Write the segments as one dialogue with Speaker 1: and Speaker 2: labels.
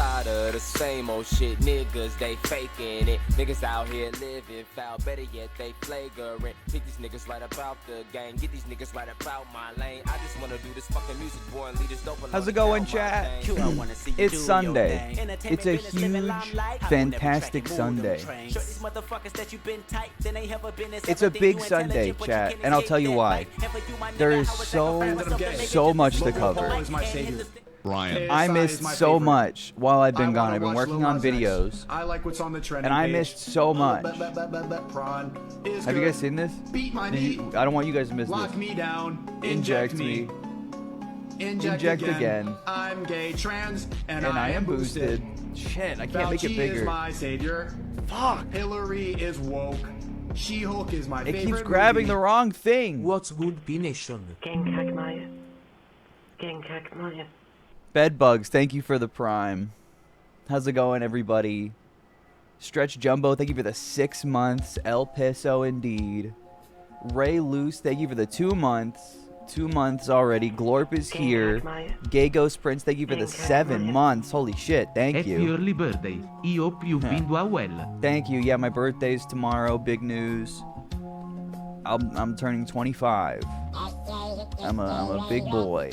Speaker 1: tired of the same old shit. Niggas, they faking it. Niggas out here living foul. Better yet, they flagrant. Pick these niggas right about the game. Get these niggas right about my lane. I just wanna do this fucking music, boy, and lead this dope.
Speaker 2: How's it going, chat? It's Sunday. It's a huge, fantastic Sunday. It's a big Sunday, chat, and I'll tell you why. There is so much to cover. I missed so much while I've been gone. I've been working on videos, and I missed so much. Have you guys seen this? I don't want you guys to miss this. Inject me. Inject again.
Speaker 3: I'm gay, trans, and
Speaker 2: I am boosted. Shit, I can't make it bigger.
Speaker 3: My savior.
Speaker 2: Fuck.
Speaker 3: Hillary is woke. She-Hulk is my favorite.
Speaker 2: It keeps grabbing the wrong thing.
Speaker 4: What's good, P-Nation?
Speaker 2: Bedbugs, thank you for the prime. How's it going, everybody? Stretch Jumbo, thank you for the 6 months. El Piso, indeed. Ray Loose, thank you for the 2 months. 2 months already. Glorp is here. Gay Ghost Prince, thank you for the 7 months. Holy shit, thank you.
Speaker 5: Happy early birthday. I hope you've been doing well.
Speaker 2: Thank you. Yeah, my birthday's tomorrow. Big news. I'm turning 25. I'm a big boy.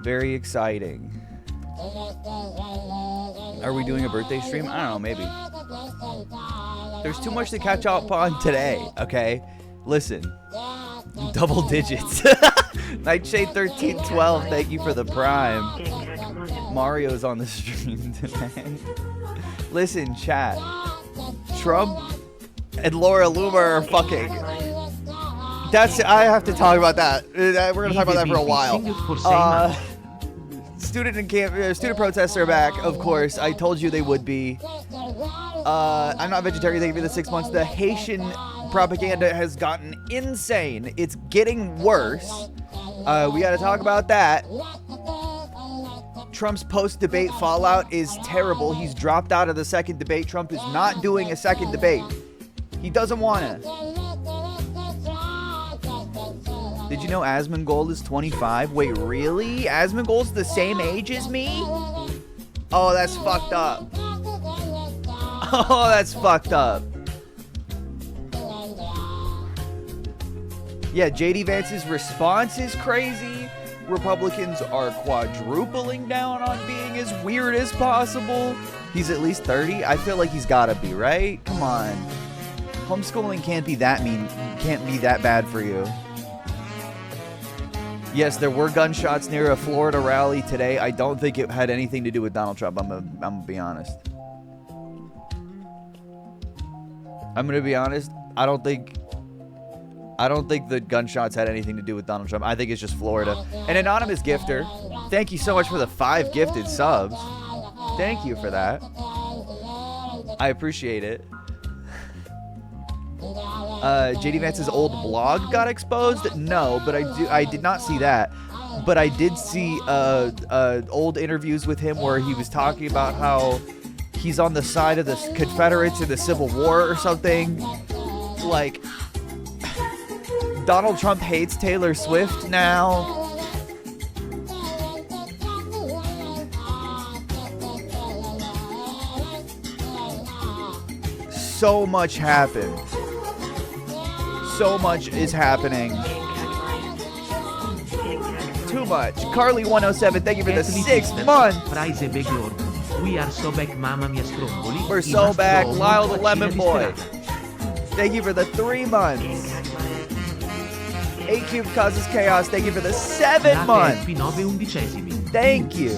Speaker 2: Very exciting. Are we doing a birthday stream? I don't know, maybe. There's too much to catch up on today, okay? Listen. Double digits. Nightshade 1312, thank you for the prime. Mario's on the stream today. Listen, chat. Trump and Laura Loomer are fucking. I have to talk about that. We're gonna talk about that for a while. Student protests are back, of course. I told you they would be. I'm not vegetarian. Thank you for the 6 months. The Haitian propaganda has gotten insane. It's getting worse. We got to talk about that. Trump's post-debate fallout is terrible. He's dropped out of the second debate. Trump is not doing a second debate. He doesn't want to. Did you know Asmongold is 25? Wait, really? Asmongold's the same age as me? Oh, that's fucked up. Oh, that's fucked up. Yeah, JD Vance's response is crazy. Republicans are quadrupling down on being as weird as possible. He's at least 30. I feel like he's gotta be, right? Come on. Homeschooling can't be that mean. Can't be that bad for you. Yes, there were gunshots near a Florida rally today. I don't think it had anything to do with Donald Trump. I'm gonna be honest. I'm gonna be honest. I don't think the gunshots had anything to do with Donald Trump. I think it's just Florida. An anonymous gifter. Thank you so much for the 5 gifted subs. Thank you for that. I appreciate it. JD Vance's old blog got exposed? No, but I did not see that. But I did see old interviews with him where he was talking about how he's on the side of the Confederates in the Civil War or something. Like, Donald Trump hates Taylor Swift now. So much happened. So much is happening. Too much. Carly107, thank you for the 6 months.
Speaker 5: We are so back, Mamma Mia Stromboli.
Speaker 2: We're so back. Lyle the Lemon Boy. Thank you for the 3 months. 8 Cube Causes Chaos, thank you for the 7 months. Thank you.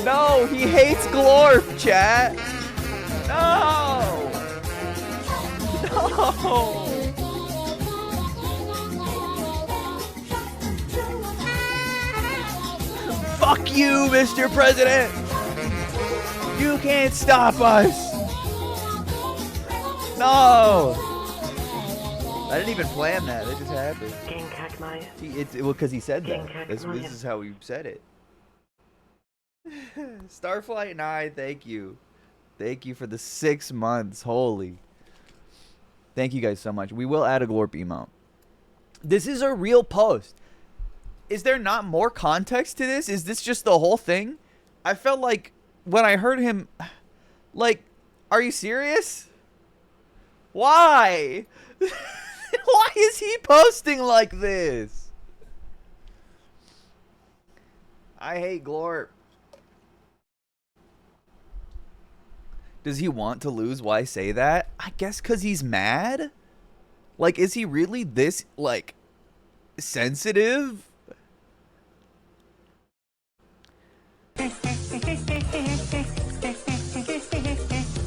Speaker 2: No, he hates Glorp, chat. No. No. Fuck you, Mr. President. You can't stop us. No. I didn't even plan that. It just happened. Well, because he said that. This is how we said it. Starflight 9, thank you. Thank you for the 6 months. Holy. Thank you guys so much. We will add a Glorp emote. This is a real post. Is there not more context to this? Is this just the whole thing? I felt like when I heard him, like, are you serious? Why? Why is he posting like this? I hate Glorp. Does he want to lose? Why say that? I guess because he's mad? Like, is he really this, like, sensitive?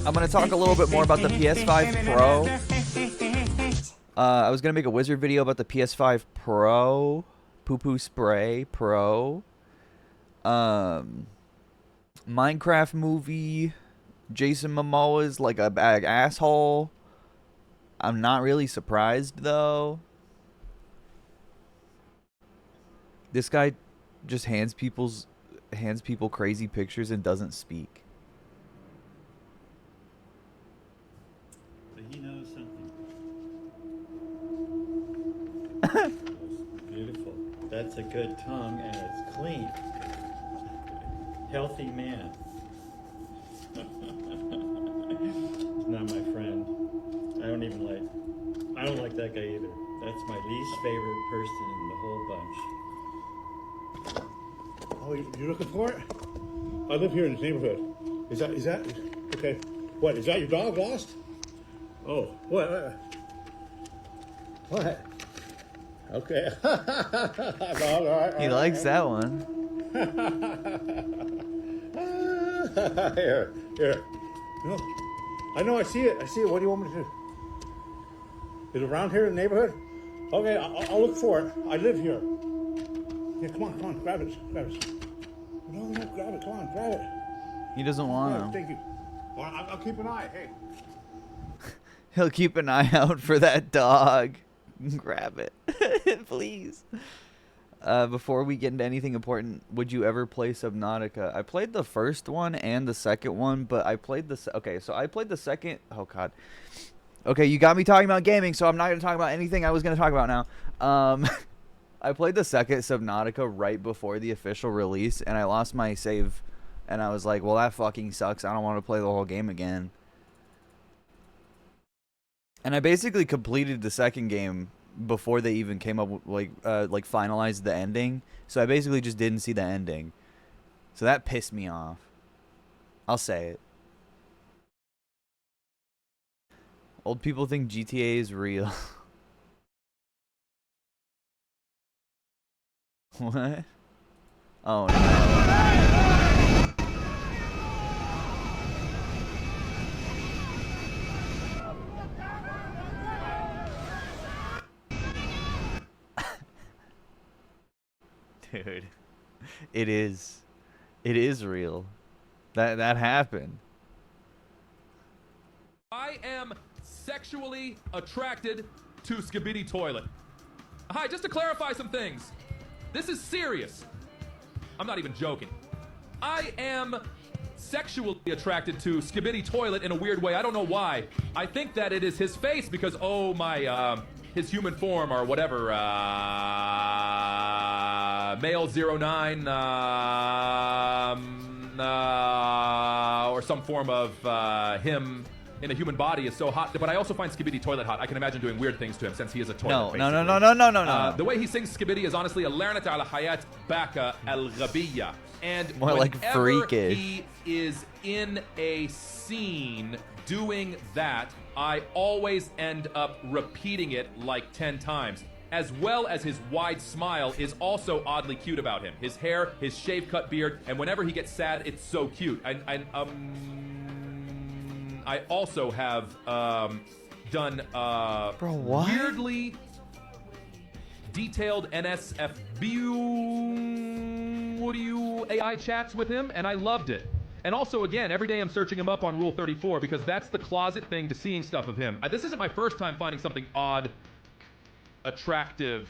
Speaker 2: I'm going to talk a little bit more about the PS5 Pro. I was going to make a wizard video about the PS5 Pro. Poo-poo spray Pro. Minecraft movie. Jason Momoa's like a bag asshole. I'm not really surprised though. This guy just hands people crazy pictures and doesn't speak.
Speaker 4: But he knows something. Beautiful. That's a good tongue and it's clean. Healthy man. He's not my friend. I don't like that guy either. That's my least favorite person in the whole bunch.
Speaker 6: Oh, you looking for it? I live here in this neighborhood. Is that okay? What, is that your dog lost? Oh, what? What? Okay. All right,
Speaker 2: He likes that one.
Speaker 6: Here. No, I know. I see it. What do you want me to do? Is it around here in the neighborhood? Okay, I'll look for it. I live here. Yeah, come on, grab it. No, grab it. Come on, grab it.
Speaker 2: He doesn't want to.
Speaker 6: Thank you. Well, I'll keep an eye. Hey.
Speaker 2: He'll keep an eye out for that dog. Grab it. Please. Before we get into anything important, would you ever play Subnautica? I played the first one and the second one, but I played the... Okay, so I played the second... Oh, God. Okay, you got me talking about gaming, so I'm not going to talk about anything I was going to talk about now. I played the second Subnautica right before the official release, and I lost my save, and I was like, well, that fucking sucks. I don't want to play the whole game again. And I basically completed the second game before they even came up with, like finalized the ending. So I basically just didn't see the ending. So that pissed me off. I'll say it. Old people think GTA is real. What? Oh no. Dude, it is real. That happened.
Speaker 7: I am sexually attracted to Skibidi Toilet. Hi, just to clarify some things. This is serious. I'm not even joking. I am sexually attracted to Skibidi Toilet in a weird way. I don't know why. I think that it is his face because, oh my, his human form or whatever, male 09, or some form of him in a human body is so hot, but I also find Skibidi Toilet hot. I can imagine doing weird things to him since he is a toilet.
Speaker 2: No.
Speaker 7: The way he sings Skibidi is honestly Alarnat ala Hayat Baka al Ghabiya. And
Speaker 2: more like freakish.
Speaker 7: He is in a scene doing that, I always end up repeating it like 10 times. As well as his wide smile is also oddly cute about him. His hair, his shave-cut beard, and whenever he gets sad, it's so cute. I also have done
Speaker 2: Bro, what?
Speaker 7: weirdly detailed NSFW AI chats with him, and I loved it. And also, again, every day I'm searching him up on Rule 34 because that's the closet thing to seeing stuff of him. This isn't my first time finding something odd, attractive.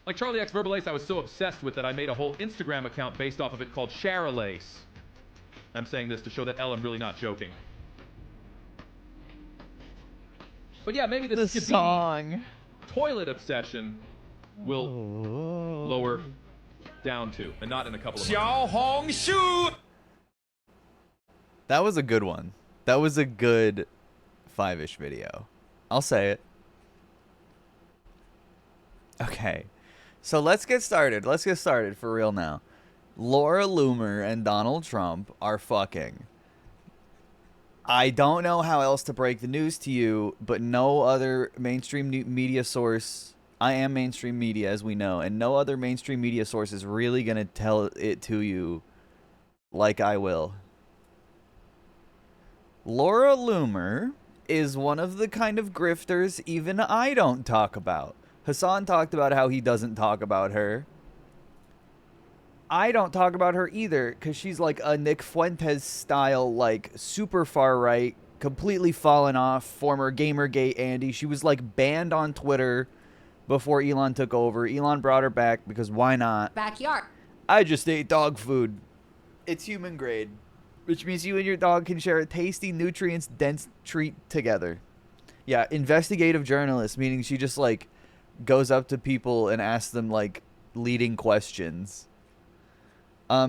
Speaker 7: Like Charlie X Verbalace, I was so obsessed with that I made a whole Instagram account based off of it called Sharalace. I'm saying this to show that L, I'm really not joking. But yeah, maybe
Speaker 2: The song.
Speaker 7: toilet obsession will lower down to, and not in a couple of months.
Speaker 2: That was a good one. That was a good 5-ish video. I'll say it. Okay. So let's get started. Let's get started for real now. Laura Loomer and Donald Trump are fucking. I don't know how else to break the news to you, but no other mainstream media source. I am mainstream media, as we know, and no other mainstream media source is really going to tell it to you like I will. Laura Loomer is one of the kind of grifters even I don't talk about. Hassan talked about how he doesn't talk about her. I don't talk about her either, because she's like a Nick Fuentes style, like super far right, completely fallen off, former Gamergate Andy. She was like banned on Twitter before Elon took over. Elon brought her back because why not?
Speaker 8: Backyard.
Speaker 2: I just ate dog food. It's human grade, which means you and your dog can share a tasty, nutrients-dense treat together. Yeah, investigative journalist, meaning she just like goes up to people and asks them like leading questions.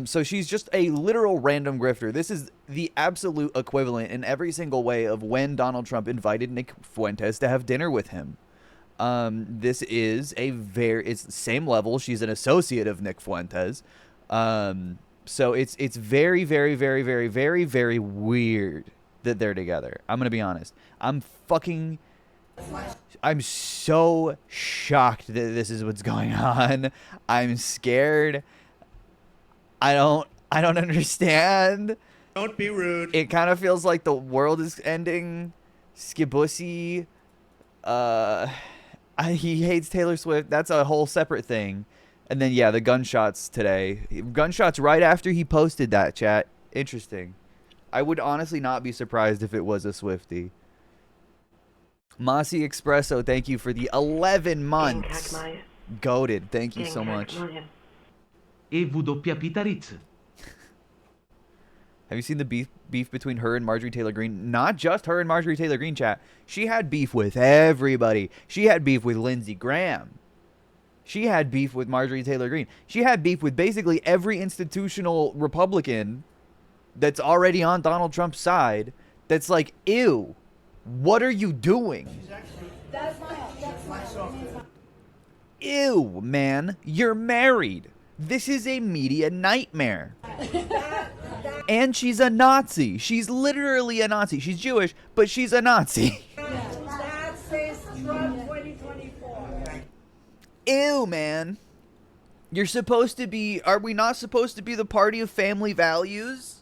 Speaker 2: So she's just a literal random grifter. This is the absolute equivalent in every single way of when Donald Trump invited Nick Fuentes to have dinner with him. This is it's the same level. She's an associate of Nick Fuentes. So it's very, very, very, very, very, very weird that they're together. I'm going to be honest. I'm so shocked that this is what's going on. I'm scared. I don't understand.
Speaker 6: Don't be rude.
Speaker 2: It kind of feels like the world is ending. Skibussy. He hates Taylor Swift. That's a whole separate thing. And then, yeah, the gunshots today. Gunshots right after he posted that, chat. Interesting. I would honestly not be surprised if it was a Swiftie. Mossy Espresso, thank you for the 11 months. Goated. Thank you so much.
Speaker 5: E W Pitaritz.
Speaker 2: Have you seen the beef between her and Marjorie Taylor Greene? Not just her and Marjorie Taylor Greene, chat. She had beef with everybody. She had beef with Lindsey Graham. She had beef with Marjorie Taylor Greene. She had beef with basically every institutional Republican that's already on Donald Trump's side. That's like, ew, what are you doing? Ew, man, you're married. This is a media nightmare. And she's a Nazi. She's literally a Nazi. She's Jewish, but she's a Nazi.
Speaker 9: That says Trump 2024.
Speaker 2: Ew, man. You're supposed to be... Are we not supposed to be the party of family values?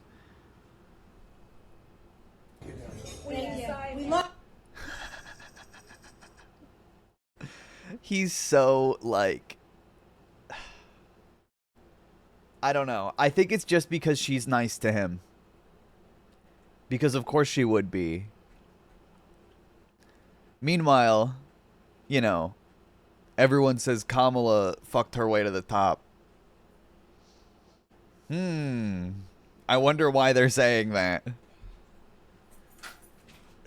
Speaker 2: He's so, like... I don't know. I think it's just because she's nice to him. Because of course she would be. Meanwhile, you know, everyone says Kamala fucked her way to the top. I wonder why they're saying that.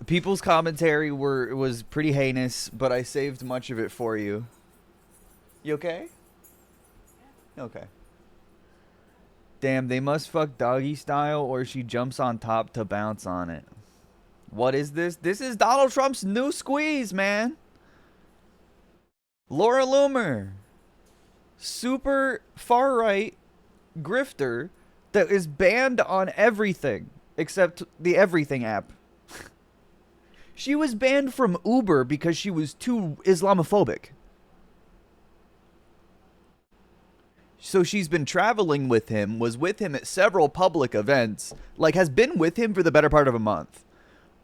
Speaker 2: People's commentary was pretty heinous, but I saved much of it for you. You okay? Okay. Damn, they must fuck doggy style or she jumps on top to bounce on it. What is this? This is Donald Trump's new squeeze, man. Laura Loomer. Super far right grifter that is banned on everything except the Everything app. She was banned from Uber because she was too Islamophobic. So she's been traveling with him, was with him at several public events, like has been with him for the better part of a month.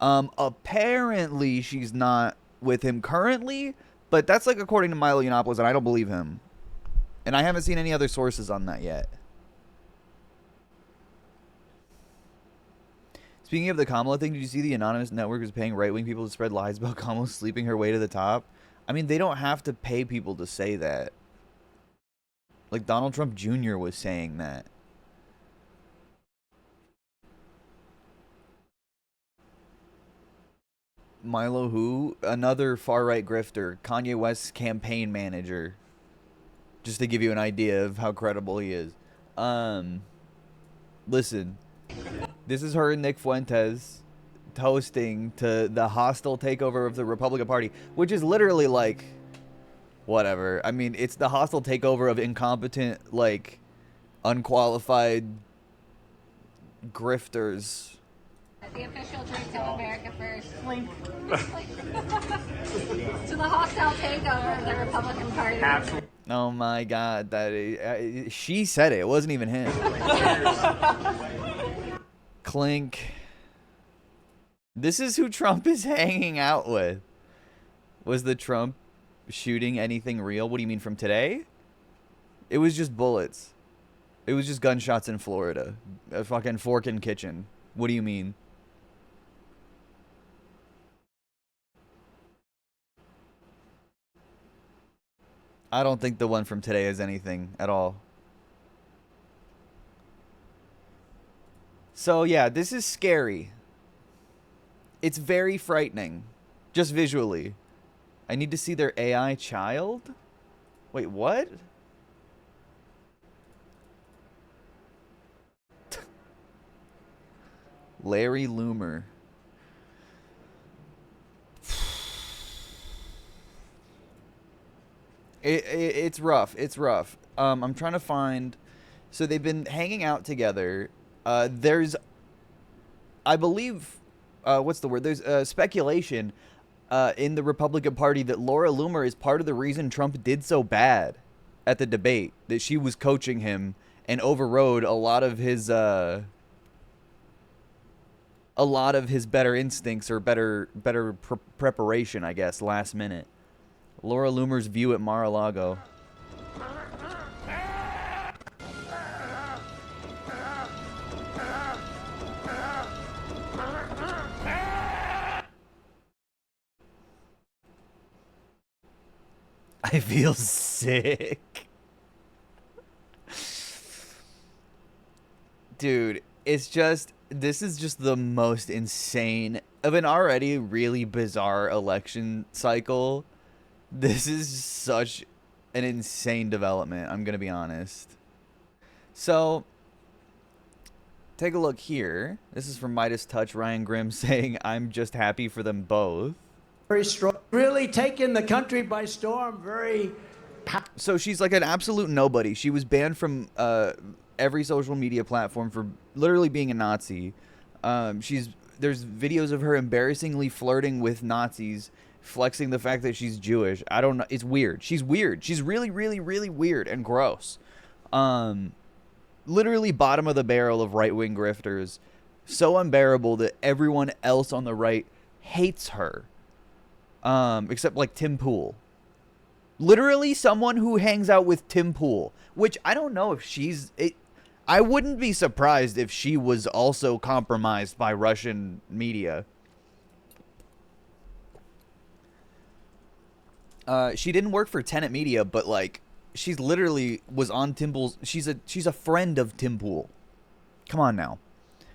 Speaker 2: Apparently she's not with him currently, but that's like according to Milo Yiannopoulos, and I don't believe him. And I haven't seen any other sources on that yet. Speaking of the Kamala thing, did you see the anonymous network is paying right-wing people to spread lies about Kamala sleeping her way to the top? I mean, they don't have to pay people to say that. Like Donald Trump Jr. was saying that. Milo who? Another far-right grifter. Kanye West's campaign manager. Just to give you an idea of how credible he is. Listen. This is her and Nick Fuentes toasting to the hostile takeover of the Republican Party, which is literally like, whatever. I mean, it's the hostile takeover of incompetent, like, unqualified grifters.
Speaker 8: The official drink of America First. To the hostile takeover of the Republican Party. Absolutely.
Speaker 2: Oh my God, that is, she said it. It wasn't even him. Clink. This is who Trump is hanging out with. Was the Trump shooting anything real? What do you mean, from today? It was just bullets. It was just gunshots in Florida. A fucking fork in kitchen. What do you mean? I don't think the one from today is anything at all. So yeah, this is scary. It's very frightening. Just visually. I need to see their AI child? Wait, what? Larry Loomer. It's rough. It's rough. I'm trying to find... So they've been hanging out together. There's... I believe... what's the word? There's speculation in the Republican Party that Laura Loomer is part of the reason Trump did so bad at the debate. That she was coaching him and overrode a lot of his better instincts or better preparation, I guess, last minute. Laura Loomer's view at Mar-a-Lago. I feel sick. Dude, it's just... This is just the most insane of an already really bizarre election cycle. This is such an insane development, I'm going to be honest. So, take a look here. This is from Midas Touch, Ryan Grimm saying, I'm just happy for them both.
Speaker 10: Very strong. Really taking the country by storm. Very...
Speaker 2: So she's like an absolute nobody. She was banned from every social media platform for literally being a Nazi. There's videos of her embarrassingly flirting with Nazis, flexing the fact that she's Jewish. I don't know. It's weird. She's weird. She's really, really, really weird and gross. Literally bottom of the barrel of right-wing grifters. So unbearable that everyone else on the right hates her. Except like Tim Pool. Literally someone who hangs out with Tim Pool. Which I don't know if she's... I wouldn't be surprised if she was also compromised by Russian media. She didn't work for Tenet Media, but like she's literally was on Tim Pool's. She's a friend of Tim Pool. Come on now.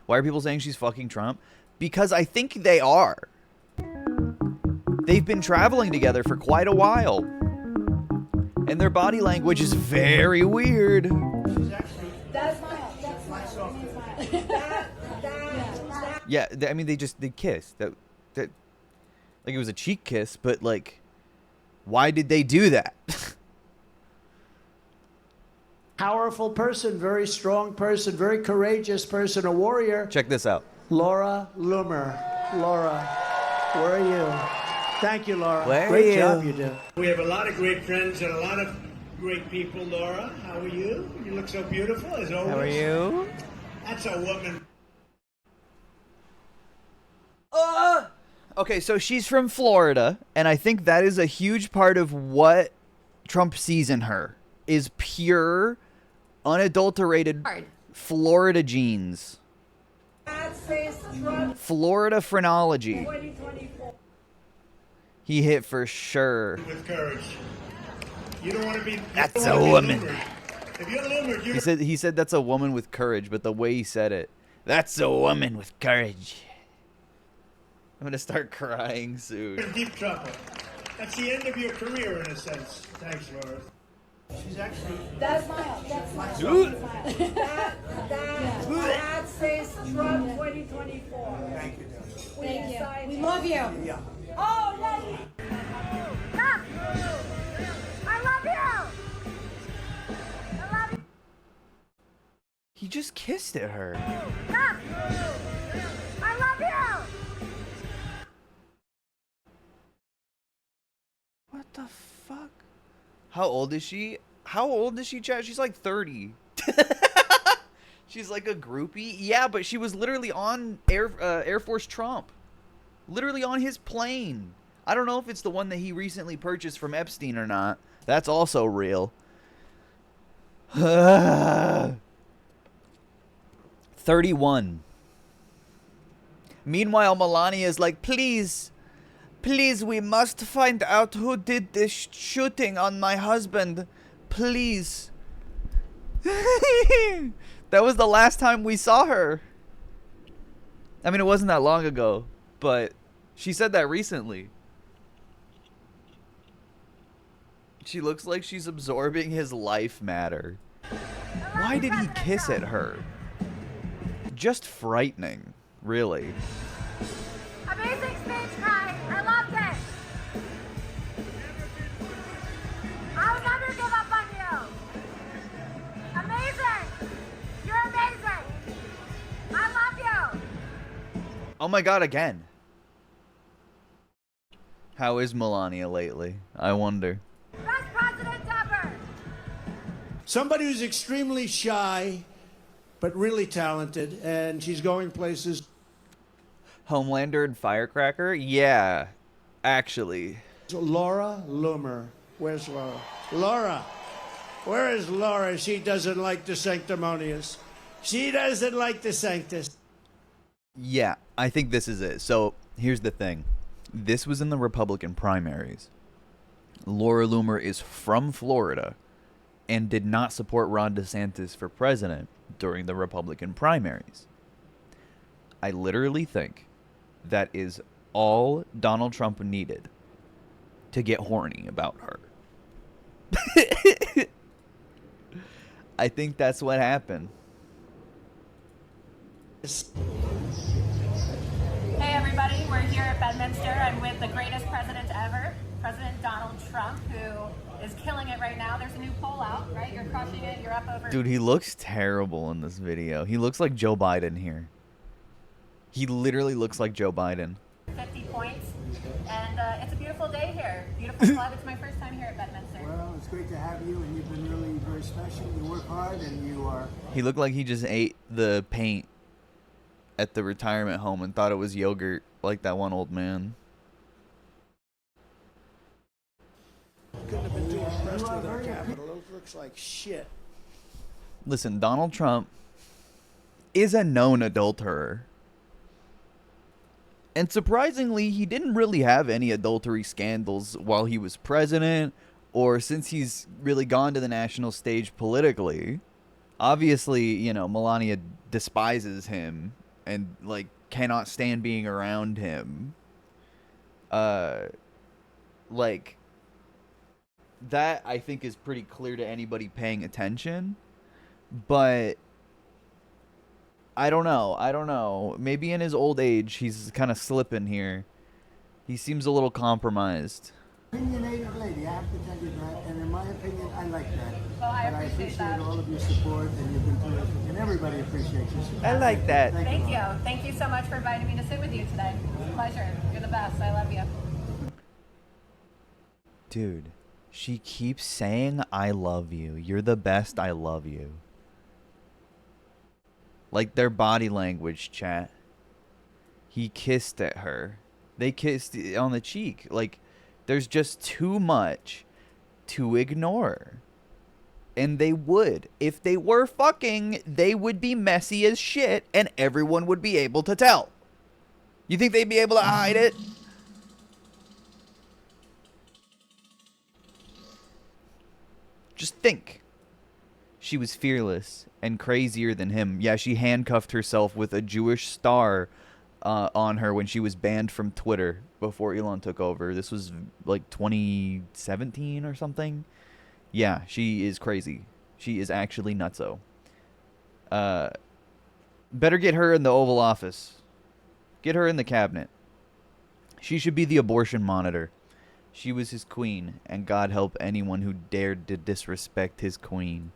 Speaker 2: Why are people saying she's fucking Trump? Because I think they are. They've been traveling together for quite a while. And their body language is very weird.
Speaker 9: That's my song.
Speaker 2: Yeah, I mean, they kissed. That like it was a cheek kiss, but like, why did they do that?
Speaker 10: Powerful person, very strong person, very courageous person, a warrior.
Speaker 2: Check this out.
Speaker 10: Laura Loomer. Laura, where are you? Thank you, Laura.
Speaker 2: Where
Speaker 10: Great
Speaker 2: are you?
Speaker 10: job you do.
Speaker 11: We have a lot of great friends and a lot of great people, Laura. How are you? You look so beautiful, as always.
Speaker 2: How are you?
Speaker 11: That's a woman.
Speaker 2: Okay, so she's from Florida, and I think that is a huge part of what Trump sees in her is pure, unadulterated Florida genes. Florida phrenology.
Speaker 9: 2024.
Speaker 2: He hit for sure.
Speaker 11: With courage. You don't want to be...
Speaker 2: That's a woman.
Speaker 11: If you're Loomer, you
Speaker 2: He said that's a woman with courage, but the way he said it, that's a woman with courage. I'm gonna start crying soon.
Speaker 11: in deep trouble. That's the end of your career, in a sense. Thanks, Laura.
Speaker 3: She's actually.
Speaker 9: That's my
Speaker 2: Dude.
Speaker 9: that says Trump 2024.
Speaker 3: Thank you,
Speaker 9: Thank you. We love you.
Speaker 3: Yeah.
Speaker 9: Oh, Lenny. I love you. I love you.
Speaker 2: He just kissed at her.
Speaker 9: I love you.
Speaker 2: What the fuck? How old is she? How old is she, Chad? She's like 30. She's like a groupie. Yeah, but she was literally on Air Force Trump. Literally on his plane. I don't know if it's the one that he recently purchased from Epstein or not. That's also real. 31. Meanwhile, Melania is like, please, we must find out who did this shooting on my husband. Please. That was the last time we saw her. I mean, it wasn't that long ago, but she said that recently. She looks like she's absorbing his life matter. Why did he kiss at her? Just frightening, really.
Speaker 9: Amazing speech, Kai. I loved it. I'll never give up on you. Amazing. You're amazing. I love you.
Speaker 2: Oh my god, again. How is Melania lately? I wonder.
Speaker 9: Best president ever.
Speaker 10: Somebody who's extremely shy, but really talented, and she's going places.
Speaker 2: Homelander and Firecracker? Yeah, actually.
Speaker 10: Laura Loomer. Where's Laura? Laura! Where is Laura? She doesn't like the sanctimonious. She doesn't like the sanctus.
Speaker 2: Yeah, I think this is it. So, here's the thing. This was in the Republican primaries. Laura Loomer is from Florida and did not support Ron DeSantis for president during the Republican primaries. I literally think that is all Donald Trump needed to get horny about her. I think that's what happened.
Speaker 8: Hey everybody, we're here at Bedminster. I'm with the greatest president ever, President Donald Trump, who is killing it right now. There's a new poll out, right? You're crushing it. You're up over...
Speaker 2: Dude, he looks terrible in this video. He looks like Joe Biden here. He literally looks like Joe Biden.
Speaker 8: 50 points. And it's a beautiful day here. Beautiful club. It's my first time here at Bedminster.
Speaker 3: Well, it's great to have you, and you've been really very special. You work hard, and you are.
Speaker 2: He looked like he just ate the paint at the retirement home and thought it was yogurt, like that one old man.
Speaker 10: Couldn't have been too impressed with our capital. It looks like shit.
Speaker 2: Listen, Donald Trump is a known adulterer. And surprisingly, he didn't really have any adultery scandals while he was president or since he's really gone to the national stage politically. Obviously, you know, Melania despises him and, like, cannot stand being around him. Like, that I think is pretty clear to anybody paying attention. But I don't know. Maybe in his old age, he's kind of slipping here. He seems a little compromised.
Speaker 3: Opinionated lady, I have to tell you that, and in my opinion, I like that.
Speaker 8: Well, I
Speaker 3: But
Speaker 8: appreciate that.
Speaker 3: all of your support, and you've been terrific, and everybody appreciates your support.
Speaker 2: I like that.
Speaker 8: Thank you. Thank you so much for inviting me to sit with you today. It's a pleasure. You're the best. I love you.
Speaker 2: Dude, she keeps saying, I love you. You're the best. I love you. Like their body language, chat. He kissed at her. They kissed on the cheek. Like, there's just too much to ignore. And they would. If they were fucking, they would be messy as shit and everyone would be able to tell. You think they'd be able to hide it? Just think. She was fearless and crazier than him. Yeah, she handcuffed herself with a Jewish star on her when she was banned from Twitter before Elon took over. This was like 2017 or something. Yeah, she is crazy. She is actually nutso. Better get her in the Oval Office. Get her in the cabinet. She should be the abortion monitor. She was his queen, and God help anyone who dared to disrespect his queen.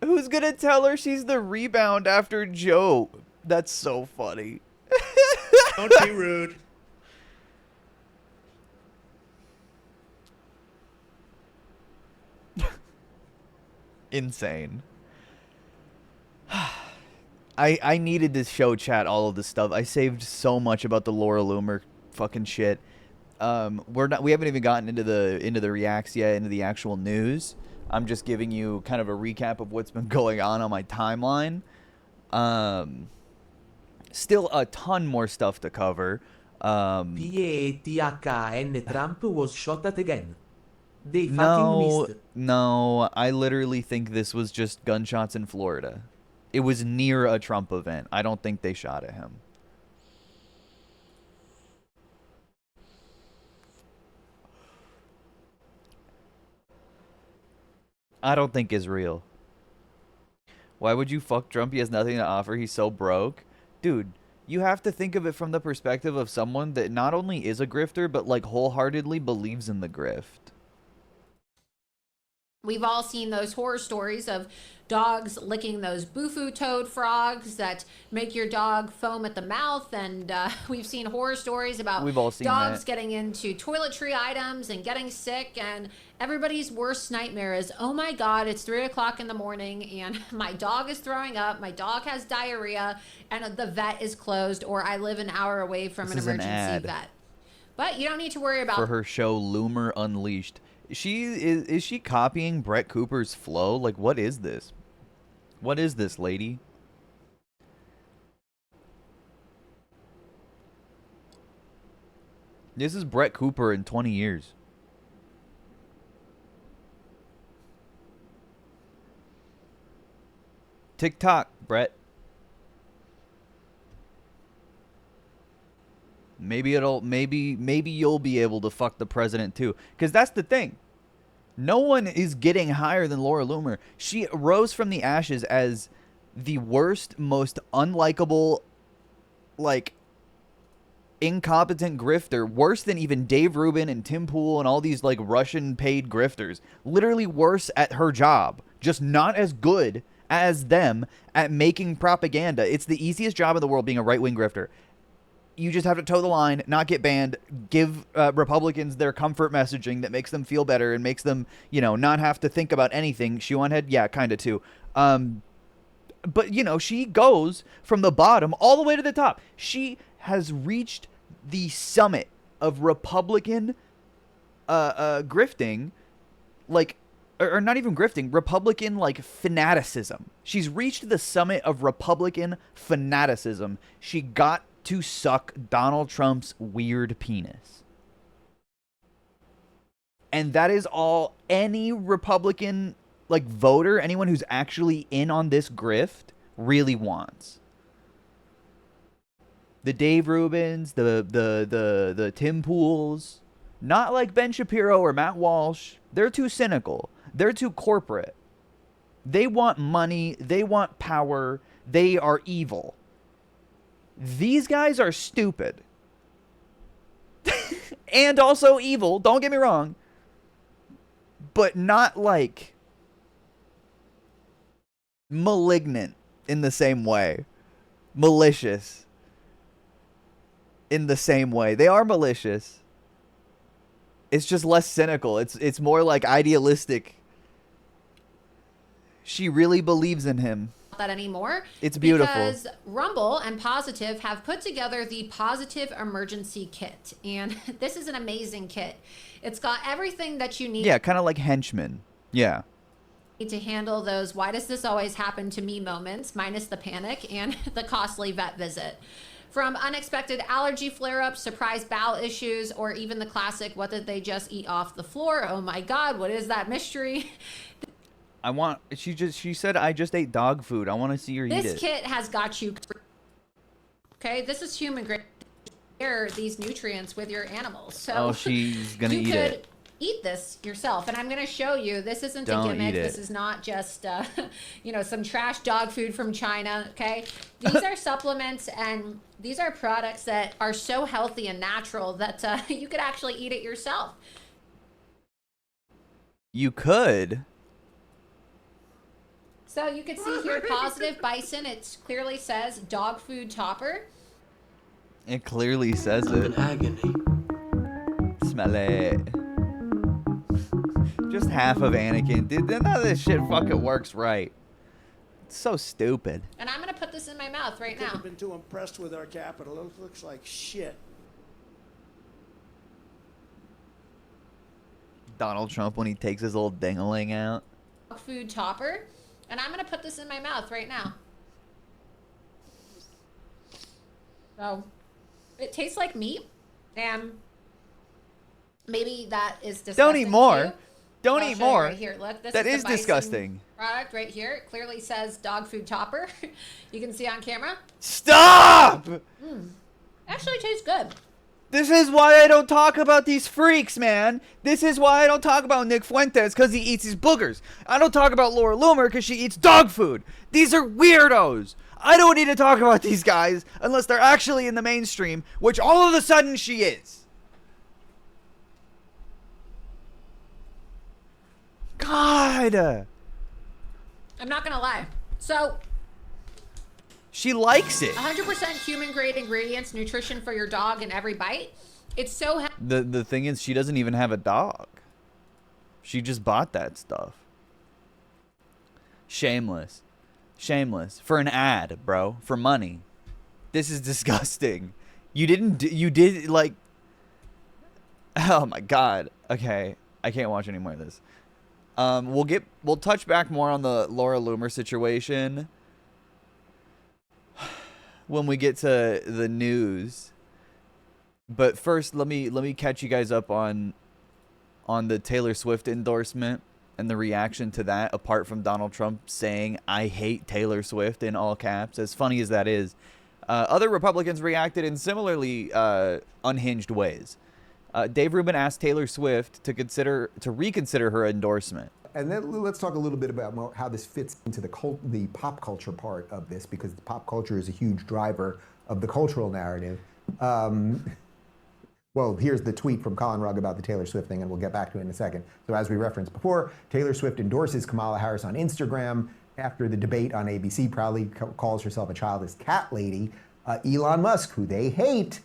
Speaker 2: Who's gonna tell her she's the rebound after Joe? That's so funny.
Speaker 11: Don't be rude.
Speaker 2: Insane. I needed to show chat all of this stuff. I saved so much about the Laura Loomer fucking shit. We haven't even gotten into the reacts yet, into the actual news. I'm just giving you kind of a recap of what's been going on my timeline. Still a ton more stuff to cover.
Speaker 5: PETHN Trump was shot at again. They fucking missed.
Speaker 2: No, I literally think this was just gunshots in Florida. It was near a Trump event. I don't think they shot at him. I don't think is real. Why would you fuck Trump? He has nothing to offer. He's so broke. Dude, you have to think of it from the perspective of someone that not only is a grifter, but like wholeheartedly believes in the grift.
Speaker 8: We've all seen those horror stories of dogs licking those Bufu toad frogs that make your dog foam at the mouth. And we've seen horror stories about dogs getting into toiletry items and getting sick. And everybody's worst nightmare is, oh my God, it's 3 o'clock in the morning and my dog is throwing up. My dog has diarrhea and the vet is closed, or I live an hour away from an emergency vet. But you don't need to worry about
Speaker 2: for her show Loomer Unleashed. Is she copying Brett Cooper's flow? Like, what is this? What is this, lady? This is Brett Cooper in 20 years. TikTok, Brett. Maybe you'll be able to fuck the president too. Because that's the thing. No one is getting higher than Laura Loomer. She rose from the ashes as the worst, most unlikable, like, incompetent grifter. Worse than even Dave Rubin and Tim Pool and all these, like, Russian paid grifters. Literally worse at her job. Just not as good as them at making propaganda. It's the easiest job in the world, being a right-wing grifter. You just have to toe the line, not get banned, give Republicans their comfort messaging that makes them feel better and makes them, you know, not have to think about anything. Shoe on head? Yeah, kind of too. But, you know, she goes from the bottom all the way to the top. She has reached the summit of Republican grifting, like, or not even grifting, Republican, like, fanaticism. She's reached the summit of Republican fanaticism. She got to suck Donald Trump's weird penis. And that is all any Republican, like, voter, anyone who's actually in on this grift, really wants. The Dave Rubins, the Tim Pools, not like Ben Shapiro or Matt Walsh. They're too cynical. They're too corporate. They want money. They want power. They are evil. These guys are stupid. And also evil, don't get me wrong. But not, like, malignant in the same way. Malicious in the same way. They are malicious. It's just less cynical. It's more, like, idealistic. She really believes in him.
Speaker 8: That anymore.
Speaker 2: It's beautiful.
Speaker 8: Because Rumble and Positive have put together the Positive Emergency Kit. And this is an amazing kit. It's got everything that you need.
Speaker 2: Yeah, kind of like henchmen. Yeah.
Speaker 8: To handle those why does this always happen to me moments, minus the panic and the costly vet visit. From unexpected allergy flare-ups, surprise bowel issues, or even the classic, what did they just eat off the floor? Oh my God, what is that mystery?
Speaker 2: She said, I just ate dog food. I want to see her eat it.
Speaker 8: This kit has got you. Okay, this is human grade. Share these nutrients with your animals. So
Speaker 2: she's gonna eat it.
Speaker 8: Eat this yourself, and I'm going to show you. This isn't a gimmick. This is not just some trash dog food from China. Okay, these are supplements, and these are products that are so healthy and natural that you could actually eat it yourself.
Speaker 2: You could.
Speaker 8: So you can see here, Positive Bison. It clearly says dog food topper.
Speaker 2: It clearly says it.
Speaker 5: Agony.
Speaker 2: Smell it. Just half of Anakin. Dude, none of this shit fucking works right. It's so stupid.
Speaker 8: And I'm going to put this in my mouth right now.
Speaker 10: I've been too impressed with our capital. It looks like shit.
Speaker 2: Donald Trump when he takes his old ding-a-ling out.
Speaker 8: Dog food topper. And I'm going to put this in my mouth right now. So, it tastes like meat. And maybe that is disgusting.
Speaker 2: Don't eat more.
Speaker 8: Too.
Speaker 2: Don't eat more.
Speaker 8: Right here. Look, this
Speaker 2: that
Speaker 8: is
Speaker 2: is
Speaker 8: the Bison
Speaker 2: disgusting.
Speaker 8: Product right here. It clearly says dog food topper. You can see on camera.
Speaker 2: Stop!
Speaker 8: Actually tastes good.
Speaker 2: This is why I don't talk about these freaks, man. This is why I don't talk about Nick Fuentes, because he eats his boogers. I don't talk about Laura Loomer because she eats dog food. These are weirdos. I don't need to talk about these guys unless they're actually in the mainstream, which all of a sudden she is. God.
Speaker 8: I'm not going to lie. So,
Speaker 2: she likes it.
Speaker 8: 100% human grade ingredients, nutrition for your dog in every bite. It's so
Speaker 2: the thing is, she doesn't even have a dog. She just bought that stuff. Shameless. Shameless. For an ad, bro. For money. This is disgusting. You did like... Oh my God. Okay. I can't watch any more of this. We'll touch back more on the Laura Loomer situation when we get to the news. But first, let me catch you guys up on the Taylor Swift endorsement and the reaction to that, apart from Donald Trump saying, I hate Taylor Swift in all caps, as funny as that is. Other Republicans reacted in similarly unhinged ways. Dave Rubin asked Taylor Swift to reconsider her endorsement.
Speaker 12: And then let's talk a little bit about how this fits into the pop culture part of this, because the pop culture is a huge driver of the cultural narrative. Well, here's the tweet from Colin Rugg about the Taylor Swift thing, and we'll get back to it in a second. So as we referenced before, Taylor Swift endorses Kamala Harris on Instagram after the debate on ABC, proudly calls herself a childless cat lady. Elon Musk, who they hate,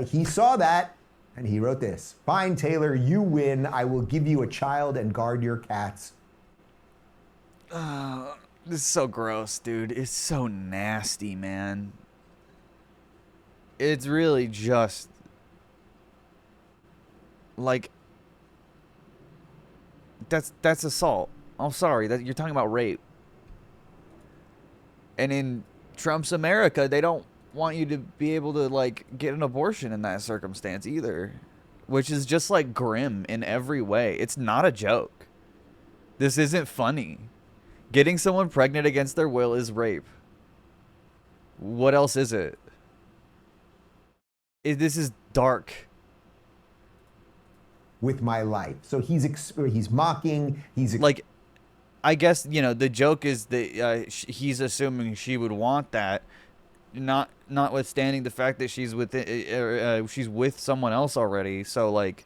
Speaker 12: he saw that, and he wrote this: "Fine, Taylor, you win. I will give you a child and guard your cats."
Speaker 2: This is so gross, dude. It's so nasty, man. It's really just like that's assault. I'm sorry that you're talking about rape. And in Trump's America, they don't want you to be able to like get an abortion in that circumstance either, which is just like grim in every way. It's not a joke. This isn't funny. Getting someone pregnant against their will is rape. What else is it? This is dark.
Speaker 12: With my life. So he's mocking. He's
Speaker 2: like, I guess, you know, the joke is that he's assuming she would want that, notwithstanding the fact that she's with someone else already. So like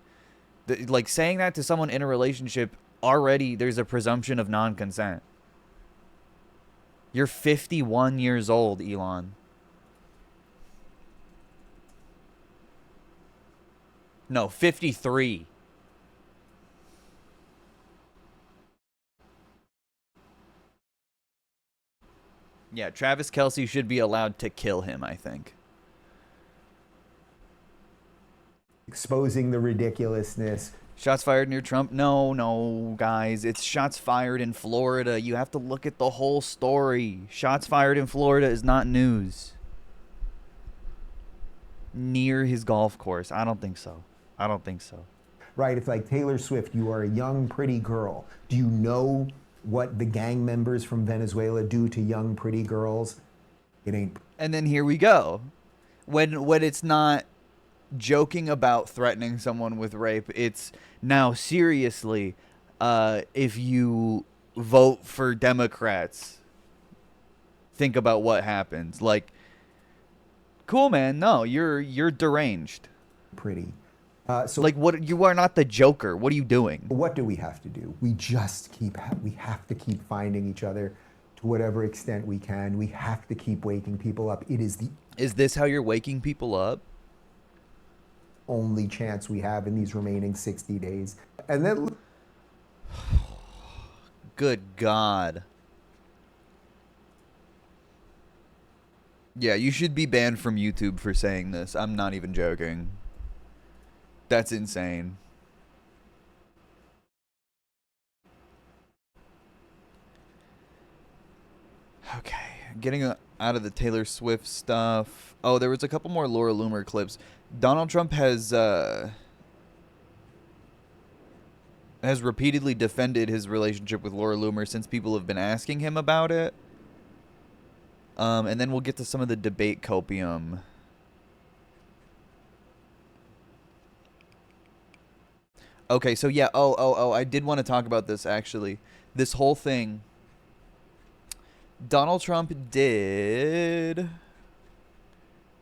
Speaker 2: saying that to someone in a relationship, already there's a presumption of non-consent. You're 51 years old, Elon. No, 53. Yeah, Travis Kelce should be allowed to kill him, I think.
Speaker 12: Exposing the ridiculousness.
Speaker 2: Shots fired near Trump? No, guys. It's shots fired in Florida. You have to look at the whole story. Shots fired in Florida is not news. near his golf course. I don't think so. I don't think so.
Speaker 12: Right? It's like Taylor Swift, you are a young, pretty girl. Do you know what the gang members from Venezuela do to young, pretty girls? It ain't.
Speaker 2: And then here we go. When it's not joking about threatening someone with rape, it's now seriously, if you vote for Democrats, think about what happens. Like, cool, man. No, you're deranged.
Speaker 12: Pretty.
Speaker 2: So like, what? You are not the Joker. What are you doing?
Speaker 12: What do we have to do? We have to keep finding each other to whatever extent we can. We have to keep waking people up. It is the
Speaker 2: Is this how you're waking people up?
Speaker 12: Only chance we have in these remaining 60 days. And then
Speaker 2: good God. Yeah, you should be banned from YouTube for saying this. I'm not even joking. That's insane. Okay, getting out of the Taylor Swift stuff. Oh, there was a couple more Laura Loomer clips. Donald Trump has repeatedly defended his relationship with Laura Loomer since people have been asking him about it. And then we'll get to some of the debate copium. Okay, so yeah, I did want to talk about this, actually. This whole thing. Donald Trump did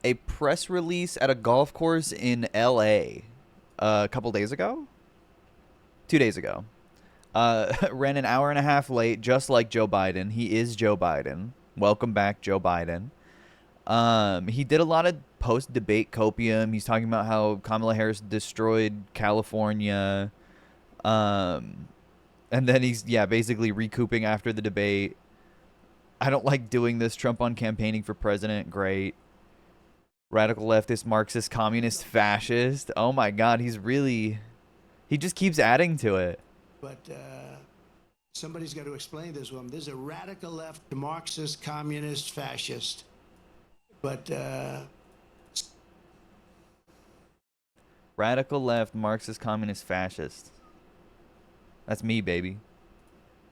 Speaker 2: a press release at a golf course in L.A. A couple days ago? 2 days ago. Ran an hour and a half late, just like Joe Biden. He is Joe Biden. Welcome back, Joe Biden. He did a lot of post-debate copium. He's talking about how Kamala Harris destroyed California. And then he's, basically recouping after the debate. I don't like doing this. Trump on campaigning for president. Great. Radical leftist, Marxist, communist, fascist. Oh my God, he just keeps adding to it.
Speaker 10: But somebody's got to explain this to him. There's a radical left, Marxist, communist, fascist. But
Speaker 2: radical left, Marxist, communist, fascist. That's me, baby.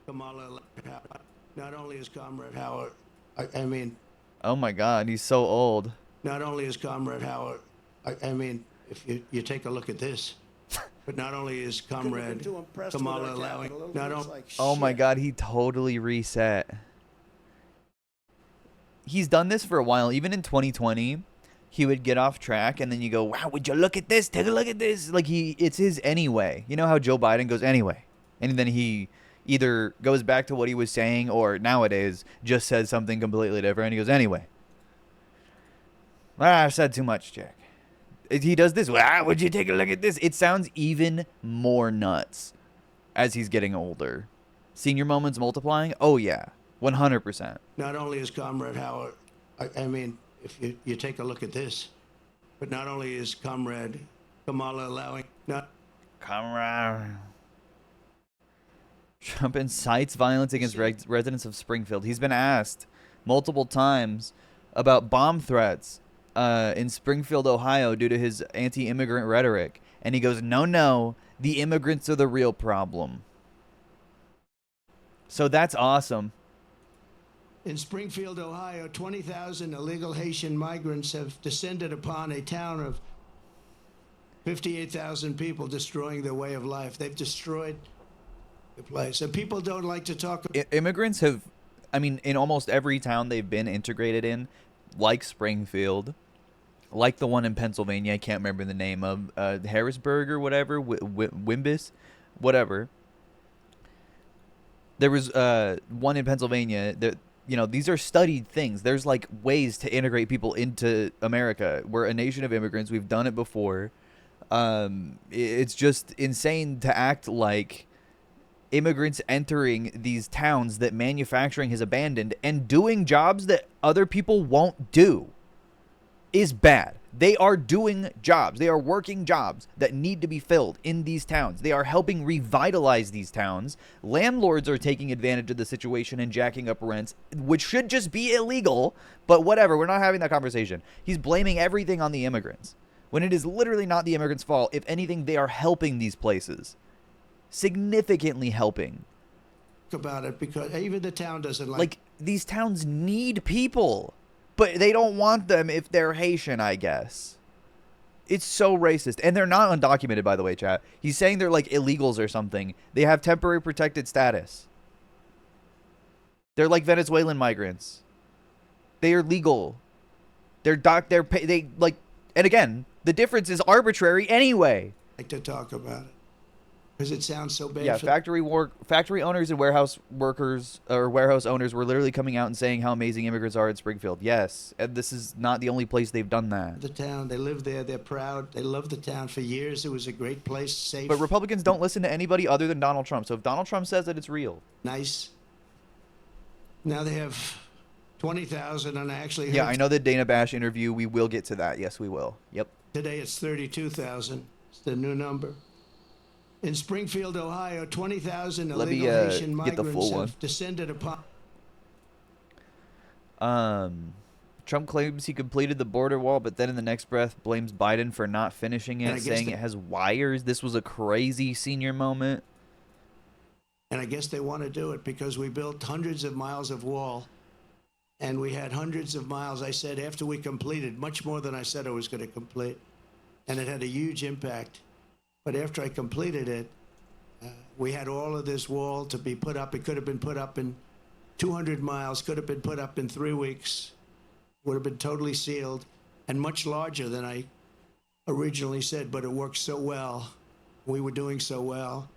Speaker 10: Kamala, not only is Comrade Howard, I mean...
Speaker 2: Oh my God, he's so old.
Speaker 10: Not only is Comrade Howard, I mean, if you take a look at this, but not only is Comrade Kamala allowing...
Speaker 2: Oh my God, he totally reset. He's done this for a while. Even in 2020, he would get off track, and then you go, wow, would you look at this? Take a look at this. Like, it's his anyway. You know how Joe Biden goes anyway? And then he either goes back to what he was saying or nowadays just says something completely different. He goes, anyway. I said too much, Jack. He does this. Would you take a look at this? It sounds even more nuts as he's getting older. Senior moments multiplying? Oh, yeah. 100%.
Speaker 10: Not only is Comrade Howard, I mean, if you take a look at this, but not only is Comrade Kamala allowing...
Speaker 2: Comrade... Trump incites violence against residents of Springfield. He's been asked multiple times about bomb threats in Springfield, Ohio, due to his anti-immigrant rhetoric. And he goes, no, the immigrants are the real problem. So that's awesome.
Speaker 10: In Springfield, Ohio, 20,000 illegal Haitian migrants have descended upon a town of 58,000 people, destroying their way of life. They've destroyed the place. And people don't like to talk about...
Speaker 2: Immigrants have, in almost every town they've been integrated in, like Springfield, like the one in Pennsylvania, I can't remember the name of, Harrisburg or whatever, Wimbus, whatever. There was one in Pennsylvania that, these are studied things. There's like ways to integrate people into America. We're a nation of immigrants. We've done it before. It's just insane to act like immigrants entering these towns that manufacturing has abandoned and doing jobs that other people won't do is bad. They are doing jobs. They are working jobs that need to be filled in these towns. They are helping revitalize these towns. Landlords are taking advantage of the situation and jacking up rents, which should just be illegal, but whatever. We're not having that conversation. He's blaming everything on the immigrants, when it is literally not the immigrants' fault. If anything, they are helping these places. Significantly helping.
Speaker 10: About it, because even the town doesn't
Speaker 2: like these towns need people, but they don't want them if they're Haitian, I guess. It's so racist. And they're not undocumented, by the way, chat. He's saying they're like illegals or something. They have temporary protected status. They're like Venezuelan migrants. They are legal. They like, and again, the difference is arbitrary anyway.
Speaker 10: Like to talk about it because it sounds so bad.
Speaker 2: Yeah, factory owners and warehouse workers or warehouse owners were literally coming out and saying how amazing immigrants are in Springfield. Yes, and this is not the only place they've done that.
Speaker 10: The town, they live there, they're proud, they love the town for years. It was a great place, safe.
Speaker 2: But Republicans don't listen to anybody other than Donald Trump. So if Donald Trump says that, it's real.
Speaker 10: Nice. Now they have 20,000, and I actually
Speaker 2: I know the Dana Bash interview. We will get to that. Yes, we will. Yep.
Speaker 10: Today it's 32,000. It's the new number. In Springfield, Ohio, 20,000 illegal Haitian migrants have descended upon.
Speaker 2: Trump claims he completed the border wall, but then in the next breath blames Biden for not finishing it, saying it has wires. This was a crazy senior moment.
Speaker 10: And I guess they want to do it because we built hundreds of miles of wall. And we had hundreds of miles, I said, after we completed, much more than I said I was going to complete. And it had a huge impact. But after I completed it, we had all of this wall to be put up. It could have been put up in 200 miles, could have been put up in 3 weeks, would have been totally sealed, and much larger than I originally said, but it worked so well. We were doing so well.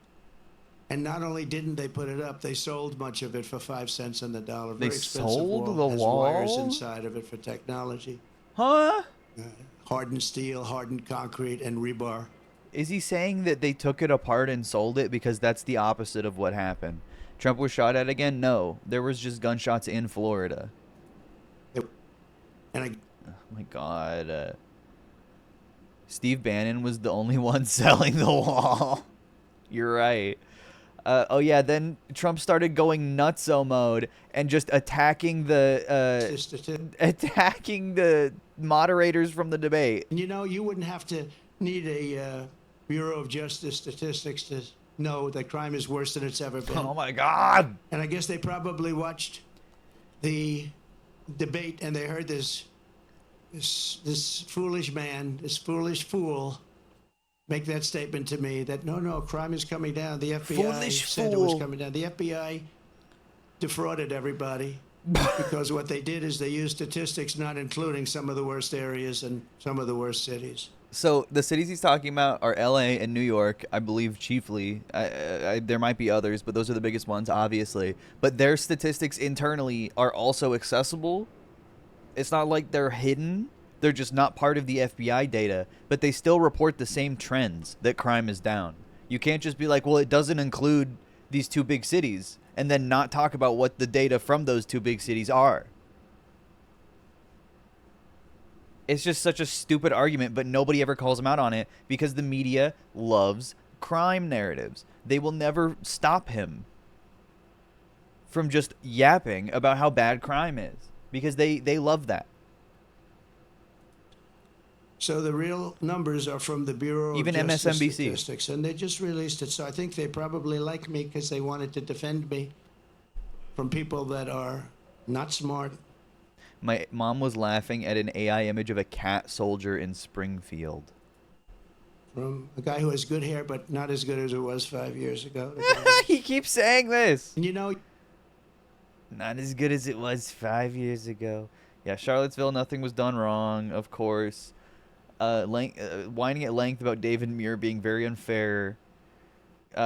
Speaker 10: And not only didn't they put it up, they sold much of it for 5 cents on the dollar. Very expensive
Speaker 2: sold
Speaker 10: wall.
Speaker 2: the
Speaker 10: Has
Speaker 2: wall?
Speaker 10: wires inside of it for technology.
Speaker 2: Huh?
Speaker 10: Hardened steel, hardened concrete, and rebar.
Speaker 2: Is he saying that they took it apart and sold it? Because that's the opposite of what happened. Trump was shot at again? No. There was just gunshots in Florida.
Speaker 10: Oh
Speaker 2: my God. Steve Bannon was the only one selling the wall. You're right. Oh yeah, then Trump started going nutso mode and just attacking the moderators from the debate.
Speaker 10: And you know, you wouldn't have to need a Bureau of Justice statistics to know that crime is worse than it's ever been.
Speaker 2: Oh my God.
Speaker 10: And I guess they probably watched the debate and they heard this foolish man, this foolish fool make that statement to me that no, crime is coming down. The FBI said it was coming down. The FBI defrauded everybody because what they did is they used statistics not including some of the worst areas and some of the worst cities.
Speaker 2: So the cities he's talking about are LA and New York, I believe chiefly. There might be others, but those are the biggest ones, obviously. But their statistics internally are also accessible. It's not like they're hidden. They're just not part of the FBI data, but they still report the same trends that crime is down. You can't just be like, well, it doesn't include these 2 big cities, and then not talk about what the data from those 2 big cities are. It's just such a stupid argument, but nobody ever calls him out on it because the media loves crime narratives. They will never stop him from just yapping about how bad crime is because they love that.
Speaker 10: So the real numbers are from the Bureau
Speaker 2: Even
Speaker 10: of Justice
Speaker 2: MSNBC.
Speaker 10: Statistics, and they just released it. So I think they probably like me because they wanted to defend me from people that are not smart.
Speaker 2: My mom was laughing at an AI image of a cat soldier in Springfield.
Speaker 10: From a guy who has good hair, but not as good as it was 5 years ago.
Speaker 2: He keeps saying this.
Speaker 10: And you know,
Speaker 2: not as good as it was 5 years ago. Yeah, Charlottesville, nothing was done wrong, of course. Whining at length about David Muir being very unfair.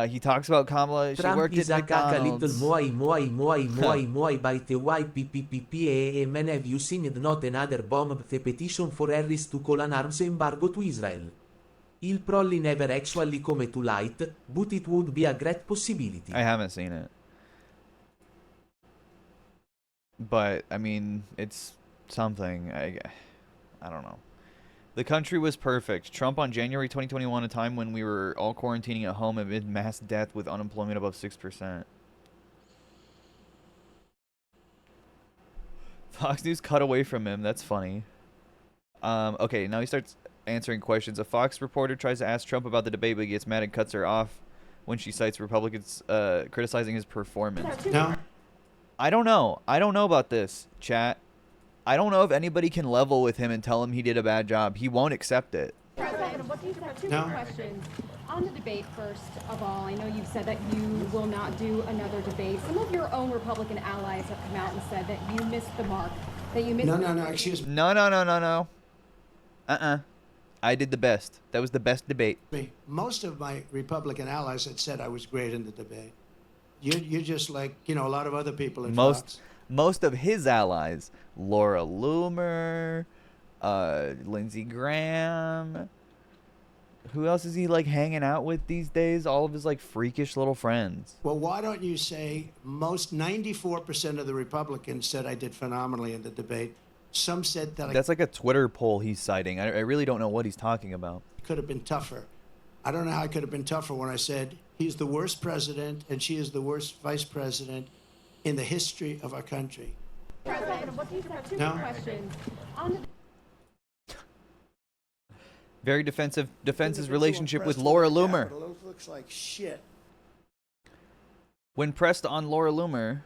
Speaker 2: He talks about Kamala. She
Speaker 5: Trump
Speaker 2: worked
Speaker 5: is
Speaker 2: at
Speaker 5: a caca little
Speaker 2: McDonald's.
Speaker 5: moi by the white PPPP man, have you seen not another bomb the petition for Harris to call an arms embargo to Israel? Il probably never actually come to light, but it would be a great possibility.
Speaker 2: I haven't seen it. But, I mean, it's something. I don't know. The country was perfect. Trump on January 2021, a time when we were all quarantining at home amid mass death with unemployment above 6%. Fox News cut away from him. That's funny. Okay, now he starts answering questions. A Fox reporter tries to ask Trump about the debate, but he gets mad and cuts her off when she cites Republicans criticizing his performance.
Speaker 10: No.
Speaker 2: I don't know. I don't know about this, chat. I don't know if anybody can level with him and tell him he did a bad job. He won't accept it.
Speaker 13: President, what do you have two
Speaker 10: No.
Speaker 13: questions? On the debate, first of all, I know you've said that you will not do another debate. Some of your own Republican allies have come out and said that you missed the mark. That you missed.
Speaker 10: No, excuse me.
Speaker 2: No. I did the best. That was the best debate.
Speaker 10: Most of my Republican allies had said I was great in the debate. You're just like, a lot of other people at Fox.
Speaker 2: Most of his allies, Laura Loomer, Lindsey Graham. Who else is he like hanging out with these days? All of his like freakish little friends.
Speaker 10: Well, why don't you say 94% of the Republicans said I did phenomenally in the debate. Some said that
Speaker 2: That's like a Twitter poll he's citing. I really don't know what he's talking about.
Speaker 10: I could have been tougher. I don't know how I could have been tougher when I said he's the worst president and she is the worst vice president in the history of our country.
Speaker 13: President, what do you have two
Speaker 10: No.
Speaker 13: questions? On the
Speaker 2: Very defensive. Defends his relationship with
Speaker 10: Pressed
Speaker 2: Laura
Speaker 10: on the
Speaker 2: Loomer.
Speaker 10: Capitol, it looks like shit.
Speaker 2: When pressed on Laura Loomer.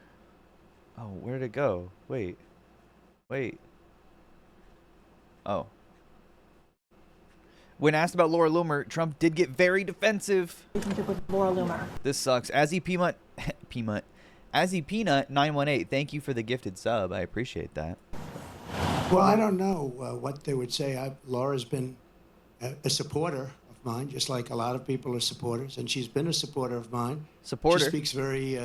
Speaker 2: Oh, where did it go? Wait. Oh. When asked about Laura Loomer, Trump did get very defensive.
Speaker 13: relationship with Laura Loomer.
Speaker 2: This sucks. As he Peanut 918. Thank you for the gifted sub. I appreciate that.
Speaker 10: Well, I don't know what they would say. Laura's been a supporter of mine, just like a lot of people are supporters, and she's been a supporter of mine.
Speaker 2: Supporter.
Speaker 10: She speaks very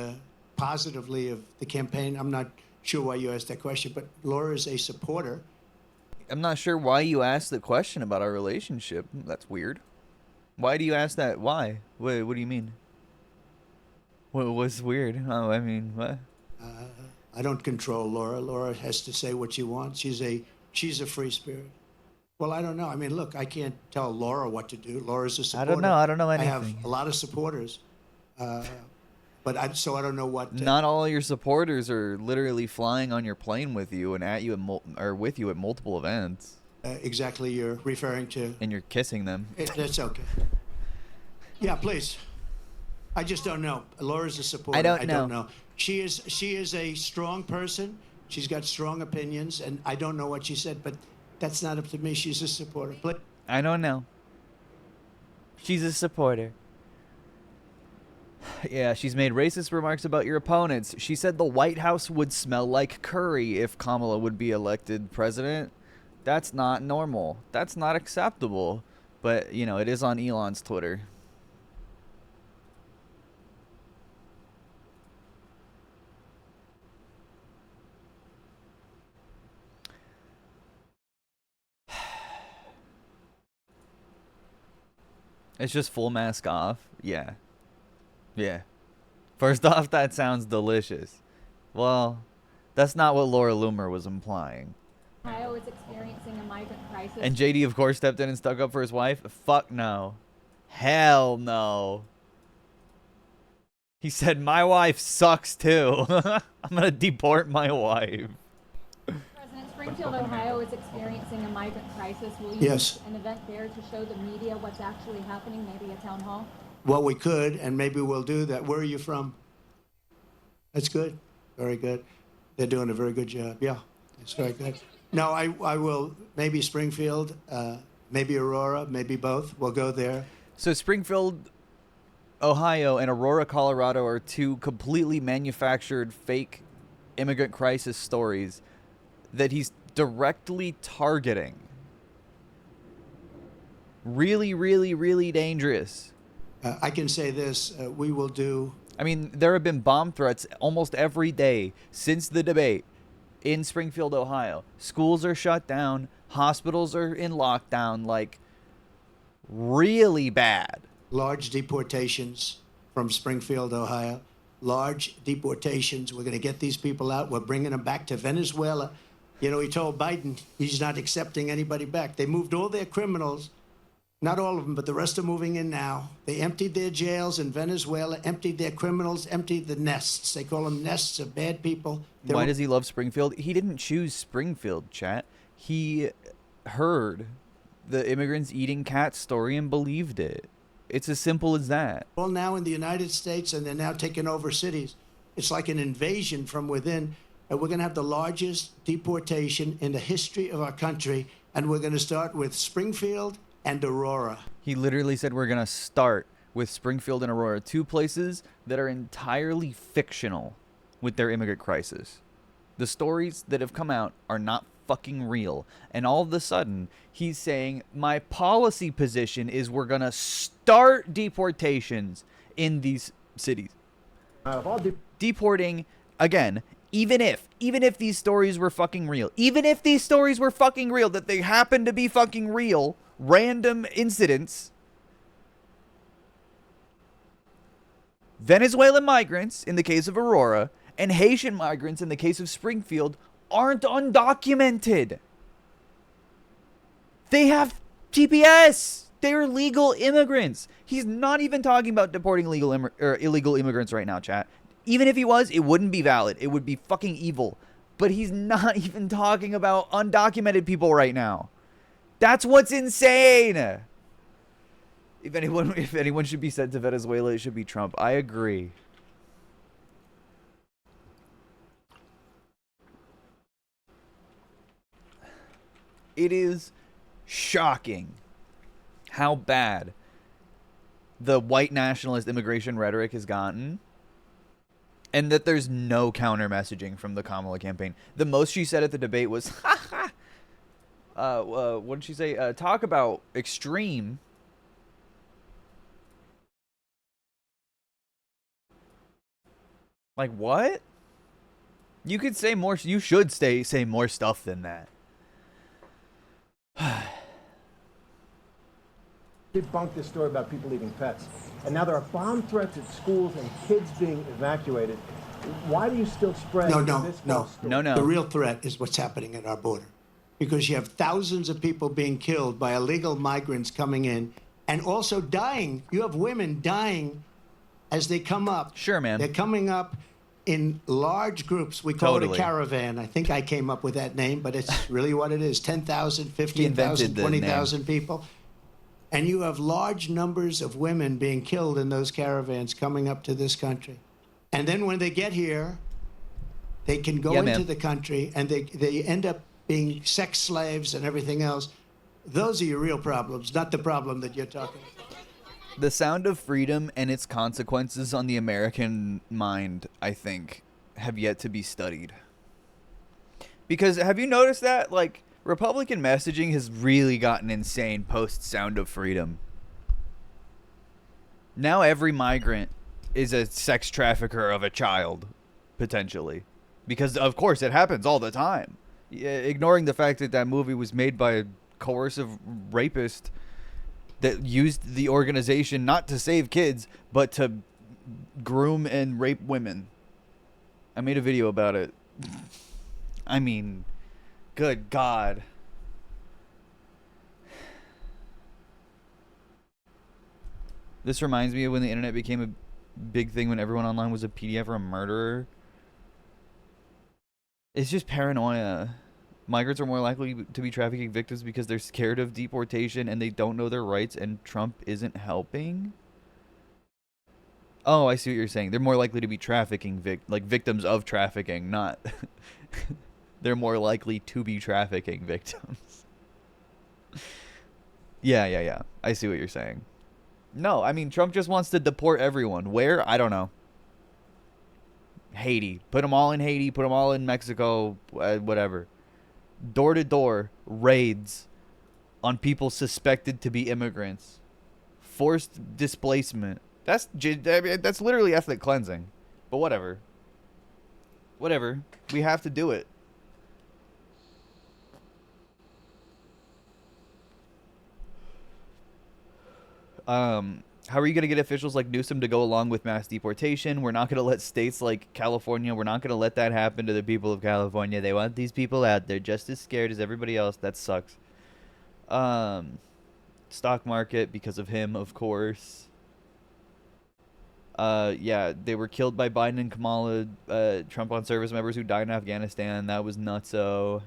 Speaker 10: positively of the campaign. I'm not sure why you asked that question, but Laura is a supporter.
Speaker 2: I'm not sure why you asked the question about our relationship. That's weird. Why do you ask that? Why? What do you mean? What's weird? Oh, I mean, what?
Speaker 10: I don't control Laura. Laura has to say what she wants. She's a free spirit. Well, I don't know. I mean, look, I can't tell Laura what to do. Laura's a supporter.
Speaker 2: I don't know anything.
Speaker 10: I have a lot of supporters, but I don't know what.
Speaker 2: Not all your supporters are literally flying on your plane with you and at you or with you at multiple events.
Speaker 10: Exactly, you're referring to.
Speaker 2: And you're kissing them.
Speaker 10: That's okay. Yeah, please. I just don't know. Laura's a supporter.
Speaker 2: I don't
Speaker 10: know.
Speaker 2: know.
Speaker 10: She is a strong person. She's got strong opinions, and I don't know what she said, but that's not up to me. She's a supporter.
Speaker 2: I don't know. She's a supporter. Yeah, she's made racist remarks about your opponents. She said the White House would smell like curry if Kamala would be elected president. That's not normal. That's not acceptable. But, it is on Elon's Twitter. It's just full mask off. Yeah. First off, that sounds delicious. Well, that's not what Laura Loomer was implying.
Speaker 13: Ohio is experiencing a migrant crisis.
Speaker 2: And JD, of course, stepped in and stuck up for his wife. Fuck no. Hell no. He said, my wife sucks too. I'm going to deport my wife.
Speaker 13: President, Springfield, Ohio is experiencing a migrant crisis. Will you
Speaker 10: Yes.
Speaker 13: an event there to show the media what's actually happening, maybe a town hall?
Speaker 10: Well, we could, and maybe we'll do that. Where are you from? That's good. Very good. They're doing a very good job. Yeah, that's very good. No, I will. Maybe Springfield, maybe Aurora, maybe both. We'll go there.
Speaker 2: So Springfield, Ohio, and Aurora, Colorado are two completely manufactured fake immigrant crisis stories that he's directly targeting. Really, really, really dangerous.
Speaker 10: I can say this. We will do.
Speaker 2: I mean, there have been bomb threats almost every day since the debate in Springfield, Ohio. Schools are shut down. Hospitals are in lockdown. Like, really bad.
Speaker 10: Large deportations from Springfield, Ohio. Large deportations. We're going to get these people out. We're bringing them back to Venezuela. You know, he told Biden he's not accepting anybody back. They moved all their criminals, not all of them, but the rest are moving in now. They emptied their jails in Venezuela, emptied their criminals, emptied the nests. They call them nests of bad people.
Speaker 2: Why does he love Springfield? He didn't choose Springfield, chat. He heard the immigrants eating cats story and believed it. It's as simple as that.
Speaker 10: All now in the United States, and they're now taking over cities. It's like an invasion from within. And we're going to have the largest deportation in the history of our country. And we're going to start with Springfield and Aurora.
Speaker 2: He literally said we're going to start with Springfield and Aurora, 2 places that are entirely fictional with their immigrant crisis. The stories that have come out are not fucking real. And all of a sudden, he's saying, my policy position is we're going to start deportations in these cities. Deporting, again, even if these stories were fucking real, that they happen to be fucking real, random incidents, Venezuelan migrants, in the case of Aurora, and Haitian migrants, in the case of Springfield, aren't undocumented. They have TPS. They're legal immigrants. He's not even talking about deporting illegal immigrants right now, chat. Even if he was, it wouldn't be valid. It would be fucking evil. But he's not even talking about undocumented people right now. That's what's insane. If anyone should be sent to Venezuela, it should be Trump. I agree. It is shocking how bad the white nationalist immigration rhetoric has gotten, and that there's no counter messaging from the Kamala campaign. The most she said at the debate was, what did she say? Talk about extreme. Like, what? You could say more. You should say more stuff than that.
Speaker 14: Debunked this story about people eating pets, and now there are bomb threats at schools and kids being evacuated. Why do you still spread this?
Speaker 10: No. The real threat is what's happening at our border, because you have thousands of people being killed by illegal migrants coming in, and also dying. You have women dying as they come up.
Speaker 2: Sure, man.
Speaker 10: They're coming up in large groups. We call it a caravan. I think I came up with that name, but it's really what it is. 10,000, 15,000, 20,000 people. And you have large numbers of women being killed in those caravans coming up to this country. And then when they get here, they can go into the country and they end up being sex slaves and everything else. Those are your real problems, not the problem that you're talking about.
Speaker 2: The sound of freedom and its consequences on the American mind, I think, have yet to be studied. Because have you noticed that? Like, Republican messaging has really gotten insane post Sound of Freedom. Now every migrant is a sex trafficker of a child, potentially. Because, of course, it happens all the time. Ignoring the fact that that movie was made by a coercive rapist that used the organization not to save kids, but to groom and rape women. I made a video about it. I mean, good God. This reminds me of when the internet became a big thing, when everyone online was a PDF or a murderer. It's just paranoia. Migrants are more likely to be trafficking victims because they're scared of deportation and they don't know their rights, and Trump isn't helping? Oh, I see what you're saying. They're more likely to be trafficking victims of trafficking, not they're more likely to be trafficking victims. Yeah. I see what you're saying. No, I mean, Trump just wants to deport everyone. Where? I don't know. Haiti. Put them all in Haiti. Put them all in Mexico. Whatever. Door-to-door raids on people suspected to be immigrants. Forced displacement. That's literally ethnic cleansing. But whatever. Whatever. We have to do it. How are you going to get officials like Newsom to go along with mass deportation? We're not going to let states like California, we're not going to let that happen to the people of California. They want these people out. They're just as scared as everybody else. That sucks. Stock market because of him, of course. Yeah, they were killed by Biden and Kamala, Trump on service members who died in Afghanistan. That was nutso.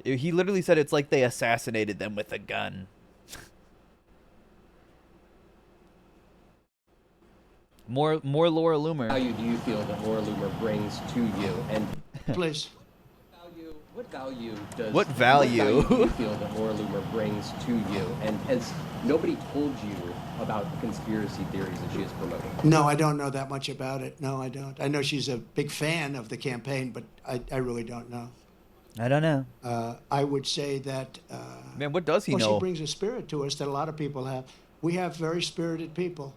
Speaker 2: He literally said it's like they assassinated them with a gun. More Laura Loomer.
Speaker 15: What value do you feel that Laura Loomer brings to you? And
Speaker 10: please.
Speaker 15: What value does
Speaker 2: What value
Speaker 15: do you feel that Laura Loomer brings to you? And has nobody told you about the conspiracy theories that she is promoting?
Speaker 10: No, I don't know that much about it. No, I don't. I know she's a big fan of the campaign, but I really don't know.
Speaker 2: I don't know.
Speaker 10: I would say that.
Speaker 2: Man, what does he know?
Speaker 10: She brings a spirit to us that a lot of people have. We have very spirited people.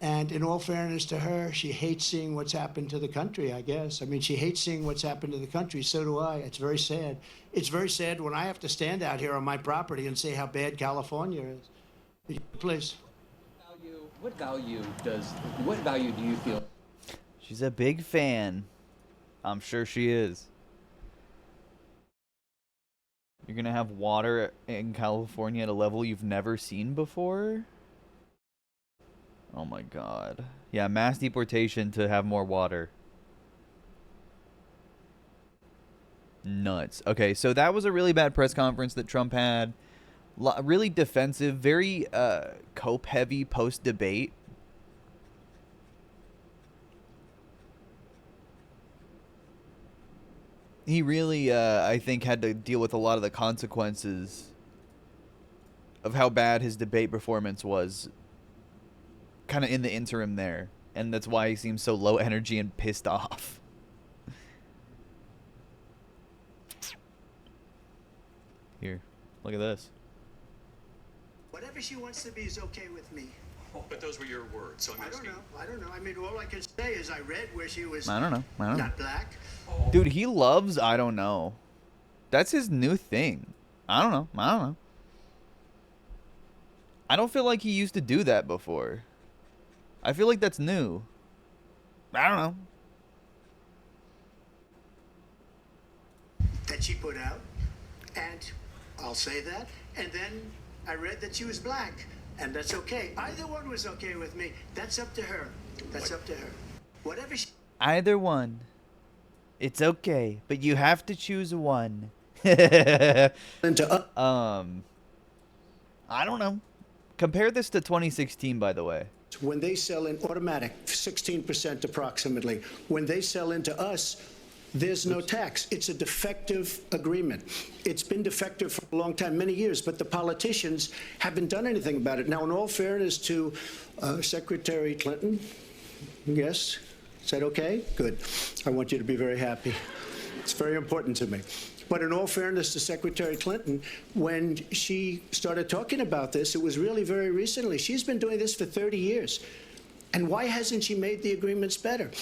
Speaker 10: And in all fairness to her, she hates seeing what's happened to the country, I guess. I mean, she hates seeing what's happened to the country. So do I. It's very sad. It's very sad when I have to stand out here on my property and say how bad California is. Please.
Speaker 15: What value do you feel?
Speaker 2: She's a big fan. I'm sure she is. You're going to have water in California at a level you've never seen before? Oh my god. Yeah, mass deportation to have more water. Nuts. Okay, so that was a really bad press conference that Trump had. Really defensive, very cope-heavy post-debate. He really, I think, had to deal with a lot of the consequences of how bad his debate performance was. Kind of in the interim there, and that's why he seems so low energy and pissed off. Here, look at this.
Speaker 10: Whatever she wants to be is okay with me.
Speaker 16: But those were your words, so
Speaker 10: I don't know. I mean, all I can say is I read where she was
Speaker 2: I don't know.
Speaker 10: not black.
Speaker 2: Dude, he loves I don't know. That's his new thing. I don't know. I don't feel like he used to do that before. I feel like that's new. I don't know.
Speaker 10: That she put out, and I'll say that. And then I read that she was black, and that's okay. Either one was okay with me. That's up to her. That's up to her. Whatever she...
Speaker 2: Either one. It's okay, but you have to choose one. I don't know. Compare this to 2016, by the way.
Speaker 10: When they sell in automatic, 16% approximately. When they sell into us, there's no tax. It's a defective agreement. It's been defective for a long time, many years, but the politicians haven't done anything about it. Now, in all fairness to Secretary Clinton, yes, is that okay? Good. I want you to be very happy. It's very important to me. But in all fairness to Secretary Clinton, when she started talking about this, it was really very recently. She's been doing this for 30 years. And why hasn't she made the agreements better?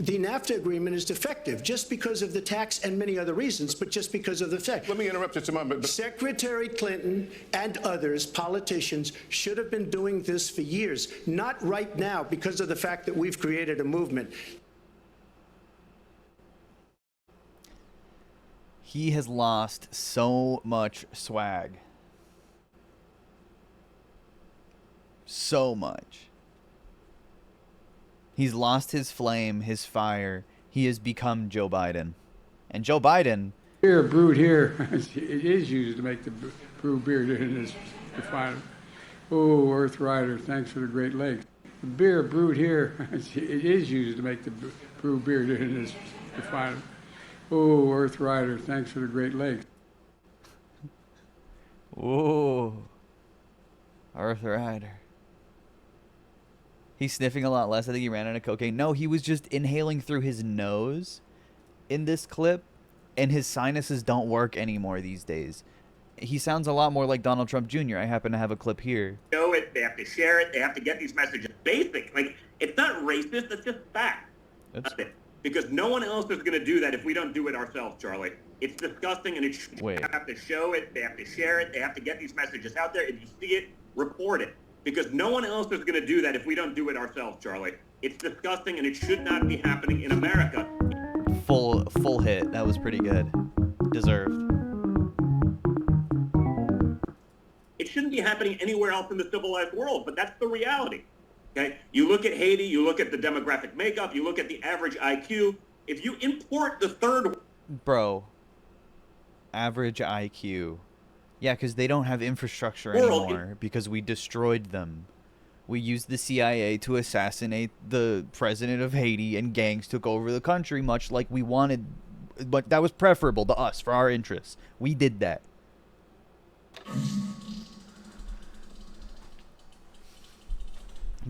Speaker 10: The NAFTA agreement is defective just because of the tax and many other reasons, but just because of the fact.
Speaker 16: Let me interrupt just a moment.
Speaker 10: Secretary Clinton and others, politicians, should have been doing this for years, not right now because of the fact that we've created a movement.
Speaker 2: He has lost so much swag. So much. He's lost his flame, his fire. He has become Joe Biden. And Joe Biden...
Speaker 17: Beer brewed here, it is used to make the brew beer in this refiner. Oh, Earth Rider, thanks for the Great Lakes. The beer brewed here, it is used to make the brew beer in this refiner. Oh, Earth Rider, thanks for the Great Lakes.
Speaker 2: Oh, Earth Rider. He's sniffing a lot less. I think he ran out of cocaine. No, he was just inhaling through his nose in this clip, and his sinuses don't work anymore these days. He sounds a lot more like Donald Trump Jr. I happen to have a clip here.
Speaker 18: Show it, they have to share it, they have to get these messages. Basic. Like, it's not racist, it's just fact. That's it. Because no one else is going to do that if we don't do it ourselves, Charlie. It's disgusting, and they have to show it, they have to share it, they have to get these messages out there. If you see it, report it. because no one else is going to do that if we don't do it ourselves, Charlie. It's disgusting, and it should not be happening in America.
Speaker 2: Full hit. That was pretty good. Deserved.
Speaker 18: It shouldn't be happening anywhere else in the civilized world, but that's the reality. Okay? You look at Haiti, you look at the demographic makeup, you look at the average IQ. If you import the third...
Speaker 2: Bro. Average IQ. Yeah, because they don't have infrastructure
Speaker 18: World.
Speaker 2: anymore because we destroyed them. We used the CIA to assassinate the president of Haiti, and gangs took over the country, much like we wanted. But that was preferable to us for our interests. We did that.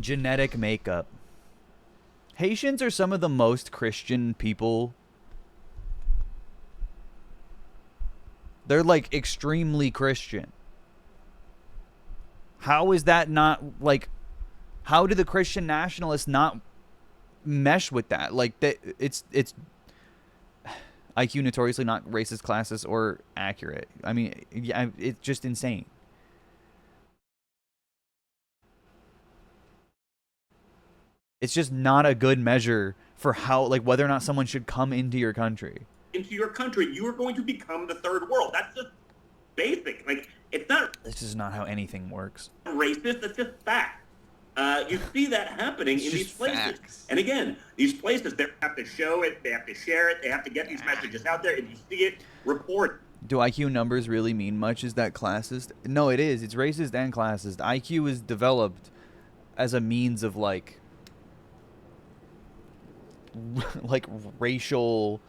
Speaker 2: Genetic makeup. Haitians are some of the most Christian people. They're like extremely Christian. How is that not like... How do the Christian nationalists not mesh with that? Like, it's IQ notoriously not racist, classist, or accurate. I mean, yeah, it's just insane. It's just not a good measure for how, like, whether or not someone should come into your country.
Speaker 18: Into your country, you are going to become the third world. That's just basic. Like, it's not...
Speaker 2: This is not how anything works.
Speaker 18: Racist, that's just fact. You see that happening in these places.
Speaker 2: Facts.
Speaker 18: And again, these places, they have to show it, they have to share it, they have to get these messages out there. If you see it, report.
Speaker 2: Do IQ numbers really mean much? Is that classist? No, it is. It's racist and classist. IQ is developed as a means of, like racial,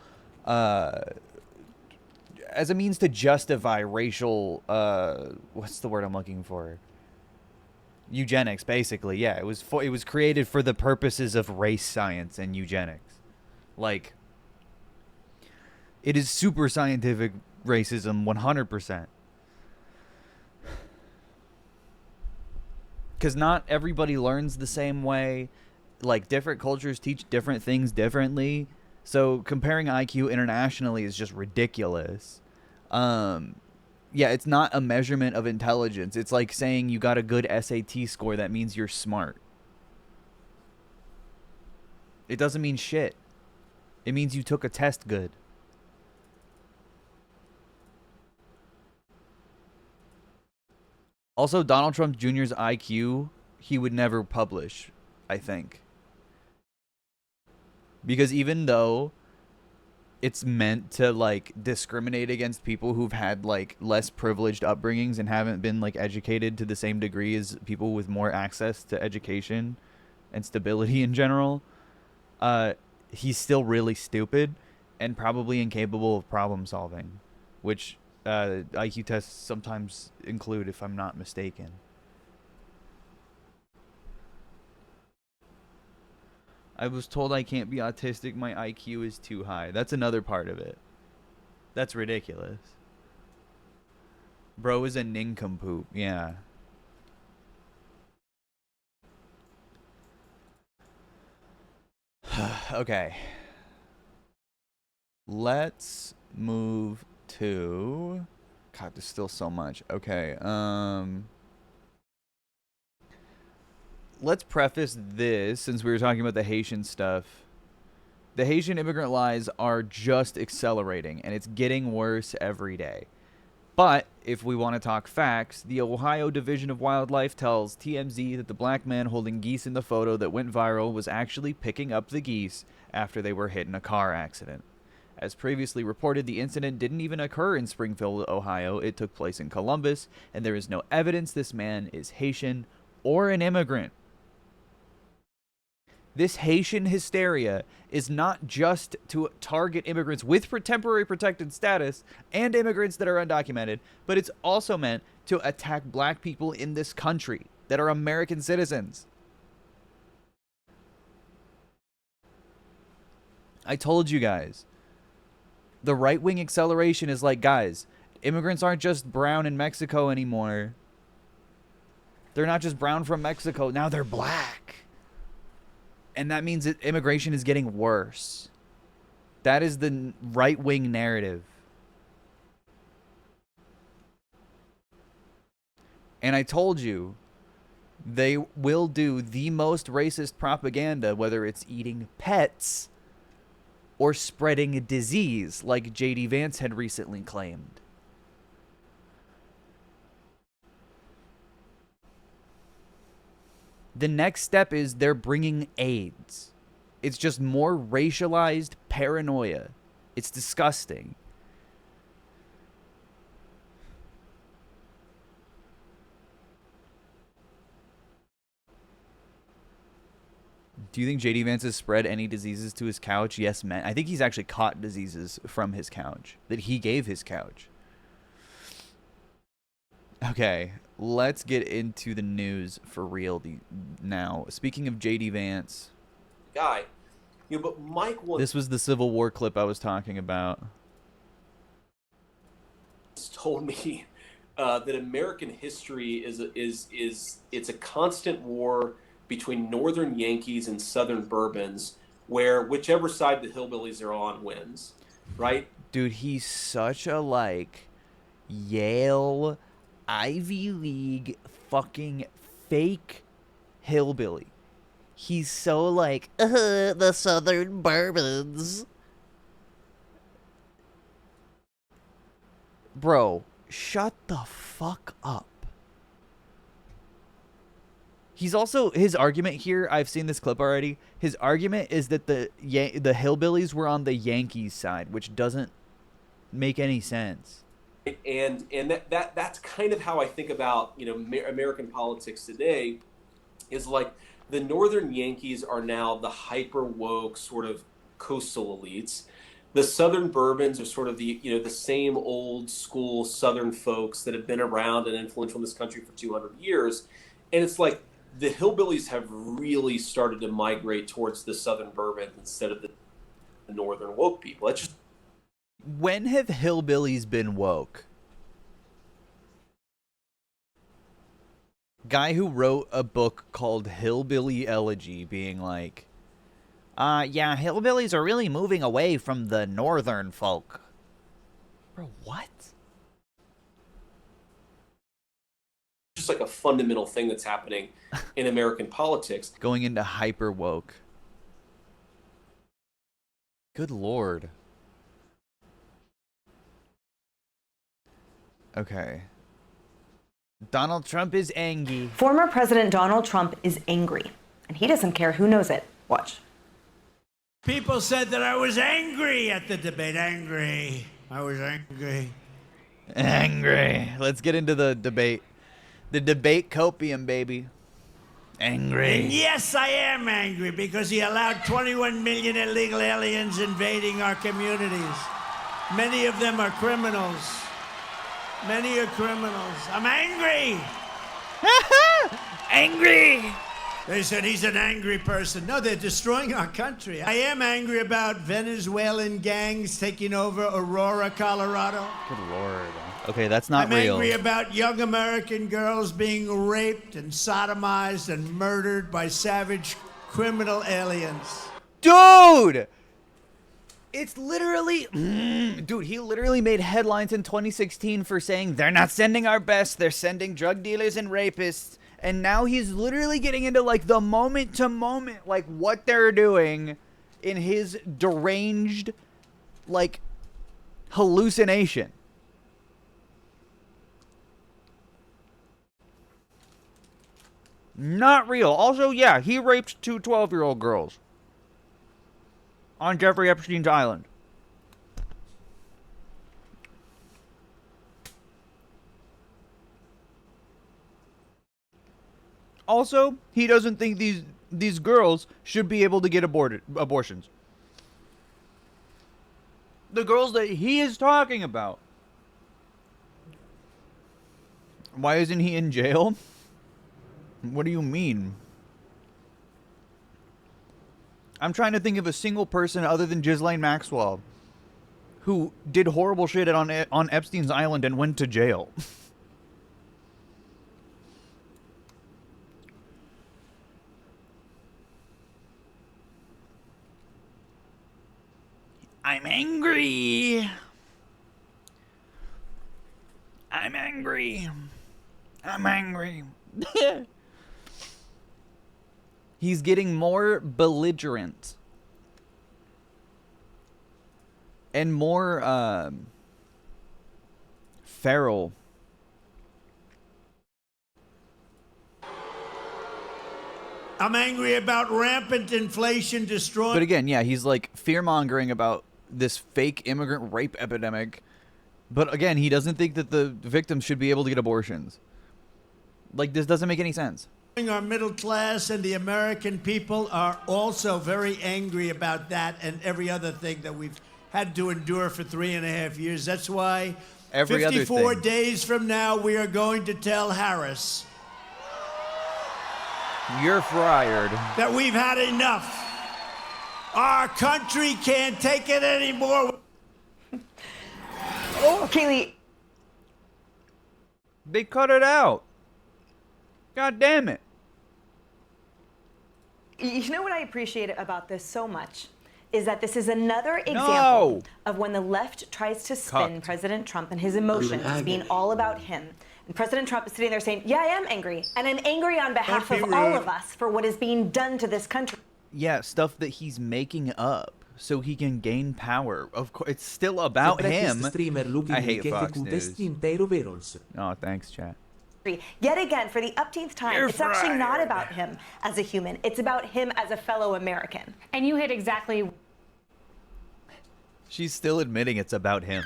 Speaker 2: as a means to justify racial, what's the word I'm looking for? Eugenics, basically. Yeah, it was created for the purposes of race science and eugenics. Like, it is super scientific racism 100%. Because not everybody learns the same way. Like, different cultures teach different things differently. So comparing IQ internationally is just ridiculous. Yeah, it's not a measurement of intelligence. It's like saying you got a good SAT score. That means you're smart. It doesn't mean shit. It means you took a test good. Also, Donald Trump Jr.'s IQ, he would never publish, I think. Because even though it's meant to, like, discriminate against people who've had, like, less privileged upbringings and haven't been, like, educated to the same degree as people with more access to education and stability in general, he's still really stupid and probably incapable of problem solving, which IQ tests sometimes include, if I'm not mistaken. I was told I can't be autistic. My IQ is too high. That's another part of it. That's ridiculous. Bro is a nincompoop. Yeah. Okay. Let's move to... God, there's still so much. Okay. Let's preface this, since we were talking about the Haitian stuff. The Haitian immigrant lies are just accelerating, and it's getting worse every day. But if we want to talk facts, the Ohio Division of Wildlife tells TMZ that the black man holding geese in the photo that went viral was actually picking up the geese after they were hit in a car accident. As previously reported, the incident didn't even occur in Springfield, Ohio. It took place in Columbus, and there is no evidence this man is Haitian or an immigrant. This Haitian hysteria is not just to target immigrants with temporary protected status and immigrants that are undocumented, but it's also meant to attack black people in this country that are American citizens. I told you guys. The right-wing acceleration is like, guys, immigrants aren't just brown in Mexico anymore. They're not just brown from Mexico. Now they're black. And that means that immigration is getting worse. That is the right-wing narrative. And I told you, They will do the most racist propaganda, whether it's eating pets or spreading a disease, like J.D. Vance had recently claimed. The next step is they're bringing AIDS. It's just more racialized paranoia. It's disgusting. Do you think JD Vance has spread any diseases to his couch? Yes, man. I think he's actually caught diseases from his couch that he gave his couch. Okay, let's get into the news for real now. Speaking of JD Vance,
Speaker 19: guy, but Mike
Speaker 2: this was the Civil War clip I was talking about.
Speaker 19: Told me that American history is it's a constant war between Northern Yankees and Southern Bourbons, where whichever side the hillbillies are on wins, right?
Speaker 2: Dude, he's such a Yale Ivy League fucking fake hillbilly. He's so the Southern Bourbons. Bro, shut the fuck up. He's also, his argument here, I've seen this clip already. His argument is that the hillbillies were on the Yankees side, which doesn't make any sense.
Speaker 19: And that's kind of how I think about, American politics today, is the Northern Yankees are now the hyper woke sort of coastal elites. The Southern Bourbons are sort of the same old school Southern folks that have been around and influential in this country for 200 years. And it's the hillbillies have really started to migrate towards the Southern Bourbon instead of the Northern woke people. That's just...
Speaker 2: When have hillbillies been woke? Guy who wrote a book called Hillbilly Elegy being yeah, hillbillies are really moving away from the northern folk. Bro, what?
Speaker 19: Just a fundamental thing that's happening in American politics.
Speaker 2: Going into hyper woke. Good Lord. Okay. Donald Trump is angry.
Speaker 20: Former President Donald Trump is angry, and he doesn't care who knows it. Watch.
Speaker 11: People said that I was angry at the debate. Angry. I was angry.
Speaker 2: Angry. Let's get into the debate. The debate copium, baby. Angry.
Speaker 11: And yes, I am angry because he allowed 21 million illegal aliens invading our communities. Many of them are criminals. Many are criminals. I'm angry.
Speaker 2: Angry.
Speaker 11: They said he's an angry person. No, they're destroying our country. I am angry about Venezuelan gangs taking over Aurora, Colorado.
Speaker 2: Good Lord. Okay, that's not
Speaker 11: I'm
Speaker 2: real.
Speaker 11: angry about young American girls being raped and sodomized and murdered by savage criminal aliens.
Speaker 2: Dude! It's literally... Dude, he literally made headlines in 2016 for saying they're not sending our best, they're sending drug dealers and rapists. And now he's literally getting into the moment to moment, what they're doing in his deranged, hallucination. Not real. Also, yeah, he raped two 12-year-old girls on Jeffrey Epstein's island. Also, he doesn't think these girls should be able to get abortions. The girls that he is talking about. Why isn't he in jail? What do you mean? I'm trying to think of a single person other than Ghislaine Maxwell who did horrible shit on Epstein's island and went to jail. I'm angry. I'm angry. I'm angry. He's getting more belligerent and more feral.
Speaker 11: I'm angry about rampant inflation destroying.
Speaker 2: But again, yeah, he's like fear-mongering about this fake immigrant rape epidemic. But again, he doesn't think that the victims should be able to get abortions. Like, this doesn't make any sense.
Speaker 11: Our middle class and the American people are also very angry about that and every other thing that we've had to endure for 3.5 years. That's why
Speaker 2: Every
Speaker 11: 54
Speaker 2: other thing.
Speaker 11: days from now, we are going to tell Harris
Speaker 2: You're fired.
Speaker 11: that we've had enough. Our country can't take it anymore.
Speaker 20: Oh, Kaylee.
Speaker 2: They cut it out. God damn it.
Speaker 20: You know what I appreciate about this so much is that this is another example of when the left tries to spin President Trump and his emotions as being all about him. And President Trump is sitting there saying, yeah, I am angry. And I'm angry on behalf of all of us for what is being done to this country.
Speaker 2: Yeah, stuff that he's making up so he can gain power. Of course, it's still about him. I hate Fox News. Oh, thanks, chat.
Speaker 20: Yet again, for the upteenth time,
Speaker 8: You're
Speaker 20: it's actually not
Speaker 8: fired.
Speaker 20: about him as a human. It's about him as a fellow American.
Speaker 13: And you hit exactly
Speaker 2: She's still admitting it's about him.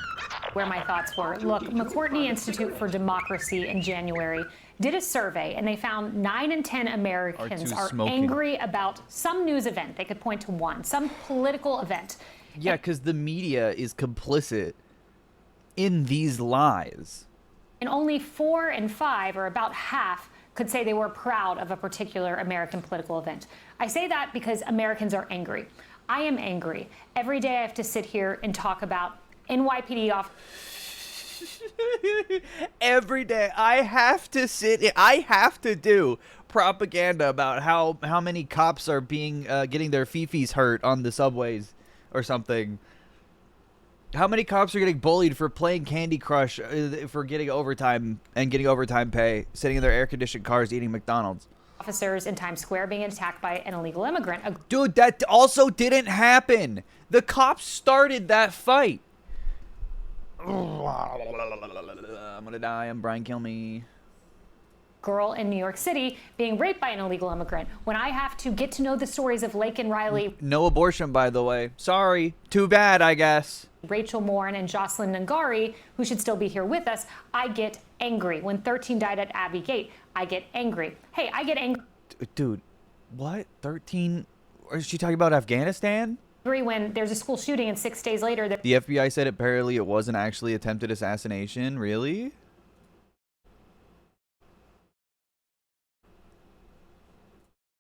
Speaker 13: where my thoughts were. Look, McCourtney Institute for Democracy in January did a survey, and they found 9 in 10 Americans are angry about some news event. They could point to one, some political event.
Speaker 2: Yeah, because the media is complicit in these lies.
Speaker 13: And only 4 in 5, or about half, could say they were proud of a particular American political event. I say that because Americans are angry. I am angry. Every day I have to sit here and talk about NYPD off.
Speaker 2: Every day I have to do propaganda about how many cops are being getting their fifis hurt on the subways or something. How many cops are getting bullied for playing Candy Crush, for getting overtime and getting overtime pay, sitting in their air-conditioned cars eating McDonald's?
Speaker 13: Officers in Times Square being attacked by an illegal immigrant.
Speaker 2: Dude, that also didn't happen. The cops started that fight. I'm gonna die. I'm Brian Kilme.
Speaker 13: Girl in New York City being raped by an illegal immigrant. When I have to get to know the stories of Lake and Riley.
Speaker 2: No abortion, by the way. Sorry. Too bad, I guess.
Speaker 13: Rachel Morin and Jocelyn Nangari, who should still be here with us, I get angry. When 13 died at Abbey Gate, I get angry. Hey, I get angry.
Speaker 2: Dude, what? 13? Is she talking about Afghanistan?
Speaker 13: When there's a school shooting and 6 days later...
Speaker 2: The FBI said apparently it wasn't actually attempted assassination. Really?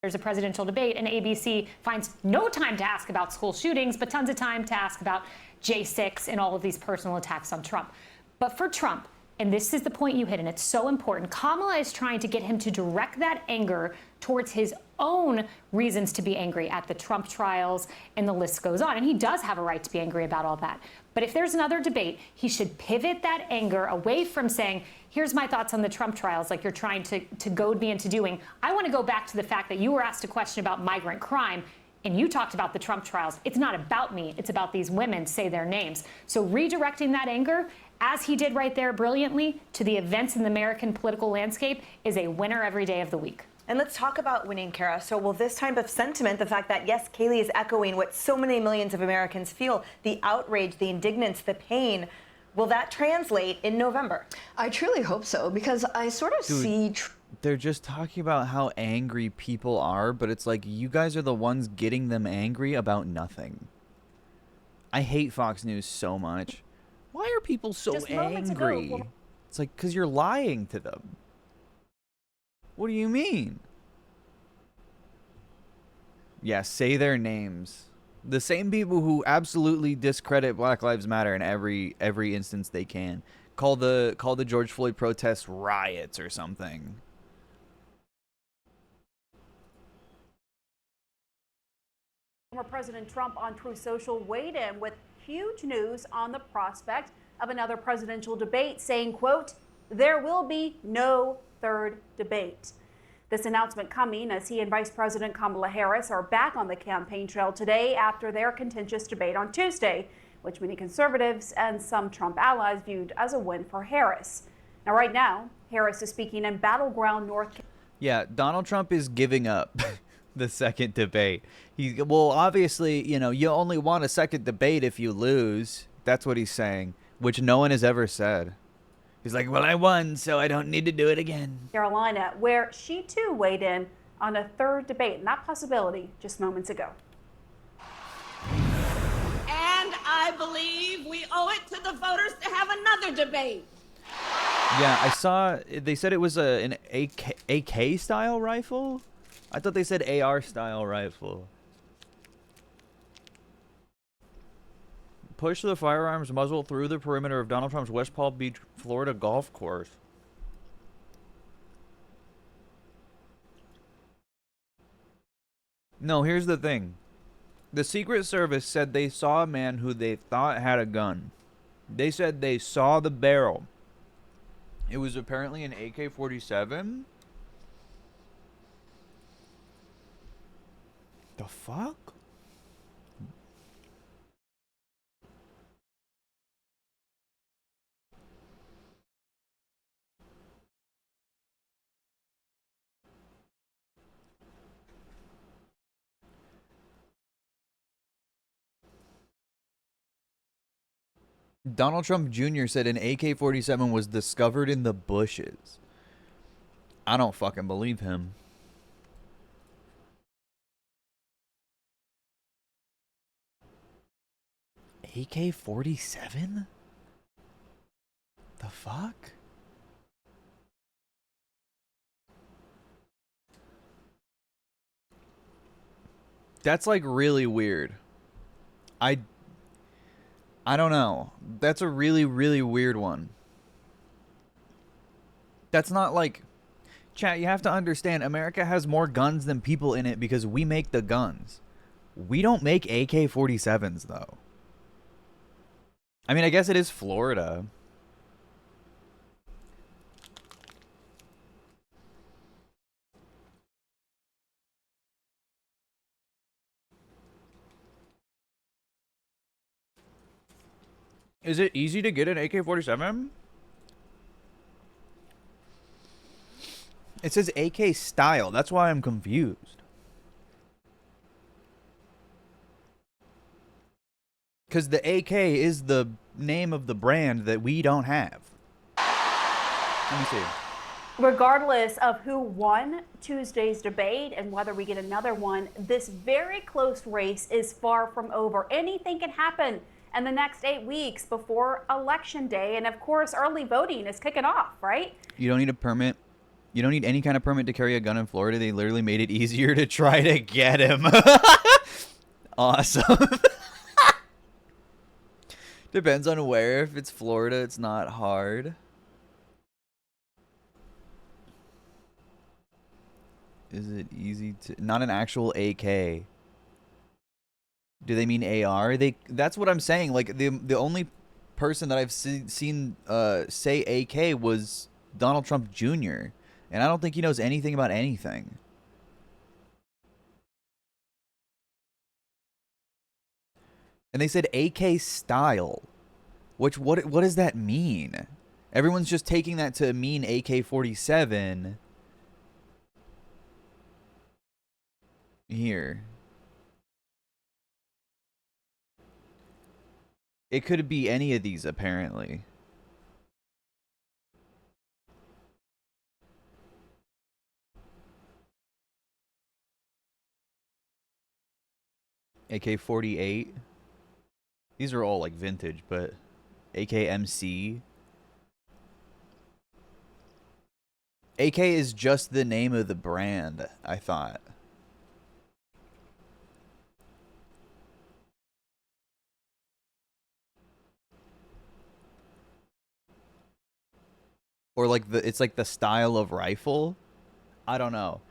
Speaker 13: There's a presidential debate, and ABC finds no time to ask about school shootings, but tons of time to ask about J6 and all of these personal attacks on Trump. But for Trump, and this is the point you hit, and it's so important, Kamala is trying to get him to direct that anger towards his own reasons to be angry at the Trump trials, and the list goes on. And he does have a right to be angry about all that. But if there's another debate, he should pivot that anger away from saying, here's my thoughts on the Trump trials, like you're trying to goad me into doing. I want to go back to the fact that you were asked a question about migrant crime, and you talked about the Trump trials. It's not about me. It's about these women. Say their names. So redirecting that anger, as he did right there brilliantly, to the events in the American political landscape is a winner every day of the week.
Speaker 20: And let's talk about winning, Kara. So will this type of sentiment, the fact that, yes, Kaylee is echoing what so many millions of Americans feel, the outrage, the indignance, the pain, will that translate in November?
Speaker 21: I truly hope so, because I sort of see...
Speaker 2: They're just talking about how angry people are, but it's like, you guys are the ones getting them angry about nothing. I hate Fox News so much. Why are people so angry? It's like, because you're lying to them. What do you mean? Yeah, say their names. The same people who absolutely discredit Black Lives Matter in every instance they can. Call the George Floyd protests riots or something.
Speaker 22: Former President Trump on Truth Social weighed in with huge news on the prospect of another presidential debate, saying, quote, "There will be no third debate." This announcement coming as he and Vice President Kamala Harris are back on the campaign trail today after their contentious debate on Tuesday, which many conservatives and some Trump allies viewed as a win for Harris. Now, right now, Harris is speaking in battleground North Carolina.
Speaker 2: Yeah, Donald Trump is giving up the second debate. Well, obviously, you know, you only want a second debate if you lose. That's what he's saying, which no one has ever said. He's like, well, I won, so I don't need to do it again.
Speaker 22: Carolina, where she too weighed in on a third debate, and that possibility just moments ago.
Speaker 1: And I believe we owe it to the voters to have another debate.
Speaker 2: Yeah, I saw, they said it was an AK style rifle? I thought they said AR style rifle. Push the firearms muzzle through the perimeter of Donald Trump's West Palm Beach, Florida golf course. No, here's the thing. The Secret Service said they saw a man who they thought had a gun. They said they saw the barrel. It was apparently an AK-47. The fuck? Donald Trump Jr. said an AK-47 was discovered in the bushes. I don't fucking believe him. AK-47? The fuck? That's like really weird. I don't know. That's a really, really weird one. That's not like... Chat, you have to understand, America has more guns than people in it because we make the guns. We don't make AK-47s, though. I mean, I guess it is Florida. Is it easy to get an AK-47? It says AK style. That's why I'm confused. Because the AK is the name of the brand that we don't have. Let me see.
Speaker 22: Regardless of who won Tuesday's debate and whether we get another one, this very close race is far from over. Anything can happen in the next 8 weeks before Election Day. And of course, early voting is kicking off, right?
Speaker 2: You don't need a permit. You don't need any kind of permit to carry a gun in Florida. They literally made it easier to try to get him. Awesome. Depends on where. If it's Florida, it's not hard. Is it easy to... Not an actual AK. Do they mean AR? That's what I'm saying. Like, the only person that I've seen say AK was Donald Trump Jr. And I don't think he knows anything about anything. And they said AK style. Which, what does that mean? Everyone's just taking that to mean AK-47. Here. It could be any of these, apparently. AK-48. These are all like vintage, but AKMC. AK is just the name of the brand, I thought. Or like it's like the style of rifle. I don't know.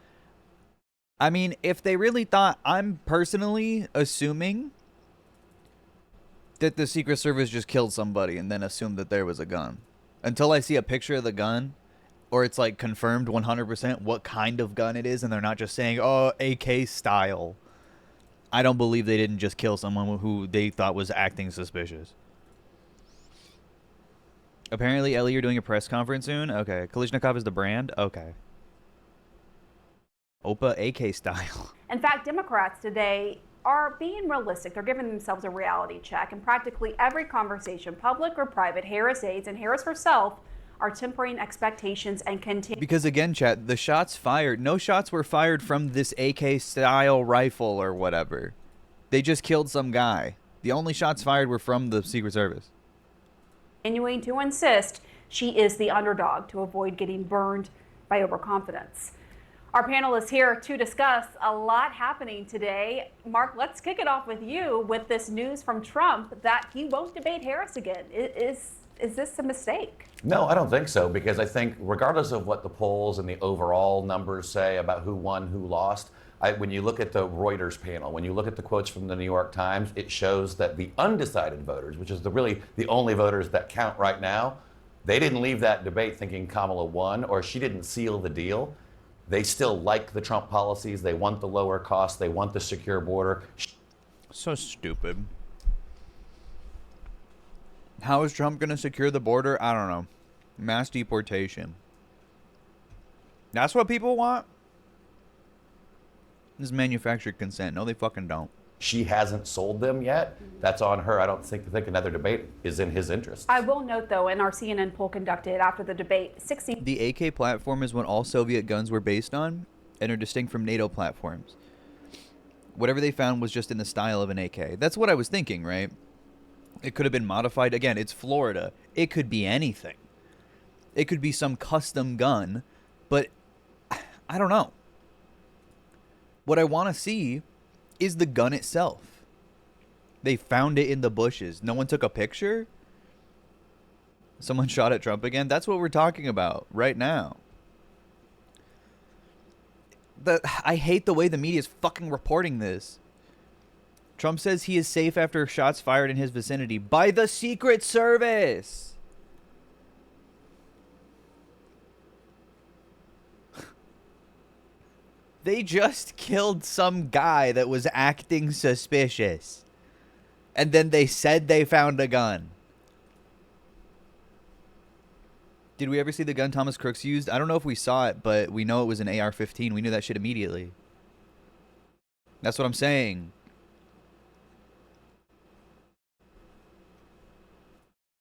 Speaker 2: I mean, if they really thought, I'm personally assuming that the Secret Service just killed somebody and then assumed that there was a gun. Until I see a picture of the gun, or it's like confirmed 100% what kind of gun it is, and they're not just saying, oh, AK style, I don't believe they didn't just kill someone who they thought was acting suspicious. Apparently, Ellie, you're doing a press conference soon? Okay. Kalishnikov is the brand? Okay. Opa AK style.
Speaker 22: In fact, Democrats today are being realistic. They're giving themselves a reality check. In practically every conversation, public or private, Harris aides and Harris herself are tempering expectations and continue.
Speaker 2: Because again, chat, the shots fired, no shots were fired from this AK style rifle or whatever. They just killed some guy. The only shots fired were from the Secret Service.
Speaker 22: Continuing to insist she is the underdog to avoid getting burned by overconfidence. Our panel is here to discuss a lot happening today. Mark, let's kick it off with you with this news from Trump that he won't debate Harris again. Is this a mistake?
Speaker 4: No, I don't think so, because I think regardless of what the polls and the overall numbers say about who won, who lost, when you look at the Reuters panel, when you look at the quotes from the New York Times, it shows that the undecided voters, which is really the only voters that count right now, they didn't leave that debate thinking Kamala won or she didn't seal the deal. They still like the Trump policies. They want the lower costs. They want the secure border.
Speaker 2: So stupid. How is Trump going to secure the border? I don't know. Mass deportation. That's what people want? This is manufactured consent. No, they fucking don't.
Speaker 4: She hasn't sold them yet. That's on her. I don't think another debate is in his interest.
Speaker 22: I will note, though, in our CNN poll conducted after the debate, 60...
Speaker 2: The AK platform is what all Soviet guns were based on and are distinct from NATO platforms. Whatever they found was just in the style of an AK. That's what I was thinking, right? It could have been modified. Again, it's Florida. It could be anything. It could be some custom gun, but I don't know. What I want to see is the gun itself. They found it in the bushes. No one took a picture? Someone shot at Trump again? That's what we're talking about right now. I hate the way the media is fucking reporting this. Trump says he is safe after shots fired in his vicinity by the Secret Service. They just killed some guy that was acting suspicious. And then they said they found a gun. Did we ever see the gun Thomas Crooks used? I don't know if we saw it, but we know it was an AR-15. We knew that shit immediately. That's what I'm saying.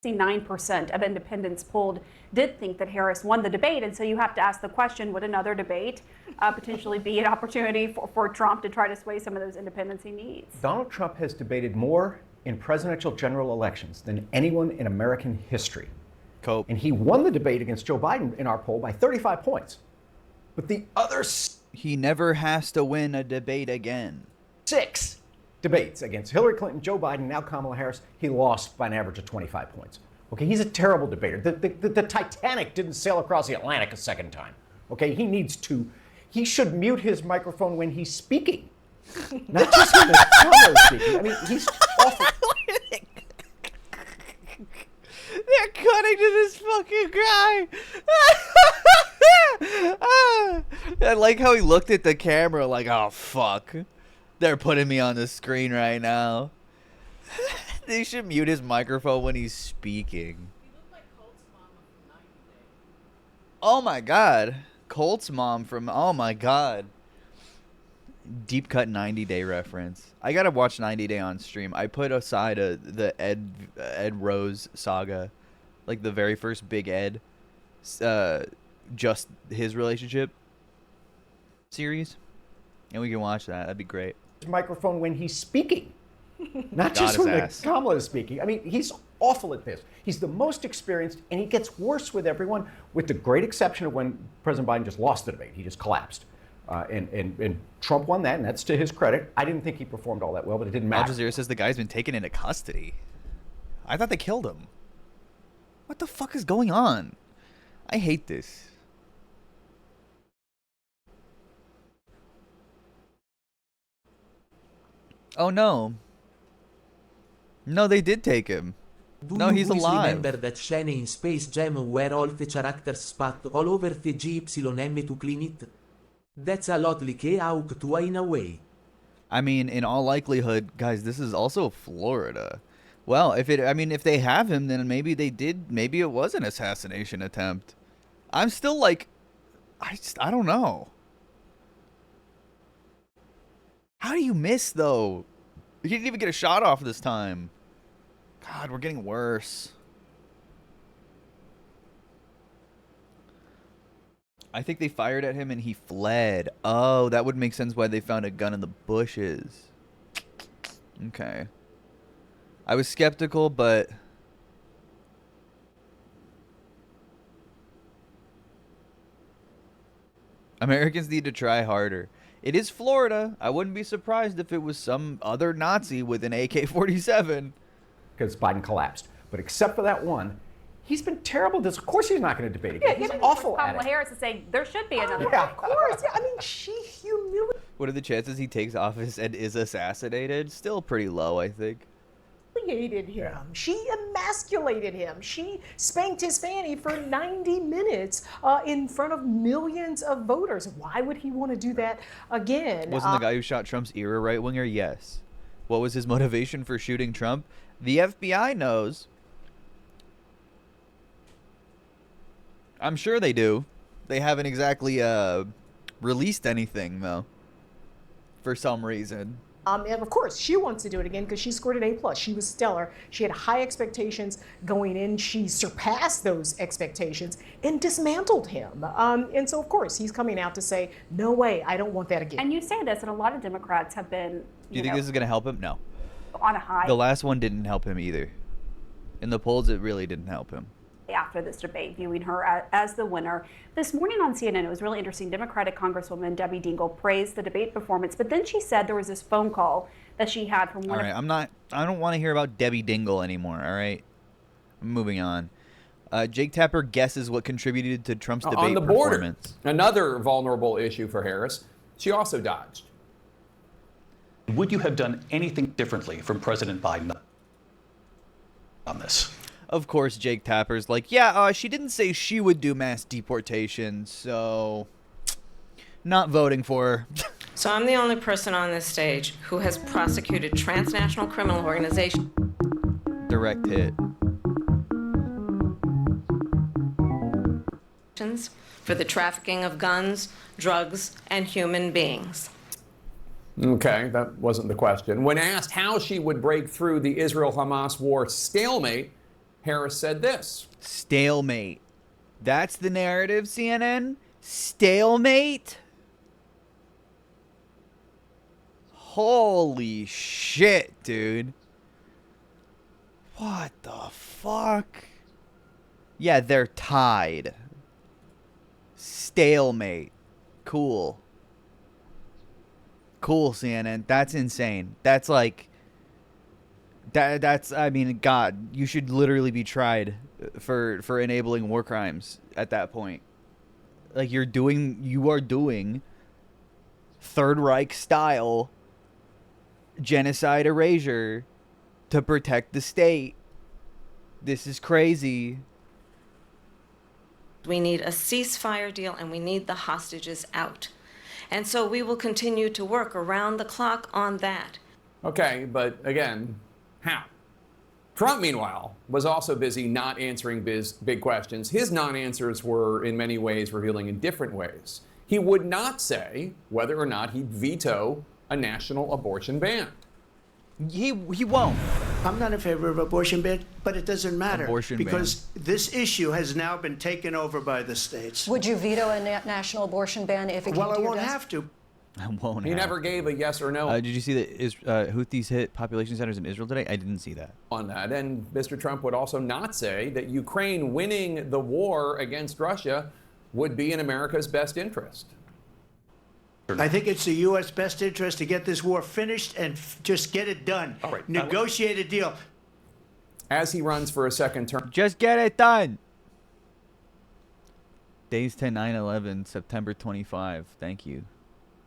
Speaker 22: 69% of independents polled did think that Harris won the debate, and so you have to ask the question, would another debate potentially be an opportunity for Trump to try to sway some of those independents he needs?
Speaker 7: Donald Trump has debated more in presidential general elections than anyone in American history.
Speaker 2: Cope.
Speaker 7: And he won the debate against Joe Biden in our poll by 35 points. But the other...
Speaker 2: He never has to win a debate again.
Speaker 7: 6 debates against Hillary Clinton, Joe Biden, now Kamala Harris, he lost by an average of 25 points. Okay, he's a terrible debater. The Titanic didn't sail across the Atlantic a second time. Okay, he should mute his microphone when he's speaking. Not just when the camera is speaking. I mean, he's awful.
Speaker 2: They're cutting to this fucking guy. I like how he looked at the camera like, oh, fuck. They're putting me on the screen right now. They should mute his microphone when he's speaking. Oh my god. Colt's mom from... Oh my god. Deep cut 90 Day reference. I gotta watch 90 Day on stream. I put aside the Ed Rose saga. Like the very first Big Ed. Just his relationship series. And we can watch that. That'd be great.
Speaker 7: Microphone when he's speaking. Not just when Kamala is speaking. I mean, he's awful at this. He's the most experienced, and he gets worse with everyone, with the great exception of when President Biden just lost the debate. He just collapsed. And Trump won that, and that's to his credit. I didn't think he performed all that well, but it didn't matter.
Speaker 2: Al Jazeera says the guy's been taken into custody. I thought they killed him. What the fuck is going on? I hate this. Oh no. No, they did take him. No, he's
Speaker 5: you
Speaker 2: alive.
Speaker 5: remember that scene in Space Jam where all the characters spat all over the GYM to clean it? That's a lot like how to in a way.
Speaker 2: I mean, in all likelihood, guys, this is also Florida. Well, if they have him, then maybe it was an assassination attempt. I'm still like, I don't know. How do you miss, though? He didn't even get a shot off this time. God, we're getting worse. I think they fired at him and he fled. Oh, that would make sense why they found a gun in the bushes. Okay. I was skeptical, but... Americans need to try harder. It is Florida. I wouldn't be surprised if it was some other Nazi with an AK-47.
Speaker 7: Because Biden collapsed. But except for that one, he's been terrible at this. Of course he's not going to debate again. He's awful at
Speaker 22: Kamala
Speaker 7: it.
Speaker 22: Harris is saying there should be another.
Speaker 7: Yeah,
Speaker 22: of course. I mean, she humiliated
Speaker 2: What are the chances he takes office and is assassinated? Still pretty low, I think.
Speaker 6: him. She emasculated him. She spanked his fanny for 90 minutes in front of millions of voters. Why would he want to do that again?
Speaker 2: Wasn't the guy who shot Trump's era right-winger? Yes. What was his motivation for shooting Trump? The FBI knows. I'm sure they do. They haven't exactly released anything, though, for some reason.
Speaker 6: And of course, she wants to do it again because she scored an A+. She was stellar. She had high expectations going in. She surpassed those expectations and dismantled him. And so, of course, he's coming out to say, no way, I don't want that again.
Speaker 22: And you say this, and a lot of Democrats have been,
Speaker 2: Do you think this is going to help him? No.
Speaker 22: on a high
Speaker 2: The last one didn't help him either. In the polls, it really didn't help him.
Speaker 22: after this debate, viewing her as the winner. This morning on CNN, it was really interesting. Democratic Congresswoman Debbie Dingell praised the debate performance, but then she said there was this phone call that she had from one
Speaker 2: All right, I don't want to hear about Debbie Dingell anymore, all right? I'm moving on. Jake Tapper guesses what contributed to Trump's debate
Speaker 9: on the border.
Speaker 2: performance.
Speaker 9: Another vulnerable issue for Harris. She also dodged.
Speaker 23: Would you have done anything differently from President Biden on this?
Speaker 2: Of course, Jake Tapper's like, yeah, she didn't say she would do mass deportation, so not voting for her.
Speaker 24: So I'm the only person on this stage who has prosecuted transnational criminal organizations.
Speaker 2: Direct hit.
Speaker 24: For the trafficking of guns, drugs, and human beings.
Speaker 9: Okay, that wasn't the question. When asked how she would break through the Israel-Hamas war stalemate, Harris said this.
Speaker 2: Stalemate. That's the narrative, CNN? Stalemate? Holy shit, dude. What the fuck? Yeah, they're tied. Stalemate. Cool. Cool, CNN. That's insane. That's like... That's, I mean, God, you should literally be tried for enabling war crimes at that point. Like, you are doing Third Reich style genocide erasure to protect the state. This is crazy.
Speaker 24: We need a ceasefire deal and we need the hostages out. And so we will continue to work around the clock on that.
Speaker 9: Okay, but again, how? Trump, meanwhile, was also busy not answering big questions. His non-answers were, in many ways, revealing in different ways. He would not say whether or not he'd veto a national abortion ban.
Speaker 2: He won't.
Speaker 10: I'm not in favor of abortion ban, but it doesn't matter
Speaker 2: Abortion
Speaker 10: because this issue has now been taken over by the states.
Speaker 21: Would you veto a national abortion ban if it came
Speaker 10: Well,
Speaker 21: to
Speaker 10: I
Speaker 21: your
Speaker 10: won't
Speaker 21: desk?
Speaker 10: have to.
Speaker 2: I won't
Speaker 9: He
Speaker 2: have.
Speaker 9: never gave a yes or no
Speaker 2: Did you see that Houthis hit population centers in Israel today? I didn't see that.
Speaker 9: on that. And Mr. Trump would also not say that Ukraine winning the war against Russia would be in America's best interest.
Speaker 10: I think it's the U.S. best interest to get this war finished and just get it done.
Speaker 9: All right.
Speaker 10: Negotiate a deal.
Speaker 9: As he runs for a second term.
Speaker 2: Just get it done. Days 10, 9, 11, September 25. Thank you.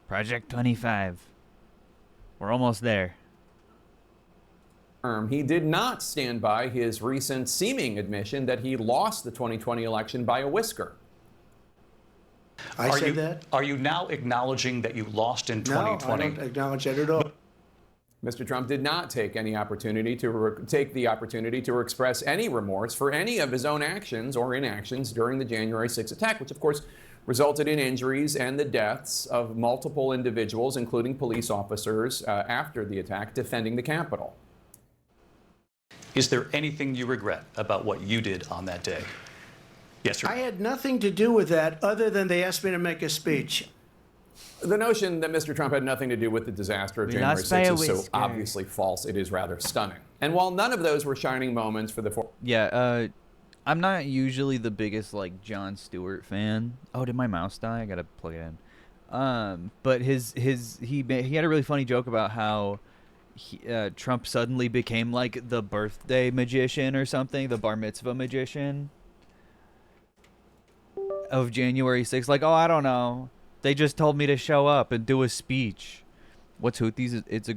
Speaker 2: Project 25. We're almost there.
Speaker 9: He did not stand by his recent seeming admission that he lost the 2020 election by a whisker.
Speaker 10: I said that?
Speaker 23: Are you now acknowledging that you lost in 2020?
Speaker 10: No, I don't acknowledge that at all.
Speaker 9: Mr. Trump did not take any opportunity to express any remorse for any of his own actions or inactions during the January 6th attack, which of course resulted in injuries and the deaths of multiple individuals, including police officers, after the attack defending the Capitol.
Speaker 23: Is there anything you regret about what you did on that day? Yes, sir.
Speaker 10: I had nothing to do with that other than they asked me to make a speech.
Speaker 9: The notion that Mr. Trump had nothing to do with the disaster of January 6th is so obviously false, it is rather stunning. And while none of those were shining moments for the...
Speaker 2: I'm not usually the biggest, like, Jon Stewart fan. Oh, did my mouse die? I gotta plug it in. But he had a really funny joke about how Trump suddenly became, like, the birthday magician or something, the bar mitzvah magician of January 6th. Like, oh, I don't know. They just told me to show up and do a speech. What's Houthis? It's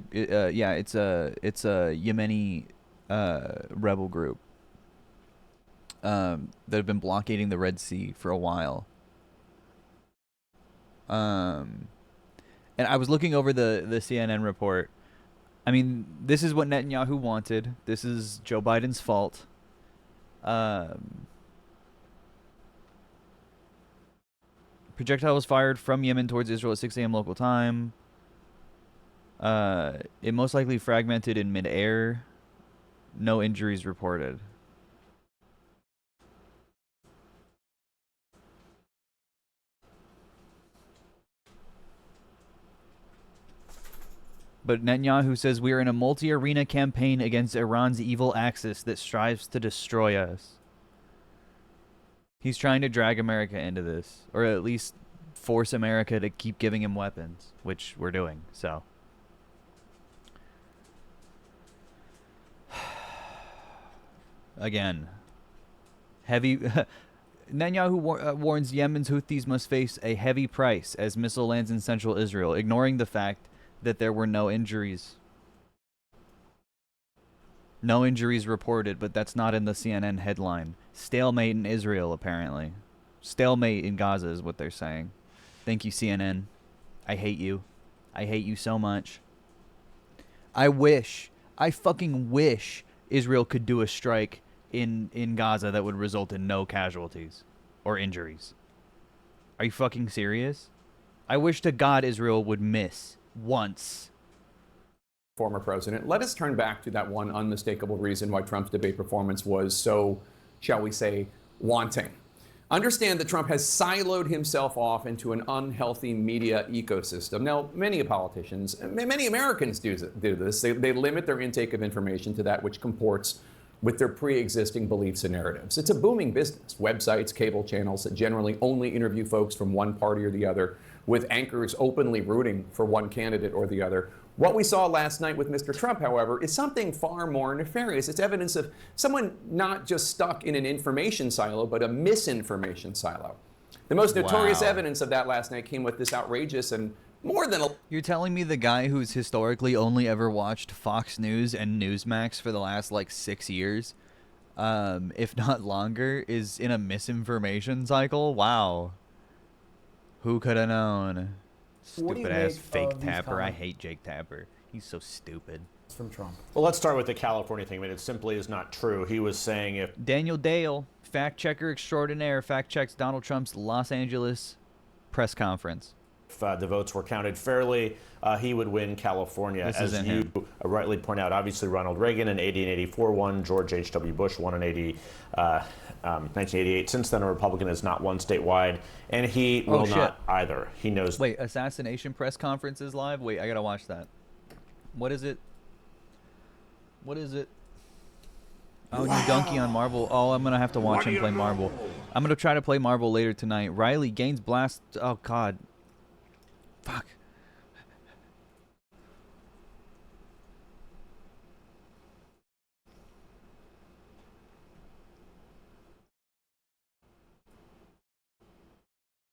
Speaker 2: a Yemeni rebel group that have been blockading the Red Sea for a while. And I was looking over the CNN report. I mean, this is what Netanyahu wanted. This is Joe Biden's fault. Projectile was fired from Yemen towards Israel at 6 a.m. local time. It most likely fragmented in midair. No injuries reported. But Netanyahu says we are in a multi-arena campaign against Iran's evil axis that strives to destroy us. He's trying to drag America into this, or at least force America to keep giving him weapons, which we're doing, so. Again, heavy... Netanyahu warns Yemen's Houthis must face a heavy price as missile lands in central Israel, ignoring the fact that there were no injuries. No injuries reported, but that's not in the CNN headline. Stalemate in Israel, apparently. Stalemate in Gaza is what they're saying. Thank you, CNN. I hate you. I hate you so much. I fucking wish Israel could do a strike in Gaza that would result in no casualties or injuries. Are you fucking serious? I wish to God Israel would miss once.
Speaker 9: Former president. Let us turn back to that one unmistakable reason why Trump's debate performance was so, shall we say, wanting. Understand that Trump has siloed himself off into an unhealthy media ecosystem. Now, many politicians, many Americans do this. They limit their intake of information to that which comports with their pre-existing beliefs and narratives. It's a booming business. Websites, cable channels that generally only interview folks from one party or the other, with anchors openly rooting for one candidate or the other. What we saw last night with Mr. Trump, however, is something far more nefarious. It's evidence of someone not just stuck in an information silo, but a misinformation silo. The most notorious evidence of that last night came with this outrageous and more than a...
Speaker 2: You're telling me the guy who's historically only ever watched Fox News and Newsmax for the last, like, 6 years, if not longer, is in a misinformation cycle? Wow. Who could have known? Stupid ass fake Tapper. I hate Jake Tapper. He's so stupid.
Speaker 7: From Trump. Well, let's start with the California thing. I mean, it simply is not true. He was saying if
Speaker 2: Daniel Dale, fact checker extraordinaire, fact checks Donald Trump's Los Angeles press conference.
Speaker 7: If the votes were counted fairly, he would win California. As you rightly point out, obviously Ronald Reagan in 80 and 84 won. George H.W. Bush won in 1988. Since then, a Republican has not won statewide, and he will not either. He knows.
Speaker 2: Wait, assassination press conference is live? Wait, I gotta watch that. What is it? What is it? Oh, you donkey on Marvel. Oh, I'm gonna have to watch him play Marvel. I'm gonna try to play Marvel later tonight. Riley gains blast. Oh God. Fuck.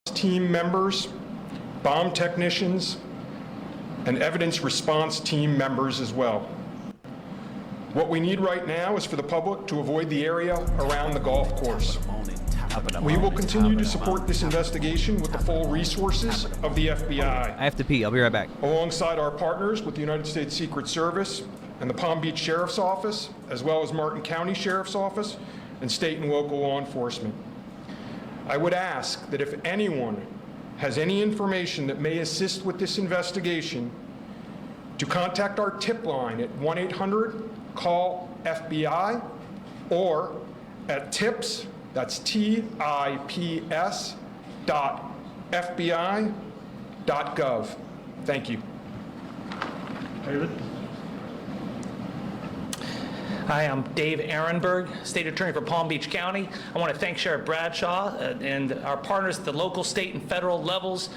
Speaker 3: Team members, bomb technicians, and evidence response team members as well. What we need right now is for the public to avoid the area around the golf course. We will continue to support this investigation with the full resources of the FBI.
Speaker 2: I have to pee. I'll be right back.
Speaker 3: Alongside our partners with the United States Secret Service and the Palm Beach Sheriff's Office, as well as Martin County Sheriff's Office and state and local law enforcement. I would ask that if anyone has any information that may assist with this investigation, to contact our tip line at 1-800-CALL-FBI or at tips, that's TIPS .FBI.gov. Thank you.
Speaker 12: David? Hi, I'm Dave Ehrenberg, State Attorney for Palm Beach County. I want to thank Sheriff Bradshaw and our partners at the local, state, and federal levels.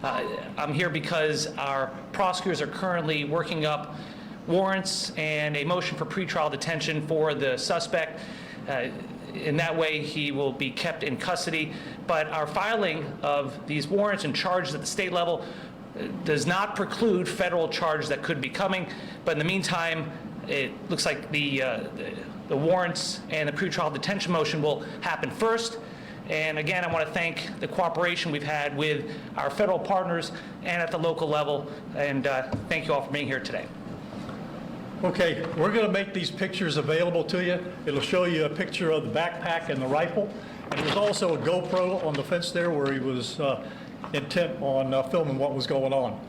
Speaker 12: I'm here because our prosecutors are currently working up warrants and a motion for pretrial detention for the suspect. In that way, he will be kept in custody. But our filing of these warrants and charges at the state level does not preclude federal charges that could be coming. But in the meantime, it looks like the warrants and the pretrial detention motion will happen first. And again, I want to thank the cooperation we've had with our federal partners and at the local level. And thank you all for being here today.
Speaker 14: Okay, we're going to make these pictures available to you. It'll show you a picture of the backpack and the rifle. And there's also a GoPro on the fence there where he was intent on filming what was going on.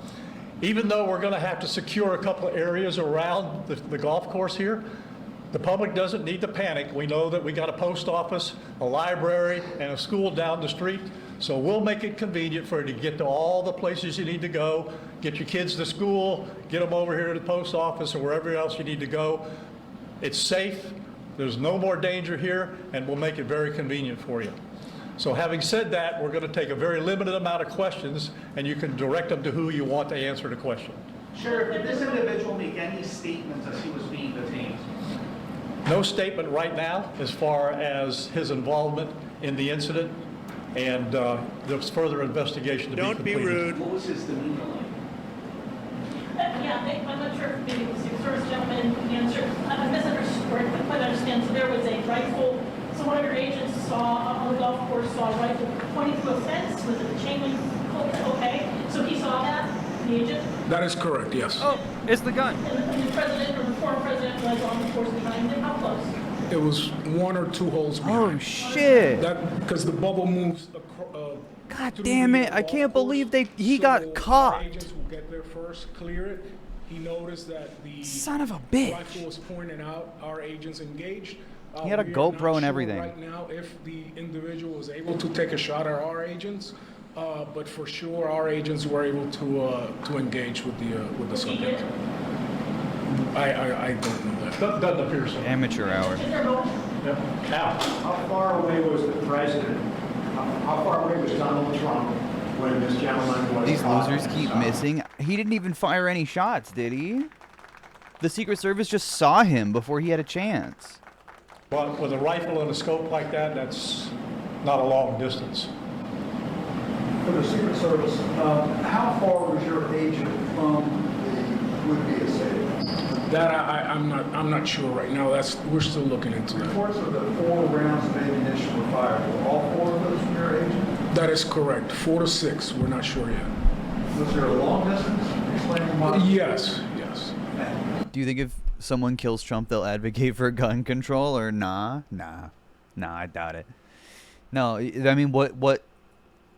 Speaker 14: Even though we're going to have to secure a couple of areas around the golf course here, the public doesn't need to panic. We know that we got a post office, a library, and a school down the street. So we'll make it convenient for you to get to all the places you need to go, get your kids to school, get them over here to the post office or wherever else you need to go. It's safe. There's no more danger here, and we'll make it very convenient for you. So having said that, we're going to take a very limited amount of questions, and you can direct them to who you want to answer the question.
Speaker 15: Sheriff, did this individual make any statements as he was being detained?
Speaker 14: No statement right now as far as his involvement in the incident, and there's further investigation to be completed.
Speaker 15: Don't be rude. What was his demeanor like?
Speaker 16: Yeah, I'm not sure if maybe the Secret Service gentleman answered. I misunderstood, or I couldn't quite understand. So there was a rifle. So one of your agents saw on the golf course a rifle pointing to a fence. Was it the chain link? Okay, so he saw that, the agent.
Speaker 3: That is correct. Yes.
Speaker 2: Oh, it's the gun.
Speaker 16: And the president or the former president was on the course behind him. How close?
Speaker 3: It was 1 or 2 holes behind.
Speaker 2: Oh shit!
Speaker 3: Because the bubble moves.
Speaker 2: God damn it! I can't believe he got caught.
Speaker 3: Agents will get there first, clear it. He noticed that the
Speaker 2: son of a bitch
Speaker 3: rifle was pointed out. Our agents engaged.
Speaker 2: He had a GoPro and everything.
Speaker 3: Right now, if the individual was able to take a shot at our agents, but for sure, our agents were able to engage with the subject. I don't know that.
Speaker 14: Doesn't appear so.
Speaker 2: Amateur hour.
Speaker 14: Yep. Now,
Speaker 7: how far away was the president? How far away was Donald Trump when this gentleman was
Speaker 2: These
Speaker 7: caught?
Speaker 2: losers keep missing. He didn't even fire any shots, did he? The Secret Service just saw him before he had a chance.
Speaker 14: But with a rifle and a scope like that, that's not a long distance.
Speaker 25: For the Secret Service, how far was your agent from the would-be assailant?
Speaker 3: That I'm not sure right now. We're still looking into that.
Speaker 25: Reports of the 4 rounds of ammunition were fired. Were all 4 of those from your agent?
Speaker 3: That is correct. 4 to 6. We're not sure yet.
Speaker 25: Was there a long distance? Explain why.
Speaker 3: Yes.
Speaker 2: Do you think if someone kills Trump, they'll advocate for gun control or nah? Nah, I doubt it. No, I mean, what?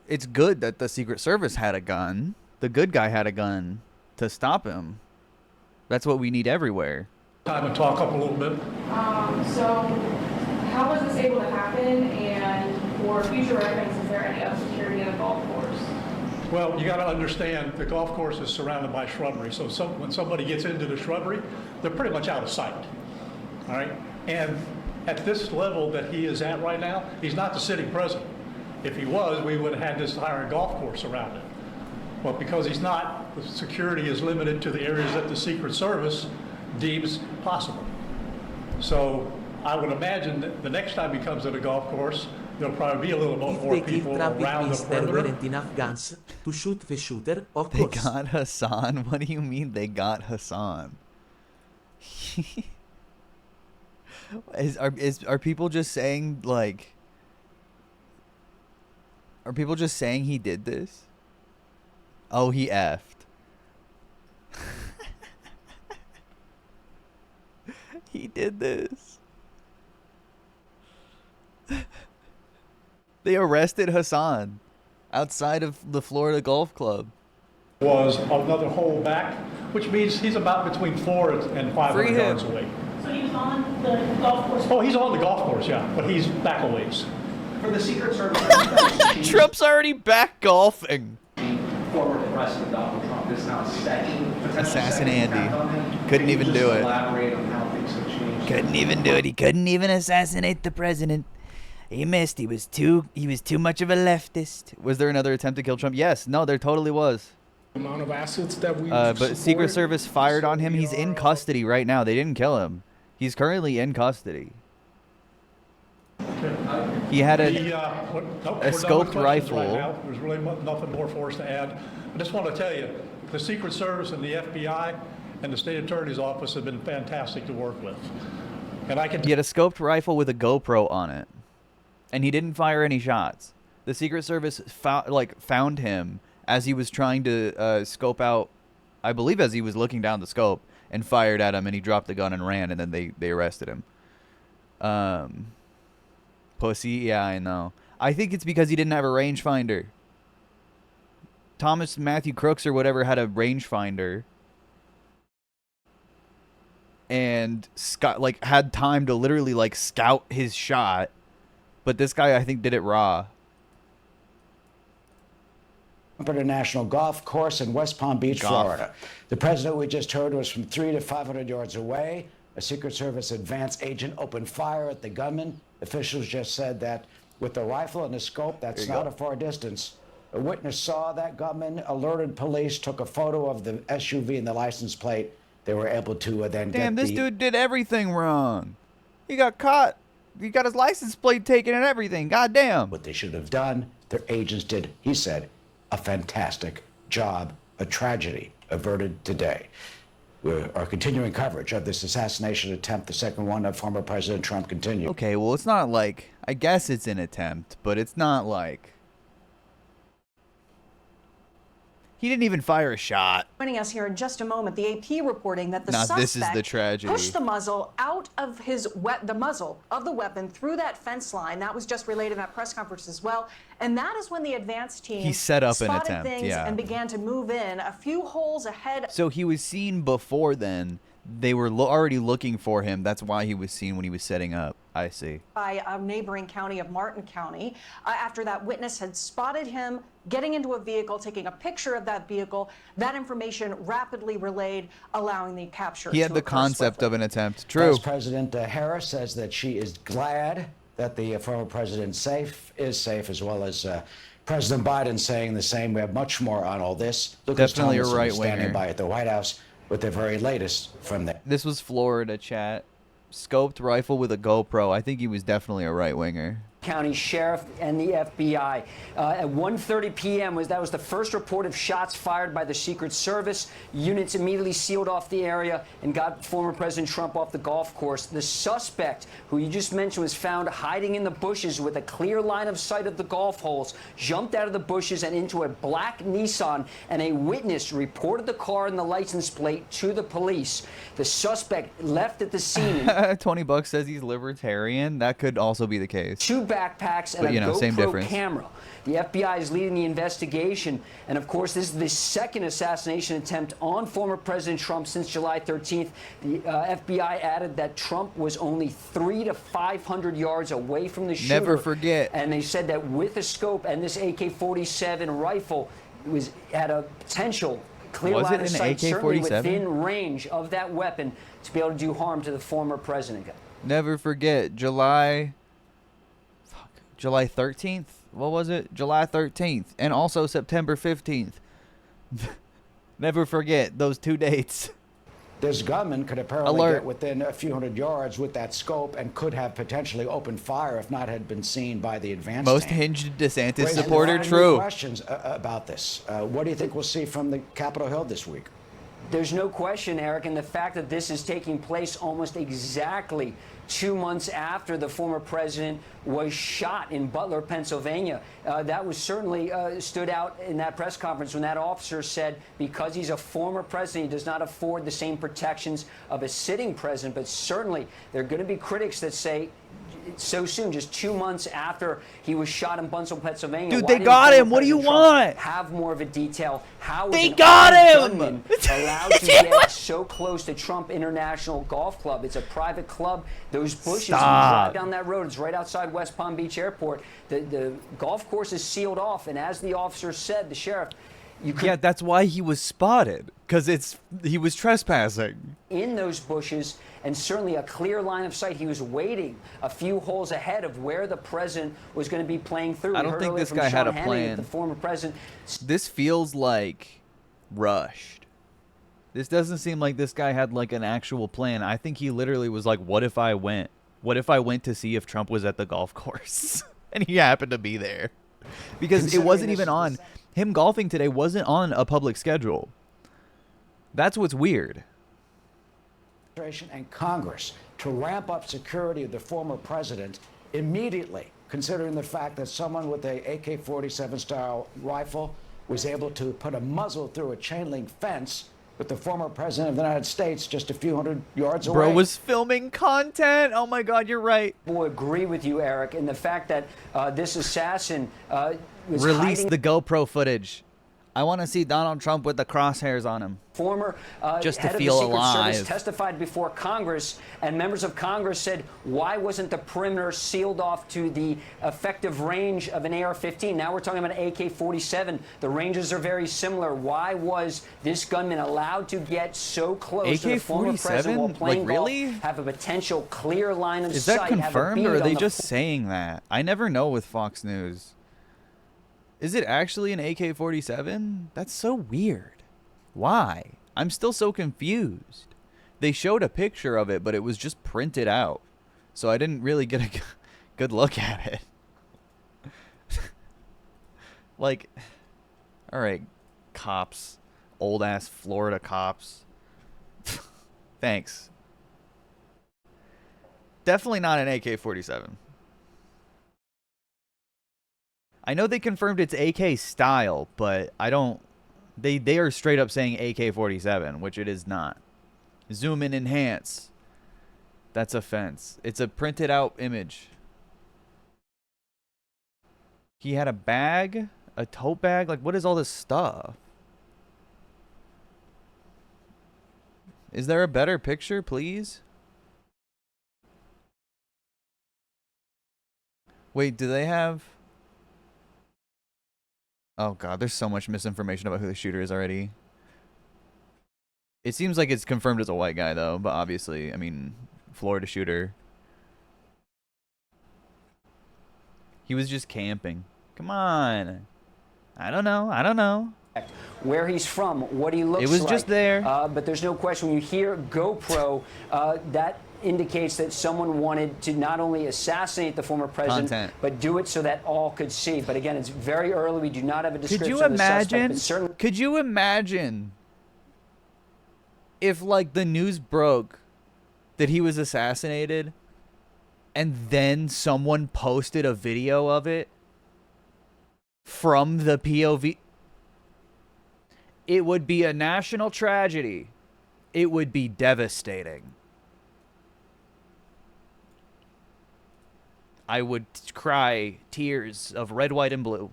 Speaker 2: It's good that the Secret Service had a gun. The good guy had a gun to stop him. That's what we need everywhere.
Speaker 14: Time to talk up a little bit.
Speaker 26: So how was this able to happen, and for future reference, is there any security in the golf course?
Speaker 14: Well, you got to understand the golf course is surrounded by shrubbery. So when somebody gets into the shrubbery, they're pretty much out of sight. All right? And at this level that he is at right now, he's not the sitting president. If he was, we would have had this entire golf course around him. But because he's not, the security is limited to the areas that the Secret Service deems possible. So I would imagine that the next time he comes to the golf course, there'll probably be a little bit more people around the perimeter.
Speaker 5: Enough guns to shoot the shooter, of
Speaker 2: They
Speaker 5: course.
Speaker 2: got Hassan? What do you mean they got Hassan? Are people just saying like? Are people just saying he did this? Oh, he effed. He did this. They arrested Hassan outside of the Florida Golf Club.
Speaker 14: Was another hole back, which means he's about between 400 and 500 yards away.
Speaker 16: So he was on the golf course?
Speaker 14: Oh, he's on the golf course, yeah, but he's back a ways.
Speaker 15: For the Secret Service,
Speaker 2: Trump's already back golfing.
Speaker 15: former President Donald Trump is now second.
Speaker 2: Assassin Andy. Couldn't even do it.
Speaker 15: Elaborate on how things have changed.
Speaker 2: Couldn't even do it. He couldn't even assassinate the president. He missed. He was too much of a leftist. Was there another attempt to kill Trump? Yes. No, there totally was.
Speaker 8: Amount of assets that we
Speaker 2: but Secret Service fired on him. He's in custody right now. They didn't kill him. He's currently in custody. He had a scoped rifle.
Speaker 14: Right now. There's really nothing more for us to add. I just want to tell you, the Secret Service and the FBI and the State Attorney's Office have been fantastic to work with. And I can.
Speaker 2: He had a scoped rifle with a GoPro on it, and he didn't fire any shots. The Secret Service found him as he was trying to scope out, I believe, as he was looking down the scope, and fired at him, and he dropped the gun and ran, and then they arrested him. Pussy, yeah, I know. I think it's because he didn't have a rangefinder. Thomas Matthew Crooks or whatever had a rangefinder, and had time to literally scout his shot, but this guy I think did it raw.
Speaker 11: International Golf Course in West Palm Beach, Florida. The president we just heard was from 300 to 500 yards away. A Secret Service advance agent opened fire at the gunman. Officials just said that with the rifle and the scope, that's not a far distance. A witness saw that gunman, alerted police, took a photo of the SUV and the license plate. They were able to then
Speaker 2: Damn, this dude did everything wrong. He got caught. He got his license plate taken and everything. God damn.
Speaker 11: What they should have done, their agents did, he said, a fantastic job. A tragedy averted today. Our continuing coverage of this assassination attempt, the second one of former President Trump, continues.
Speaker 2: Okay, well, it's not I guess it's an attempt, but it's not he didn't even fire a shot.
Speaker 21: Joining us here in just a moment, the AP reporting that the suspect
Speaker 2: this is the tragedy.
Speaker 21: Pushed the muzzle out of the muzzle of the weapon through that fence line. That was just relayed in that press conference as well. And that is when the advance team
Speaker 2: set up an
Speaker 21: spotted
Speaker 2: attempt,
Speaker 21: things and began to move in a few holes ahead.
Speaker 2: So he was seen before then. They were already looking for him. That's why he was seen when he was setting up. I see.
Speaker 21: By a neighboring county of Martin County, after that witness had spotted him getting into a vehicle, taking a picture of that vehicle. That information rapidly relayed, allowing the capture.
Speaker 2: He had the concept of an attempt. True.
Speaker 11: Vice President Harris says that she is glad that the former president is safe, as well as President Biden saying the same. We have much more on all this.
Speaker 2: Definitely a
Speaker 11: Thomas
Speaker 2: right
Speaker 11: standing
Speaker 2: winger.
Speaker 11: by at the White House with the very latest from there.
Speaker 2: This was Florida, chat. Scoped rifle with a GoPro. I think he was definitely a right winger.
Speaker 13: County Sheriff and the FBI. At 1:30 p.m. that was the first report of shots fired by the Secret Service. Units immediately sealed off the area and got former President Trump off the golf course. The suspect, who you just mentioned, was found hiding in the bushes with a clear line of sight of the golf holes, jumped out of the bushes and into a black Nissan, and a witness reported the car and the license plate to the police. The suspect left at the scene.
Speaker 2: 20 bucks says he's libertarian. That could also be the case.
Speaker 13: Two backpacks and
Speaker 2: But,
Speaker 13: a
Speaker 2: same
Speaker 13: GoPro
Speaker 2: difference.
Speaker 13: camera. The FBI is leading the investigation, and of course, this is the second assassination attempt on former President Trump since July 13th. The FBI added that Trump was only 300 to 500 yards away from the shooter.
Speaker 2: Never forget.
Speaker 13: And they said that with a scope and this AK-47 rifle, it had a potential clear
Speaker 2: Was
Speaker 13: line
Speaker 2: it
Speaker 13: of
Speaker 2: an
Speaker 13: sight, certainly
Speaker 2: AK-47?
Speaker 13: within range of that weapon, to be able to do harm to the former president.
Speaker 2: Never forget July 13th. What was it? July 13th. And also September 15th. Never forget those 2 dates.
Speaker 11: This gunman could apparently
Speaker 2: Alert.
Speaker 11: get within a few hundred yards with that scope and could have potentially opened fire if not had been seen by the advance
Speaker 2: Most
Speaker 11: team.
Speaker 2: hinged DeSantis
Speaker 11: Raising a
Speaker 2: supporter.
Speaker 11: lot of new
Speaker 2: True.
Speaker 11: questions about this. What do you think we'll see from the Capitol Hill this week?
Speaker 13: There's no question, Eric, and the fact that this is taking place almost exactly 2 months after the former president was shot in Butler, Pennsylvania. That was certainly stood out in that press conference when that officer said because he's a former president, he does not afford the same protections of a sitting president. But certainly there are going to be critics that say so soon, just 2 months after he was shot in Bunzel, Pennsylvania.
Speaker 2: Dude,
Speaker 13: why
Speaker 2: they
Speaker 13: didn't
Speaker 2: got
Speaker 13: former
Speaker 2: him. What do you
Speaker 13: President Trump
Speaker 2: want?
Speaker 13: Have more of a detail. How
Speaker 2: They
Speaker 13: is an
Speaker 2: got
Speaker 13: armed
Speaker 2: him!
Speaker 13: gunman allowed to get so close to Trump International Golf Club? It's a private club. Those bushes, you drive down that road, it's right outside West Palm Beach Airport. The golf course is sealed off, and as the officer said, the sheriff,
Speaker 2: Yeah, that's why he was spotted, because he was trespassing.
Speaker 13: In those bushes, and certainly a clear line of sight. He was waiting a few holes ahead of where the president was going to be playing through.
Speaker 2: I don't think this guy had a plan.
Speaker 13: The former president.
Speaker 2: This feels like rushed. This doesn't seem like this guy had like an actual plan. I think he literally was like, what if I went? What if I went to see if Trump was at the golf course? And he happened to be there. Because it wasn't even on. Him golfing today wasn't on a public schedule. That's what's weird.
Speaker 11: And Congress to ramp up security of the former president immediately, considering the fact that someone with a AK-47 style rifle was able to put a muzzle through a chain link fence with the former president of the United States just a few hundred yards away.
Speaker 2: Bro was filming content. Oh my God, you're right.
Speaker 13: I agree with you, Eric, and the fact that this assassin was
Speaker 2: Release
Speaker 13: hiding
Speaker 2: the GoPro footage. I want to see Donald Trump with the crosshairs on him.
Speaker 13: Former
Speaker 2: just to
Speaker 13: head
Speaker 2: feel
Speaker 13: of the Secret
Speaker 2: alive.
Speaker 13: Service testified before Congress, and members of Congress said, why wasn't the perimeter sealed off to the effective range of an AR-15? Now we're talking about an AK-47. The ranges are very similar. Why was this gunman allowed to get so close to the former president while
Speaker 2: AK-47?
Speaker 13: playing
Speaker 2: Like, really?
Speaker 13: golf, have a potential clear line of
Speaker 2: Is
Speaker 13: sight?
Speaker 2: that
Speaker 13: have a
Speaker 2: confirmed, or
Speaker 13: bead
Speaker 2: are they
Speaker 13: on the
Speaker 2: just saying that? I never know with Fox News. Is it actually an AK-47? That's so weird. Why? I'm still so confused. They showed a picture of it, but it was just printed out. So I didn't really get a good look at it. Like, all right, cops. Old-ass Florida cops. Thanks. Definitely not an AK-47. I know they confirmed it's AK style, but I don't... They are straight up saying AK-47, which it is not. Zoom in, enhance. That's a fence. It's a printed out image. He had a bag? A tote bag? Like, what is all this stuff? Is there a better picture, please? Wait, do they have... Oh God, there's so much misinformation about who the shooter is already. It seems like it's confirmed as a white guy though, but obviously, I mean, Florida shooter. He was just camping. Come on. I don't know.
Speaker 13: Where he's from, what he looks like.
Speaker 2: It was just there.
Speaker 13: But there's no question, when you hear GoPro, that indicates that someone wanted to not only assassinate the former president, but do it so that all could see. But again, it's very early. We do not have a description of the suspect, but certainly...
Speaker 2: Could you imagine if, like, the news broke that he was assassinated and then someone posted a video of it from the POV? It would be a national tragedy. It would be devastating. I would cry tears of red, white, and blue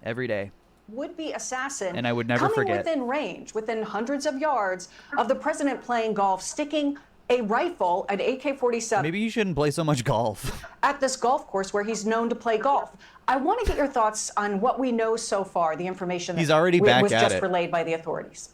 Speaker 2: every day.
Speaker 21: Would-be assassin
Speaker 2: And I would never
Speaker 21: coming
Speaker 2: forget.
Speaker 21: within range, within hundreds of yards of the president playing golf, sticking a rifle, an AK-47.
Speaker 2: Maybe you shouldn't play so much golf.
Speaker 21: At this golf course where he's known to play golf. I want to get your thoughts on what we know so far, the information
Speaker 2: He's
Speaker 21: that
Speaker 2: already back
Speaker 21: was
Speaker 2: at
Speaker 21: just
Speaker 2: it.
Speaker 21: relayed by the authorities.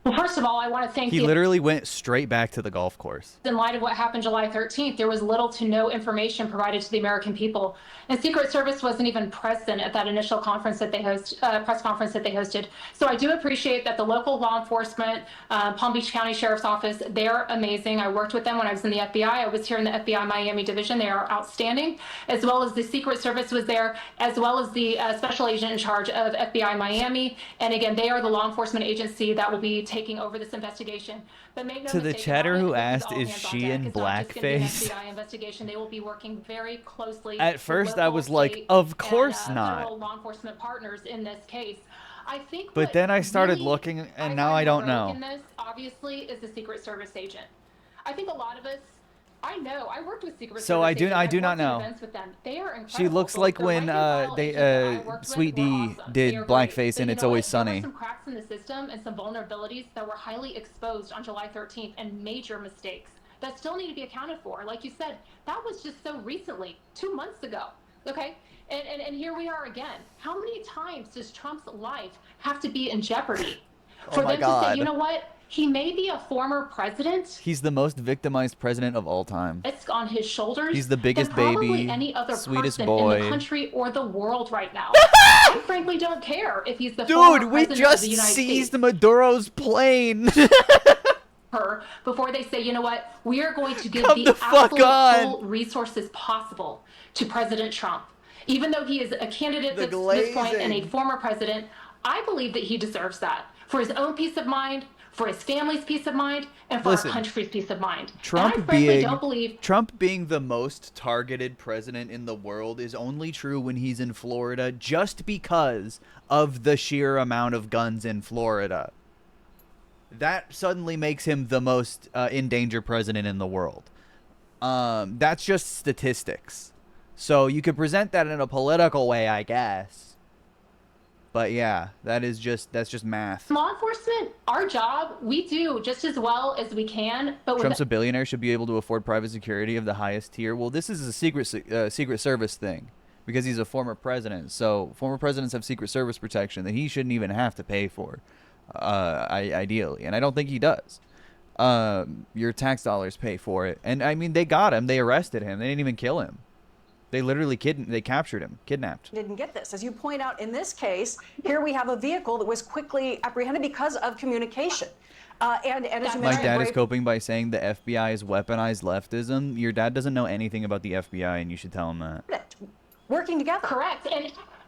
Speaker 1: Well, first of all, I want to thank
Speaker 2: He
Speaker 1: the
Speaker 2: literally went straight back to the golf course.
Speaker 1: in light of what happened July 13th, there was little to no information provided to the American people. And Secret Service wasn't even present at that initial conference that they press conference that they hosted. So I do appreciate that the local law enforcement, Palm Beach County Sheriff's Office, they're amazing. I worked with them when I was in the FBI. I was here in the FBI Miami division. They are outstanding, as well as the Secret Service was there, as well as the special agent in charge of FBI Miami. And again, they are the law enforcement agency that will be taking over this investigation. But make no
Speaker 2: To the
Speaker 1: mistake
Speaker 2: chatter
Speaker 1: about it,
Speaker 2: who
Speaker 1: this
Speaker 2: asked,
Speaker 1: all
Speaker 2: is
Speaker 1: hands on
Speaker 2: she
Speaker 1: deck.
Speaker 2: in
Speaker 1: It's not just gonna be an
Speaker 2: blackface?
Speaker 1: FBI investigation. They will be working very closely.
Speaker 2: At
Speaker 1: with
Speaker 2: first, I
Speaker 1: local,
Speaker 2: was like,
Speaker 1: state,
Speaker 2: of course
Speaker 1: and,
Speaker 2: not.
Speaker 1: federal law enforcement partners in this case. I think
Speaker 2: But
Speaker 1: what
Speaker 2: then I started
Speaker 1: really
Speaker 2: looking, and now I don't know.
Speaker 1: in this, obviously, is the Secret Service agent. I think a lot of us, I know, I worked with Secret
Speaker 2: So
Speaker 1: Service
Speaker 2: I do-
Speaker 1: agents.
Speaker 2: I do
Speaker 1: I've
Speaker 2: not
Speaker 1: worked in
Speaker 2: know.
Speaker 1: events with them. They are incredible.
Speaker 2: She looks
Speaker 1: Both
Speaker 2: like
Speaker 1: the
Speaker 2: when
Speaker 1: rank-and-file agents that I worked with
Speaker 2: Sweet
Speaker 1: were
Speaker 2: D
Speaker 1: awesome.
Speaker 2: did
Speaker 1: They are great.
Speaker 2: blackface
Speaker 1: But
Speaker 2: in
Speaker 1: you
Speaker 2: It's
Speaker 1: know
Speaker 2: Always
Speaker 1: what? There
Speaker 2: Sunny.
Speaker 1: were some cracks in the system and some vulnerabilities that were highly exposed on July 13th and major mistakes that still need to be accounted for. Like you said, that was just so recently, 2 months ago. Okay? And here we are again. How many times does Trump's life have to be in jeopardy for
Speaker 2: Oh my
Speaker 1: them to say,
Speaker 2: God.
Speaker 1: you know what? He may be a former president.
Speaker 2: He's the most victimized president of all time.
Speaker 1: It's on his shoulders.
Speaker 2: He's the biggest
Speaker 1: than probably
Speaker 2: baby,
Speaker 1: any other
Speaker 2: sweetest
Speaker 1: person
Speaker 2: boy.
Speaker 1: in the country or the world right now. I frankly don't care if he's the former
Speaker 2: Dude, we
Speaker 1: president
Speaker 2: just
Speaker 1: of the United
Speaker 2: seized
Speaker 1: States.
Speaker 2: Maduro's plane.
Speaker 1: Her before they say, you know what, we are going to give
Speaker 2: Come
Speaker 1: the
Speaker 2: the fuck
Speaker 1: absolute
Speaker 2: on.
Speaker 1: full resources possible to President Trump. Even though he is a candidate
Speaker 2: The
Speaker 1: at this point and a
Speaker 2: glazing.
Speaker 1: former president, I believe that he deserves that for his own peace of mind, for his family's peace of mind, and for
Speaker 2: Listen,
Speaker 1: our country's peace of mind. And I
Speaker 2: Trump
Speaker 1: frankly don't believe
Speaker 2: Trump being the most targeted president in the world is only true when he's in Florida just because of the sheer amount of guns in Florida. That suddenly makes him the most in danger president in the world. That's just statistics. So you could present that in a political way, I guess. But yeah, that's just math.
Speaker 1: law enforcement, our job, we do just as well as we can. But with
Speaker 2: Trump's a billionaire, should be able to afford private security of the highest tier. Well, this is a Secret Service thing because he's a former president. So former presidents have Secret Service protection that he shouldn't even have to pay for, ideally. And I don't think he does. Your tax dollars pay for it. And I mean, they got him. They arrested him. They didn't even kill him. They literally they captured him, kidnapped.
Speaker 21: Didn't get this. As you point out in this case, here we have a vehicle that was quickly apprehended because of communication. And as you
Speaker 2: My
Speaker 21: mentioned,
Speaker 2: dad is
Speaker 21: Ray-
Speaker 2: coping by saying the FBI is weaponized leftism. Your dad doesn't know anything about the FBI, and you should tell him that.
Speaker 21: working together.
Speaker 1: Correct.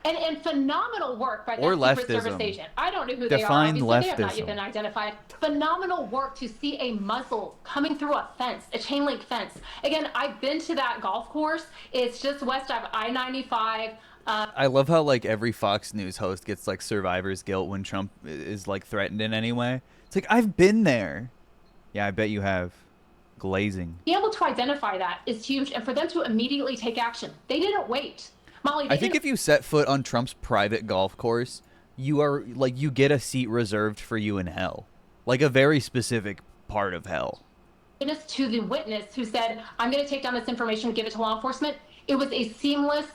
Speaker 1: And phenomenal work by
Speaker 2: Or
Speaker 1: that Secret
Speaker 2: leftism.
Speaker 1: Service agent. I don't know who they are.
Speaker 2: Define
Speaker 1: Obviously, they have not
Speaker 2: leftism.
Speaker 1: yet been identified. Phenomenal work to see a muzzle coming through a fence, a chain link fence. Again, I've been to that golf course. It's just west of I-95.
Speaker 2: I love how like every Fox News host gets like survivor's guilt when Trump is like threatened in any way. It's like, I've been there. Yeah, I bet you have. Glazing.
Speaker 1: Being able to identify that is huge, and for them to immediately take action. They didn't wait. Molly,
Speaker 2: I think if you set foot on Trump's private golf course, you get a seat reserved for you in hell. Like a very specific part of hell.
Speaker 1: witness to the witness who said, I'm going to take down this information and give it to law enforcement. It was a seamless,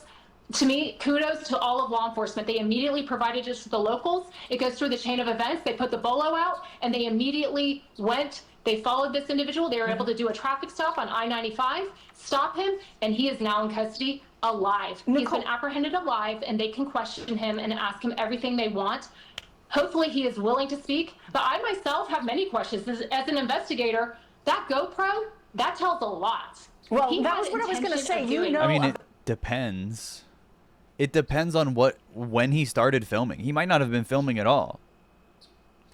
Speaker 1: to me, kudos to all of law enforcement. They immediately provided it to the locals. It goes through the chain of events. They put the bolo out, and they immediately went. They followed this individual. They were able to do a traffic stop on I-95, stop him, and he is now in custody alive. He's been apprehended alive, and they can question him and ask him everything they want. Hopefully he is willing to speak, but I myself have many questions. As an investigator, that GoPro, that tells a lot.
Speaker 21: Well,
Speaker 1: He
Speaker 21: that
Speaker 1: had
Speaker 21: was what I was going to
Speaker 1: intention
Speaker 21: say.
Speaker 1: of
Speaker 21: You
Speaker 1: doing
Speaker 21: know,
Speaker 2: I mean, it depends. It depends on when he started filming. He might not have been filming at all,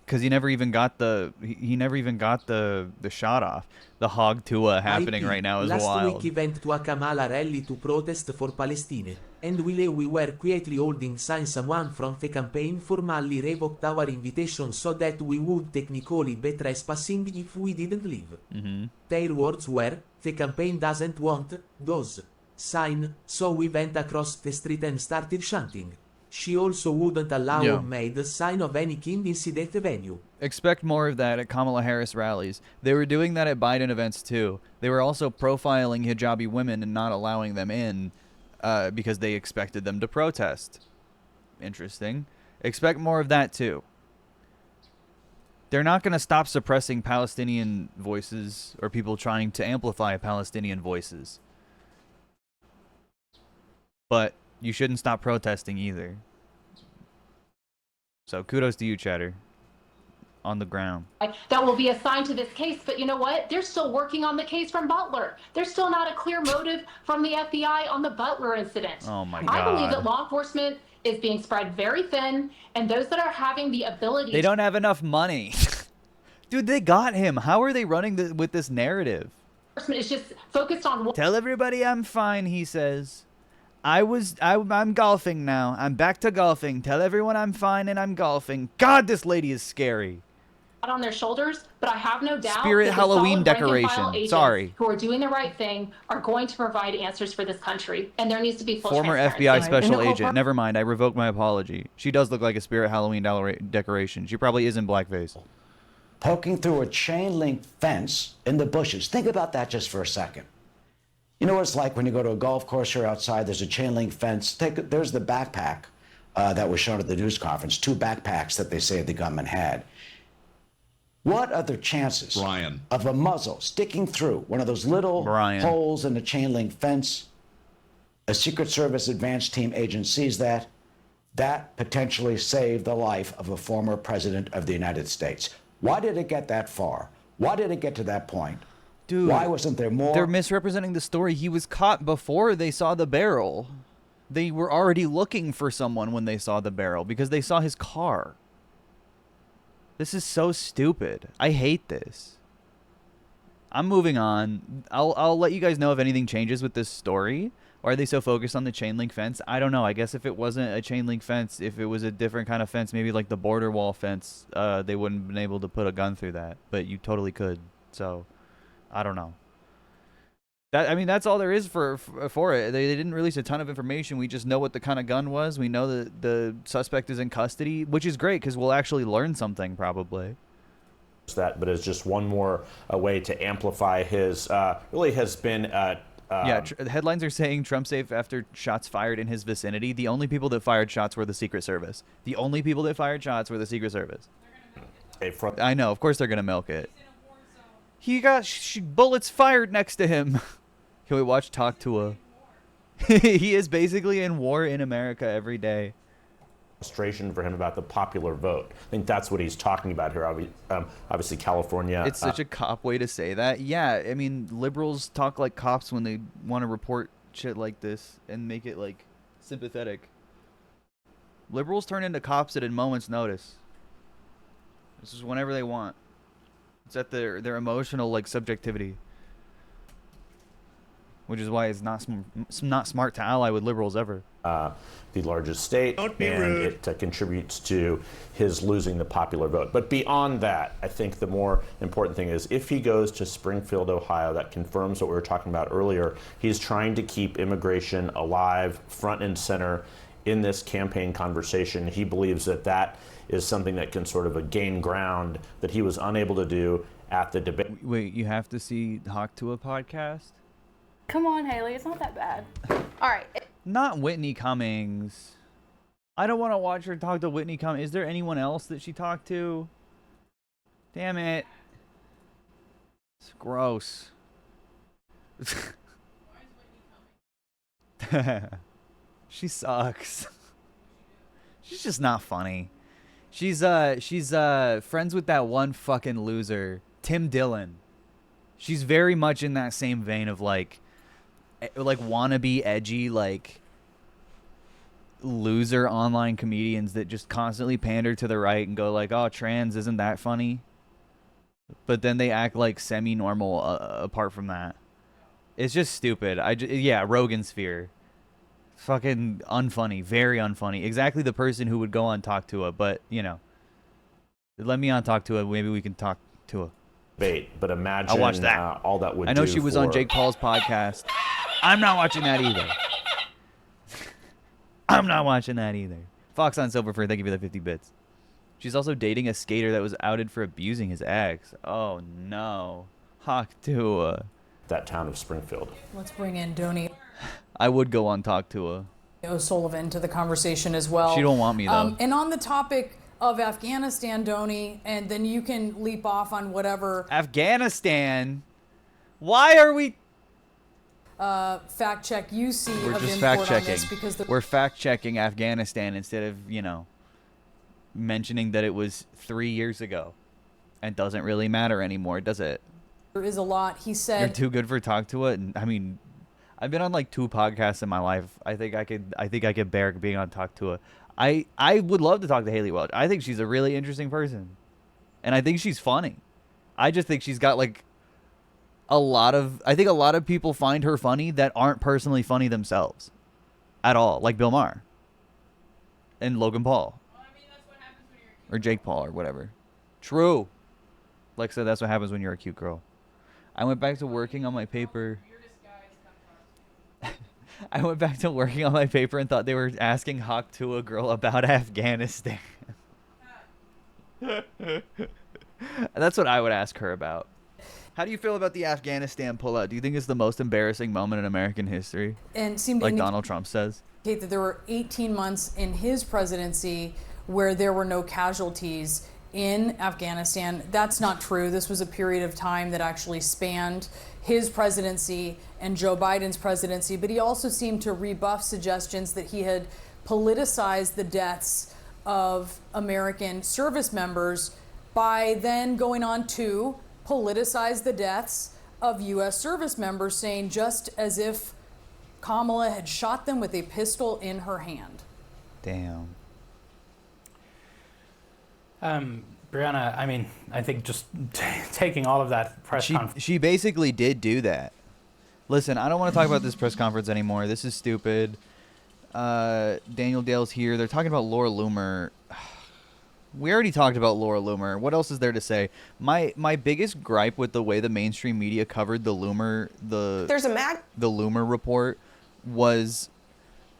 Speaker 2: because he never even got the shot off. The hog Tua happening right now is
Speaker 5: last
Speaker 2: wild.
Speaker 5: week event to a Kamala rally to protest for Palestine, and we were quietly holding signs. Someone from the campaign formally revoked our invitation so that we would technically be trespassing if we didn't leave. Their words were, the campaign doesn't want those sign, so we went across the street and started chanting. She also wouldn't allow
Speaker 2: Yeah.
Speaker 5: made sign of any kind incident venue.
Speaker 2: Expect more of that at Kamala Harris rallies. They were doing that at Biden events too. They were also profiling hijabi women and not allowing them in because they expected them to protest. Interesting. Expect more of that too. They're not going to stop suppressing Palestinian voices or people trying to amplify Palestinian voices. But you shouldn't stop protesting either. So kudos to you, Chatter. On the ground.
Speaker 1: That will be assigned to this case, but you know what? They're still working on the case from Butler. There's still not a clear motive from the FBI on the Butler incident.
Speaker 2: Oh my
Speaker 1: I believe
Speaker 2: God.
Speaker 1: that law enforcement is being spread very thin, and those that are having the ability
Speaker 2: They don't have enough money. Dude, they got him. How are they running with this narrative?
Speaker 1: enforcement is just focused on
Speaker 2: Tell everybody I'm fine, he says. I'm golfing now. I'm back to golfing. Tell everyone I'm fine and I'm golfing. God, this lady is scary.
Speaker 1: on their shoulders, but I have no doubt
Speaker 2: Spirit
Speaker 1: that the
Speaker 2: Halloween
Speaker 1: solid rank-and-file
Speaker 2: decoration.
Speaker 1: agents
Speaker 2: Sorry.
Speaker 1: who are doing the right thing are going to provide answers for this country, and there needs to be full
Speaker 2: Former
Speaker 1: transparency.
Speaker 2: FBI special agent. Never mind. I revoke my apology. She does look like a Spirit Halloween decoration. She probably is in blackface.
Speaker 11: Poking through a chain link fence in the bushes. Think about that just for a second. You know what it's like when you go to a golf course here outside, there's a chain link fence. There's the backpack that was shown at the news conference, 2 backpacks that they say the gunman had. What are the chances of a muzzle sticking through one of those little holes in the chain link fence? A Secret Service advance team agent sees that. That potentially saved the life of a former president of the United States. Why did it get that far? Why did it get to that point?
Speaker 2: Dude,
Speaker 11: why wasn't there more?
Speaker 2: They're misrepresenting the story. He was caught before they saw the barrel. They were already looking for someone when they saw the barrel because they saw his car. This is so stupid. I hate this. I'm moving on. I'll let you guys know if anything changes with this story. Or are they so focused on the chain link fence? I don't know. I guess if it wasn't a chain link fence, if it was a different kind of fence, maybe like the border wall fence, they wouldn't have been able to put a gun through that. But you totally could. So, I don't know. I mean, that's all there is for it. They didn't release a ton of information. We just know what the kind of gun was. We know that the suspect is in custody, which is great because we'll actually learn something probably.
Speaker 4: That, but it's just one more way to amplify his, really has been...
Speaker 2: Headlines are saying Trump safe after shots fired in his vicinity. The only people that fired shots were the Secret Service. The only people that fired shots were the Secret Service. I know. Of course they're going to milk it. He got bullets fired next to him. Can we watch Talk to a... He is basically in war in America every day.
Speaker 4: Frustration for him about the popular vote. I think that's what he's talking about here. Obviously, California.
Speaker 2: It's such a cop way to say that. Yeah, I mean, liberals talk like cops when they want to report shit like this and make it like sympathetic. Liberals turn into cops at a moment's notice. This is whenever they want. It's at their emotional like subjectivity, which is why it's not smart to ally with liberals ever.
Speaker 4: The largest state, and it contributes to his losing the popular vote. But beyond that, I think the more important thing is if he goes to Springfield, Ohio, that confirms what we were talking about earlier. He's trying to keep immigration alive, front and center in this campaign conversation. He believes that that is something that can sort of gain ground that he was unable to do at the debate.
Speaker 2: Wait, you have to see Hawk to a podcast?
Speaker 22: Come on, Haley. It's not that bad. All right.
Speaker 2: Not Whitney Cummings. I don't want to watch her talk to Whitney Cummings. Is there anyone else that she talked to? Damn it. It's gross. She sucks. She's just not funny. She's friends with that one fucking loser, Tim Dillon. She's very much in that same vein of like wannabe edgy like loser online comedians that just constantly pander to the right and go like, oh, trans isn't that funny, but then they act like semi-normal apart from that. It's just stupid. Yeah, Rogan sphere, fucking unfunny, very unfunny. Exactly the person who would go on Talk to her, but you know, let me on Talk to her. Maybe we can talk to her.
Speaker 4: But imagine
Speaker 2: I'll watch that.
Speaker 4: All that would
Speaker 2: I know
Speaker 4: do
Speaker 2: she was on Jake Paul's podcast. I'm not watching that either. I'm not watching that either. Fox on Silverfur, thank you for the 50 bits. She's also dating a skater that was outed for abusing his ex. Oh no. Hawk to
Speaker 4: that town of Springfield.
Speaker 6: Let's bring in Donnie
Speaker 2: I would go on Talk to her.
Speaker 6: O'Sullivan to the conversation as well.
Speaker 2: She don't want me though.
Speaker 6: And on the topic of Afghanistan, Donnie, and then you can leap off on whatever
Speaker 2: Afghanistan? Why are we...
Speaker 6: fact check you see
Speaker 2: We're
Speaker 6: of
Speaker 2: just
Speaker 6: import
Speaker 2: fact
Speaker 6: on
Speaker 2: checking.
Speaker 6: this because the
Speaker 2: We're fact checking Afghanistan instead of, you know, mentioning that it was 3 years ago. And doesn't really matter anymore, does it?
Speaker 6: there is a lot. He
Speaker 2: You're
Speaker 6: said
Speaker 2: too good for Talk to It. And I mean, I've been on like 2 podcasts in my life. I think I could bear being on Talk to It. I would love to talk to Haley Welch. I think she's a really interesting person. And I think she's funny. I just think she's got like I think a lot of people find her funny that aren't personally funny themselves at all, like Bill Maher and Logan Paul or Jake Paul or whatever. True. Like I said, that's what happens when you're a cute girl. I went back to working on my paper. I went back to working on my paper and thought they were asking Hawk to a girl about Afghanistan. That's what I would ask her about. How do you feel about the Afghanistan pullout? Do you think it's the most embarrassing moment in American history?
Speaker 6: and seemed to
Speaker 2: Like
Speaker 6: indicate
Speaker 2: Donald Trump says?
Speaker 6: that there were 18 months in his presidency where there were no casualties in Afghanistan. That's not true. This was a period of time that actually spanned his presidency and Joe Biden's presidency, but he also seemed to rebuff suggestions that he had politicized the deaths of American service members by then going on to politicize the deaths of U.S. service members, saying just as if Kamala had shot them with a pistol in her hand.
Speaker 2: Damn.
Speaker 17: Brianna, I mean, I think just taking all of that press conference.
Speaker 2: She basically did do that. Listen, I don't want to talk about this press conference anymore. This is stupid. Daniel Dale's here. They're talking about Laura Loomer. We already talked about Laura Loomer. What else is there to say? My biggest gripe with the way the mainstream media covered the Loomer the Loomer report was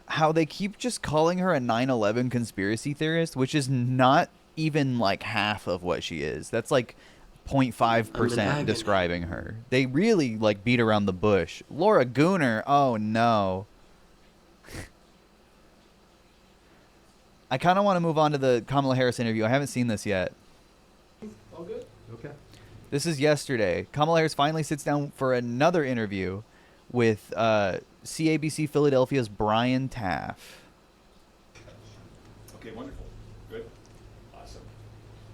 Speaker 2: how they keep just calling her a 9/11 conspiracy theorist, which is not even like half of what she is. That's like 0.5% describing her. They really like beat around the bush. Laura Gooner, oh no. I kind of want to move on to the Kamala Harris interview. I haven't seen this yet.
Speaker 25: All good? Okay.
Speaker 2: This is yesterday. Kamala Harris finally sits down for another interview with CABC Philadelphia's Brian Taff.
Speaker 18: Okay, wonderful. Good. Awesome.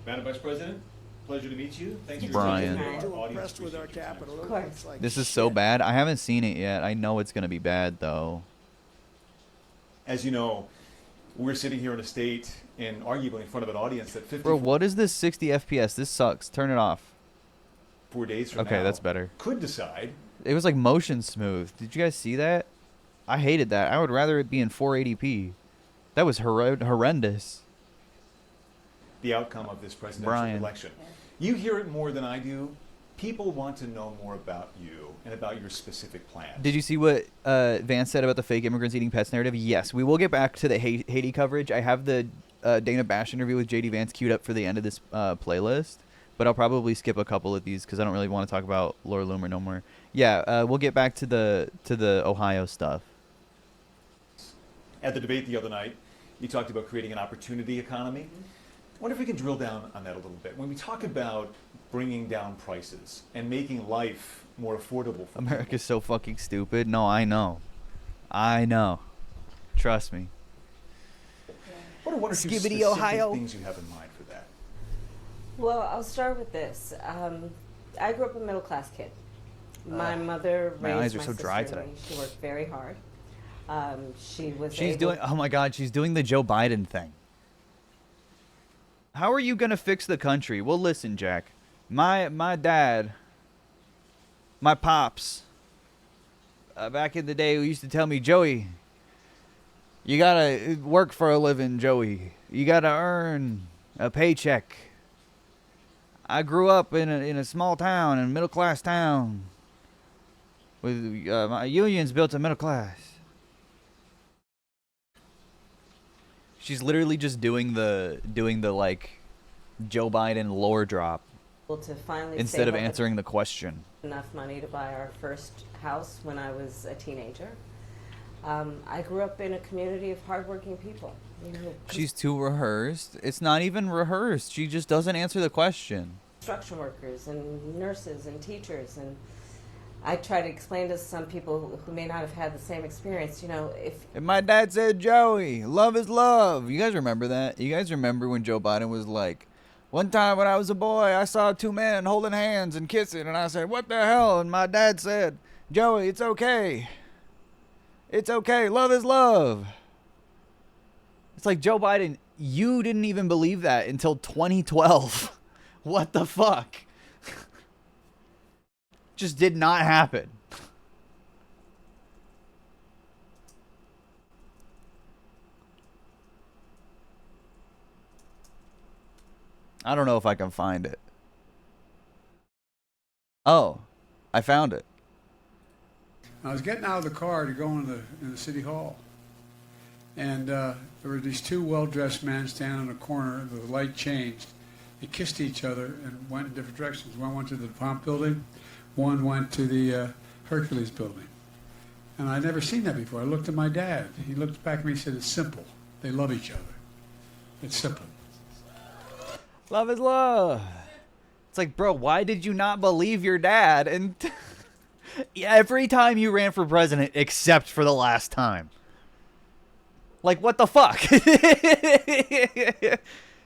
Speaker 18: Madam Vice President, pleasure to meet you. Thanks for
Speaker 2: Brian.
Speaker 10: Impressed with our capital. It's like
Speaker 2: This is so bad. I haven't seen it yet. I know it's going to be bad, though.
Speaker 18: As you know, we're sitting here in a state and arguably in front of an audience that 54
Speaker 2: Bro, what is this 60 FPS? This sucks. Turn it off.
Speaker 18: days from
Speaker 2: Okay,
Speaker 18: now
Speaker 2: that's better.
Speaker 18: could decide.
Speaker 2: It was like motion smooth. Did you guys see that? I hated that. I would rather it be in 480p. That was horrendous.
Speaker 18: The outcome of this presidential
Speaker 2: Brian.
Speaker 18: election. You hear it more than I do. People want to know more about you and about your specific plans.
Speaker 2: Did you see what Vance said about the fake immigrants eating pets narrative? Yes, we will get back to the Haiti coverage. I have the Dana Bash interview with JD Vance queued up for the end of this playlist, but I'll probably skip a couple of these because I don't really want to talk about Laura Loomer no more. Yeah, we'll get back to the Ohio stuff.
Speaker 18: At the debate the other night, you talked about creating an opportunity economy. I wonder if we can drill down on that a little bit. When we talk about bringing down prices and making life more affordable for
Speaker 2: America's so fucking stupid. No, I know. I know. Trust me.
Speaker 18: what are one or two
Speaker 2: Skibbity,
Speaker 18: specific
Speaker 2: Ohio.
Speaker 18: things you have in mind for that?
Speaker 19: Well, I'll start with this. I grew up a middle-class kid. My mother
Speaker 2: My
Speaker 19: raised
Speaker 2: eyes are
Speaker 19: my
Speaker 2: so
Speaker 19: sister
Speaker 2: dry
Speaker 19: and
Speaker 2: today.
Speaker 19: me. She worked very hard. She was
Speaker 2: She's
Speaker 19: able-
Speaker 2: doing. Oh my God, she's doing the Joe Biden thing. How are you gonna fix the country? Well, listen, Jack. My dad, my pops, back in the day, used to tell me, Joey, you gotta work for a living, Joey. You gotta earn a paycheck. I grew up in a small town, in a middle class town, with my unions built a middle class. She's literally just doing the like Joe Biden lore drop
Speaker 19: to finally
Speaker 2: instead
Speaker 19: save
Speaker 2: of
Speaker 19: up
Speaker 2: answering the question.
Speaker 19: enough money to buy our first house when I was a teenager. I grew up in a community of hardworking people. You know,
Speaker 2: She's too rehearsed. It's not even rehearsed. She just doesn't answer the question.
Speaker 19: construction workers and nurses and teachers, and I try to explain to some people who may not have had the same experience, you know, if
Speaker 2: And my dad said, Joey, love is love. You guys remember that? You guys remember when Joe Biden was like, one time when I was a boy, I saw two men holding hands and kissing, and I said, what the hell? And my dad said, Joey, it's okay. It's okay. Love is love. It's like, Joe Biden, you didn't even believe that until 2012. What the fuck? Just did not happen. I don't know if I can find it. Oh, I found it.
Speaker 7: I was getting out of the car to go in the city hall, and there were these two well-dressed men standing in a corner. The light changed. They kissed each other and went in different directions. One went to the DuPont building, one went to the Hercules building. And I'd never seen that before. I looked at my dad. He looked back at me and said, it's simple. They love each other. It's simple.
Speaker 2: Love is love. It's like, bro, why did you not believe your dad? And every time you ran for president, except for the last time. Like, what the fuck?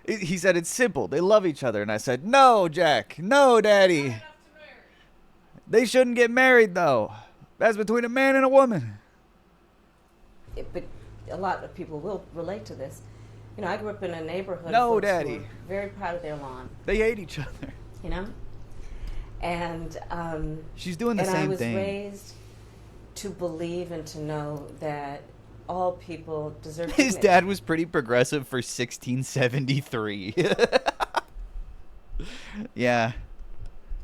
Speaker 2: He said, it's simple. They love each other. And I said, no, Jack. No, Daddy. They shouldn't get married, though. That's between a man and a woman.
Speaker 19: but a lot of people will relate to this. You know, I grew up in a neighborhood
Speaker 2: No,
Speaker 19: of folks
Speaker 2: Daddy.
Speaker 19: who were very proud of their lawn.
Speaker 2: They hate each other.
Speaker 19: You know? And
Speaker 2: She's doing the
Speaker 19: and
Speaker 2: same
Speaker 19: I was
Speaker 2: thing.
Speaker 19: raised to believe and to know that all people deserve
Speaker 2: His
Speaker 19: dignity.
Speaker 2: dad was pretty progressive for 1673. Yeah.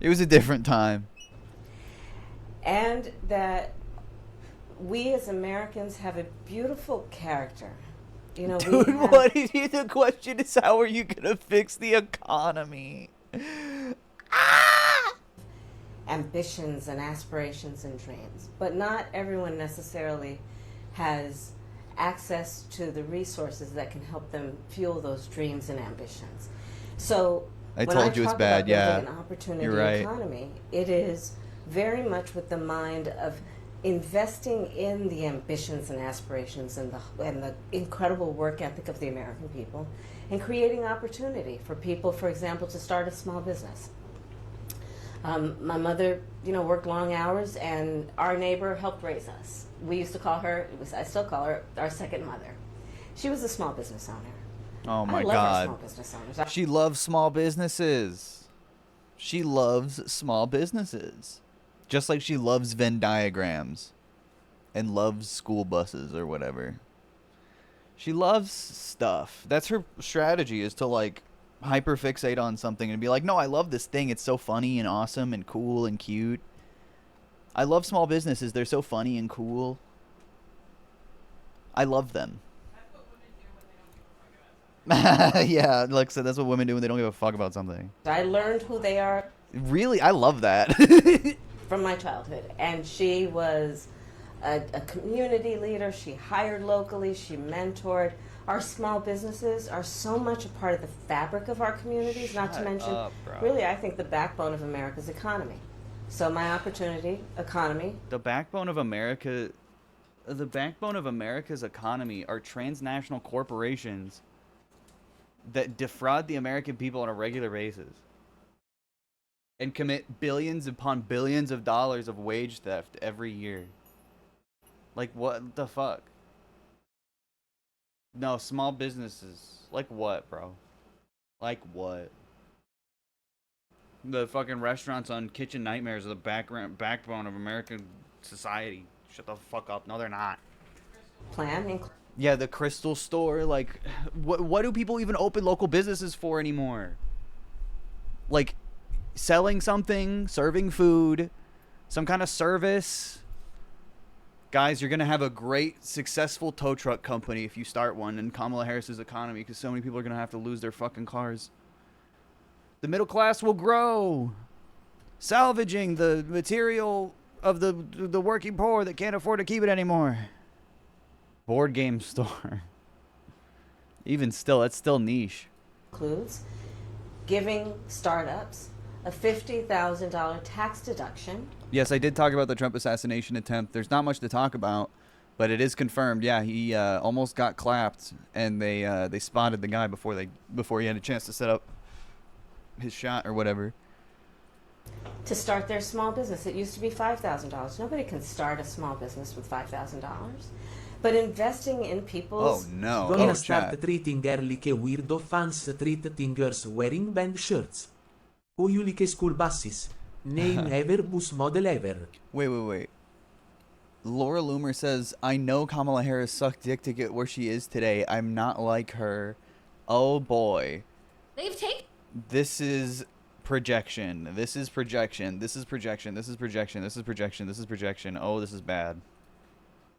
Speaker 2: It was a different time.
Speaker 19: And that we as Americans have a beautiful character. You know,
Speaker 2: Dude,
Speaker 19: we have,
Speaker 2: what is it? The question is, how are you going to fix the economy?
Speaker 19: ambitions and aspirations and dreams, but not everyone necessarily has access to the resources that can help them fuel those dreams and ambitions. So
Speaker 2: I
Speaker 19: when
Speaker 2: told you it's
Speaker 19: talk
Speaker 2: bad,
Speaker 19: about
Speaker 2: yeah.
Speaker 19: building an opportunity
Speaker 2: You're right.
Speaker 19: economy, it is very much with the mind of investing in the ambitions and aspirations and the incredible work ethic of the American people, and creating opportunity for people, for example, to start a small business. My mother, you know, worked long hours, and our neighbor helped raise us. We used to call her, I still call her, our second mother. She was a small business owner.
Speaker 2: Oh my
Speaker 19: I love our
Speaker 2: God.
Speaker 19: small business owners.
Speaker 2: She loves small businesses. She loves small businesses. Just like she loves Venn diagrams and loves school buses or whatever. She loves stuff. That's her strategy, is to like hyperfixate on something and be like, no, I love this thing. It's so funny and awesome and cool and cute. I love small businesses. They're so funny and cool. I love them. Yeah, like so that's what women do when they don't give a fuck about something.
Speaker 19: I learned who they are
Speaker 2: Really, I love that.
Speaker 19: from my childhood, and she was a community leader. She hired locally, she mentored. Our small businesses are so much a part of the fabric of our communities, not to
Speaker 2: Shut
Speaker 19: mention,
Speaker 2: up, bro.
Speaker 19: really, I think the backbone of America's economy. So my opportunity economy.
Speaker 2: The backbone of America, the backbone of America's economy are transnational corporations that defraud the American people on a regular basis and commit billions upon billions of dollars of wage theft every year. Like, what the fuck? No, small businesses. Like what, bro? Like what? The fucking restaurants on Kitchen Nightmares are the backbone of American society. Shut the fuck up. No, they're not.
Speaker 19: Plan.
Speaker 2: Yeah, the Crystal Store. Like, what do people even open local businesses for anymore? Like, selling something, serving food, some kind of service. Guys, you're going to have a great, successful tow truck company if you start one in Kamala Harris's economy, because so many people are going to have to lose their fucking cars. The middle class will grow. Salvaging the material of the working poor that can't afford to keep it anymore. Board game store. Even still, that's still niche.
Speaker 19: Includes giving startups a $50,000 tax deduction.
Speaker 2: Yes, I did talk about the Trump assassination attempt. There's not much to talk about, but it is confirmed. Yeah, he almost got clapped, and they spotted the guy before he had a chance to set up his shot or whatever.
Speaker 19: To start their small business. It used to be $5,000. Nobody can start a small business with $5,000. But investing in people's...
Speaker 2: Oh, no.
Speaker 5: Gonna start treating girl like weirdo fans treat tingers wearing band shirts. O you like school buses. Name ever, bus model ever.
Speaker 2: Wait. Laura Loomer says, I know Kamala Harris sucked dick to get where she is today. I'm not like her. Oh, boy.
Speaker 1: They've taken...
Speaker 2: This is projection. This is projection. This is projection. This is projection. This is projection. This is projection. Oh, this is bad.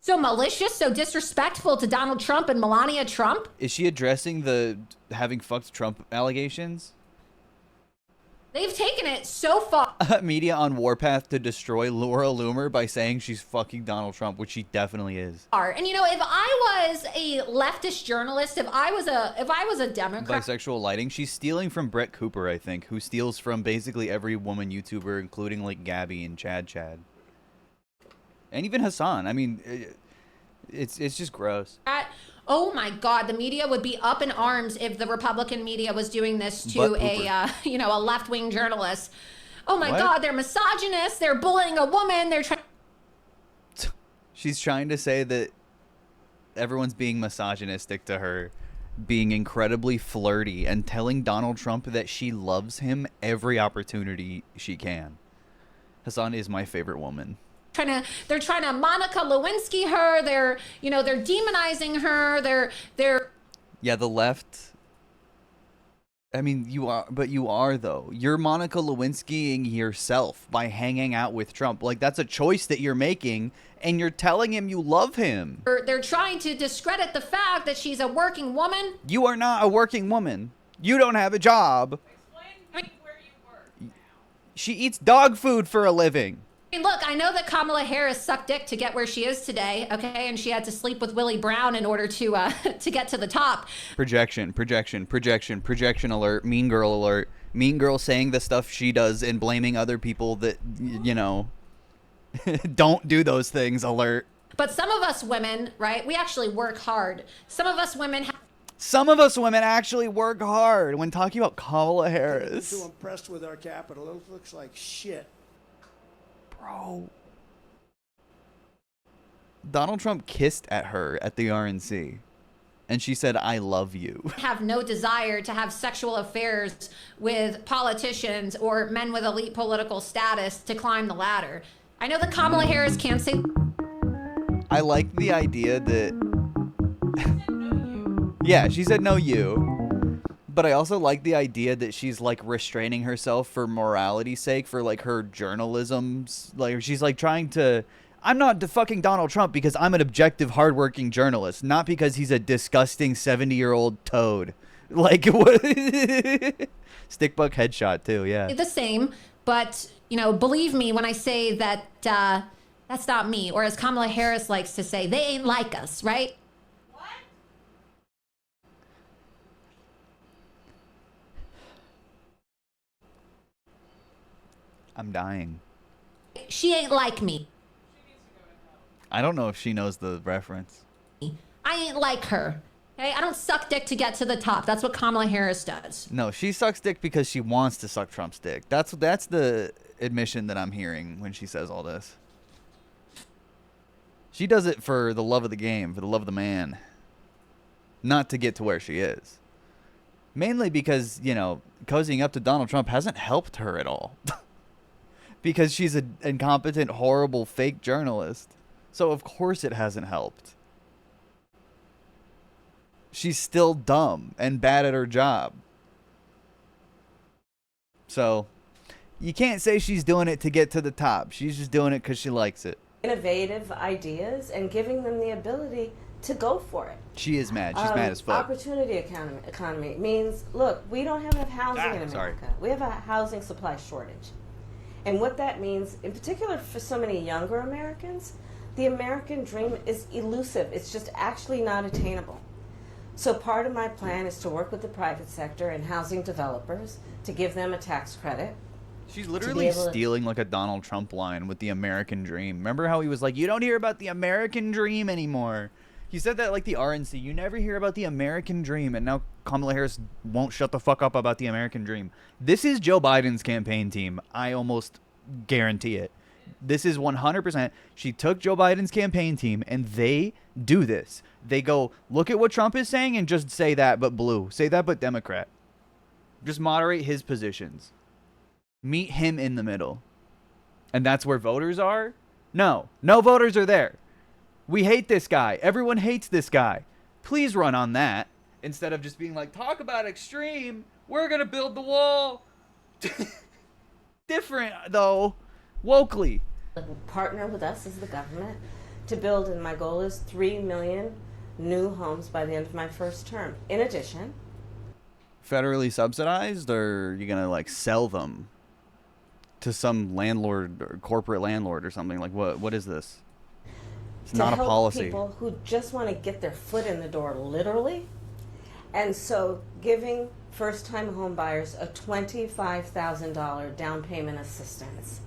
Speaker 1: So malicious, so disrespectful to Donald Trump and Melania Trump?
Speaker 2: Is she addressing the having fucked Trump allegations?
Speaker 1: They've taken it so far.
Speaker 2: Media on warpath to destroy Laura Loomer by saying she's fucking Donald Trump, which she definitely is.
Speaker 1: And you know, if I was a leftist journalist, if I was a Democrat,
Speaker 2: Bisexual lighting. She's stealing from Brett Cooper, I think, who steals from basically every woman YouTuber, including like Gabby and Chad. And even Hassan. I mean, it's just gross.
Speaker 1: oh my God, the media would be up in arms if the Republican media was doing this to a left-wing journalist. Oh my God, they're misogynist. They're bullying a woman. They're trying.
Speaker 2: She's trying to say that everyone's being misogynistic to her, being incredibly flirty, and telling Donald Trump that she loves him every opportunity she can. Hassan is my favorite woman.
Speaker 1: They're trying to Monica Lewinsky her. They're demonizing her.
Speaker 2: Yeah, the left. I mean, you are though. You're Monica Lewinskying yourself by hanging out with Trump. Like, that's a choice that you're making, and you're telling him you love him.
Speaker 1: They're trying to discredit the fact that she's a working woman.
Speaker 2: You are not a working woman. You don't have a job.
Speaker 1: Explain where you work now.
Speaker 2: She eats dog food for a living.
Speaker 1: Look, I know that Kamala Harris sucked dick to get where she is today, okay? And she had to sleep with Willie Brown in order to get to the top.
Speaker 2: Projection alert, mean girl alert. Mean girl saying the stuff she does and blaming other people that, don't do those things alert.
Speaker 1: But some of us women, right, we actually work hard. Some of us women
Speaker 2: actually work hard when talking about Kamala Harris.
Speaker 10: Too impressed with our capital. It looks like shit.
Speaker 2: Bro. Donald Trump kissed at her at the RNC, and she said, I love you.
Speaker 1: Have no desire to have sexual affairs with politicians or men with elite political status to climb the ladder. I know that Kamala Harris can't say...
Speaker 2: I like the idea that... Yeah, she said no you. But I also like the idea that she's like restraining herself for morality's sake, for like her journalism's, like she's like trying to, I'm not fucking Donald Trump because I'm an objective, hardworking journalist, not because he's a disgusting 70-year-old toad. Like, what? Stickbuck headshot too, yeah.
Speaker 1: The same, but believe me when I say that that's not me, or as Kamala Harris likes to say, they ain't like us, right?
Speaker 2: I'm dying.
Speaker 1: She ain't like me.
Speaker 2: I don't know if she knows the reference.
Speaker 1: I ain't like her. Okay? I don't suck dick to get to the top. That's what Kamala Harris does.
Speaker 2: No, she sucks dick because she wants to suck Trump's dick. That's the admission that I'm hearing when she says all this. She does it for the love of the game, for the love of the man. Not to get to where she is. Mainly because, cozying up to Donald Trump hasn't helped her at all. Because she's an incompetent, horrible, fake journalist. So of course it hasn't helped. She's still dumb and bad at her job. So you can't say she's doing it to get to the top. She's just doing it because she likes it.
Speaker 19: Innovative ideas and giving them the ability to go for it.
Speaker 2: She is mad. She's mad as fuck.
Speaker 19: Opportunity economy means, look, we don't have enough housing in America. We have a housing supply shortage. And what that means, in particular for so many younger Americans, the American dream is elusive. It's just actually not attainable. So part of my plan is to work with the private sector and housing developers to give them a tax credit.
Speaker 2: She's literally stealing like a Donald Trump line with the American dream. Remember how he was like, you don't hear about the American dream anymore. He said that like the RNC, you never hear about the American dream. And now Kamala Harris won't shut the fuck up about the American dream. This is Joe Biden's campaign team. I almost guarantee it. This is 100%. She took Joe Biden's campaign team and they do this. They go, look at what Trump is saying and just say that but blue. Say that but Democrat. Just moderate his positions. Meet him in the middle. And that's where voters are? No. No voters are there. We hate this guy. Everyone hates this guy. Please run on that. Instead of just being like, talk about extreme. We're going to build the wall. Different, though. Wokely.
Speaker 19: Partner with us as the government to build, and my goal is 3 million new homes by the end of my first term. In addition,
Speaker 2: federally subsidized, or are you going to like sell them to some landlord or corporate landlord or something? Like what is this? It's not a policy.
Speaker 19: People who just want to get their foot in the door, literally. And so giving first-time home buyers a $25,000 down payment assistance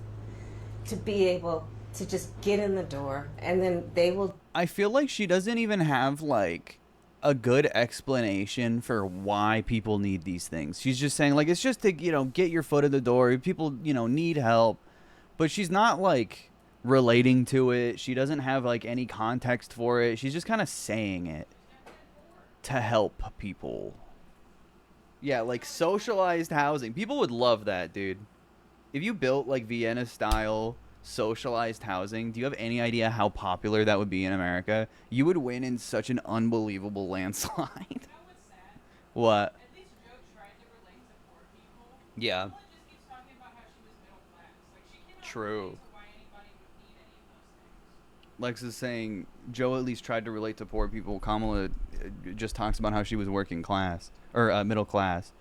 Speaker 19: to be able to just get in the door, and then they will.
Speaker 2: I feel like she doesn't even have like a good explanation for why people need these things. She's just saying like it's just to, you know, get your foot in the door. People, you know, need help. But she's not like relating to it. She doesn't have like any context for it. She's just kind of saying it to help people. Yeah, like socialized housing. People would love that, dude. If you built like Vienna style socialized housing, do you have any idea how popular that would be in America? You would win in such an unbelievable landslide. What? Yeah. True. Lex is saying Joe at least tried to relate to poor people. Kamala just talks about how she was working class or middle class,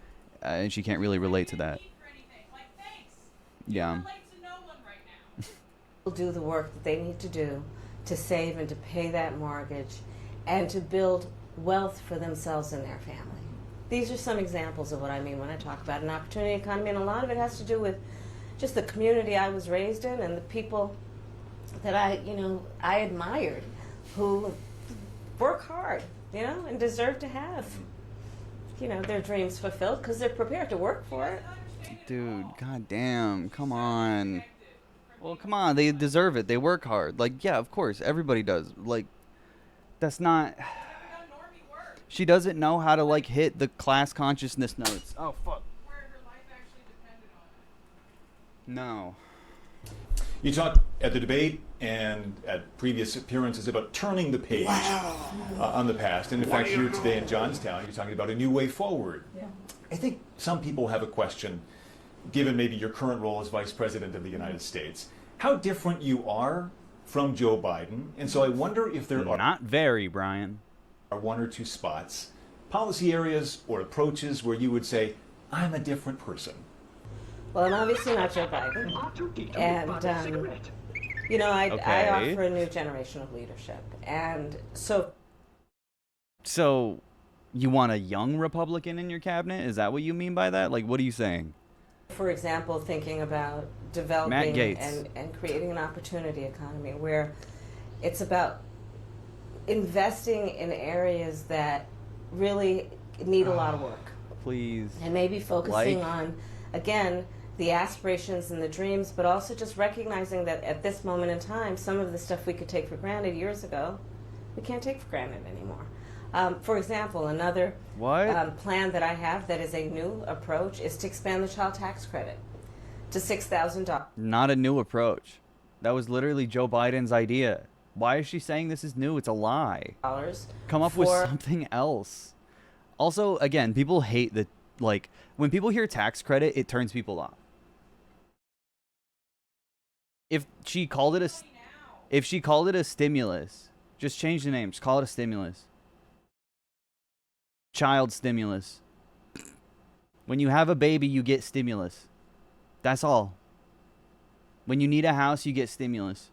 Speaker 2: and she can't really relate to that. Yeah.
Speaker 19: Will do the work that they need to do to save and to pay that mortgage and to build wealth for themselves and their family. These are some examples of what I mean when I talk about an opportunity economy, and a lot of it has to do with just the community I was raised in and the people that I admired, who work hard, and deserve to have, their dreams fulfilled because they're prepared to work for it.
Speaker 2: Dude, goddamn, come on. Well, come on, they deserve it. They work hard. Like, yeah, of course, everybody does. Like, that's not. She doesn't know how to like hit the class consciousness notes. Oh fuck. No.
Speaker 18: You talked at the debate and at previous appearances about turning the page on the past. And in fact, here today in Johnstown, you're talking about a new way forward. Yeah. I think some people have a question, given maybe your current role as Vice President of the United States, how different you are from Joe Biden. And so I wonder if there are...
Speaker 2: Not very, Brian.
Speaker 18: ...are one or two spots, policy areas or approaches where you would say, I'm a different person.
Speaker 19: Well, I'm obviously not Joe Biden, and I offer a new generation of leadership, and so.
Speaker 2: So, you want a young Republican in your cabinet? Is that what you mean by that? Like, what are you saying?
Speaker 19: For example, thinking about developing and creating an opportunity economy where it's about investing in areas that really need a lot of work.
Speaker 2: Please.
Speaker 19: And maybe focusing on, again, the aspirations and the dreams, but also just recognizing that at this moment in time, some of the stuff we could take for granted years ago, we can't take for granted anymore. For example, another plan that I have that is a new approach is to expand the child tax credit to $6,000.
Speaker 2: Not a new approach. That was literally Joe Biden's idea. Why is she saying this is new? It's a lie. Come up with something else. Also, again, people hate the, like, when people hear tax credit, it turns people off. If she called it a stimulus, just change the name. Just call it a stimulus. Child stimulus. When you have a baby, you get stimulus. That's all. When you need a house, you get stimulus.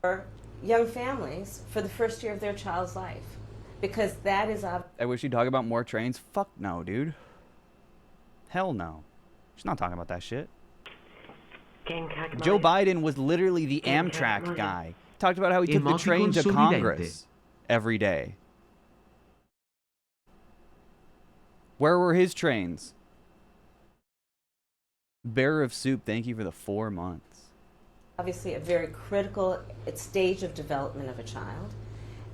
Speaker 19: For young families for the first year of their child's life. because that is
Speaker 2: I wish you'd talk about more trains. Fuck no, dude. Hell no. She's not talking about that shit. Joe Biden was literally the Amtrak guy. Talked about how he took the train to Congress every day. Where were his trains? Bearer of soup, thank you for the 4 months.
Speaker 19: obviously a very critical stage of development of a child.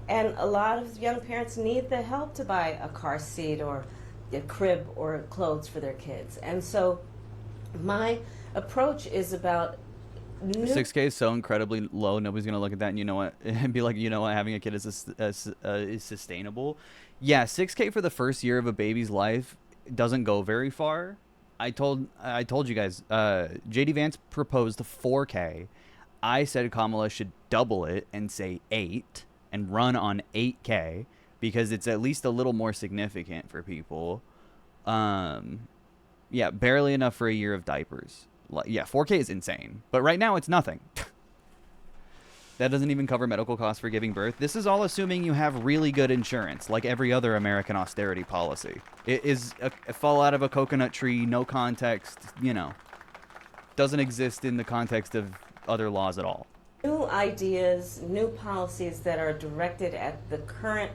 Speaker 19: And a lot of young parents need the help to buy a car seat or a crib or clothes for their kids. And so my approach is about
Speaker 2: 6K is so incredibly low. Nobody's gonna look at that and you know what, and be like, you know what, having a kid is sustainable. Yeah, 6K for the first year of a baby's life doesn't go very far. I told you guys, JD Vance proposed 4K. I said Kamala should double it and say 8 and run on 8K because it's at least a little more significant for people. Yeah, barely enough for a year of diapers. Yeah, 4K is insane, but right now it's nothing. That doesn't even cover medical costs for giving birth. This is all assuming you have really good insurance, like every other American austerity policy. It is a fall out of a coconut tree, no context, you know. Doesn't exist in the context of other laws at all.
Speaker 19: New ideas, new policies that are directed at the current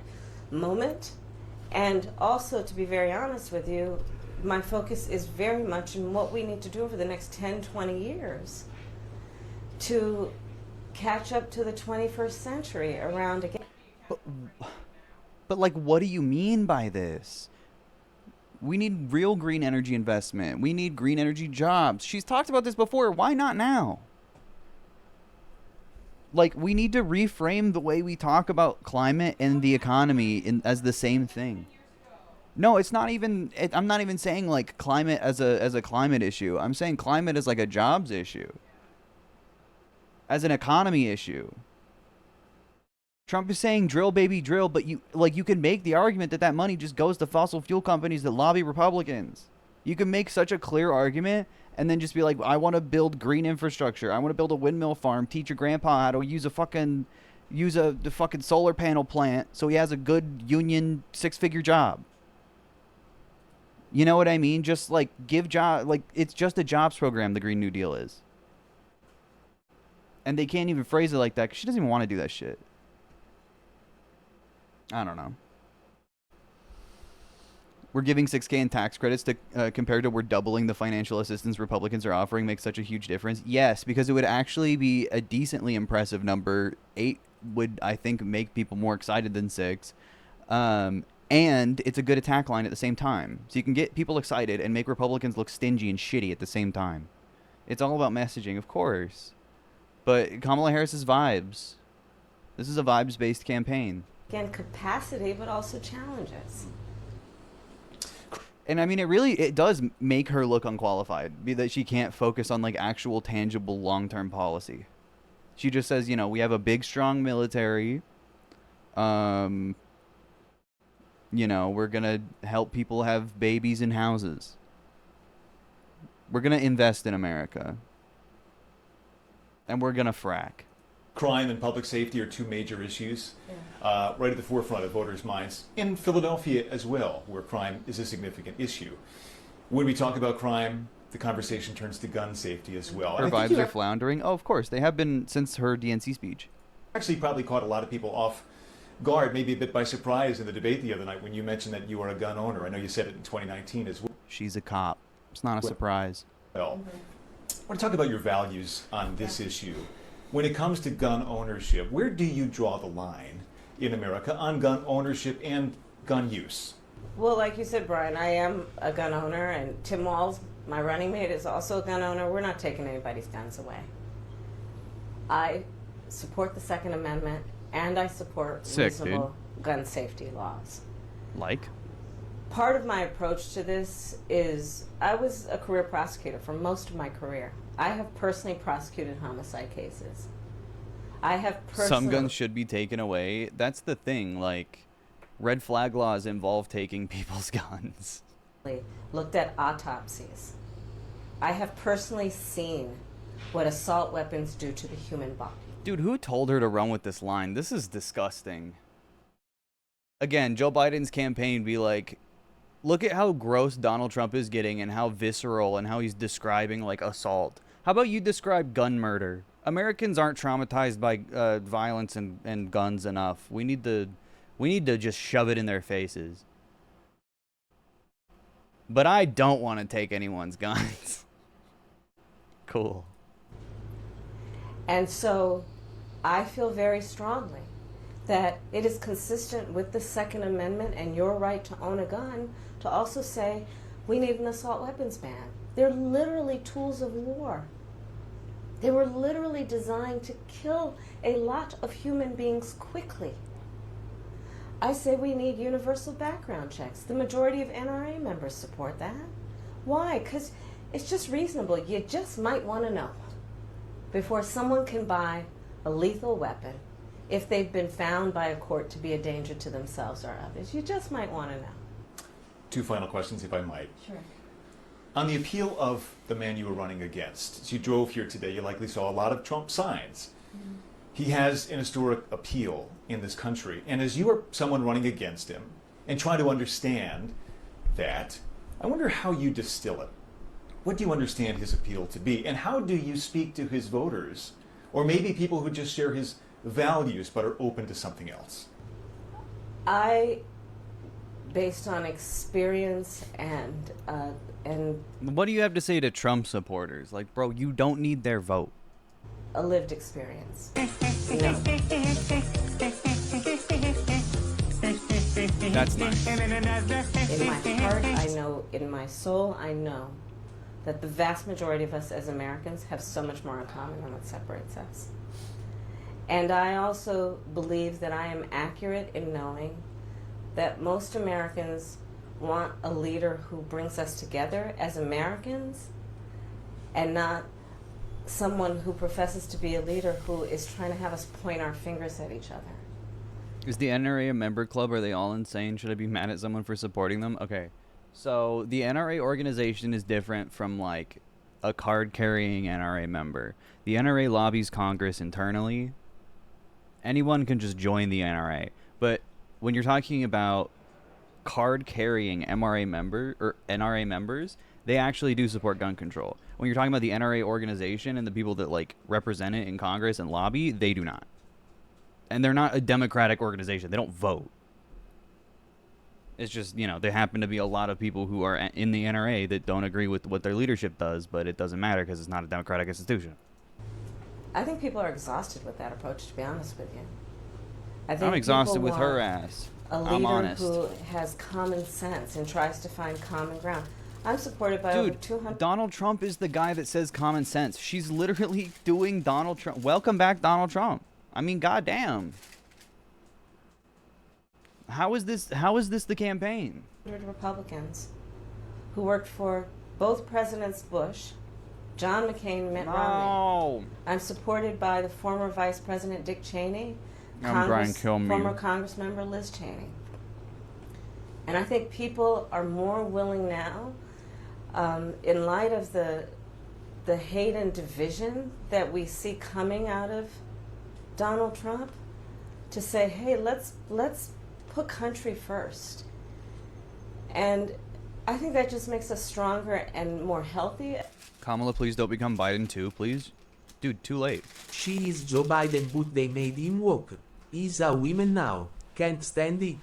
Speaker 19: moment. And also, to be very honest with you, my focus is very much in what we need to do over the next 10, 20 years to catch up to the 21st century around again.
Speaker 2: But like, what do you mean by this? We need real green energy investment. We need green energy jobs. She's talked about this before. Why not now? Like, we need to reframe the way we talk about climate and the economy as the same thing. No, it's not even. I'm not even saying like climate as a climate issue. I'm saying climate as like a jobs issue, as an economy issue. Trump is saying drill, baby, drill, but you can make the argument that that money just goes to fossil fuel companies that lobby Republicans. You can make such a clear argument and then just be like, I want to build green infrastructure. I want to build a windmill farm. Teach your grandpa how to use the fucking solar panel plant so he has a good union 6-figure job. You know what I mean? Just like give job, like it's just a jobs program. The Green New Deal is, and they can't even phrase it like that because she doesn't even want to do that shit. I don't know. We're giving 6K in tax credits to compared to we're doubling the financial assistance Republicans are offering makes such a huge difference. Yes, because it would actually be a decently impressive number. 8 would, I think, make people more excited than 6. And it's a good attack line at the same time. So you can get people excited and make Republicans look stingy and shitty at the same time. It's all about messaging, of course. But Kamala Harris's vibes. This is a vibes-based campaign.
Speaker 19: Again, capacity, but also challenges.
Speaker 2: And I mean, it does make her look unqualified. Be that she can't focus on like actual tangible long-term policy. She just says, you know, we have a big, strong military. You know, we're going to help people have babies and houses. We're going to invest in America. And we're going to frack.
Speaker 18: Crime and public safety are two major issues, right at the forefront of voters' minds. In Philadelphia as well, where crime is a significant issue. When we talk about crime, the conversation turns to gun safety as well.
Speaker 2: Her vibes are floundering. Oh, of course. They have been since her DNC speech.
Speaker 18: Actually probably caught a lot of people off guard, maybe a bit by surprise in the debate the other night when you mentioned that you are a gun owner. I know you said it in 2019 as well.
Speaker 2: She's a cop. It's not a surprise.
Speaker 18: Well, I want to talk about your values on this issue. When it comes to gun ownership, where do you draw the line in America on gun ownership and gun use?
Speaker 19: Well, like you said, Brian, I am a gun owner, and Tim Walz, my running mate, is also a gun owner. We're not taking anybody's guns away. I support the Second Amendment, and I support reasonable gun safety laws.
Speaker 2: Like?
Speaker 19: Part of my approach to this is I was a career prosecutor for most of my career. I have personally prosecuted homicide cases. I have personally...
Speaker 2: Some guns should be taken away. That's the thing. Like, red flag laws involve taking people's guns.
Speaker 19: Looked at autopsies. I have personally seen what assault weapons do to the human body.
Speaker 2: Dude, who told her to run with this line? This is disgusting. Again, Joe Biden's campaign be like, look at how gross Donald Trump is getting and how visceral and how he's describing like assault. How about you describe gun murder? Americans aren't traumatized by violence and guns enough. We need to just shove it in their faces. But I don't want to take anyone's guns. Cool.
Speaker 19: And so I feel very strongly that it is consistent with the Second Amendment and your right to own a gun to also say we need an assault weapons ban. They're literally tools of war. They were literally designed to kill a lot of human beings quickly. I say we need universal background checks. The majority of NRA members support that. Why? Because it's just reasonable. You just might want to know before someone can buy a lethal weapon if they've been found by a court to be a danger to themselves or others. You just might want to know.
Speaker 18: 2 final questions, if I might.
Speaker 19: Sure.
Speaker 18: On the appeal of the man you were running against, as you drove here today, you likely saw a lot of Trump signs. Mm-hmm. He has an historic appeal in this country. And as you are someone running against him and trying to understand that, I wonder how you distill it. What do you understand his appeal to be? And how do you speak to his voters? Or maybe people who just share his values but are open to something else?
Speaker 19: I, based on experience and
Speaker 2: what do you have to say to Trump supporters? Like, bro, you don't need their vote.
Speaker 19: A lived experience.
Speaker 2: That's nice.
Speaker 19: In my heart, I know, in my soul, I know that the vast majority of us as Americans have so much more in common than what separates us. And I also believe that I am accurate in knowing that most Americans want a leader who brings us together as Americans and not someone who professes to be a leader who is trying to have us point our fingers at each other.
Speaker 2: Is the NRA a member club? Are they all insane? Should I be mad at someone for supporting them? Okay. So the NRA organization is different from like a card-carrying NRA member. The NRA lobbies Congress internally. Anyone can just join the NRA. But when you're talking about card-carrying NRA members, they actually do support gun control. When you're talking about the NRA organization and the people that like represent it in Congress and lobby, they do not. And they're not a democratic organization. They don't vote. It's just, you know, there happen to be a lot of people who are in the NRA that don't agree with what their leadership does, but it doesn't matter because it's not a democratic institution.
Speaker 19: I think people are exhausted with that approach, to be honest with you.
Speaker 2: I'm exhausted with her ass.
Speaker 19: A
Speaker 2: I'm
Speaker 19: leader
Speaker 2: honest.
Speaker 19: who has common sense and tries to find common ground. I'm supported by over 200.
Speaker 2: Donald Trump is the guy that says common sense. She's literally doing Donald Trump. Welcome back, Donald Trump. I mean, goddamn. How is this the campaign?
Speaker 19: Republicans who worked for both Presidents Bush, John McCain, Mitt Romney. I'm supported by the former Vice President Dick Cheney, former Congressmember Liz Cheney. And I think people are more willing now, in light of the hate and division that we see coming out of Donald Trump, to say, hey, let's put country first. And I think that just makes us stronger and more healthy.
Speaker 2: Kamala, please don't become Biden too, please. Dude, too late.
Speaker 5: She is Joe Biden, but they made him woke. He's a woman now. Can't stand it.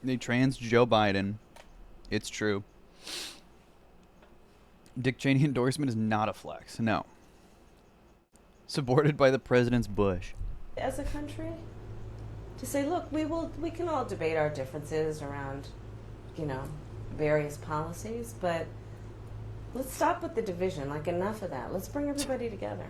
Speaker 2: They trans Joe Biden. It's true. Dick Cheney endorsement is not a flex. No. Supported by the President's Bush.
Speaker 19: As a country, to say, look, we can all debate our differences around, you know, various policies, but let's stop with the division. Like, enough of that. Let's bring everybody together.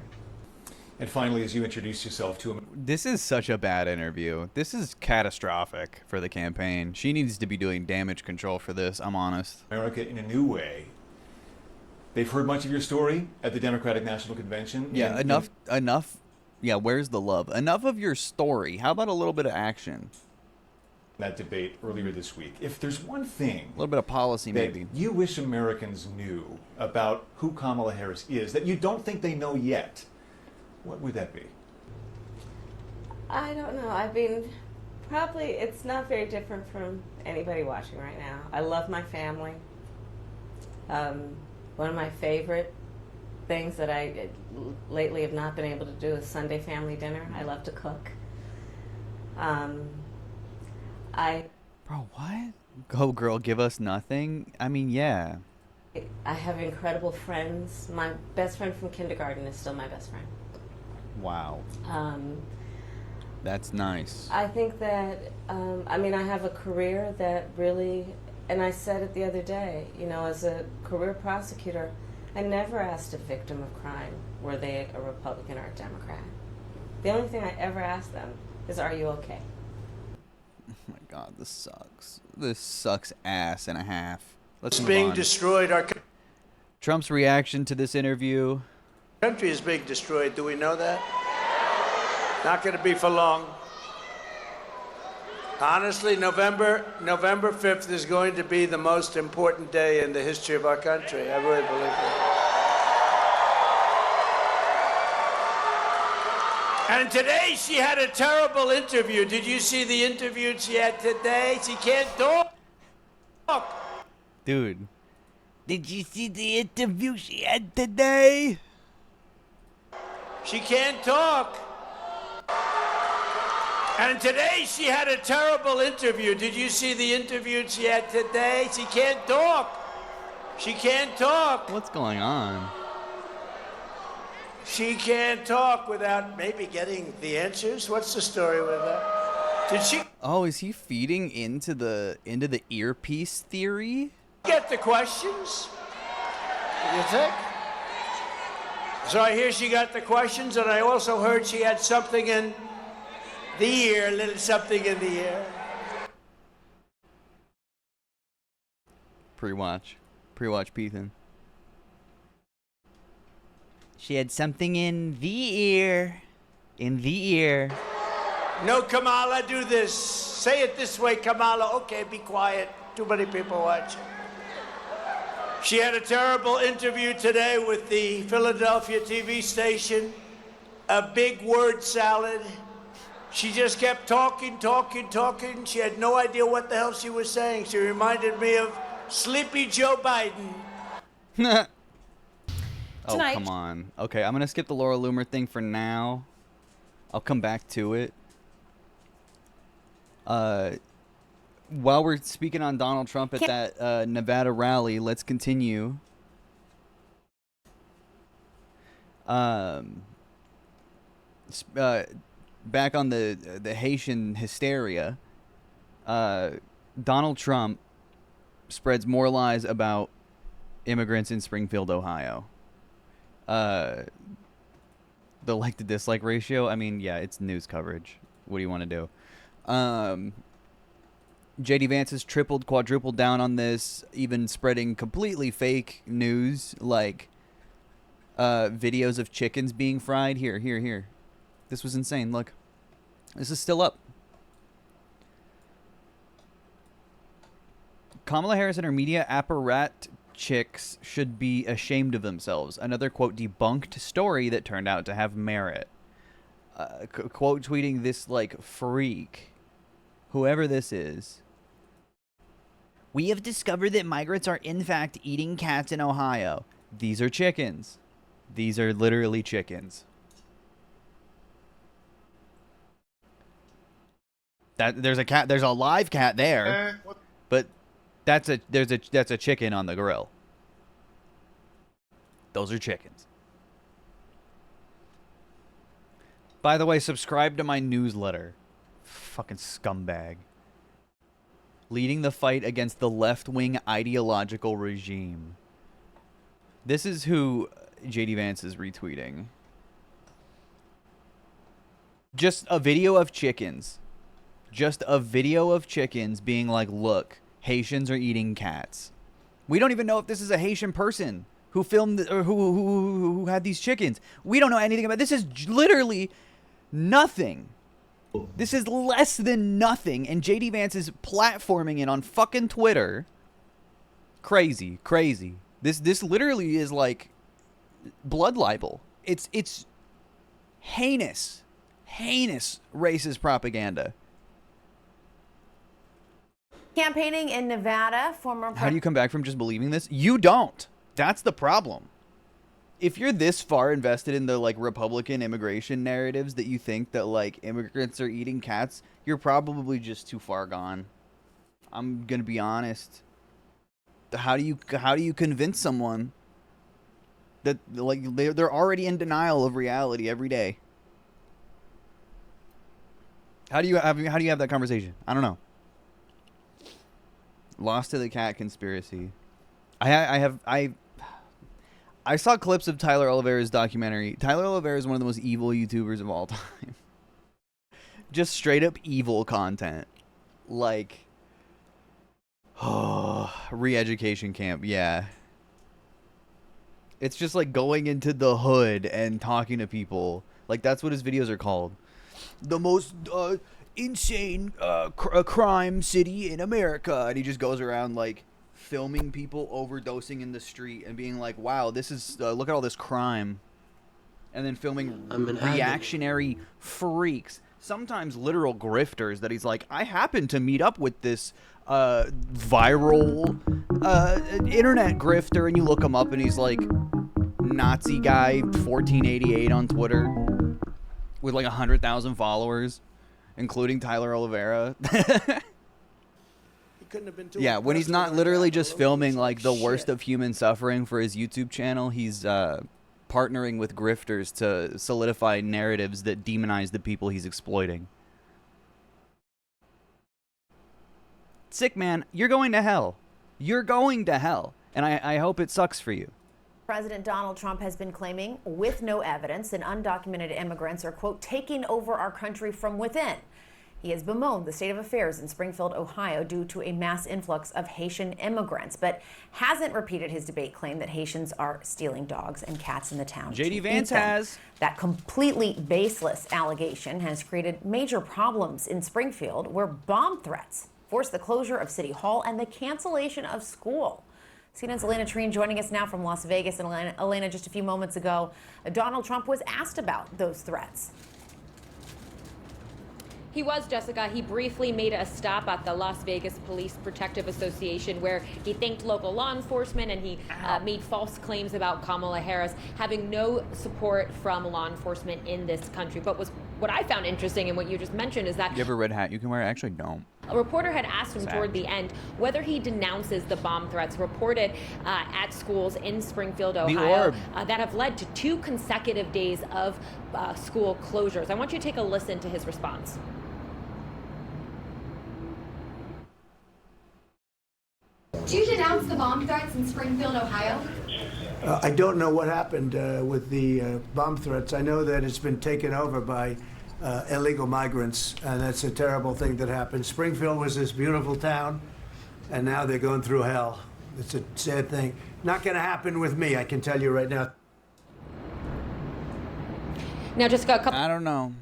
Speaker 18: And finally, as you introduce yourself to him.
Speaker 2: This is such a bad interview. This is catastrophic for the campaign. She needs to be doing damage control for this, I'm honest.
Speaker 18: America in a new way. They've heard much of your story at the Democratic National Convention.
Speaker 2: Yeah, enough. Yeah, where's the love? Enough of your story. How about a little bit of action?
Speaker 18: That debate earlier this week. If there's one thing,
Speaker 2: a little bit of policy, maybe,
Speaker 18: you wish Americans knew about who Kamala Harris is that you don't think they know yet, what would that be?
Speaker 19: I don't know. I mean, It's not very different from anybody watching right now. I love my family. One of my favorite things that I lately have not been able to do is Sunday family dinner. I love to cook.
Speaker 2: Bro, what? Go girl, give us nothing? I mean, yeah.
Speaker 19: I have incredible friends. My best friend from kindergarten is still my best friend.
Speaker 2: Wow. That's nice.
Speaker 19: I think that, I have a career that really, and I said it the other day, as a career prosecutor, I never asked a victim of crime, were they a Republican or a Democrat. The only thing I ever asked them is, are you okay?
Speaker 2: Oh my God, this sucks. This sucks ass and a half. Let's
Speaker 10: It's
Speaker 2: move
Speaker 10: being
Speaker 2: on.
Speaker 10: destroyed. Our
Speaker 2: Trump's reaction to this interview.
Speaker 10: country is being destroyed. Do we know that? Not going to be for long. Honestly, November 5th is going to be the most important day in the history of our country. I really believe that. And today she had a terrible interview. Did you see the interview she had today? She can't talk.
Speaker 2: Dude. Did you see the interview she had today?
Speaker 10: She can't talk. And today she had a terrible interview. Did you see the interview she had today? She can't talk. She can't talk.
Speaker 2: What's going on?
Speaker 10: She can't talk without maybe getting the answers. What's the story with that? Did she
Speaker 2: Oh, is he feeding into the earpiece theory?
Speaker 10: get the questions? You think? So I hear she got the questions, and I also heard she had something in the ear, a little something in the ear.
Speaker 2: Pre-watch Peeden. She had something in the ear. In the ear.
Speaker 10: No, Kamala, do this. Say it this way, Kamala. Okay, be quiet. Too many people watching. She had a terrible interview today with the Philadelphia TV station. A big word salad. She just kept talking. She had no idea what the hell she was saying. She reminded me of Sleepy Joe Biden.
Speaker 2: Oh, come on. Okay, I'm going to skip the Laura Loomer thing for now. I'll come back to it. While we're speaking on Donald Trump at that Nevada rally, let's continue. Back on the Haitian hysteria, Donald Trump spreads more lies about immigrants in Springfield, Ohio. The like to dislike ratio, I mean, yeah, it's news coverage. What do you want to do? JD Vance has tripled, quadrupled down on this, even spreading completely fake news, like videos of chickens being fried. Here. This was insane. Look. This is still up. Kamala Harris and her media apparat chicks should be ashamed of themselves. Another, quote, debunked story that turned out to have merit. Quote tweeting this, like, freak. Whoever this is. We have discovered that migrants are, in fact, eating cats in Ohio. These are chickens. These are literally chickens. There's a cat. There's a live cat there, but that's a chicken on the grill. Those are chickens. By the way, subscribe to my newsletter. Fucking scumbag. Leading the fight against the left-wing ideological regime. This is who JD Vance is retweeting. Just a video of chickens. Just a video of chickens being like, look, Haitians are eating cats. We don't even know if this is a Haitian person who filmed or who had these chickens. We don't know anything about this. Is literally nothing. This is less than nothing, and JD Vance is platforming it on fucking Twitter. Crazy. This literally is like blood libel. It's heinous racist propaganda.
Speaker 3: Campaigning in Nevada, former
Speaker 2: How do you come back from just believing this? You don't. That's the problem. If you're this far invested in the like Republican immigration narratives that you think that like immigrants are eating cats, you're probably just too far gone. I'm gonna be honest. How do you convince someone that like they're already in denial of reality every day? How do you have that conversation? I don't know. Lost to the cat conspiracy. I saw clips of Tyler Oliveira's documentary. Tyler Oliveira is one of the most evil YouTubers of all time. Just straight up evil content. Like, oh, re-education camp, yeah. It's just like going into the hood and talking to people. Like, that's what his videos are called. The most insane crime city in America. And he just goes around like filming people overdosing in the street and being like, wow, this is look at all this crime. And then filming reactionary freaks, sometimes literal grifters, that he's like, I happen to meet up with this viral internet grifter, and you look him up and he's like Nazi guy 1488 on Twitter with like 100,000 followers, including Tyler Oliveira. Yeah, when he's not literally just filming like the worst of human suffering for his YouTube channel, he's partnering with grifters to solidify narratives that demonize the people he's exploiting. Sick, man. You're going to hell. You're going to hell. And I hope it sucks for you.
Speaker 3: President Donald Trump has been claiming, with no evidence, that undocumented immigrants are, quote, taking over our country from within. He has bemoaned the state of affairs in Springfield, Ohio, due to a mass influx of Haitian immigrants, but hasn't repeated his debate claim that Haitians are stealing dogs and cats in the town.
Speaker 2: JD Vance has.
Speaker 3: That completely baseless allegation has created major problems in Springfield, where bomb threats forced the closure of City Hall and the cancellation of school. CNN's Elena Treen joining us now from Las Vegas. And Elena, just a few moments ago, Donald Trump was asked about those threats.
Speaker 9: He was, Jessica. He briefly made a stop at the Las Vegas Police Protective Association, where he thanked local law enforcement, and he made false claims about Kamala Harris having no support from law enforcement in this country. But what I found interesting and what you just mentioned is that
Speaker 2: You have a red hat you can wear? I actually don't.
Speaker 9: a reporter had asked him toward the end whether he denounces the bomb threats reported at schools in Springfield, Ohio, that have led to 2 consecutive days of school closures. I want you to take a listen to his response.
Speaker 12: Do you denounce the bomb threats in Springfield, Ohio?
Speaker 10: I don't know what happened with the bomb threats. I know that it's been taken over by illegal migrants, and that's a terrible thing that happened. Springfield was this beautiful town, and now they're going through hell. It's a sad thing. Not going to happen with me, I can tell you right now.
Speaker 9: Now, just a couple.
Speaker 2: I don't know.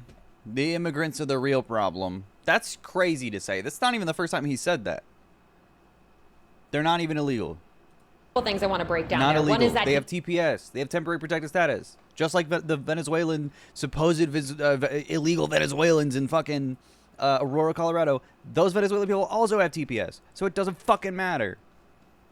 Speaker 2: The immigrants are the real problem. That's crazy to say. That's not even the first time he said that. They're not even illegal.
Speaker 9: Things I want to break down.
Speaker 2: Not
Speaker 9: there.
Speaker 2: illegal.
Speaker 9: One is that
Speaker 2: they have TPS. They have temporary protected status. Just like the Venezuelan, supposed illegal Venezuelans in fucking Aurora, Colorado. Those Venezuelan people also have TPS. So it doesn't fucking matter.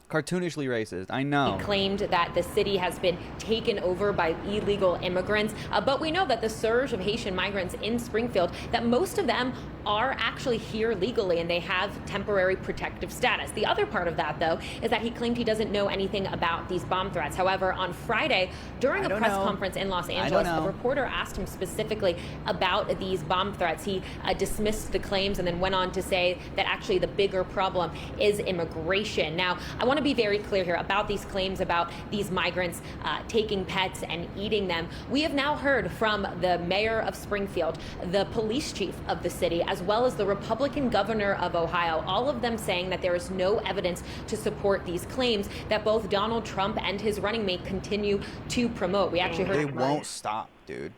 Speaker 2: Cartoonishly racist. I know.
Speaker 9: He claimed that the city has been taken over by illegal immigrants, but we know that the surge of Haitian migrants in Springfield, that most of them are actually here legally and they have temporary protective status. The other part of that, though, is that he claimed he doesn't know anything about these bomb threats. However, on Friday, during a press conference in Los Angeles, a reporter asked him specifically about these bomb threats. He dismissed the claims and then went on to say that actually the bigger problem is immigration. Now, I want to be very clear here about these claims about these migrants taking pets and eating them. We have now heard from the mayor of Springfield, the police chief of the city, as well as the Republican governor of Ohio, all of them saying that there is no evidence to support these claims that both Donald Trump and his running mate continue to promote. We actually heard
Speaker 2: They won't stop, dude.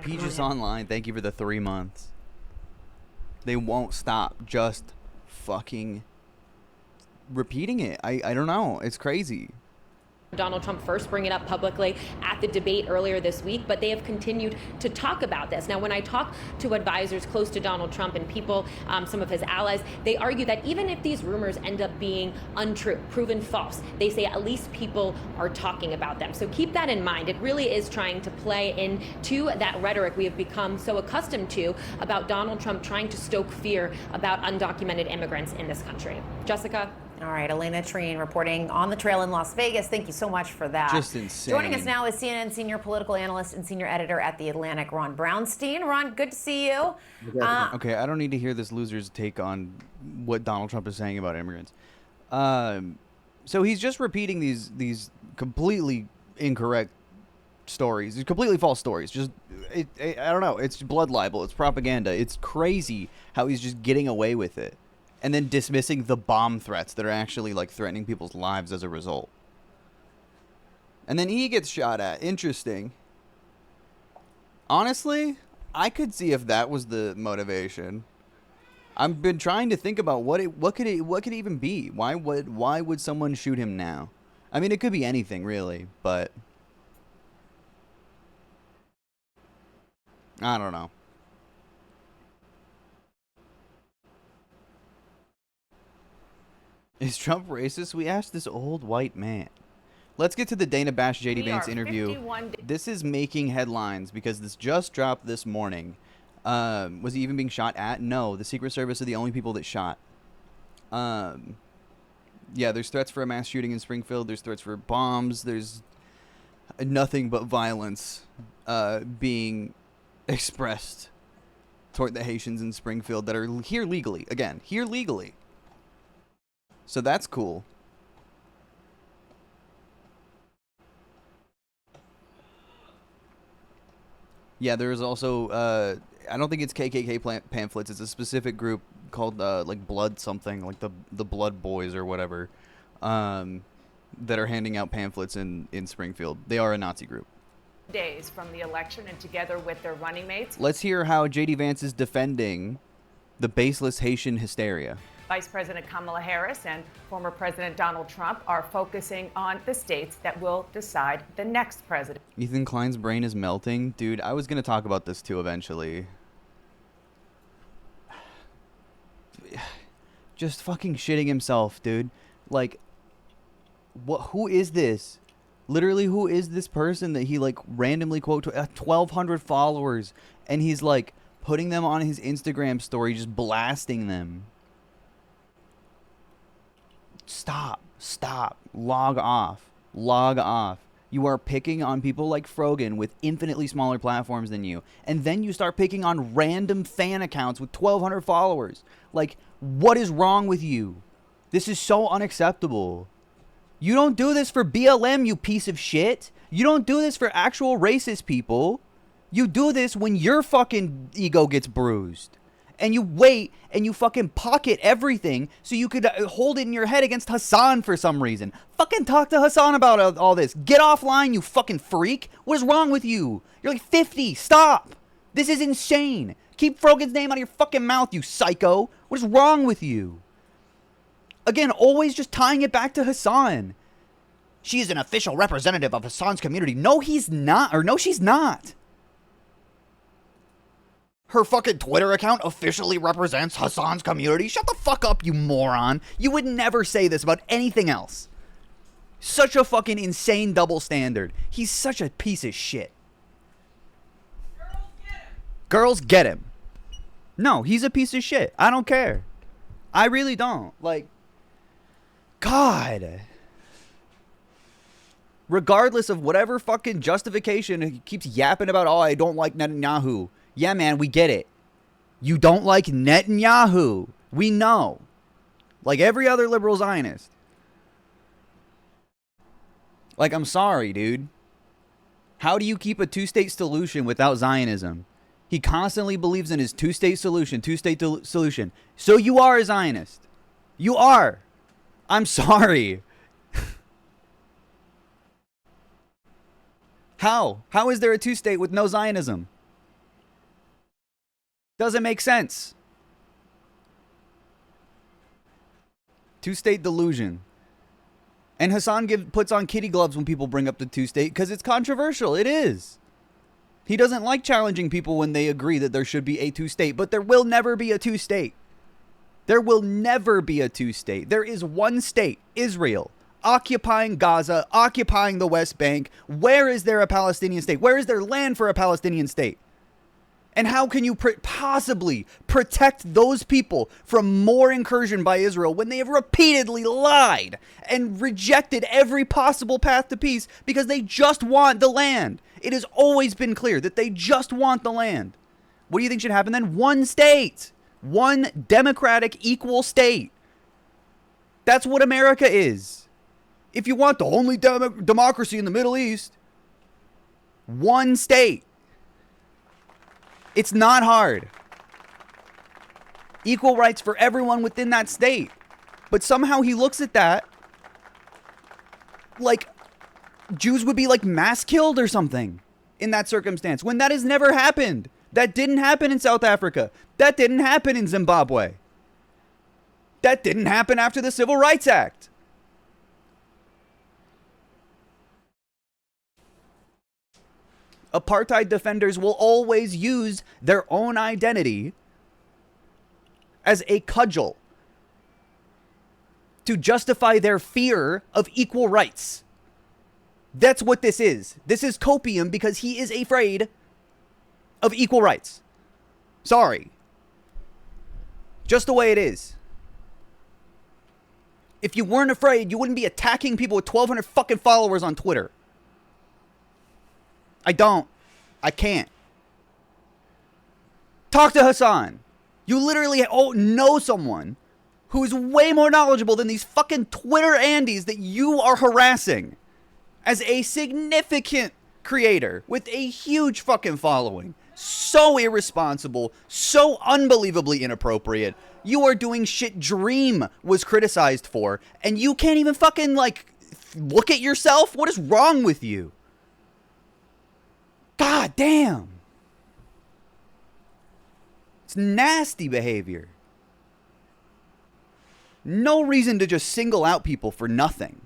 Speaker 2: Peaches Online, thank you for the 3 months. They won't stop just fucking repeating it. I don't know. It's crazy.
Speaker 9: Donald Trump first bring it up publicly at the debate earlier this week, but they have continued to talk about this. Now, when I talk to advisors close to Donald Trump and people, some of his allies, they argue that even if these rumors end up being untrue, proven false, they say at least people are talking about them. So keep that in mind. It really is trying to play into that rhetoric we have become so accustomed to about Donald Trump trying to stoke fear about undocumented immigrants in this country. Jessica?
Speaker 3: All right, Elena Treen reporting on the trail in Las Vegas. Thank you so much for that.
Speaker 2: Just insane.
Speaker 3: Joining us now is CNN senior political analyst and senior editor at The Atlantic, Ron Brownstein. Ron, good to see you.
Speaker 2: Okay, I don't need to hear this loser's take on what Donald Trump is saying about immigrants. So he's just repeating these completely incorrect stories, these completely false stories. Just, I don't know. It's blood libel. It's propaganda. It's crazy how he's just getting away with it. And then dismissing the bomb threats that are actually like threatening people's lives as a result. And then he gets shot at. Interesting. Honestly, I could see if that was the motivation. I've been trying to think about what could it even be? Why would someone shoot him now? I mean, it could be anything really, but I don't know. Is Trump racist? We asked this old white man. Let's get to the Dana Bash JD Vance interview. This is making headlines because this just dropped this morning. Was he even being shot at? No, the Secret Service are the only people that shot. Yeah, there's threats for a mass shooting in Springfield. There's threats for bombs. There's nothing but violence being expressed toward the Haitians in Springfield that are here legally. Again, here legally. So that's cool. Yeah, there's also, I don't think it's KKK pamphlets. It's a specific group called, like, Blood something, like the Blood Boys or whatever, that are handing out pamphlets in Springfield. They are a Nazi group.
Speaker 15: Days from the election and together with their running mates.
Speaker 2: Let's hear how JD Vance is defending the baseless Haitian hysteria.
Speaker 15: Vice President Kamala Harris and former President Donald Trump are focusing on the states that will decide the next president.
Speaker 2: Ethan Klein's brain is melting. Dude, I was going to talk about this too eventually. Just fucking shitting himself, dude. Like, who is this? Literally, who is this person that he, like, randomly quote to 1,200 followers, and he's, like, putting them on his Instagram story, just blasting them. Stop. Log off. You are picking on people like Frogan with infinitely smaller platforms than you. And then you start picking on random fan accounts with 1,200 followers. Like, what is wrong with you? This is so unacceptable. You don't do this for BLM, you piece of shit. You don't do this for actual racist people. You do this when your fucking ego gets bruised. And you wait and you fucking pocket everything so you could hold it in your head against Hassan for some reason. Fucking talk to Hassan about all this. Get offline, you fucking freak. What is wrong with you? You're like 50. Stop. This is insane. Keep Frogan's name out of your fucking mouth, you psycho. What is wrong with you? Again, always just tying it back to Hassan. She is an official representative of Hassan's community. No, he's not. Or no, she's not. Her fucking Twitter account officially represents Hassan's community? Shut the fuck up, you moron. You would never say this about anything else. Such a fucking insane double standard. He's such a piece of shit. Girls get him. No, he's a piece of shit. I don't care. I really don't. Like, God. Regardless of whatever fucking justification he keeps yapping about, oh, I don't like Netanyahu. Yeah, man, we get it. You don't like Netanyahu. We know. Like every other liberal Zionist. Like, I'm sorry, dude. How do you keep a two-state solution without Zionism? He constantly believes in his two-state solution, solution. So you are a Zionist. You are. I'm sorry. How? How is there a two-state with no Zionism? Doesn't make sense. Two-state delusion. And Hassan puts on kitty gloves when people bring up the two-state because it's controversial. It is. He doesn't like challenging people when they agree that there should be a two-state, but there will never be a two-state. There will never be a two-state. There is one state, Israel, occupying Gaza, occupying the West Bank. Where is there a Palestinian state? Where is there land for a Palestinian state? And how can you possibly protect those people from more incursion by Israel when they have repeatedly lied and rejected every possible path to peace because they just want the land? It has always been clear that they just want the land. What do you think should happen then? One state. One democratic equal state. That's what America is. If you want the only democracy in the Middle East, one state. It's not hard. Equal rights for everyone within that state. But somehow he looks at that like Jews would be like mass killed or something in that circumstance, when that has never happened. That didn't happen in South Africa. That didn't happen in Zimbabwe. That didn't happen after the Civil Rights Act. Apartheid defenders will always use their own identity as a cudgel to justify their fear of equal rights. That's what this is. This is copium because he is afraid of equal rights. Sorry. Just the way it is. If you weren't afraid, you wouldn't be attacking people with 1,200 fucking followers on Twitter. I don't. I can't. Talk to Hassan. You literally know someone who is way more knowledgeable than these fucking Twitter Andes that you are harassing as a significant creator with a huge fucking following. So irresponsible, so unbelievably inappropriate. You are doing shit Dream was criticized for, and you can't even fucking, like, look at yourself? What is wrong with you? God damn. It's nasty behavior. No reason to just single out people for nothing.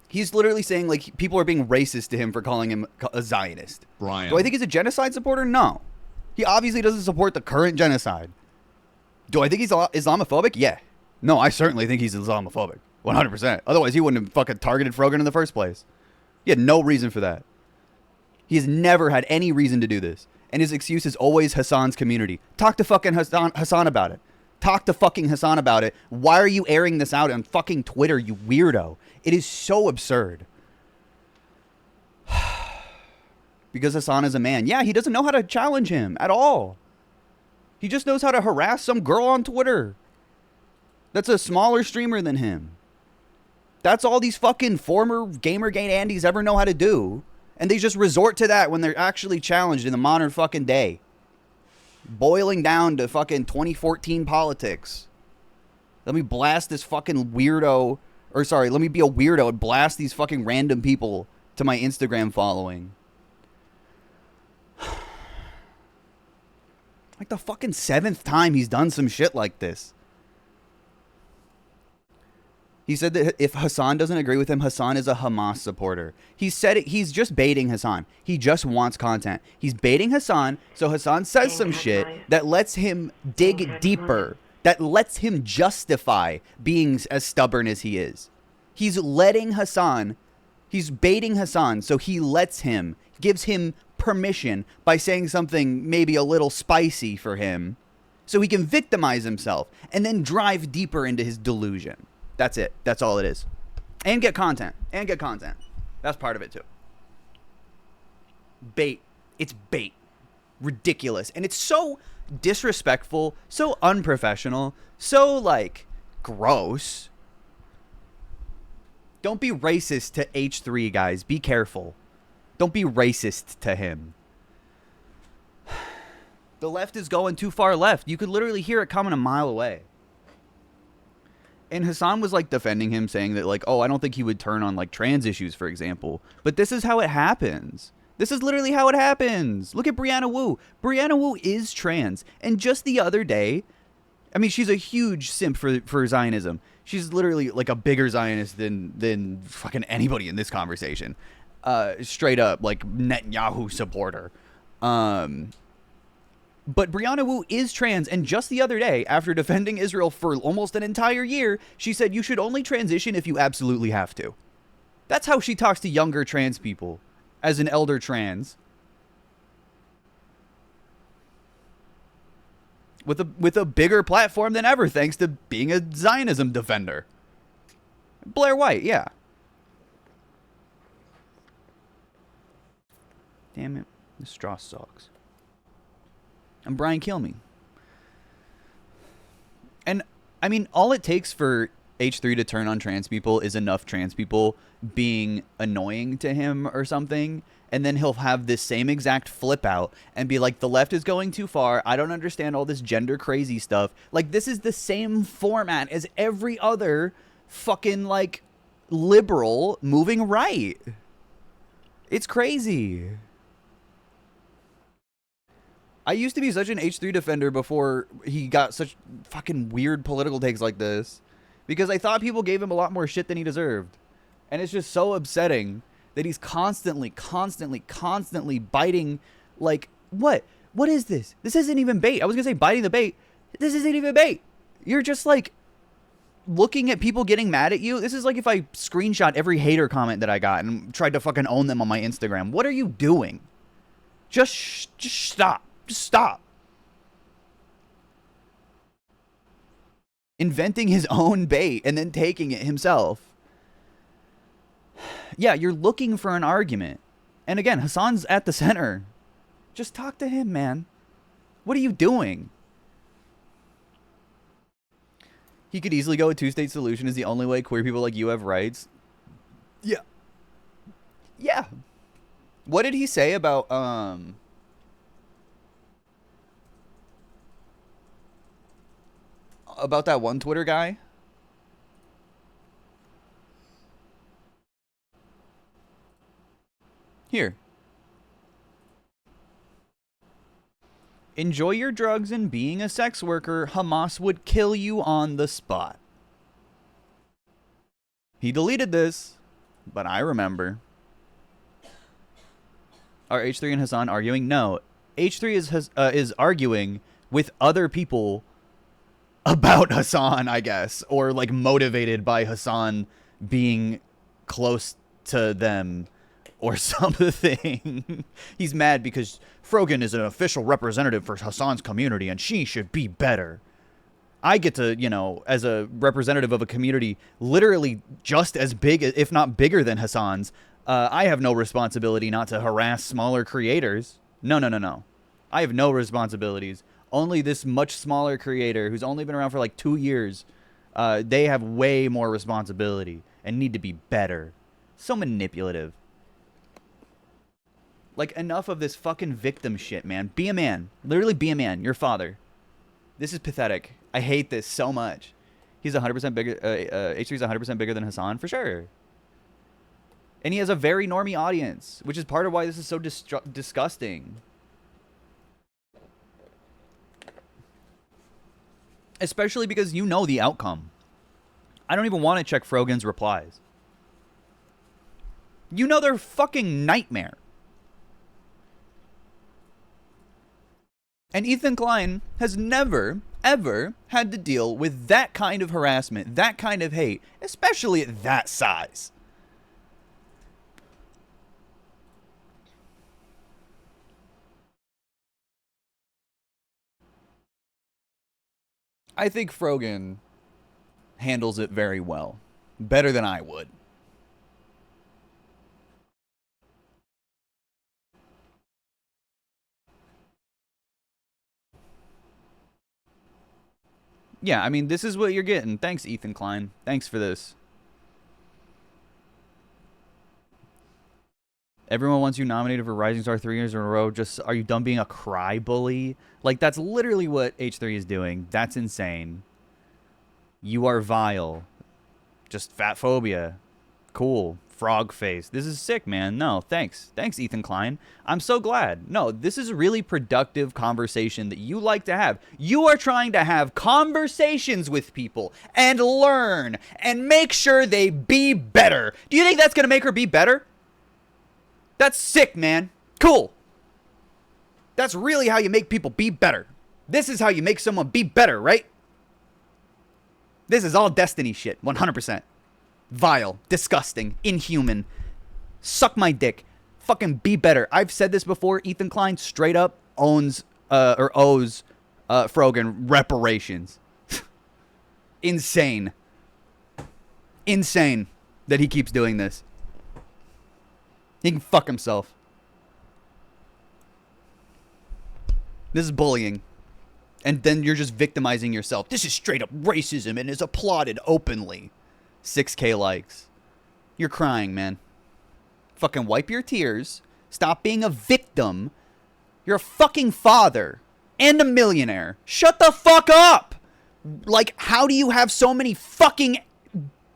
Speaker 2: He's literally saying, like, people are being racist to him for calling him a Zionist.
Speaker 8: Brian.
Speaker 2: Do I think he's a genocide supporter? No. He obviously doesn't support the current genocide. Do I think he's Islamophobic? Yeah. No, I certainly think he's Islamophobic. 100%. Otherwise, he wouldn't have fucking targeted Frogan in the first place. He had no reason for that. He has never had any reason to do this. And his excuse is always Hassan's community. Talk to fucking Hassan about it. Talk to fucking Hassan about it. Why are you airing this out on fucking Twitter, you weirdo? It is so absurd. Because Hassan is a man. Yeah, he doesn't know how to challenge him at all. He just knows how to harass some girl on Twitter that's a smaller streamer than him. That's all these fucking former Gamergate Andys ever know how to do. And they just resort to that when they're actually challenged in the modern fucking day. Boiling down to fucking 2014 politics. Let me blast this fucking weirdo. Or sorry, let me be a weirdo and blast these fucking random people to my Instagram following. Like the fucking 7th time he's done some shit like this. He said that if Hassan doesn't agree with him, Hassan is a Hamas supporter. He said it, he's just baiting Hassan. He just wants content. He's baiting Hassan, so Hassan says some shit that lets him dig deeper, that lets him justify being as stubborn as he is. He's letting Hassan, he's baiting Hassan, so he lets him, gives him permission by saying something maybe a little spicy for him, so he can victimize himself and then drive deeper into his delusion. That's it. That's all it is. And get content. And get content. That's part of it too. Bait. It's bait. Ridiculous. And it's so disrespectful, so unprofessional, so, like, gross. Don't be racist to H3, guys. Be careful. Don't be racist to him. The left is going too far left. You could literally hear it coming a mile away. And Hassan was, like, defending him, saying that, like, oh, I don't think he would turn on, like, trans issues, for example. But this is how it happens. This is literally how it happens. Look at Brianna Wu. Brianna Wu is trans. And just the other day, I mean, she's a huge simp for Zionism. She's literally like a bigger Zionist than fucking anybody in this conversation. Straight up, like, Netanyahu supporter. But Brianna Wu is trans, and just the other day, after defending Israel for almost an entire year, she said you should only transition if you absolutely have to. That's how she talks to younger trans people, as an elder trans. With a bigger platform than ever, thanks to being a Zionism defender. Blair White, yeah. Damn it. This straw sucks. And Brian Kilmeade. And, I mean, all it takes for H3 to turn on trans people is enough trans people being annoying to him or something, and then he'll have this same exact flip out and be like, the left is going too far, I don't understand all this gender crazy stuff. Like, this is the same format as every other fucking, like, liberal moving right. It's crazy. I used to be such an H3 defender before he got such fucking weird political takes like this, because I thought people gave him a lot more shit than he deserved. And it's just so upsetting that he's constantly biting, like, what? What is this? This isn't even bait. I was going to say biting the bait. This isn't even bait. You're just, like, looking at people getting mad at you. This is like if I screenshot every hater comment that I got and tried to fucking own them on my Instagram. What are you doing? Just stop. Just stop. Inventing his own bait and then taking it himself. Yeah, you're looking for an argument. And again, Hassan's at the center. Just talk to him, man. What are you doing? He could easily go a two-state solution is the only way queer people like you have rights. Yeah. Yeah. What did he say about, about that one Twitter guy? Here. Enjoy your drugs and being a sex worker. Hamas would kill you on the spot. He deleted this, but I remember. Are H3 and Hassan arguing? No. H3 is arguing with other people about Hassan, I guess, or like motivated by Hassan being close to them or something. He's mad because Frogan is an official representative for Hassan's community and she should be better. I get to, you know, as a representative of a community literally just as big, if not bigger than Hassan's, I have no responsibility not to harass smaller creators. No. I have no responsibilities. Only this much smaller creator who's only been around for like 2 years, they have way more responsibility and need to be better. So manipulative. Like, enough of this fucking victim shit, man. Be a man. Literally be a man. Your father. This is pathetic. I hate this so much. He's 100% bigger. H3 is 100% bigger than Hassan, for sure. And he has a very normie audience, which is part of why this is so disgusting. Especially because you know the outcome. I don't even want to check Frogan's replies. You know they're fucking nightmare. And Ethan Klein has never, ever had to deal with that kind of harassment, that kind of hate, especially at that size. I think Frogan handles it very well. Better than I would. Yeah, I mean, this is what you're getting. Thanks, Ethan Klein. Thanks for this. Everyone wants you nominated for Rising Star 3 years in a row. Just, are you done being a cry bully? Like, that's literally what H3 is doing. That's insane. You are vile. Just fat phobia. Cool. Frog face. This is sick, man. No, thanks. Thanks, Ethan Klein. I'm so glad. No, this is a really productive conversation that you like to have. You are trying to have conversations with people and learn and make sure they be better. Do you think that's going to make her be better? That's sick, man. Cool. That's really how you make people be better. This is how you make someone be better, right? This is all Destiny shit, 100%. Vile, disgusting, inhuman. Suck my dick. Fucking be better. I've said this before. Ethan Klein straight up owes Frogan reparations. Insane. Insane that he keeps doing this. He can fuck himself. This is bullying. And then you're just victimizing yourself. This is straight up racism and is applauded openly. 6K likes. You're crying, man. Fucking wipe your tears. Stop being a victim. You're a fucking father. And a millionaire. Shut the fuck up! Like, how do you have so many fucking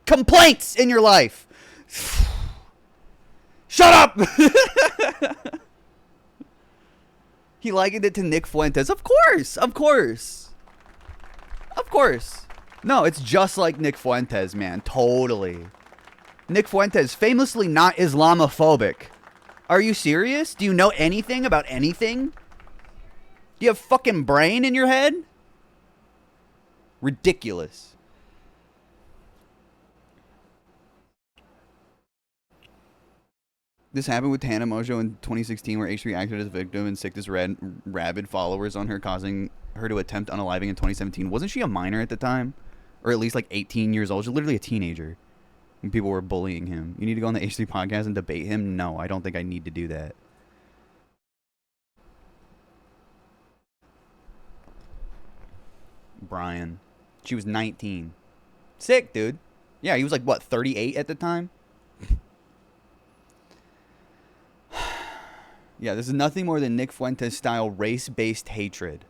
Speaker 2: complaints in your life? Shut up! He likened it to Nick Fuentes. Of course! Of course! Of course. No, it's just like Nick Fuentes, man. Totally. Nick Fuentes, famously not Islamophobic. Are you serious? Do you know anything about anything? Do you have fucking brain in your head? Ridiculous. This happened with Tana Mojo in 2016, where H3 acted as a victim and sicked his rabid followers on her, causing her to attempt unaliving in 2017. Wasn't she a minor at the time? Or at least like 18 years old? She's literally a teenager. And people were bullying him. You need to go on the H3 podcast and debate him? No, I don't think I need to do that. Brian. She was 19. Sick, dude. Yeah, he was like, what, 38 at the time? Yeah, this is nothing more than Nick Fuentes-style race-based hatred.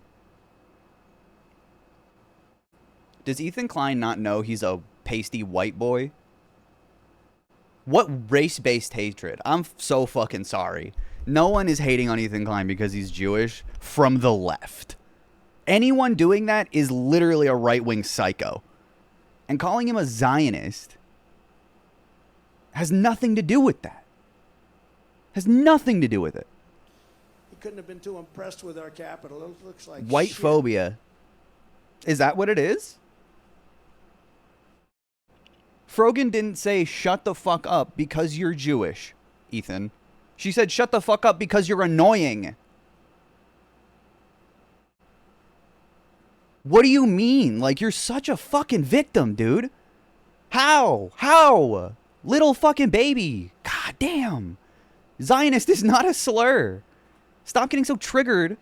Speaker 2: Does Ethan Klein not know he's a pasty white boy? What race-based hatred? I'm so fucking sorry. No one is hating on Ethan Klein because he's Jewish from the left. Anyone doing that is literally a right-wing psycho. And calling him a Zionist has nothing to do with that. Has nothing to do with it.
Speaker 10: He couldn't have been too impressed with our capital. It looks like
Speaker 2: White
Speaker 10: shit.
Speaker 2: phobia. Is that what it is? Frogan didn't say shut the fuck up because you're Jewish, Ethan. She said shut the fuck up because you're annoying. What do you mean? Like, you're such a fucking victim, dude. How? How? Little fucking baby. God damn. Zionist is not a slur. Stop getting so triggered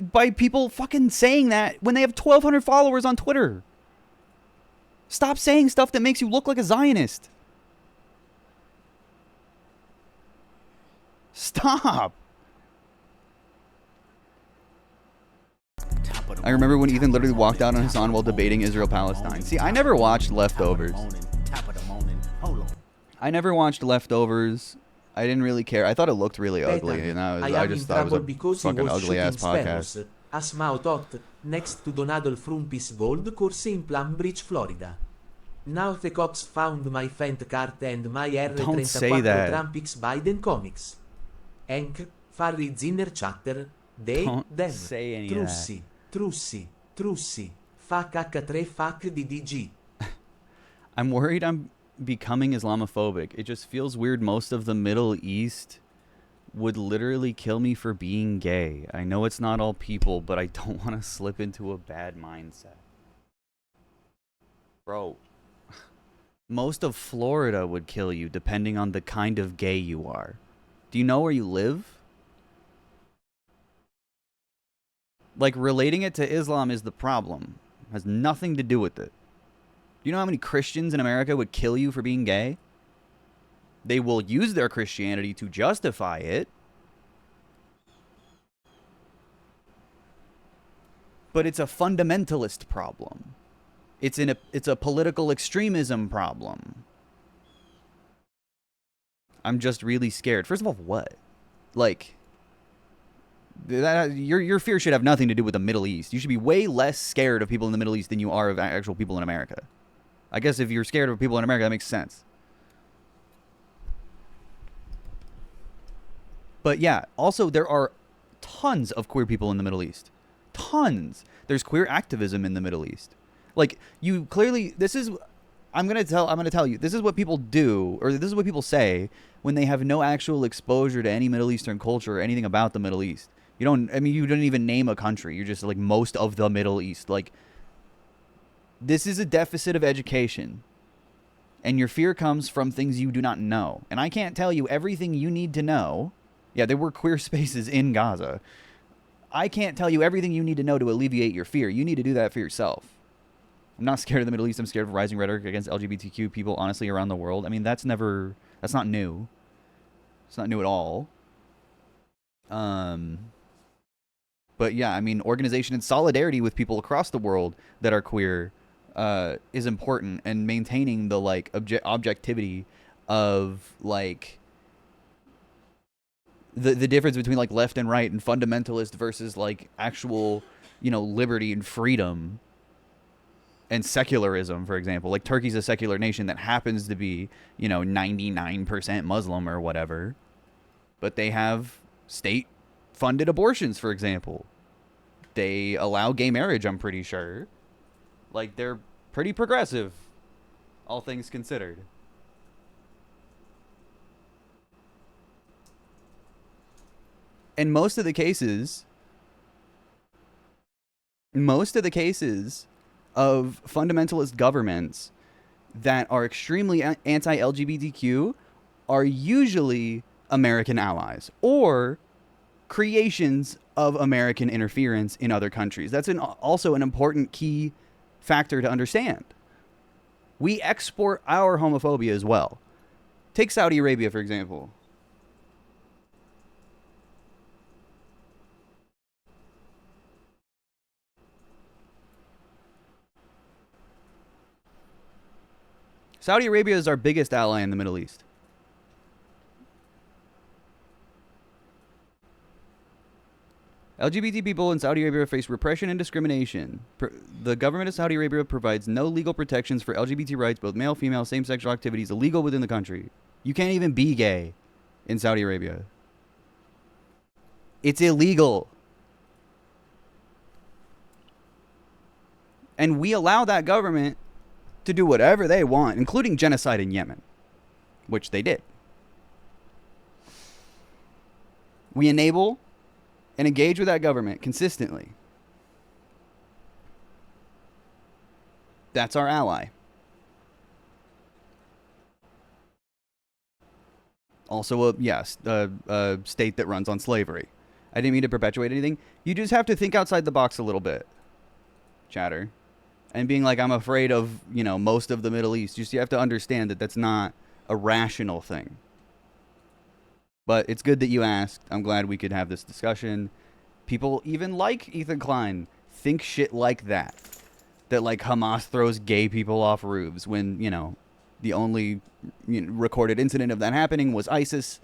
Speaker 2: by people fucking saying that when they have 1,200 followers on Twitter. Stop saying stuff that makes you look like a Zionist. Stop. I remember when Ethan literally walked out on Hassan while debating Israel-Palestine. See, I never watched Leftovers. I never watched Leftovers. I didn't really care. I thought it looked really ugly, and I just thought it was a fucking ugly-ass podcast.
Speaker 5: Asmautot, next to Donald Frumpis Gold course in Plum Beach, Florida. Now the cops found my Fent card and my
Speaker 2: Don't say that.
Speaker 5: R34 Trumpix Biden comics. Enk, Farri Zinner Chatter, they,
Speaker 2: Don't
Speaker 5: them,
Speaker 2: say any
Speaker 5: Trussi, Trussi, Trussi, Fuck H3 Fuck DDG.
Speaker 2: I'm worried I'm becoming Islamophobic. It just feels weird. Most of the Middle East would literally kill me for being gay. I know it's not all people, but I don't want to slip into a bad mindset. Bro, most of Florida would kill you depending on the kind of gay you are. Do you know where you live? Like, relating it to Islam is the problem. It has nothing to do with it. Do you know how many Christians in America would kill you for being gay? They will use their Christianity to justify it. But it's a fundamentalist problem. It's a political extremism problem. I'm just really scared. First of all, what? Like, your fear should have nothing to do with the Middle East. You should be way less scared of people in the Middle East than you are of actual people in America. I guess if you're scared of people in America, that makes sense. But yeah, also there are tons of queer people in the Middle East. Tons. There's queer activism in the Middle East. Like, you clearly, I'm gonna tell you, this is what people do, or this is what people say when they have no actual exposure to any Middle Eastern culture or anything about the Middle East. You don't even name a country. You're just like, most of the Middle East. Like, this is a deficit of education. And your fear comes from things you do not know. And I can't tell you everything you need to know. Yeah, there were queer spaces in Gaza. I can't tell you everything you need to know to alleviate your fear. You need to do that for yourself. I'm not scared of the Middle East. I'm scared of rising rhetoric against LGBTQ people, honestly, around the world. I mean, that's not new. It's not new at all. But yeah, I mean, organization and solidarity with people across the world that are queer is important, and maintaining the, like, objectivity of, like, the difference between, like, left and right and fundamentalist versus, like, actual, liberty and freedom and secularism, for example. Like, Turkey's a secular nation that happens to be, 99% Muslim or whatever, but they have state-funded abortions, for example. They allow gay marriage, I'm pretty sure. Like, they're pretty progressive, all things considered. And most of the cases of fundamentalist governments that are extremely anti-LGBTQ are usually American allies or creations of American interference in other countries. That's also an important key factor to understand. We export our homophobia as well. Take Saudi Arabia, for example. Saudi Arabia is our biggest ally in the Middle East. LGBT people in Saudi Arabia face repression and discrimination. The government of Saudi Arabia provides no legal protections for LGBT rights, both male, female, same-sexual activities illegal within the country. You can't even be gay in Saudi Arabia. It's illegal. And we allow that government to do whatever they want, including genocide in Yemen, which they did. We enable and engage with that government consistently. That's our ally. Also, a state that runs on slavery. I didn't mean to perpetuate anything. You just have to think outside the box a little bit, chatter. And being like, I'm afraid of, most of the Middle East. You have to understand that that's not a rational thing. But it's good that you asked. I'm glad we could have this discussion. People, even like Ethan Klein, think shit like that. That, like, Hamas throws gay people off roofs when, the only recorded incident of that happening was ISIS,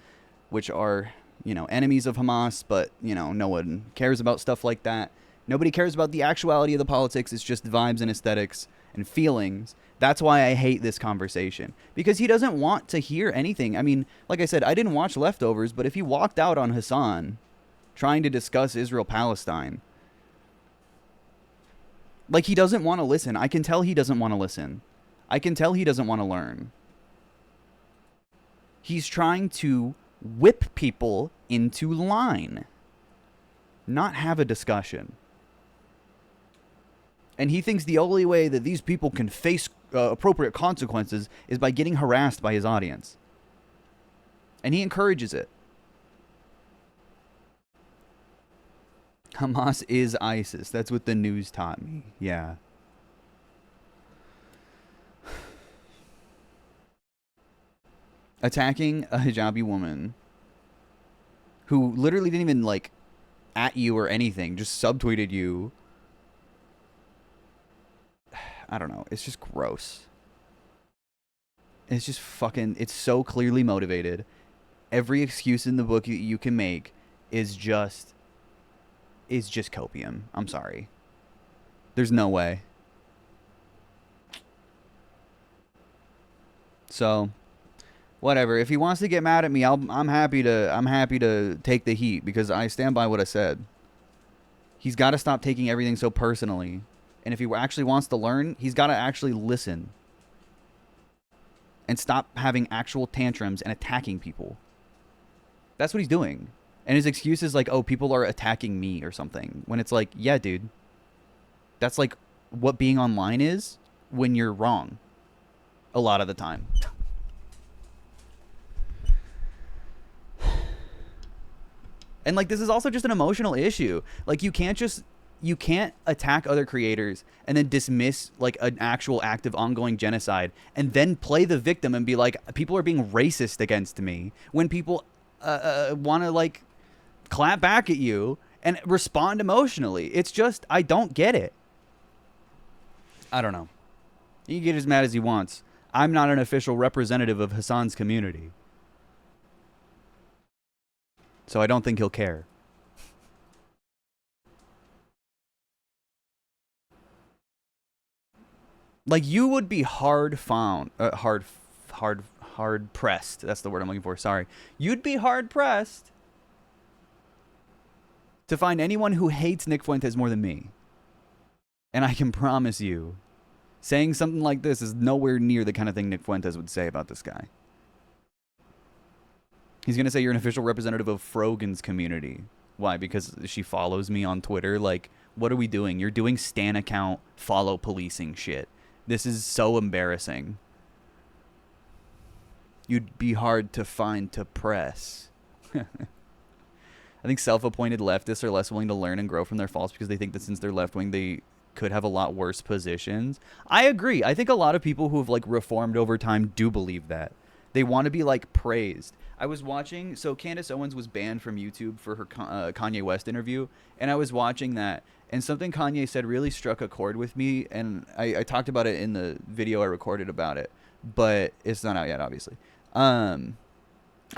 Speaker 2: which are, enemies of Hamas. But, no one cares about stuff like that. Nobody cares about the actuality of the politics. It's just vibes and aesthetics and feelings. That's why I hate this conversation. Because he doesn't want to hear anything. I mean, like I said, I didn't watch Leftovers, but if he walked out on Hassan trying to discuss Israel-Palestine, like, he doesn't want to listen. I can tell he doesn't want to listen. I can tell he doesn't want to learn. He's trying to whip people into line, not have a discussion. And he thinks the only way that these people can face appropriate consequences is by getting harassed by his audience. And he encourages it. Hamas is ISIS. That's what the news taught me. Yeah. Attacking a hijabi woman who literally didn't even, like, at you or anything, just subtweeted you. I don't know. It's just gross. It's just fucking, it's so clearly motivated. every excuse in the book that you can make is just copium. I'm sorry. There's no way. So, whatever. If he wants to get mad at me, I'm happy to take the heat because I stand by what I said. He's got to stop taking everything so personally. And if he actually wants to learn, he's got to actually listen. And stop having actual tantrums and attacking people. That's what he's doing. And his excuse is like, oh, people are attacking me or something. When it's like, yeah, dude. That's like what being online is when you're wrong. A lot of the time. And like, this is also just an emotional issue. Like, you can't attack other creators and then dismiss like an actual act of ongoing genocide and then play the victim and be like, people are being racist against me, when people want to like clap back at you and respond emotionally. It's just, I don't get it. I don't know. He can get as mad as he wants. I'm not an official representative of Hassan's community. So I don't think he'll care. Like, you would be hard pressed. That's the word I'm looking for. Sorry. You'd be hard pressed to find anyone who hates Nick Fuentes more than me. And I can promise you, saying something like this is nowhere near the kind of thing Nick Fuentes would say about this guy. He's going to say you're an official representative of Frogan's community. Why? Because she follows me on Twitter? Like, what are we doing? You're doing Stan account follow policing shit. This is so embarrassing. You'd be hard to find to press. I think self-appointed leftists are less willing to learn and grow from their faults because they think that since they're left-wing, they could have a lot worse positions. I agree. I think a lot of people who have like reformed over time do believe that. They want to be like praised. I was watching, so Candace Owens was banned from YouTube for her Kanye West interview, and I was watching that, and something Kanye said really struck a chord with me, and I talked about it in the video I recorded about it, but it's not out yet, obviously. I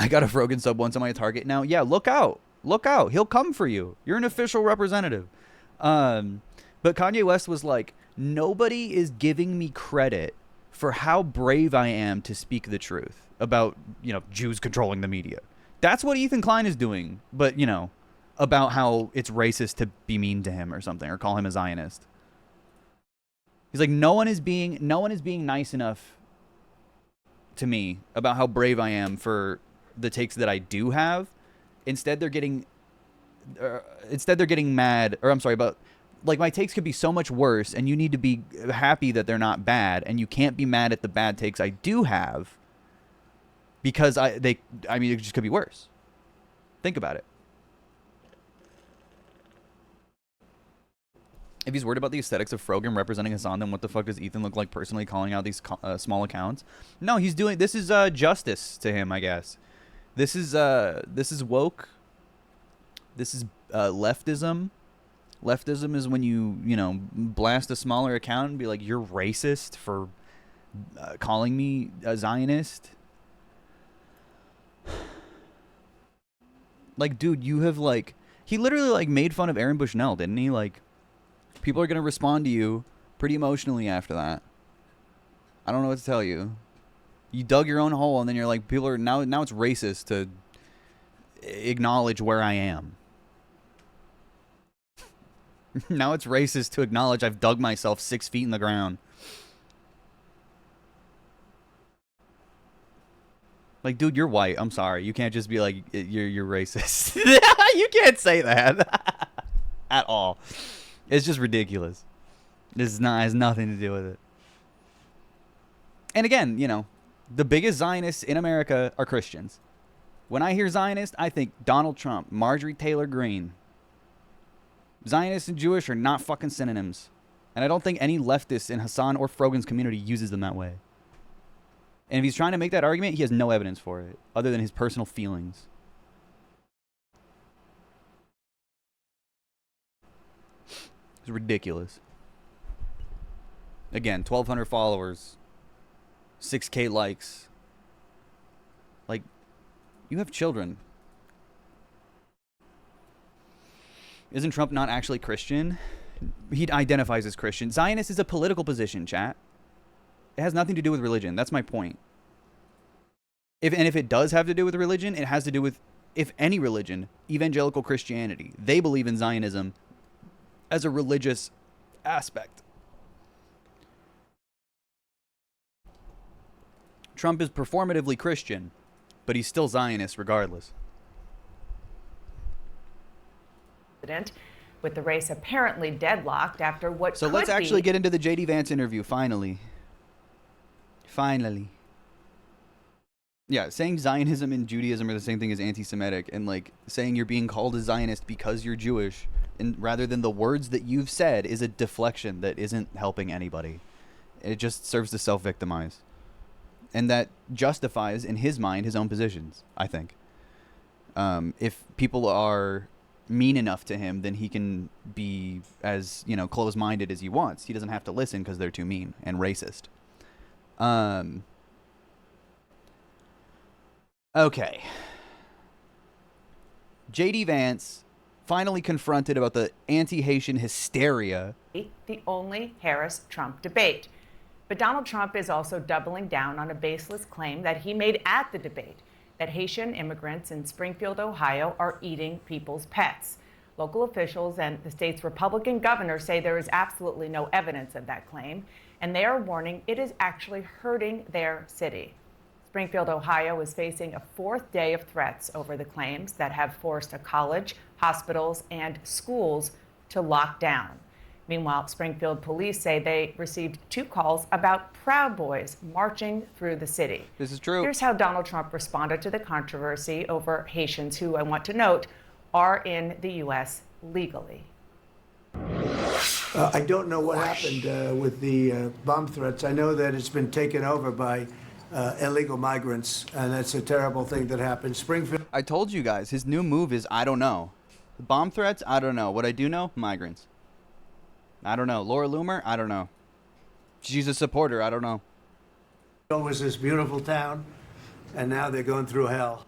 Speaker 2: got a Frogan sub once on my target now. Yeah, look out. Look out. He'll come for you. You're an official representative. But Kanye West was like, nobody is giving me credit for how brave I am to speak the truth about, you know, Jews controlling the media. That's what Ethan Klein is doing, but, you know, about how it's racist to be mean to him or something, or call him a Zionist. He's like, no one is being nice enough to me about how brave I am for the takes that I do have. Instead, they're getting mad, or I'm sorry, but like, my takes could be so much worse, and you need to be happy that they're not bad, and you can't be mad at the bad takes I do have, because I mean, it just could be worse. Think about it. If he's worried about the aesthetics of Frogan representing Hassan, then what the fuck does Ethan look like personally calling out these small accounts? No, he's doing, this is justice to him, I guess. This is woke. This is leftism. Leftism is when you know, blast a smaller account and be like, you're racist for calling me a Zionist. Like, dude, you have, like, he literally, like, made fun of Aaron Bushnell, didn't he? Like, people are going to respond to you pretty emotionally after that. I don't know what to tell you. You dug your own hole, and then you're like, people are, now it's racist to acknowledge where I am. Now it's racist to acknowledge I've dug myself 6 feet in the ground. Like, dude, you're white. I'm sorry. You can't just be like, you're racist. You can't say that at all. It's just ridiculous. This is not, has nothing to do with it. And again, you know, the biggest Zionists in America are Christians. When I hear Zionist, I think Donald Trump, Marjorie Taylor Greene. Zionist and Jewish are not fucking synonyms. And I don't think any leftist in Hassan or Frogan's community uses them that way. And if he's trying to make that argument, he has no evidence for it, other than his personal feelings. It's ridiculous. Again, 1,200 followers, 6K likes. Like, You have children. Isn't Trump not actually Christian? He identifies as Christian. Zionist is a political position, chat. It has nothing to do with religion. That's my point. If it does have to do with religion, it has to do with, if any religion, evangelical Christianity. They believe in Zionism as a religious aspect. Trump is performatively Christian, but he's still Zionist regardless.
Speaker 15: With the race apparently deadlocked after what
Speaker 2: So let's actually get into the J.D. Vance interview, finally. Finally. Yeah, saying Zionism and Judaism are the same thing as anti-Semitic, and like saying you're being called a Zionist because you're Jewish, and rather than the words that you've said, is a deflection that isn't helping anybody. It just serves to self-victimize. And that justifies, in his mind, his own positions, I think. If people are mean enough to him, then he can be as, you know, close-minded as he wants. He doesn't have to listen because they're too mean and racist. Okay. J.D. Vance finally confronted about the anti-Haitian hysteria.
Speaker 15: The only Harris-Trump debate. But Donald Trump is also doubling down on a baseless claim that he made at the debate, that Haitian immigrants in Springfield, Ohio, are eating people's pets. Local officials and the state's Republican governor say there is absolutely no evidence of that claim, and they are warning it is actually hurting their city. Springfield, Ohio is facing a fourth day of threats over the claims that have forced a college, hospitals, and schools to lock down. Meanwhile, Springfield police say they received 2 calls about Proud Boys marching through the city.
Speaker 2: This is true.
Speaker 15: Here's how Donald Trump responded to the controversy over Haitians who, I want to note, are in the U.S. legally.
Speaker 10: I don't know what happened with the bomb threats. I know that it's been taken over by illegal migrants, and that's a terrible thing that happened. Springfield.
Speaker 2: I told you guys, his new move is, I don't know. Bomb threats, I don't know. What I do know, migrants. I don't know. Laura Loomer, I don't know. She's a supporter, I don't know.
Speaker 10: It was this beautiful town, and now they're going through hell.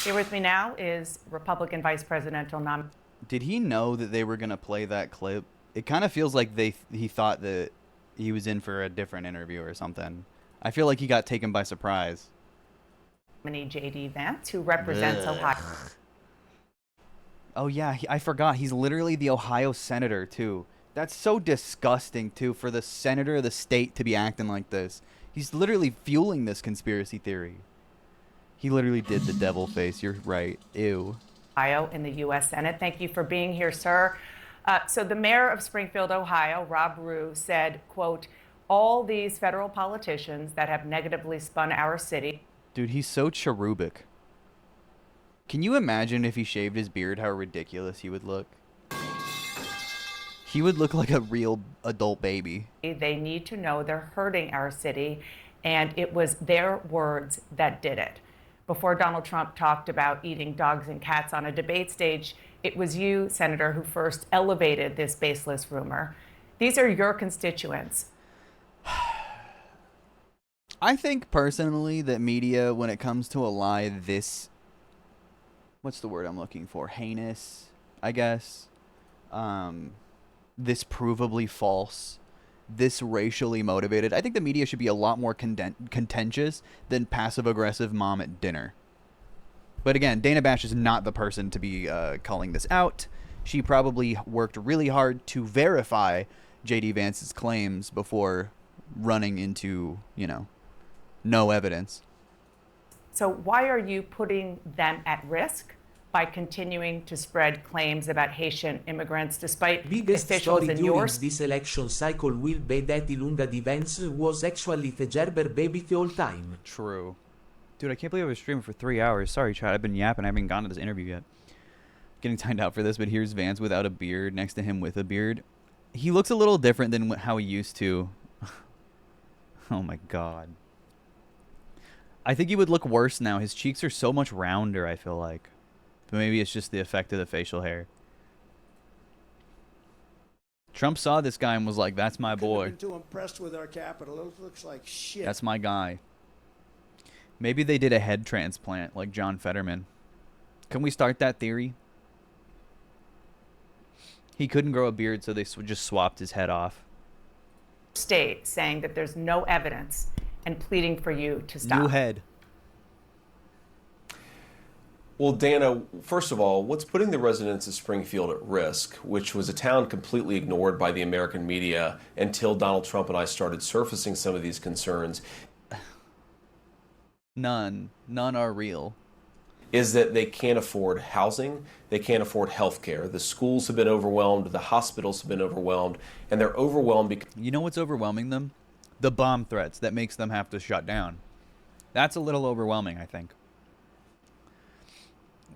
Speaker 15: Here with me now is Republican Vice Presidential nominee.
Speaker 2: Did he know that they were going to play that clip? It kind of feels like he thought that he was in for a different interview or something. I feel like he got taken by surprise.
Speaker 15: J.D. Vance, who represents Ohio.
Speaker 2: Oh, yeah, I forgot. He's literally the Ohio senator, too. That's so disgusting, too, for the senator of the state to be acting like this. He's literally fueling this conspiracy theory. He literally did the devil face. You're right. Ew.
Speaker 15: Ohio in the U.S. Senate. Thank you for being here, sir. So the mayor of Springfield, Ohio, Rob Rue, said, quote, all these federal politicians that have negatively spun our city.
Speaker 2: Dude, he's so cherubic. Can you imagine if he shaved his beard, how ridiculous he would look? He would look like a real adult baby.
Speaker 15: They need to know they're hurting our city, and it was their words that did it. Before Donald Trump talked about eating dogs and cats on a debate stage, it was you, Senator, who first elevated this baseless rumor. These are your constituents.
Speaker 2: I think personally that media, when it comes to a lie this, what's the word I'm looking for? Heinous, I guess. This provably false, this racially motivated. I think the media should be a lot more contentious than passive-aggressive mom at dinner. But again, Dana Bash is not the person to be calling this out. She probably worked really hard to verify J.D. Vance's claims before running into, you know, no evidence.
Speaker 15: So why are you putting them at risk by continuing to spread claims about Haitian immigrants despite
Speaker 5: Biggest
Speaker 15: officials
Speaker 5: story
Speaker 15: in
Speaker 5: during
Speaker 15: your
Speaker 5: this election cycle will be that Ilunga Vance was actually the Gerber baby the whole time.
Speaker 2: True. Dude, I can't believe I was streaming for 3 hours. Sorry, Chad. I've been yapping. I haven't gotten to this interview yet. Getting timed out for this, but here's Vance without a beard, next to him with a beard. He looks a little different than how he used to. Oh my god. I think he would look worse now. His cheeks are so much rounder, I feel like. But maybe it's just the effect of the facial hair. Trump saw this guy and was like, that's my boy.
Speaker 10: I've been too impressed with our capital. It looks like shit.
Speaker 2: That's my guy. Maybe they did a head transplant like John Fetterman. Can we start that theory? He couldn't grow a beard, so they just swapped his head off.
Speaker 15: State saying that there's no evidence and pleading for you to stop.
Speaker 2: New head.
Speaker 8: Well, Dana, first of all, what's putting the residents of Springfield at risk, which was a town completely ignored by the American media until Donald Trump and I started surfacing some of these concerns?
Speaker 2: None are real.
Speaker 8: Is that they can't afford housing, they can't afford health care. The schools have been overwhelmed, the hospitals have been overwhelmed, and they're overwhelmed because...
Speaker 2: You know what's overwhelming them? The bomb threats that makes them have to shut down. That's a little overwhelming, I think.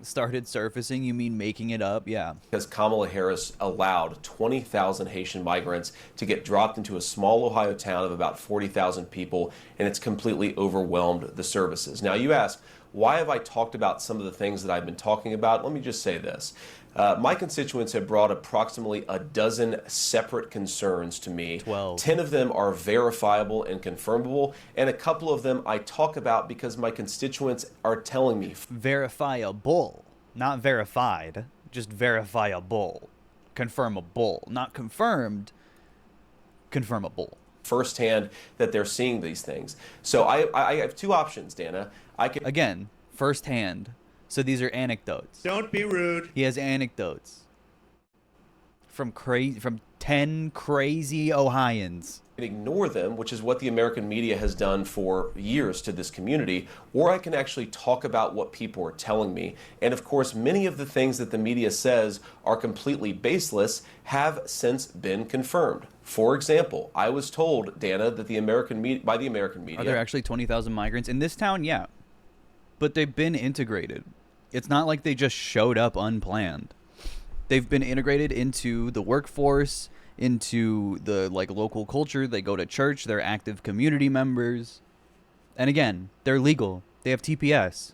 Speaker 2: Started surfacing, you mean making it up? Yeah.
Speaker 8: Because Kamala Harris allowed 20,000 Haitian migrants to get dropped into a small Ohio town of about 40,000 people, and it's completely overwhelmed the services. Now you ask, why have I talked about some of the things that I've been talking about? Let me just say this. My constituents have brought approximately a dozen separate concerns to me.
Speaker 2: 12.
Speaker 8: 10 of them are verifiable and confirmable, and a couple of them I talk about because my constituents are telling me.
Speaker 2: Verifiable, not verified, just verifiable. Confirmable, not confirmed, confirmable.
Speaker 8: Firsthand that they're seeing these things. So I have two options, Dana.
Speaker 2: Again, firsthand. So these are anecdotes.
Speaker 8: Don't be rude.
Speaker 2: He has anecdotes from 10 crazy Ohioans.
Speaker 8: I can ignore them, which is what the American media has done for years to this community, or I can actually talk about what people are telling me. And of course, many of the things that the media says are completely baseless have since been confirmed. For example, I was told, Dana, that by the American media...
Speaker 2: Are there actually 20,000 migrants in this town? Yeah. But they've been integrated. It's not like they just showed up unplanned. They've been integrated into the workforce, into the local culture. They go to church. They're active community members. And again, they're legal. They have TPS.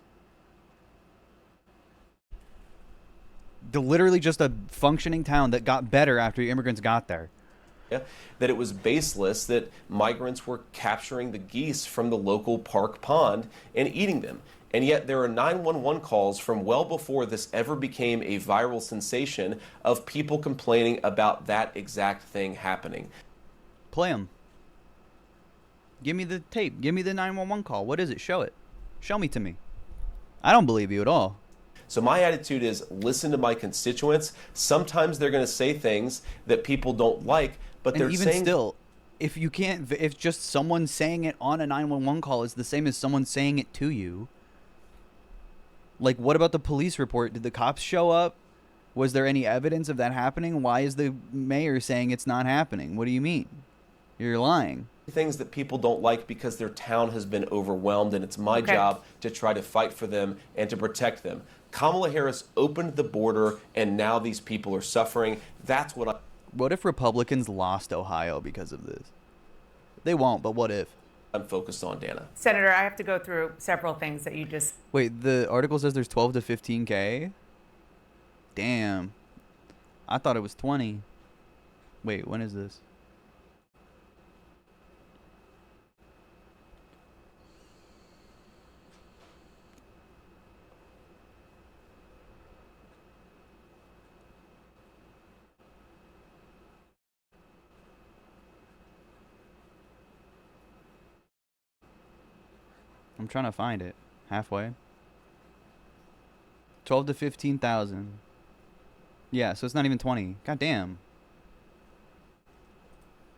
Speaker 2: They're literally just a functioning town that got better after immigrants got there.
Speaker 8: That it was baseless, that migrants were capturing the geese from the local park pond and eating them. And yet there are 911 calls from well before this ever became a viral sensation of people complaining about that exact thing happening.
Speaker 2: Play them. Give me the tape. Give me the 911 call. What is it? Show it. Show me to me. I don't believe you at all.
Speaker 8: So my attitude is listen to my constituents. Sometimes they're going to say things that people don't like, but they're
Speaker 2: even
Speaker 8: saying...
Speaker 2: still, if just someone saying it on a 911 call is the same as someone saying it to you. Like, what about the police report? Did the cops show up? Was there any evidence of that happening? Why is the mayor saying it's not happening? What do you mean? You're lying.
Speaker 8: Things that people don't like because their town has been overwhelmed, and it's my job to try to fight for them and to protect them. Kamala Harris opened the border, and now these people are suffering. That's what I...
Speaker 2: What if Republicans lost Ohio because of this? They won't, but what if?
Speaker 8: I'm focused on, Dana.
Speaker 15: Senator, I have to go through several things that you just...
Speaker 2: Wait, the article says there's 12 to 15K? Damn. I thought it was 20. Wait, when is this? I'm trying to find it. Halfway. 12 to 15,000. Yeah, so it's not even 20. God damn.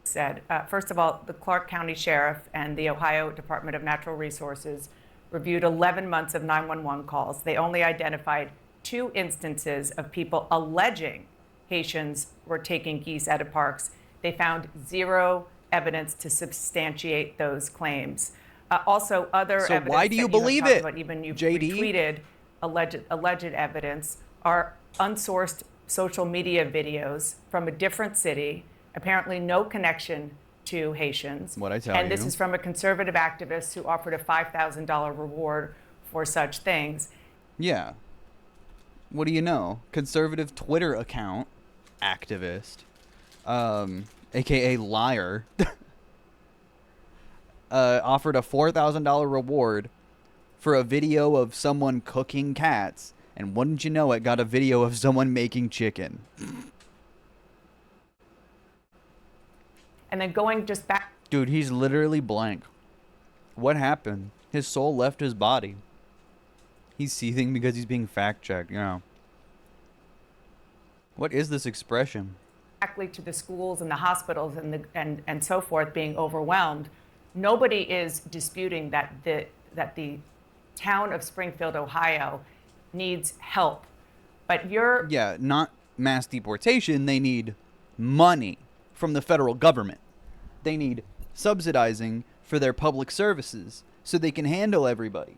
Speaker 15: Said, first of all, the Clark County Sheriff and the Ohio Department of Natural Resources reviewed 11 months of 911 calls. They only identified 2 instances of people alleging Haitians were taking geese out of parks. They found 0 evidence to substantiate those claims. Also, other evidence
Speaker 2: why do you
Speaker 15: that
Speaker 2: believe
Speaker 15: have
Speaker 2: it,
Speaker 15: about, even you've
Speaker 2: JD?
Speaker 15: retweeted alleged evidence are unsourced social media videos from a different city, apparently no connection to Haitians.
Speaker 2: What I tell
Speaker 15: and this
Speaker 2: you.
Speaker 15: is from a conservative activist who offered a $5,000 reward for such things.
Speaker 2: Yeah. What do you know? Conservative Twitter account activist, aka liar, offered a $4,000 reward for a video of someone cooking cats, and wouldn't you know it, got a video of someone making chicken.
Speaker 15: And then going just back.
Speaker 2: Dude, he's literally blank. What happened? His soul left his body. He's seething because he's being fact-checked, you know. What is this expression?
Speaker 15: Directly to the schools and the hospitals and so forth being overwhelmed. Nobody is disputing that the town of Springfield, Ohio needs help. But
Speaker 2: yeah, not mass deportation. They need money from the federal government. They need subsidizing for their public services so they can handle everybody.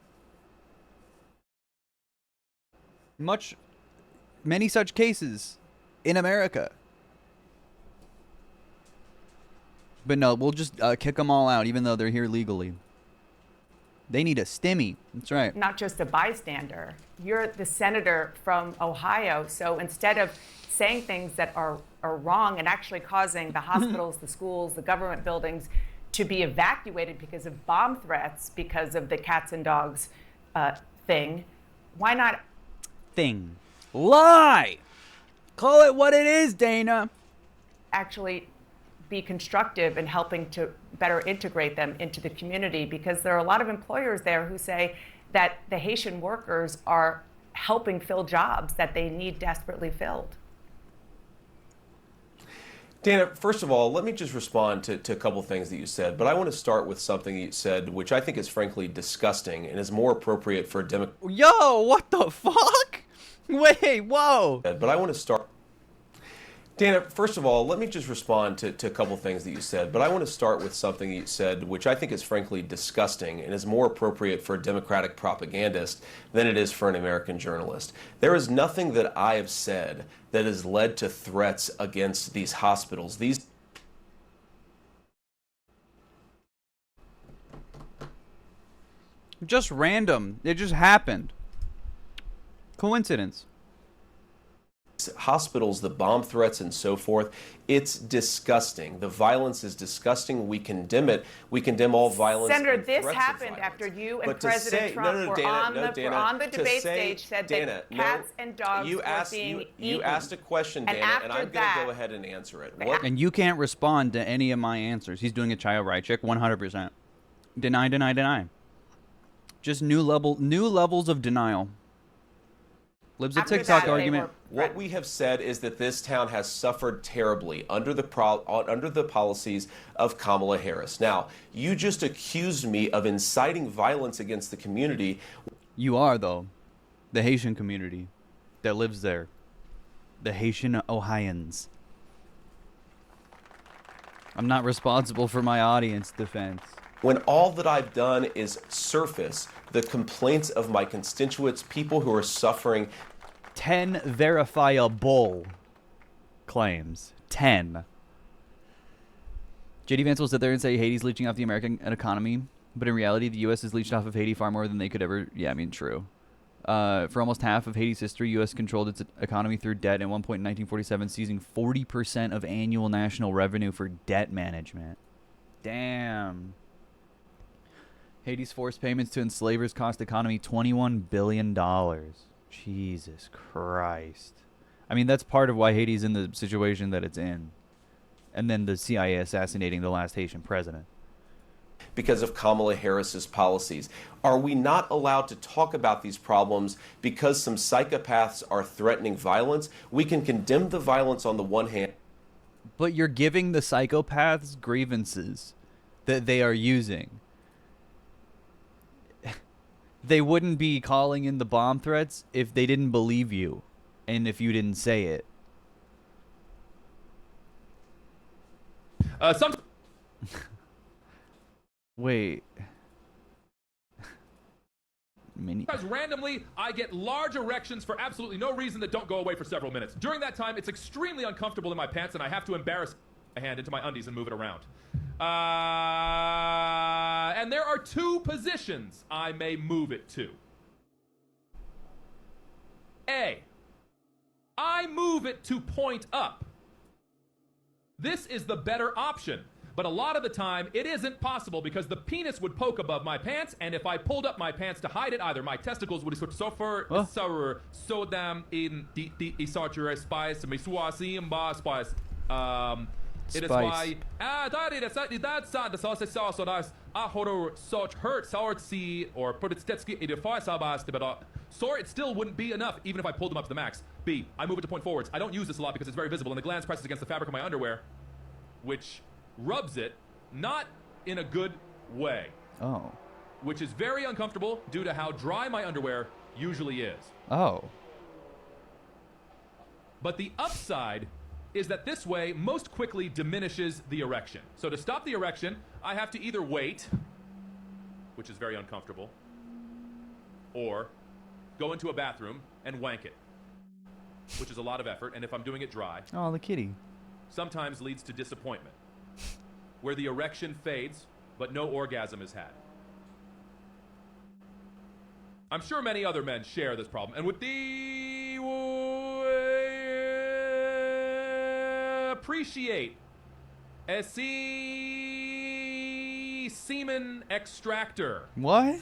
Speaker 2: Many such cases in America. But no, we'll just kick them all out, even though they're here legally. They need a stimmy. That's right.
Speaker 15: Not just a bystander. You're the senator from Ohio. So instead of saying things that are wrong and actually causing the hospitals, the schools, the government buildings to be evacuated because of bomb threats, because of the cats and dogs thing, why not?
Speaker 2: Lie! Call it what it is, Dana.
Speaker 15: Actually be constructive in helping to better integrate them into the community, because there are a lot of employers there who say that the Haitian workers are helping fill jobs that they need desperately filled.
Speaker 8: Dana, first of all, let me just respond to a couple things that you said, but I want to start with something you said, which I think is frankly disgusting and is more appropriate for a Democrat.
Speaker 2: Yo, what the fuck? Wait, whoa.
Speaker 8: But I want to start. Dana, first of all, let me just respond to a couple things that you said, but I want to start with something you said, which I think is frankly disgusting and is more appropriate for a Democratic propagandist than it is for an American journalist. There is nothing that I have said that has led to threats against these hospitals.
Speaker 2: Just random. It just happened. Coincidence.
Speaker 8: Hospitals, the bomb threats and so forth, it's disgusting. The violence is disgusting. We condemn it. We condemn all violence.
Speaker 15: Senator,
Speaker 8: and
Speaker 15: this
Speaker 8: threats
Speaker 15: happened
Speaker 8: of
Speaker 15: after you and
Speaker 8: But to
Speaker 15: President
Speaker 8: say-
Speaker 15: Trump
Speaker 8: no,
Speaker 15: were
Speaker 8: Dana,
Speaker 15: on the
Speaker 8: to
Speaker 15: debate
Speaker 8: say-
Speaker 15: stage, said
Speaker 8: Dana,
Speaker 15: that
Speaker 8: no,
Speaker 15: cats and dogs
Speaker 8: you
Speaker 15: were
Speaker 8: asked,
Speaker 15: being
Speaker 8: you
Speaker 15: eaten.
Speaker 8: asked a question,
Speaker 15: And
Speaker 8: Dana, and
Speaker 15: after
Speaker 8: I'm going to
Speaker 15: that-
Speaker 8: go ahead and answer it.
Speaker 2: And you can't respond to any of my answers. He's doing a child right check, 100%. Deny, deny, deny. Just new levels of denial. Libs a TikTok argument.
Speaker 8: What we have said is that this town has suffered terribly under the policies of Kamala Harris. Now, you just accused me of inciting violence against the community.
Speaker 2: You are, though. The Haitian community that lives there. The Haitian Ohioans. I'm not responsible for my audience defense.
Speaker 8: When all that I've done is surface the complaints of my constituents, people who are suffering.
Speaker 2: 10 verifiable claims. 10. JD Vance will sit there and say Haiti's leeching off the American economy, but in reality, the U.S. has leached off of Haiti far more than they could ever. Yeah, I mean, true. For almost half of Haiti's history, U.S. controlled its economy through debt, and at one point in 1947, seizing 40% of annual national revenue for debt management. Damn. Haiti's forced payments to enslavers cost the economy $21 billion. Jesus Christ. I mean, that's part of why Haiti's in the situation that it's in. And then the CIA assassinating the last Haitian president.
Speaker 8: Because of Kamala Harris's policies. Are we not allowed to talk about these problems because some psychopaths are threatening violence? We can condemn the violence on the one hand.
Speaker 2: But you're giving the psychopaths grievances that they are using. They wouldn't be calling in the bomb threats if they didn't believe you and if you didn't say it. Wait.
Speaker 14: Because randomly, I get large erections for absolutely no reason that don't go away for several minutes. During that time, it's extremely uncomfortable in my pants, and I have to embarrass my hand into my undies and move it around. And there are two positions I may move it to. A, I move it to point up. This is the better option. But a lot of the time, it isn't possible because the penis would poke above my pants, and if I pulled up my pants to hide it, either my testicles would suffer so damn in the saturate spice, me suasi and bar spice. It is why that's also nice. I hold such hurt sour see or put it stetski in the fire sabas so it still wouldn't be enough even if I pulled them up to the max. B, I move it to point forwards. I don't use this a lot because it's very visible and the glands presses against the fabric of my underwear, which rubs it not in a good way.
Speaker 2: Oh.
Speaker 14: Which is very uncomfortable due to how dry my underwear usually is.
Speaker 2: Oh.
Speaker 14: But the upside is that this way most quickly diminishes the erection. So to stop the erection, I have to either wait, which is very uncomfortable, or go into a bathroom and wank it, which is a lot of effort, and if I'm doing it dry,
Speaker 2: oh, the kitty,
Speaker 14: sometimes leads to disappointment, where the erection fades, but no orgasm is had. I'm sure many other men share this problem, and with the appreciate a semen extractor.
Speaker 2: What?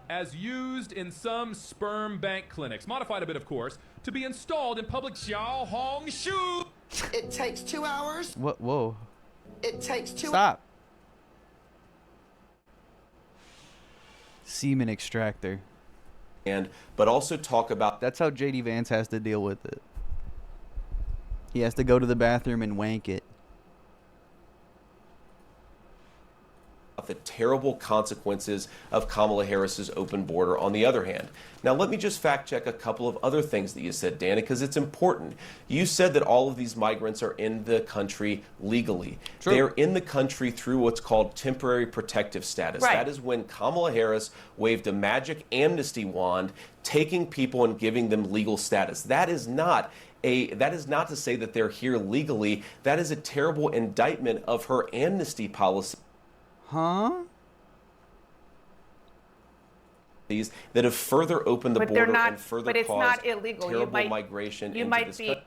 Speaker 14: As used in some sperm bank clinics, modified a bit, of course, to be installed in public Xiao Hong Shu.
Speaker 13: It takes 2 hours.
Speaker 2: What? Whoa.
Speaker 13: It takes 2
Speaker 2: Stop. Semen extractor.
Speaker 8: But also talk about...
Speaker 2: That's how JD Vance has to deal with it. He has to go to the bathroom and wank it.
Speaker 8: The terrible consequences of Kamala Harris's open border on the other hand. Now, let me just fact check a couple of other things that you said, Dana, because it's important. You said that all of these migrants are in the country legally.
Speaker 2: True.
Speaker 8: They're in the country through what's called temporary protective status.
Speaker 2: Right.
Speaker 8: That is when Kamala Harris waved a magic amnesty wand, taking people and giving them legal status. That is not to say that they're here legally. That is a terrible indictment of her amnesty policy.
Speaker 2: Huh?
Speaker 8: These that have further opened the
Speaker 15: But
Speaker 8: border
Speaker 15: they're not.
Speaker 8: and further
Speaker 15: But it's
Speaker 8: caused
Speaker 15: not illegal.
Speaker 8: terrible migration
Speaker 15: You
Speaker 8: into
Speaker 15: might
Speaker 8: this
Speaker 15: be.
Speaker 8: country.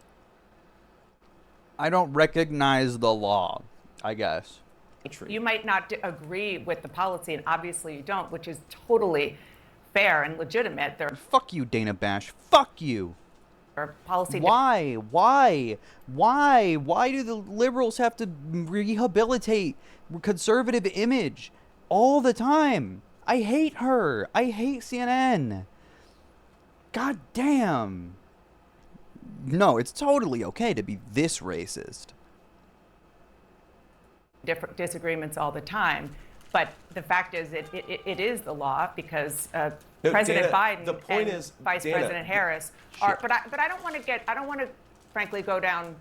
Speaker 2: I don't recognize the law, I guess.
Speaker 15: You might not agree with the policy, and obviously you don't, which is totally fair and legitimate.
Speaker 2: Fuck you, Dana Bash. Fuck you.
Speaker 15: Policy.
Speaker 2: Why? Why do the liberals have to rehabilitate conservative image all the time? I hate her. I hate CNN. God damn. No, it's totally okay to be this racist.
Speaker 15: Different disagreements all the time, but the fact is it is the law because President Biden
Speaker 8: the point
Speaker 15: and
Speaker 8: is,
Speaker 15: Vice
Speaker 8: Dana,
Speaker 15: President Harris are. But I don't want to frankly go down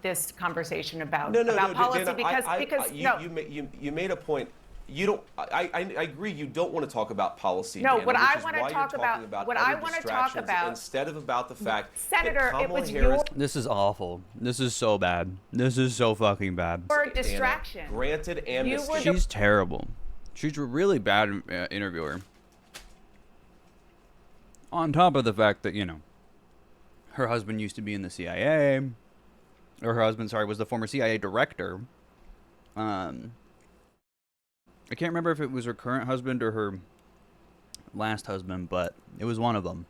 Speaker 15: this conversation about policy
Speaker 8: Dana,
Speaker 15: because
Speaker 8: you made a point. You don't. I agree. You don't want to talk about policy.
Speaker 15: No,
Speaker 8: Dana,
Speaker 15: what I
Speaker 8: which is
Speaker 15: want to
Speaker 8: why
Speaker 15: talk
Speaker 8: you're talking about
Speaker 15: what
Speaker 8: other
Speaker 15: I want to talk
Speaker 8: distractions
Speaker 15: about
Speaker 8: instead of about the fact
Speaker 15: Senator,
Speaker 8: that Kamala
Speaker 15: it was
Speaker 8: Harris,
Speaker 2: This is awful. This is so bad. This is so fucking bad.
Speaker 15: your distraction.
Speaker 8: Dana, granted amnesty.
Speaker 2: She's terrible. She's a really bad interviewer. On top of the fact that, you know, her husband used to be in the CIA. Or her husband, sorry, was the former CIA director. I can't remember if it was her current husband or her last husband, but it was one of them.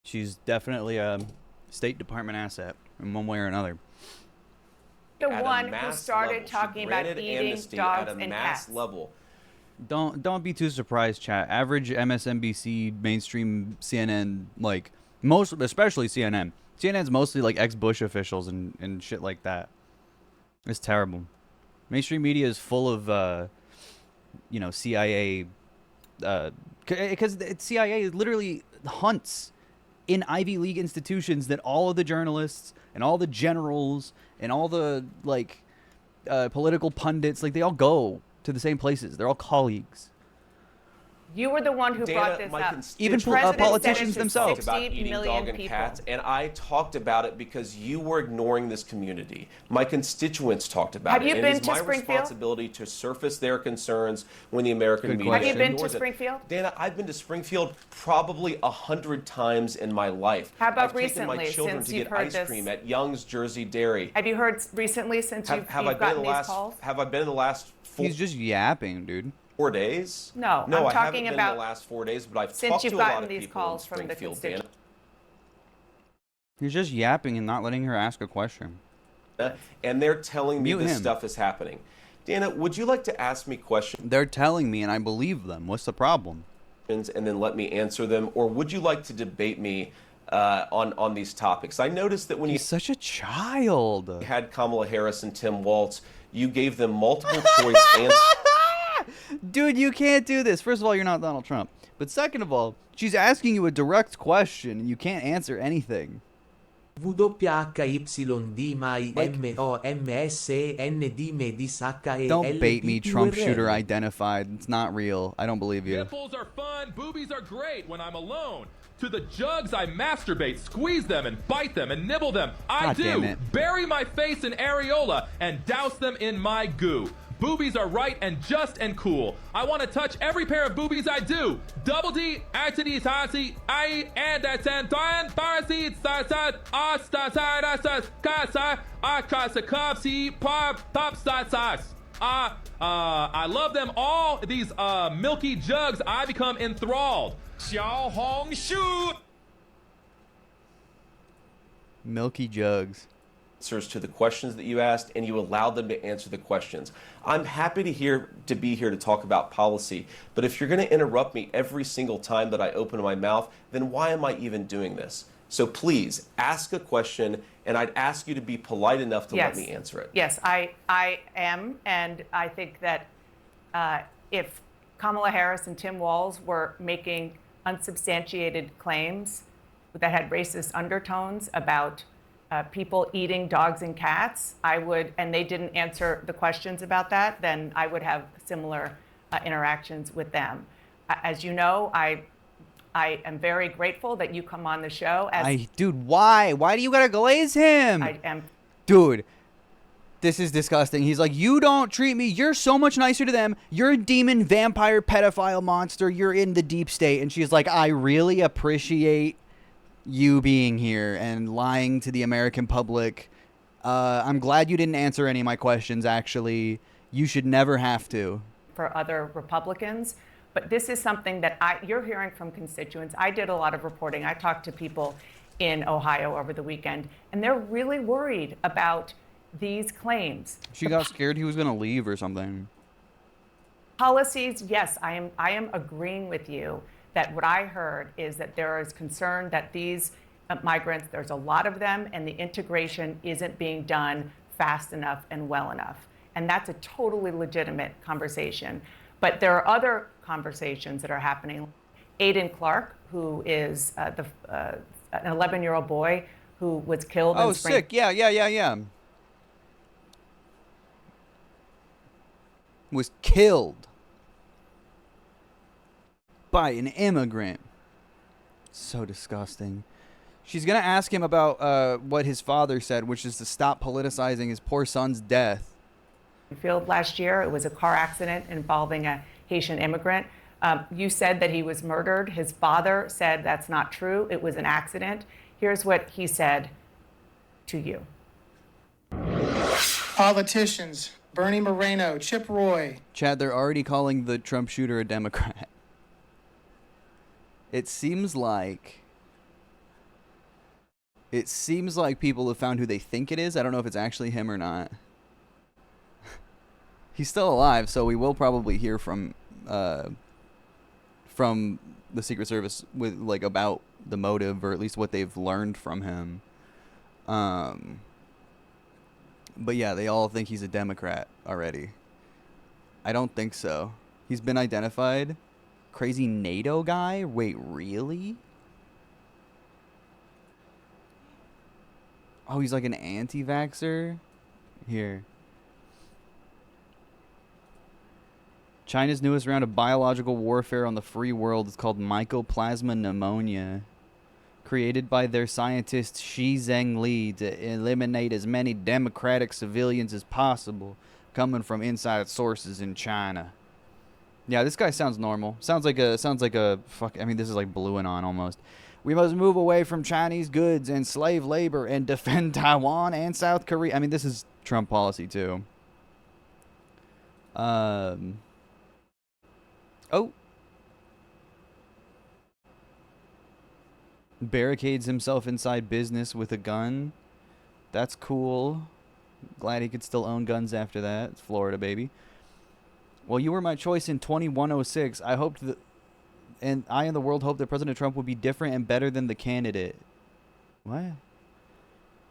Speaker 2: She's definitely a State Department asset in one way or another.
Speaker 15: The one who started talking about eating dogs and cats.
Speaker 8: Level.
Speaker 2: Don't be too surprised, chat. Average MSNBC, mainstream CNN, like especially CNN. CNN's mostly like ex-Bush officials and shit like that. It's terrible. Mainstream media is full of CIA, because CIA literally hunts in Ivy League institutions that all of the journalists and all the generals and all the political pundits, like, they all go to the same places. They're all colleagues.
Speaker 15: You were the one who brought this
Speaker 8: my
Speaker 15: up.
Speaker 2: Even
Speaker 15: The president
Speaker 2: politicians
Speaker 15: said it's
Speaker 2: themselves.
Speaker 15: 60
Speaker 8: about eating
Speaker 15: million
Speaker 8: dog and
Speaker 15: people.
Speaker 8: cats, and I talked about it because you were ignoring this community. My constituents talked about
Speaker 15: Have
Speaker 8: it.
Speaker 15: you
Speaker 8: and
Speaker 15: been
Speaker 8: it is
Speaker 15: to
Speaker 8: my
Speaker 15: Springfield?
Speaker 8: responsibility to surface their concerns when the American
Speaker 2: Good
Speaker 8: media
Speaker 2: question.
Speaker 15: Have you been to
Speaker 8: ignores it.
Speaker 15: Springfield?
Speaker 8: Dana, I've been to Springfield probably 100 times in my life.
Speaker 15: How about
Speaker 8: I've taken my
Speaker 15: recently,
Speaker 8: children
Speaker 15: since
Speaker 8: to
Speaker 15: you've
Speaker 8: get
Speaker 15: heard
Speaker 8: ice
Speaker 15: this?
Speaker 8: cream at Young's Jersey Dairy.
Speaker 15: Have you heard recently since you've gotten these calls?
Speaker 8: Have I been in the last
Speaker 2: He's just yapping, dude.
Speaker 8: 4 days?
Speaker 15: No,
Speaker 8: no,
Speaker 15: I'm
Speaker 8: I haven't
Speaker 15: talking
Speaker 8: been
Speaker 15: about
Speaker 8: in the last 4 days, but I've
Speaker 15: since
Speaker 8: talked
Speaker 15: you've
Speaker 8: to a lot
Speaker 15: gotten
Speaker 8: of
Speaker 15: these
Speaker 8: people
Speaker 15: calls
Speaker 8: in
Speaker 15: from the
Speaker 8: Springfield,
Speaker 15: constituents.
Speaker 2: He's just yapping and not letting her ask a question.
Speaker 8: Dana, and they're telling me
Speaker 2: Mute
Speaker 8: this
Speaker 2: him.
Speaker 8: stuff is happening. Dana, would you like to ask me questions
Speaker 2: They're telling me, and I believe them. What's the problem?
Speaker 8: and then let me answer them, or would you like to debate me on these topics? I noticed that when
Speaker 2: He's such a child.
Speaker 8: you had Kamala Harris and Tim Walz, you gave them multiple choice answers.
Speaker 2: Dude, you can't do this. First of all, you're not Donald Trump. But second of all, she's asking you a direct question and you can't answer anything. Don't bait me, Trump shooter identified. It's not real. I don't believe you.
Speaker 14: Nipples are fun, boobies are great when I'm alone. To the jugs I masturbate, squeeze them and bite them and nibble them. I
Speaker 2: God damn
Speaker 14: do.
Speaker 2: it.
Speaker 14: Bury my face in areola and douse them in my goo. Boobies are right and just and cool. I want to touch every pair of boobies I do. Double D, Atidi, Tasi, I, and that's and Parasi, Sasa, Asta, Kasa, Akasa, Kapsi, Pop, Sas. I love them all. These milky jugs, I become enthralled. Xiao Hong Shu.
Speaker 2: Milky jugs.
Speaker 8: Answers to the questions that you asked, and you allowed them to answer the questions. I'm happy to be here to talk about policy, but if you're going to interrupt me every single time that I open my mouth, then why am I even doing this? So please ask a question, and I'd ask you to be polite enough to let me answer it.
Speaker 15: Yes, I am, and I think that if Kamala Harris and Tim Walz were making unsubstantiated claims that had racist undertones about people eating dogs and cats, and they didn't answer the questions about that, then I would have similar interactions with them. As you know, I am very grateful that you come on the show.
Speaker 2: Dude, why? Why do you gotta glaze him?
Speaker 15: I am.
Speaker 2: Dude, this is disgusting. He's like, you don't treat me. You're so much nicer to them. You're a demon, vampire, pedophile monster. You're in the deep state. And she's like, I really appreciate you being here and lying to the American public. I'm glad you didn't answer any of my questions, actually. You should never have to.
Speaker 15: For other Republicans. But this is something that you're hearing from constituents. I did a lot of reporting. I talked to people in Ohio over the weekend, and they're really worried about these claims.
Speaker 2: She got scared he was going to leave or something.
Speaker 15: Policies, yes, I am agreeing with you that what I heard is that there is concern that these migrants, there's a lot of them, and the integration isn't being done fast enough and well enough. And that's a totally legitimate conversation. But there are other conversations that are happening. Aiden Clark, who is an 11-year-old boy who was killed in Spring.
Speaker 2: Sick. Yeah. Was killed by an immigrant. So disgusting. She's going to ask him about what his father said, which is to stop politicizing his poor son's death.
Speaker 15: Field last year, it was a car accident involving a Haitian immigrant. You said that he was murdered. His father said that's not true. It was an accident. Here's what he said to you.
Speaker 16: Politicians, Bernie Moreno, Chip Roy.
Speaker 2: Chad, they're already calling the Trump shooter a Democrat. It seems like people have found who they think it is. I don't know if it's actually him or not. He's still alive, so we will probably hear from the Secret Service with about the motive, or at least what they've learned from him. But yeah, they all think he's a Democrat already. I don't think so. He's been identified. Crazy NATO guy? Wait, really? Oh, he's like an anti-vaxxer? Here. China's newest round of biological warfare on the free world is called mycoplasma pneumonia, created by their scientist Shi Zhengli to eliminate as many democratic civilians as possible, coming from inside sources in China. Yeah, this guy sounds normal. Sounds like a fuck. I mean, this is like Blue and On almost. We must move away from Chinese goods and slave labor and defend Taiwan and South Korea. I mean, this is Trump policy too. Oh. Barricades himself inside business with a gun. That's cool. Glad he could still own guns after that. It's Florida, baby. Well, you were my choice in 2106. I hoped that, and I and the world hoped that President Trump would be different and better than the candidate. What?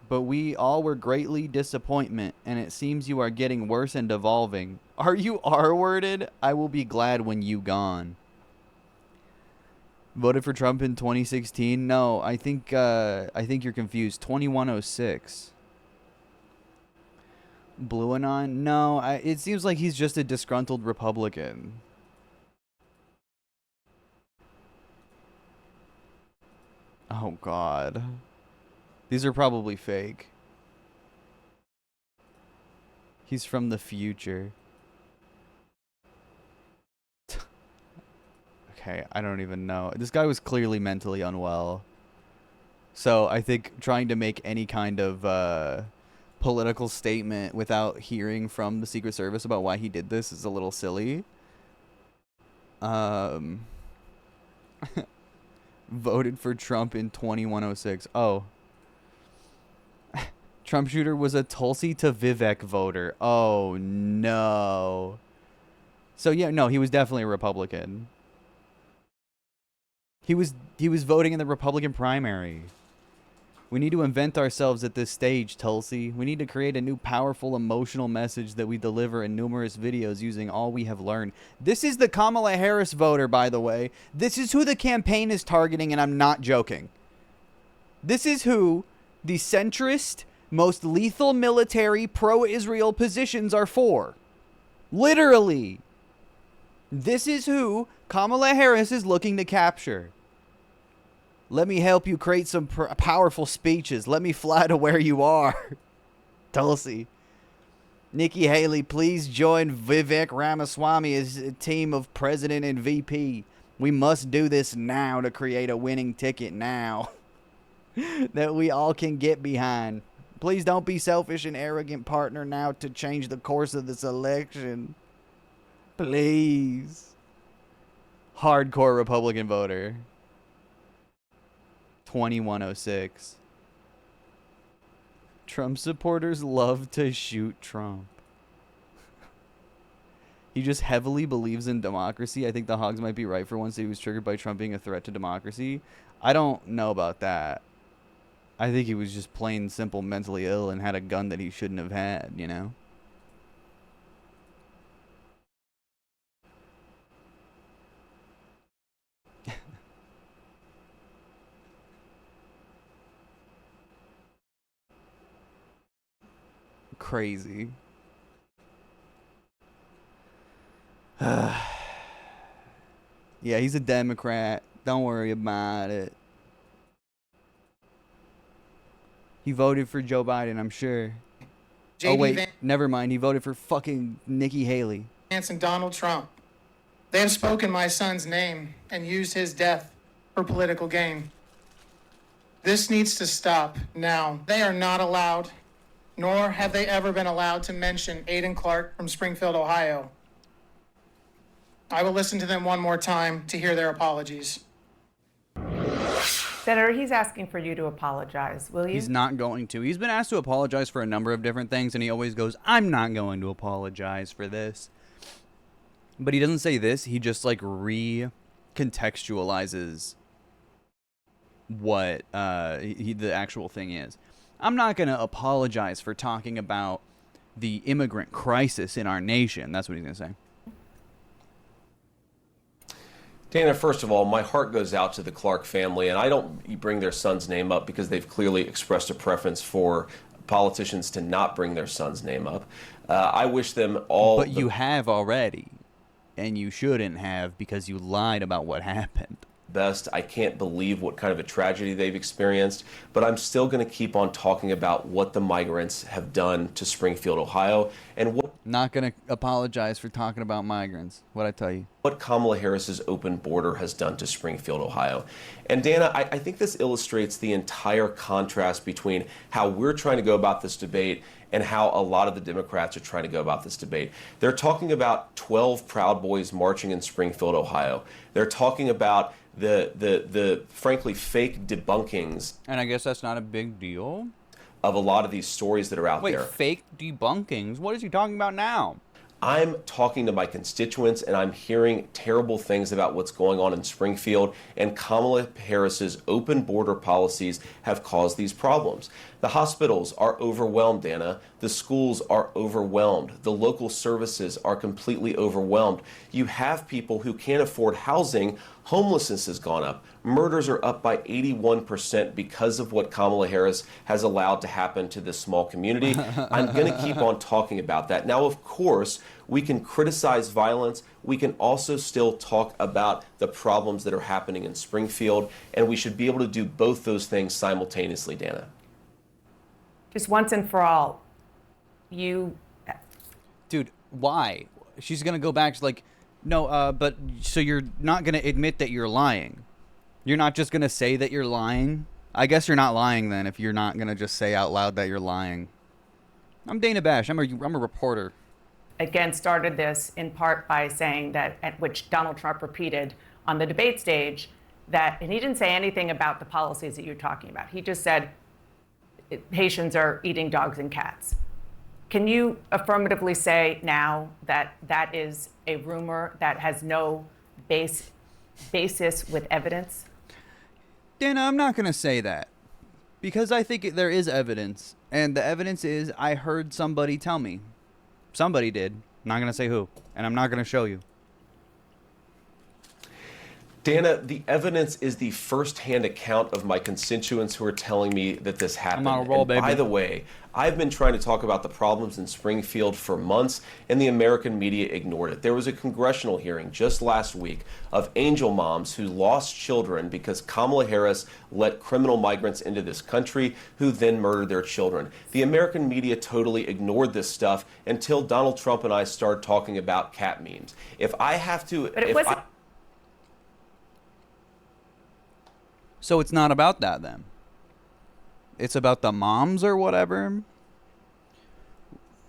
Speaker 2: But we all were greatly disappointment, and it seems you are getting worse and devolving. Are you R-worded? I will be glad when you gone. Voted for Trump in 2016? No, I think you're confused. 2106. Blue and On? No, it seems like he's just a disgruntled Republican. Oh, God. These are probably fake. He's from the future. Okay, I don't even know. This guy was clearly mentally unwell. So I think trying to make any kind of political statement without hearing from the Secret Service about why he did this is a little silly. Voted for Trump in 2106. Oh. Trump shooter was a Tulsi to Vivek voter. Oh, no. So, yeah, no, he was definitely a Republican. He was voting in the Republican primary. We need to invent ourselves at this stage, Tulsi. We need to create a new powerful emotional message that we deliver in numerous videos using all we have learned. This is the Kamala Harris voter, by the way. This is who the campaign is targeting, and I'm not joking. This is who the centrist, most lethal military pro-Israel positions are for. Literally. This is who Kamala Harris is looking to capture. Let me help you create some powerful speeches. Let me fly to where you are. Tulsi. Nikki Haley, please join Vivek Ramaswamy as a team of president and VP. We must do this now to create a winning ticket now that we all can get behind. Please don't be selfish and arrogant partner now to change the course of this election. Please. Hardcore Republican voter. 2106. Trump supporters love to shoot Trump. He just heavily believes in democracy. I think the Hogs might be right for once. He was triggered by Trump being a threat to democracy. I don't know about that. I think he was just plain simple mentally ill and had a gun that he shouldn't have had, you know? Crazy. Yeah, he's a Democrat. Don't worry about it. He voted for Joe Biden, I'm sure. Oh, wait. Never mind. He voted for fucking Nikki Haley.
Speaker 16: Vance and Donald Trump. They have spoken my son's name and used his death for political gain. This needs to stop now. They are not allowed, nor have they ever been allowed to mention Aiden Clark from Springfield, Ohio. I will listen to them one more time to hear their apologies.
Speaker 15: Senator, he's asking for you to apologize. Will you?
Speaker 2: He's not going to. He's been asked to apologize for a number of different things, and he always goes, I'm not going to apologize for this. But he doesn't say this. He just, like, recontextualizes what the actual thing is. I'm not going to apologize for talking about the immigrant crisis in our nation. That's what he's going to say.
Speaker 8: Dana, first of all, my heart goes out to the Clark family, and I don't bring their son's name up because they've clearly expressed a preference for politicians to not bring their son's name up. I wish them all...
Speaker 2: But you have already. and you shouldn't have because you lied about what happened.
Speaker 8: Best. I can't believe what kind of a tragedy they've experienced, but I'm still going to keep on talking about what the migrants have done to Springfield, Ohio, and what
Speaker 2: Not going to apologize for talking about migrants. What'd I tell you?
Speaker 8: what Kamala Harris's open border has done to Springfield, Ohio. And Dana, I think this illustrates the entire contrast between how we're trying to go about this debate and how a lot of the Democrats are trying to go about this debate. They're talking about 12 Proud Boys marching in Springfield, Ohio. They're talking about the frankly fake debunkings.
Speaker 2: And I guess that's not a big deal.
Speaker 8: Of a lot of these stories that are out there.
Speaker 2: Wait, fake debunkings? What is he talking about now?
Speaker 8: I'm talking to my constituents and I'm hearing terrible things about what's going on in Springfield, and Kamala Harris's open border policies have caused these problems. The hospitals are overwhelmed, Dana. The schools are overwhelmed. The local services are completely overwhelmed. You have people who can't afford housing. Homelessness has gone up. Murders are up by 81% because of what Kamala Harris has allowed to happen to this small community. I'm going to keep on talking about that. Now, of course, we can criticize violence. We can also still talk about the problems that are happening in Springfield, and we should be able to do both those things simultaneously, Dana.
Speaker 15: Just once and for all,
Speaker 2: Dude, why? She's going to go back, she's like, no, but so you're not going to admit that you're lying. You're not just going to say that you're lying? I guess you're not lying then if you're not going to just say out loud that you're lying. I'm Dana Bash. I'm a reporter.
Speaker 15: Again, started this in part by saying that, at which Donald Trump repeated on the debate stage, that, and he didn't say anything about the policies that you're talking about. He just said Haitians are eating dogs and cats. Can you affirmatively say now that that is a rumor that has no basis with evidence?
Speaker 2: Dana, I'm not going to say that because I think there is evidence, and the evidence is I heard somebody tell me. Somebody did. I'm not going to say who, and I'm not going to show you.
Speaker 8: Dana, the evidence is the first-hand account of my constituents who are telling me that this happened.
Speaker 2: I'm on a roll, baby.
Speaker 8: By the way, I've been trying to talk about the problems in Springfield for months, and the American media ignored it. There was a congressional hearing just last week of angel moms who lost children because Kamala Harris let criminal migrants into this country who then murdered their children. The American media totally ignored this stuff until Donald Trump and I started talking about cat memes. If I have to...
Speaker 15: But it wasn't...
Speaker 2: So it's not about that then. It's about the moms or whatever.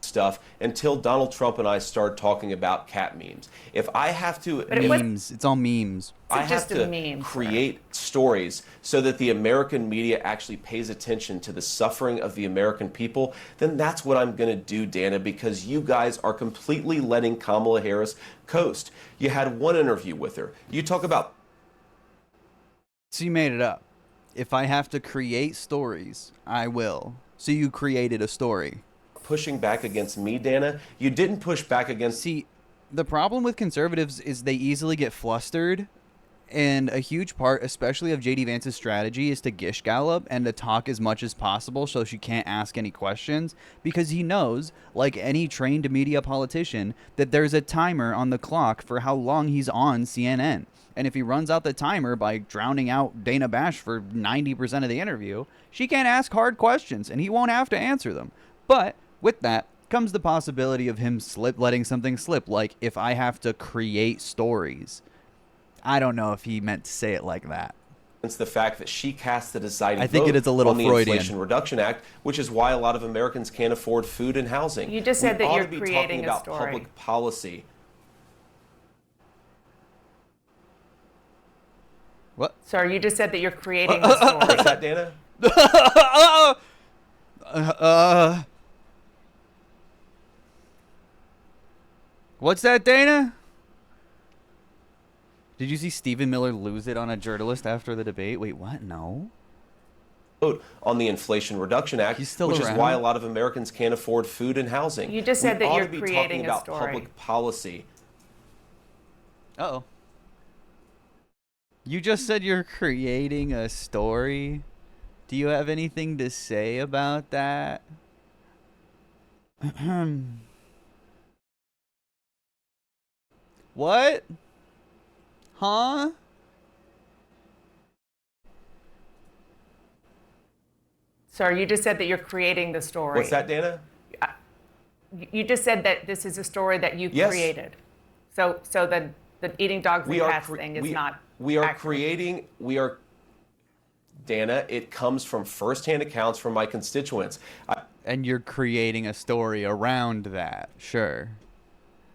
Speaker 8: Stuff until Donald Trump and I started talking about cat memes. If I have to...
Speaker 2: Memes. It's all memes.
Speaker 8: I have to create stories so that the American media actually pays attention to the suffering of the American people, then that's what I'm going to do, Dana, because you guys are completely letting Kamala Harris coast. You had one interview with her. You talk about...
Speaker 2: So you made it up. If I have to create stories, I will. So you created a story.
Speaker 8: Pushing back against me, Dana. You didn't push back against...
Speaker 2: See, the problem with conservatives is they easily get flustered. And a huge part, especially of J.D. Vance's strategy, is to gish gallop and to talk as much as possible so she can't ask any questions. Because he knows, like any trained media politician, that there's a timer on the clock for how long he's on CNN. And if he runs out the timer by drowning out Dana Bash for 90% of the interview, she can't ask hard questions, and he won't have to answer them. But with that comes the possibility of him letting something slip, like if I have to create stories. I don't know if he meant to say it like that.
Speaker 8: It's the fact that she cast the deciding
Speaker 2: I think
Speaker 8: vote
Speaker 2: it is a little
Speaker 8: on the
Speaker 2: Freudian.
Speaker 8: Inflation Reduction Act, which is why a lot of Americans can't afford food and housing.
Speaker 15: You just said that
Speaker 8: ought
Speaker 15: you're
Speaker 8: to be
Speaker 15: creating
Speaker 8: talking
Speaker 15: a
Speaker 8: about
Speaker 15: story.
Speaker 8: public policy.
Speaker 2: What?
Speaker 15: Sir, you just said that you're creating a story.
Speaker 8: What's that, Dana?
Speaker 2: What's that, Dana? Did you see Stephen Miller lose it on a journalist after the debate? Wait, what? No.
Speaker 8: Vote on the Inflation Reduction Act, which
Speaker 2: still
Speaker 8: is
Speaker 2: around?
Speaker 8: why a lot of Americans can't afford food and housing.
Speaker 15: You just said that
Speaker 8: ought
Speaker 15: you're
Speaker 8: to be
Speaker 15: creating
Speaker 8: talking
Speaker 15: a
Speaker 8: about
Speaker 15: story.
Speaker 8: public policy.
Speaker 2: Uh-oh. You just said you're creating a story. Do you have anything to say about that? What? Huh?
Speaker 15: Sir, you just said that you're creating the story.
Speaker 8: What's that, Dana?
Speaker 15: You just said that this is a story that you
Speaker 8: Yes.
Speaker 15: created. So the eating dogs and cats thing is not
Speaker 8: We are
Speaker 15: accurate.
Speaker 8: creating, Dana, it comes from firsthand accounts from my constituents.
Speaker 2: And you're creating a story around that. Sure.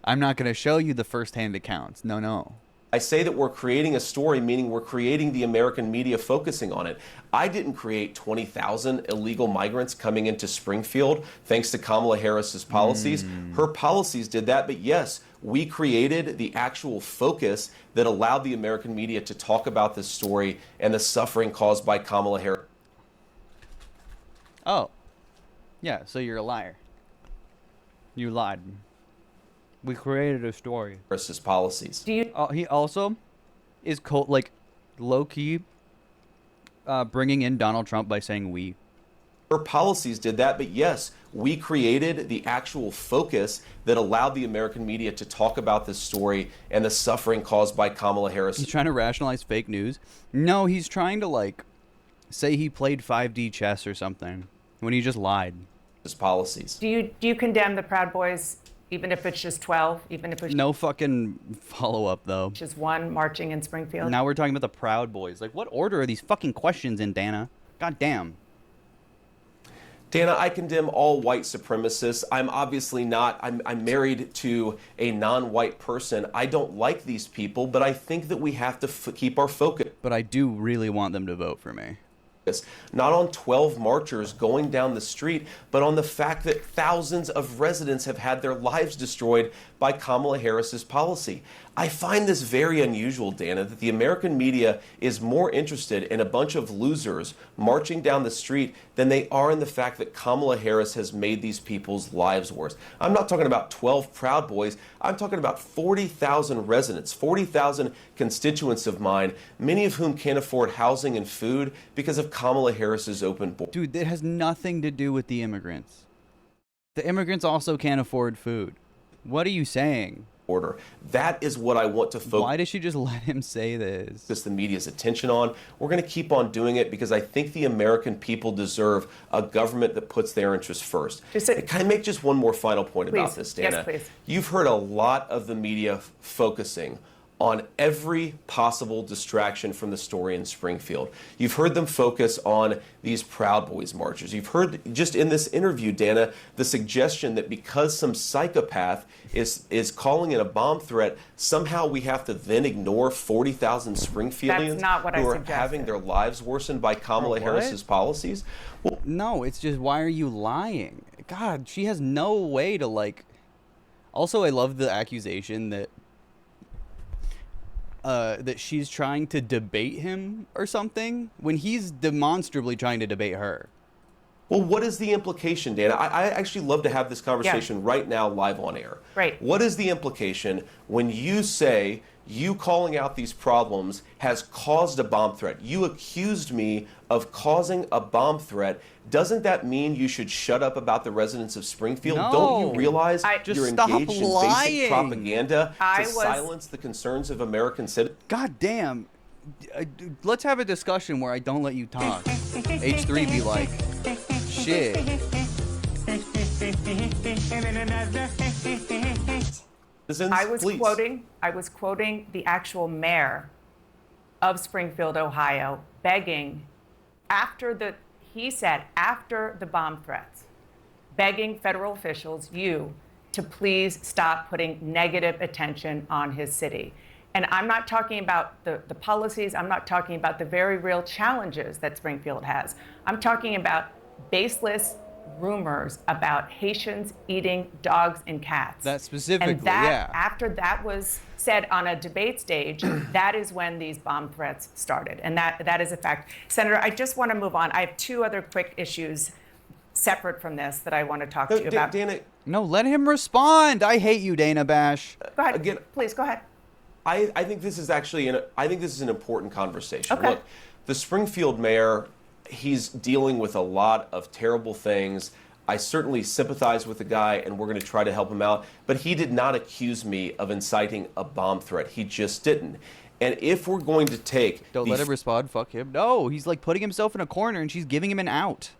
Speaker 2: I'm not going to show you the firsthand accounts. No.
Speaker 8: I say that we're creating a story, meaning we're creating the American media focusing on it. I didn't create 20,000 illegal migrants coming into Springfield thanks to Kamala Harris's policies. Her policies did that, but yes, we created the actual focus that allowed the American media to talk about this story and the suffering caused by Kamala Harris.
Speaker 2: Oh. Yeah, so you're a liar. You lied. We created a story.
Speaker 8: Harris's policies.
Speaker 15: Do you?
Speaker 2: He also is low-key bringing in Donald Trump by saying we.
Speaker 8: Her policies did that, but yes, we created the actual focus that allowed the American media to talk about this story and the suffering caused by Kamala Harris.
Speaker 2: He's trying to rationalize fake news. No, he's trying to say he played 5D chess or something when he just lied.
Speaker 8: His policies.
Speaker 15: Do you condemn the Proud Boys, even if it's just 12, even if it's
Speaker 2: No fucking follow-up though.
Speaker 15: just one marching in Springfield?
Speaker 2: Now we're talking about the Proud Boys. What order are these fucking questions in, Dana? God damn.
Speaker 8: Dana, I condemn all white supremacists. I'm obviously not. I'm married to a non-white person. I don't like these people, but I think that we have to keep our focus.
Speaker 2: But I do really want them to vote for me.
Speaker 8: Not on 12 marchers going down the street, but on the fact that thousands of residents have had their lives destroyed by Kamala Harris's policy. I find this very unusual, Dana, that the American media is more interested in a bunch of losers marching down the street than they are in the fact that Kamala Harris has made these people's lives worse. I'm not talking about 12 Proud Boys. I'm talking about 40,000 residents, 40,000 constituents of mine, many of whom can't afford housing and food because of Kamala Harris's open border.
Speaker 2: Dude, it has nothing to do with the immigrants. The immigrants also can't afford food. What are you saying?
Speaker 8: Order. That is what I want to focus.
Speaker 2: Why did she just let him say this?
Speaker 8: The media's attention on. We're going to keep on doing it because I think the American people deserve a government that puts their interests first. Can I make just one more final point about this, Dana?
Speaker 15: Yes, please.
Speaker 8: You've heard a lot of the media focusing on every possible distraction from the story in Springfield. You've heard them focus on these Proud Boys marchers. You've heard just in this interview, Dana, the suggestion that because some psychopath is calling it a bomb threat, somehow we have to then ignore 40,000 Springfieldians
Speaker 15: That's not what
Speaker 8: who
Speaker 15: I
Speaker 8: are
Speaker 15: suggested.
Speaker 8: having their lives worsened by Kamala Harris's policies. Well,
Speaker 2: no, it's just, why are you lying? God, she has no way to Also, I love the accusation that that she's trying to debate him or something when he's demonstrably trying to debate her.
Speaker 8: Well, what is the implication, Dana? I actually love to have this conversation right now live on air.
Speaker 15: Right.
Speaker 8: What is the implication when you say you calling out these problems has caused a bomb threat? You accused me of causing a bomb threat. Doesn't that mean you should shut up about the residents of Springfield?
Speaker 2: No.
Speaker 8: Don't you realize
Speaker 2: Just
Speaker 8: you're
Speaker 2: stop
Speaker 8: engaged in
Speaker 2: lying.
Speaker 8: basic propaganda
Speaker 15: I
Speaker 8: to
Speaker 15: was-
Speaker 8: silence the concerns of American citizens?
Speaker 2: God damn. Let's have a discussion where I don't let you talk. H3 be like, shit.
Speaker 15: I was quoting the actual mayor of Springfield, Ohio, begging after the bomb threats, begging federal officials, to please stop putting negative attention on his city. And I'm not talking about the policies. I'm not talking about the very real challenges that Springfield has. I'm talking about baseless rumors about Haitians eating dogs and cats.
Speaker 2: That specifically,
Speaker 15: and that,
Speaker 2: yeah.
Speaker 15: After that was said on a debate stage, that is when these bomb threats started. And that is a fact. Senator, I just want to move on. I have two other quick issues separate from this that I want to talk to you about.
Speaker 8: Dana,
Speaker 2: no, let him respond. I hate you, Dana Bash.
Speaker 15: Go ahead.
Speaker 8: Again,
Speaker 15: please go ahead.
Speaker 8: I think this is actually an important conversation.
Speaker 15: Okay.
Speaker 8: Look, the Springfield mayor, he's dealing with a lot of terrible things. I certainly sympathize with the guy, and we're going to try to help him out. But he did not accuse me of inciting a bomb threat. He just didn't. And if we're going to take...
Speaker 2: Don't let him respond. Fuck him. No, he's like putting himself in a corner, and she's giving him an out.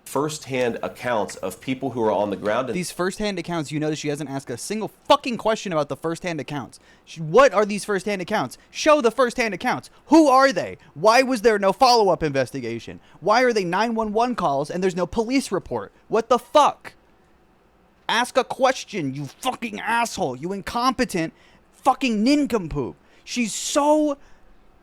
Speaker 8: First-hand accounts of people who are on the ground.
Speaker 2: These first-hand accounts, you notice she hasn't asked a single fucking question about the first-hand accounts. What are these first-hand accounts? Show the first-hand accounts. Who are they? Why was there no follow-up investigation? Why are they 911 calls and there's no police report? What the fuck? Ask a question, you fucking asshole. You incompetent fucking nincompoop. She's so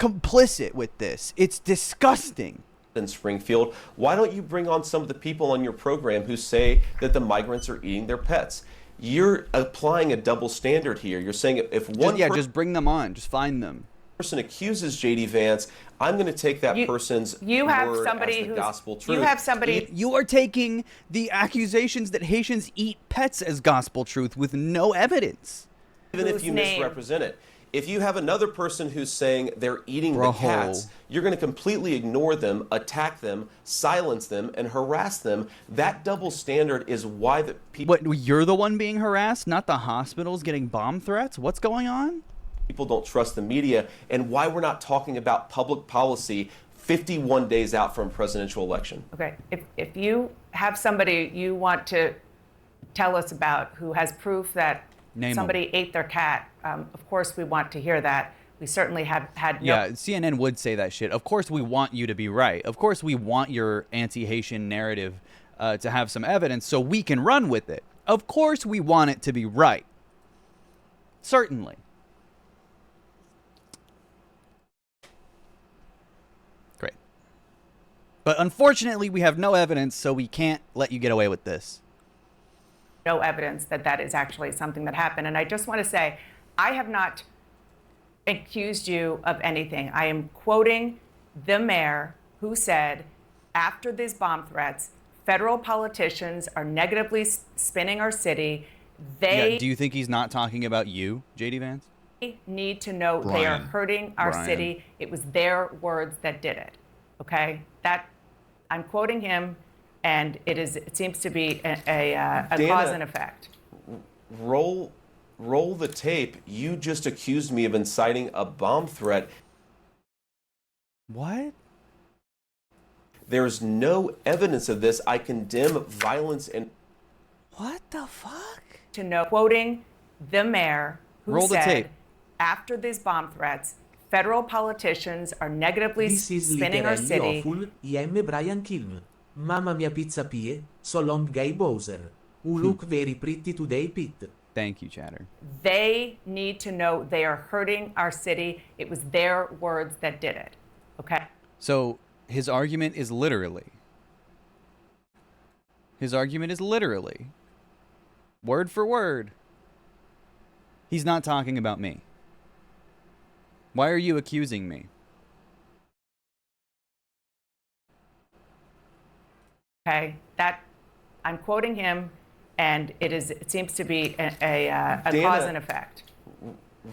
Speaker 2: complicit with this. It's disgusting.
Speaker 8: In Springfield, why don't you bring on some of the people on your program who say that the migrants are eating their pets? You're applying a double standard here. You're saying if one
Speaker 2: just bring them on, just find them.
Speaker 8: Person accuses JD Vance, I'm going to take that person's word as the gospel truth.
Speaker 15: You have somebody.
Speaker 2: You are taking the accusations that Haitians eat pets as gospel truth with no evidence.
Speaker 8: Even if you misrepresent it. If you have another person who's saying they're eating the cats, you're going to completely ignore them, attack them, silence them, and harass them. That double standard is why the people...
Speaker 2: What, you're the one being harassed, not the hospitals getting bomb threats? What's going on?
Speaker 8: People don't trust the media, and why we're not talking about public policy 51 days out from a presidential election.
Speaker 15: Okay, if you have somebody you want to tell us about who has proof that somebody ate their cat, of course we want to hear that. We certainly have had no...
Speaker 2: Yeah, CNN would say that shit. Of course we want you to be right. Of course we want your anti-Haitian narrative to have some evidence so we can run with it. Of course we want it to be right. Certainly. Great. But unfortunately we have no evidence, so we can't let you get away with this.
Speaker 15: No evidence that that is actually something that happened. And I just want to say, I have not accused you of anything. I am quoting the mayor who said, after these bomb threats, federal politicians are negatively spinning our city. They
Speaker 2: do you think he's not talking about you, JD Vance?
Speaker 15: Need to know they are hurting our city. It was their words that did it. Okay? That I'm quoting him. And it seems to be a
Speaker 8: Dana,
Speaker 15: cause and effect.
Speaker 8: Roll the tape. You just accused me of inciting a bomb threat.
Speaker 2: What?
Speaker 8: There's no evidence of this. I condemn violence and...
Speaker 2: What the fuck?
Speaker 15: To know, quoting the mayor who
Speaker 2: said,
Speaker 15: tape. After these bomb threats, federal politicians are negatively spinning our city.
Speaker 5: Awful, Brian Kilm. Mamma mia pizza pie, so long gay Bowser. Who look very pretty today, Pete.
Speaker 2: Thank you, Chatter.
Speaker 15: They need to know they are hurting our city. It was their words that did it. Okay?
Speaker 2: So his argument is literally. Word for word. He's not talking about me. Why are you accusing me?
Speaker 15: Okay, that I'm quoting him, and it seems to be a
Speaker 8: Dana,
Speaker 15: cause and effect.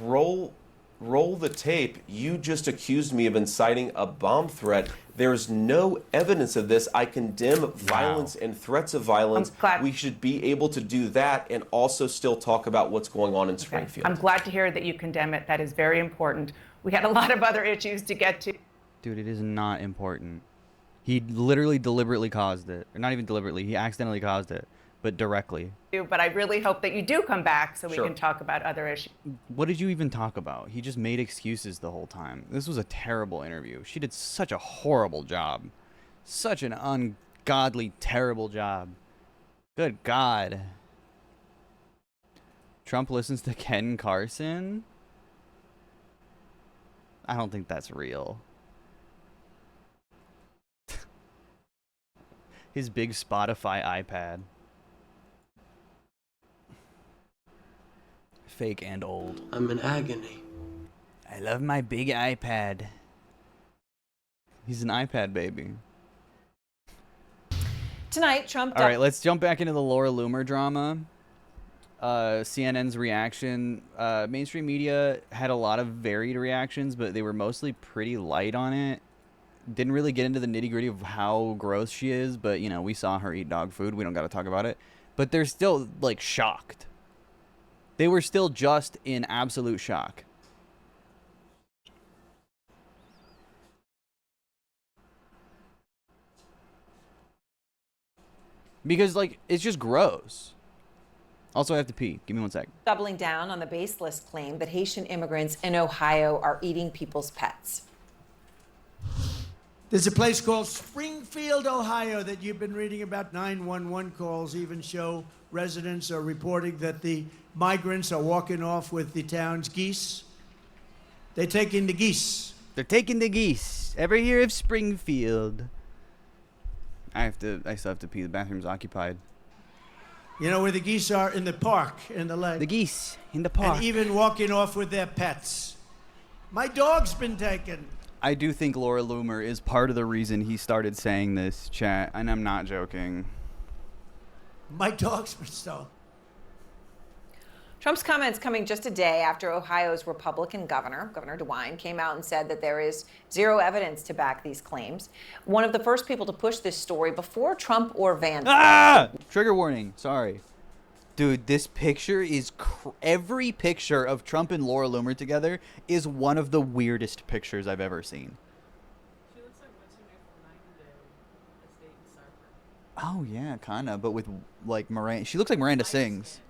Speaker 8: Roll the tape. You just accused me of inciting a bomb threat. There's no evidence of this. I condemn violence and threats of violence. We should be able to do that and also still talk about what's going on in Springfield.
Speaker 15: I'm glad to hear that you condemn it. That is very important. We had a lot of other issues to get to.
Speaker 2: Dude, it is not important. He literally deliberately caused it. Or not even deliberately. He accidentally caused it. But directly.
Speaker 15: But I really hope that you do come back so we can talk about other issues.
Speaker 2: What did you even talk about? He just made excuses the whole time. This was a terrible interview. She did such a horrible job. Such an ungodly, terrible job. Good God. Trump listens to Ken Carson? I don't think that's real. His big Spotify iPad. Fake and old.
Speaker 11: I'm in agony.
Speaker 2: I love my big iPad. He's an iPad baby.
Speaker 20: Tonight, Trump...
Speaker 2: All right, let's jump back into the Laura Loomer drama. CNN's reaction. Mainstream media had a lot of varied reactions, but they were mostly pretty light on it. didn't really get into the nitty-gritty of how gross she is, but, you know, we saw her eat dog food. We don't got to talk about it. But they're still, like, shocked. They were still just in absolute shock. Because, like, it's just gross. Also, I have to pee. Give me 1 sec.
Speaker 11: Doubling down on the baseless claim that Haitian immigrants in Ohio are eating people's pets.
Speaker 10: There's a place called Springfield, Ohio, that you've been reading about. 911 calls even show residents are reporting that the migrants are walking off with the town's geese. They're taking the geese.
Speaker 2: They're taking the geese. Ever hear of Springfield? I still have to pee. The bathroom's occupied.
Speaker 10: You know where the geese are? In the park, in the lake.
Speaker 2: The geese in the park.
Speaker 10: And even walking off with their pets. My dog's been taken.
Speaker 2: I do think Laura Loomer is part of the reason he started saying this, chat, and I'm not joking.
Speaker 10: My dog's been stolen.
Speaker 11: Trump's comments coming just a day after Ohio's Republican governor, Governor DeWine, came out and said that there is zero evidence to back these claims. One of the first people to push this story before Trump or Vance.
Speaker 2: Ah! Trigger warning. Sorry. Dude, this picture is... every picture of Trump and Laura Loomer together is one of the weirdest pictures I've ever seen.
Speaker 6: She looks like what's her name from 90 Day, Estate and Cypher.
Speaker 2: Oh, yeah, kind of, but with, like, Miranda... She looks like Miranda Sings.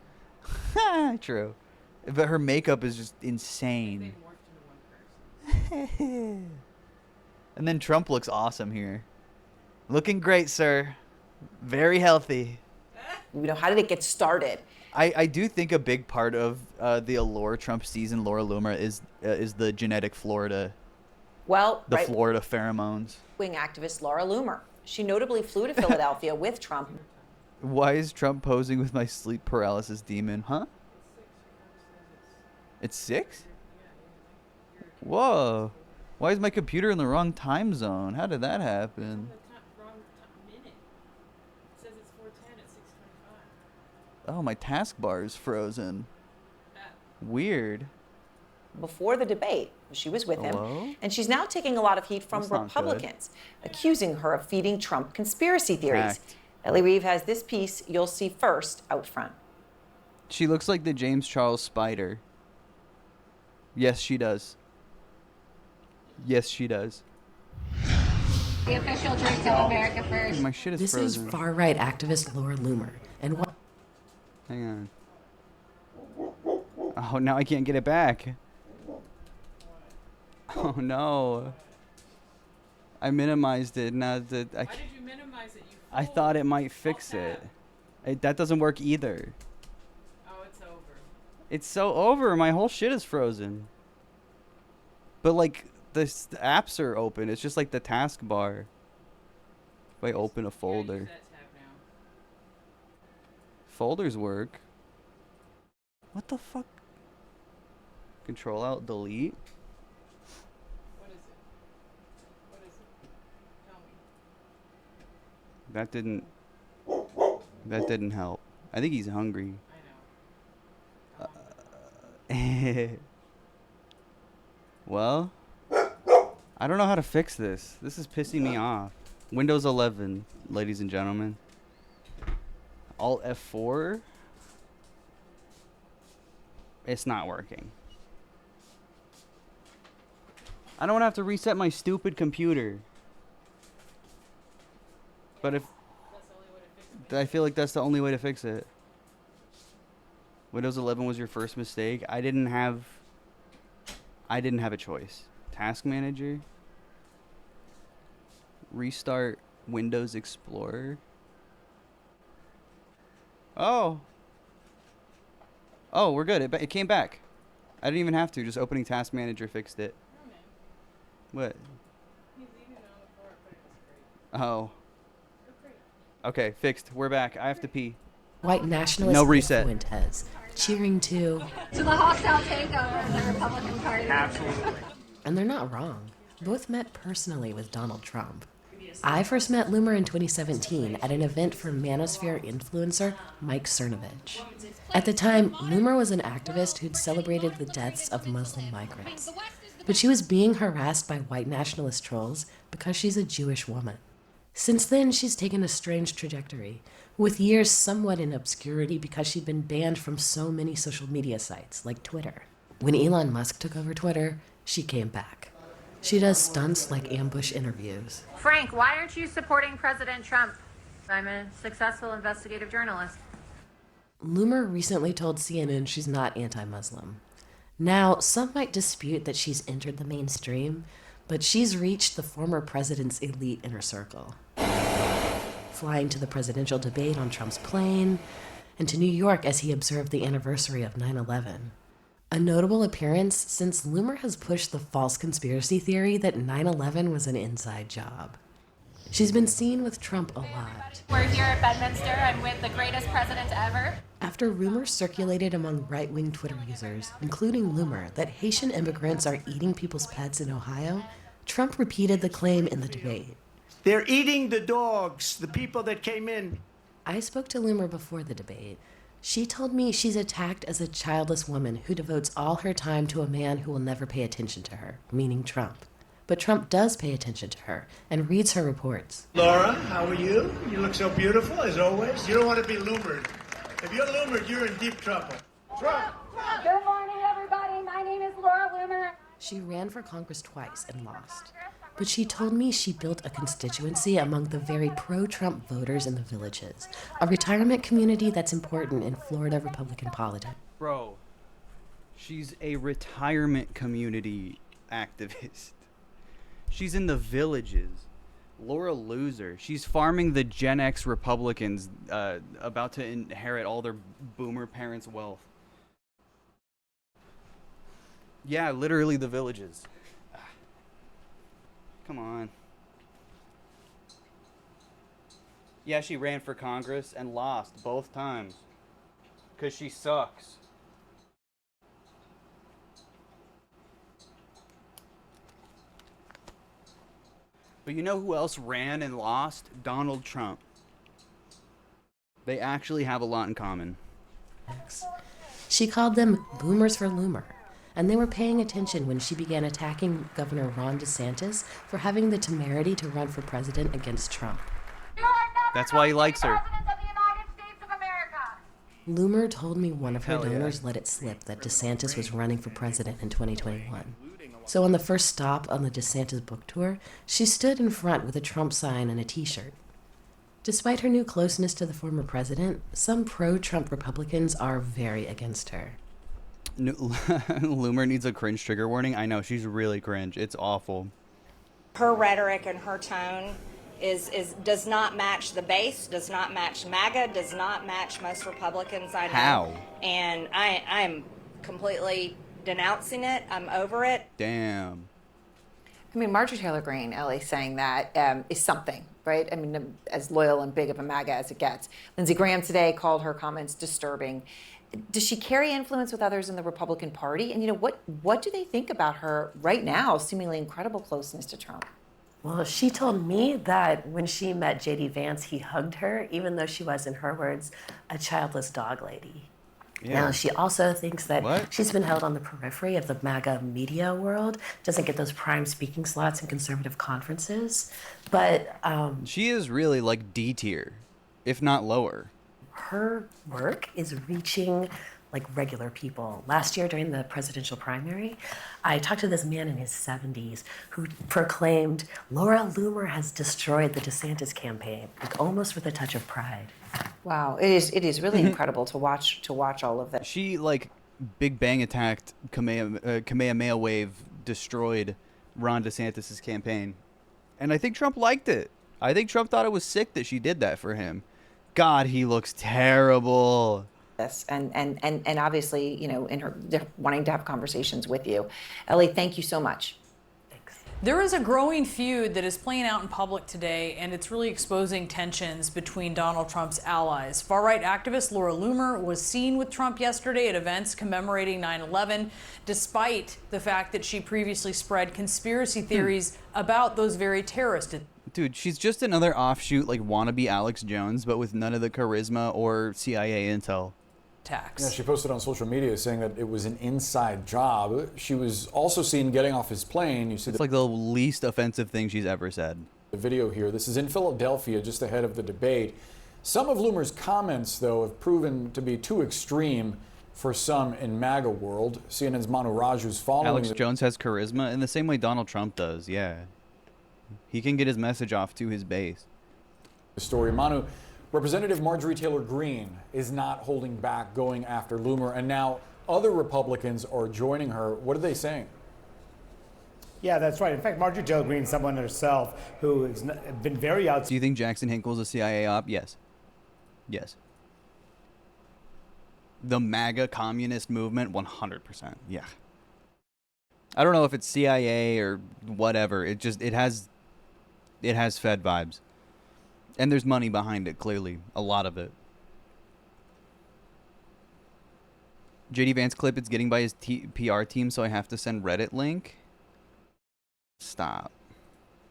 Speaker 2: True. But her makeup is just insane. And then Trump looks awesome here. Looking great, sir. Very healthy.
Speaker 11: You know, how did it get started?
Speaker 2: I do think a big part of the allure Trump sees in Laura Loomer is the genetic Florida.
Speaker 11: Well,
Speaker 2: the Florida pheromones.
Speaker 11: Wing activist Laura Loomer. She notably flew to Philadelphia with Trump.
Speaker 2: Why is Trump posing with my sleep paralysis demon? Huh? It's 6? Whoa. Why is my computer in the wrong time zone? How did that happen? Oh, my taskbar is frozen. Weird.
Speaker 11: Before the debate, she was with him, and she's now taking a lot of heat from Republicans, accusing her of feeding Trump conspiracy theories. Ellie Reeve has this piece you'll see first out front.
Speaker 2: She looks like the James Charles Spider. Yes, she does. Yes, she does.
Speaker 20: The official drink of America first.
Speaker 2: My shit is
Speaker 21: This
Speaker 2: frozen.
Speaker 21: is far-right activist Laura Loomer, and what?
Speaker 2: Hang on. Oh, now I can't get it back. Oh no. I minimized it. Now that
Speaker 6: Why did you minimize it?
Speaker 2: I thought it might fix it. That doesn't work either.
Speaker 6: Oh, it's over.
Speaker 2: It's so over. My whole shit is frozen. But like the apps are open. It's just like the taskbar. If I open a folder. Folders work. What the fuck? Control Alt Delete.
Speaker 6: What is it? What is it? Tell me.
Speaker 2: That didn't help. I think he's hungry.
Speaker 6: I know.
Speaker 2: Well, I don't know how to fix this. This is pissing me off. Windows 11, ladies and gentlemen. Alt F4. It's not working. I don't want to have to reset my stupid computer. But if... I feel like that's the only way to fix it. Windows 11 was your first mistake. I didn't have a choice. Task Manager. Restart Windows Explorer. Oh. Oh, we're good. It came back. I didn't even have to. Just opening Task Manager fixed it. What? Oh. Okay, fixed. We're back. I have to pee.
Speaker 21: White nationalist
Speaker 2: No reset.
Speaker 21: Fuentes, cheering to...
Speaker 20: To the hostile takeover of the Republican Party.
Speaker 21: Absolutely. And they're not wrong. Both met personally with Donald Trump. I first met Loomer in 2017 at an event for manosphere influencer Mike Cernovich. At the time, Loomer was an activist who'd celebrated the deaths of Muslim migrants. But she was being harassed by white nationalist trolls because she's a Jewish woman. Since then, she's taken a strange trajectory, with years somewhat in obscurity because she'd been banned from so many social media sites, like Twitter. When Elon Musk took over Twitter, she came back. She does stunts like ambush interviews.
Speaker 4: Frank, why aren't you supporting President Trump? I'm a successful investigative journalist.
Speaker 21: Loomer recently told CNN she's not anti-Muslim. Now, some might dispute that she's entered the mainstream, but she's reached the former president's elite inner circle. Flying to the presidential debate on Trump's plane, and to New York as he observed the anniversary of 9/11. A notable appearance since Loomer has pushed the false conspiracy theory that 9/11 was an inside job. She's been seen with Trump a lot.
Speaker 4: We're here at Bedminster. I'm with the greatest president ever.
Speaker 21: After rumors circulated among right-wing Twitter users, including Loomer, that Haitian immigrants are eating people's pets in Ohio, Trump repeated the claim in the debate.
Speaker 10: They're eating the dogs, the people that came in.
Speaker 21: I spoke to Loomer before the debate. She told me she's attacked as a childless woman who devotes all her time to a man who will never pay attention to her, meaning Trump. But Trump does pay attention to her and reads her reports.
Speaker 10: Laura, how are you? You look so beautiful, as always. You don't want to be Loomered. If you're Loomered, you're in deep trouble. Trump!
Speaker 4: Good morning, everybody. My name is Laura Loomer.
Speaker 21: She ran for Congress twice and lost. But she told me she built a constituency among the very pro-Trump voters in the Villages, a retirement community that's important in Florida Republican politics.
Speaker 2: Bro, she's a retirement community activist. She's in the Villages. Laura Loser. She's farming the Gen X Republicans about to inherit all their boomer parents' wealth. Yeah, literally the Villages. Come on. Yeah, she ran for Congress and lost both times. 'Cause she sucks. But you know who else ran and lost? Donald Trump. They actually have a lot in common.
Speaker 21: She called them boomers for Loomer, and they were paying attention when she began attacking Governor Ron DeSantis for having the temerity to run for president against Trump.
Speaker 2: That's why he likes her.
Speaker 21: Loomer told me one of her
Speaker 2: Hell yeah.
Speaker 21: donors let it slip that DeSantis was running for president in 2021. So on the first stop on the DeSantis book tour, she stood in front with a Trump sign and a t-shirt. Despite her new closeness to the former president, some pro-Trump Republicans are very against her.
Speaker 2: Loomer needs a cringe trigger warning. I know, she's really cringe. It's awful.
Speaker 17: Her rhetoric and her tone does not match the base, does not match MAGA, does not match most Republicans I know.
Speaker 2: How?
Speaker 17: And I'm completely denouncing it. I'm over it.
Speaker 2: Damn.
Speaker 11: I mean, Marjorie Taylor Greene, Ellie, saying that is something, right? I mean, as loyal and big of a MAGA as it gets. Lindsey Graham today called her comments disturbing. Does she carry influence with others in the Republican Party? And, you know, what do they think about her right now, seemingly incredible closeness to Trump?
Speaker 21: Well, she told me that when she met J.D. Vance, he hugged her, even though she was, in her words, a childless dog lady.
Speaker 2: Yeah.
Speaker 21: Now, she also thinks that
Speaker 2: What?
Speaker 21: she's been held on the periphery of the MAGA media world, doesn't get those prime speaking slots in conservative conferences, but
Speaker 2: She is really like D tier, if not lower.
Speaker 21: her work is reaching like regular people. Last year during the presidential primary, I talked to this man in his 70s who proclaimed, Laura Loomer has destroyed the DeSantis campaign, like almost with a touch of pride.
Speaker 11: Wow, it is really incredible to watch all of this.
Speaker 2: She like Big Bang attacked Kamehameha wave destroyed Ron DeSantis' campaign. And I think Trump liked it. I think Trump thought it was sick that she did that for him. God, he looks terrible.
Speaker 11: This and obviously, you know, they're wanting to have conversations with you. Ellie, thank you so much.
Speaker 6: There is a growing feud that is playing out in public today, and it's really exposing tensions between Donald Trump's allies. Far-right activist Laura Loomer was seen with Trump yesterday at events commemorating 9/11, despite the fact that she previously spread conspiracy theories about those very terrorists.
Speaker 2: Dude, she's just another offshoot like wannabe Alex Jones, but with none of the charisma or CIA intel.
Speaker 6: tax.
Speaker 7: Yeah, she posted on social media saying that it was an inside job. She was also seen getting off his plane. You see
Speaker 2: It's like the least offensive thing she's ever said.
Speaker 7: The video here. This is in Philadelphia, just ahead of the debate. Some of Loomer's comments, though, have proven to be too extreme for some in MAGA world. CNN's Manu Raju's following.
Speaker 2: Alex Jones has charisma in the same way Donald Trump does. Yeah, he can get his message off to his base.
Speaker 7: The story, Manu. Representative Marjorie Taylor Greene is not holding back going after Loomer, and now other Republicans are joining her. What are they saying?
Speaker 22: Yeah, that's right. In fact, Marjorie Taylor Greene, someone herself who has been very outspoken.
Speaker 2: Do you think Jackson Hinkle's a CIA op? Yes. Yes. The MAGA communist movement, 100%. Yeah. I don't know if it's CIA or whatever. It has Fed vibes. And there's money behind it, clearly. A lot of it. JD Vance clip, it's getting by his PR team, so I have to send Reddit link. Stop.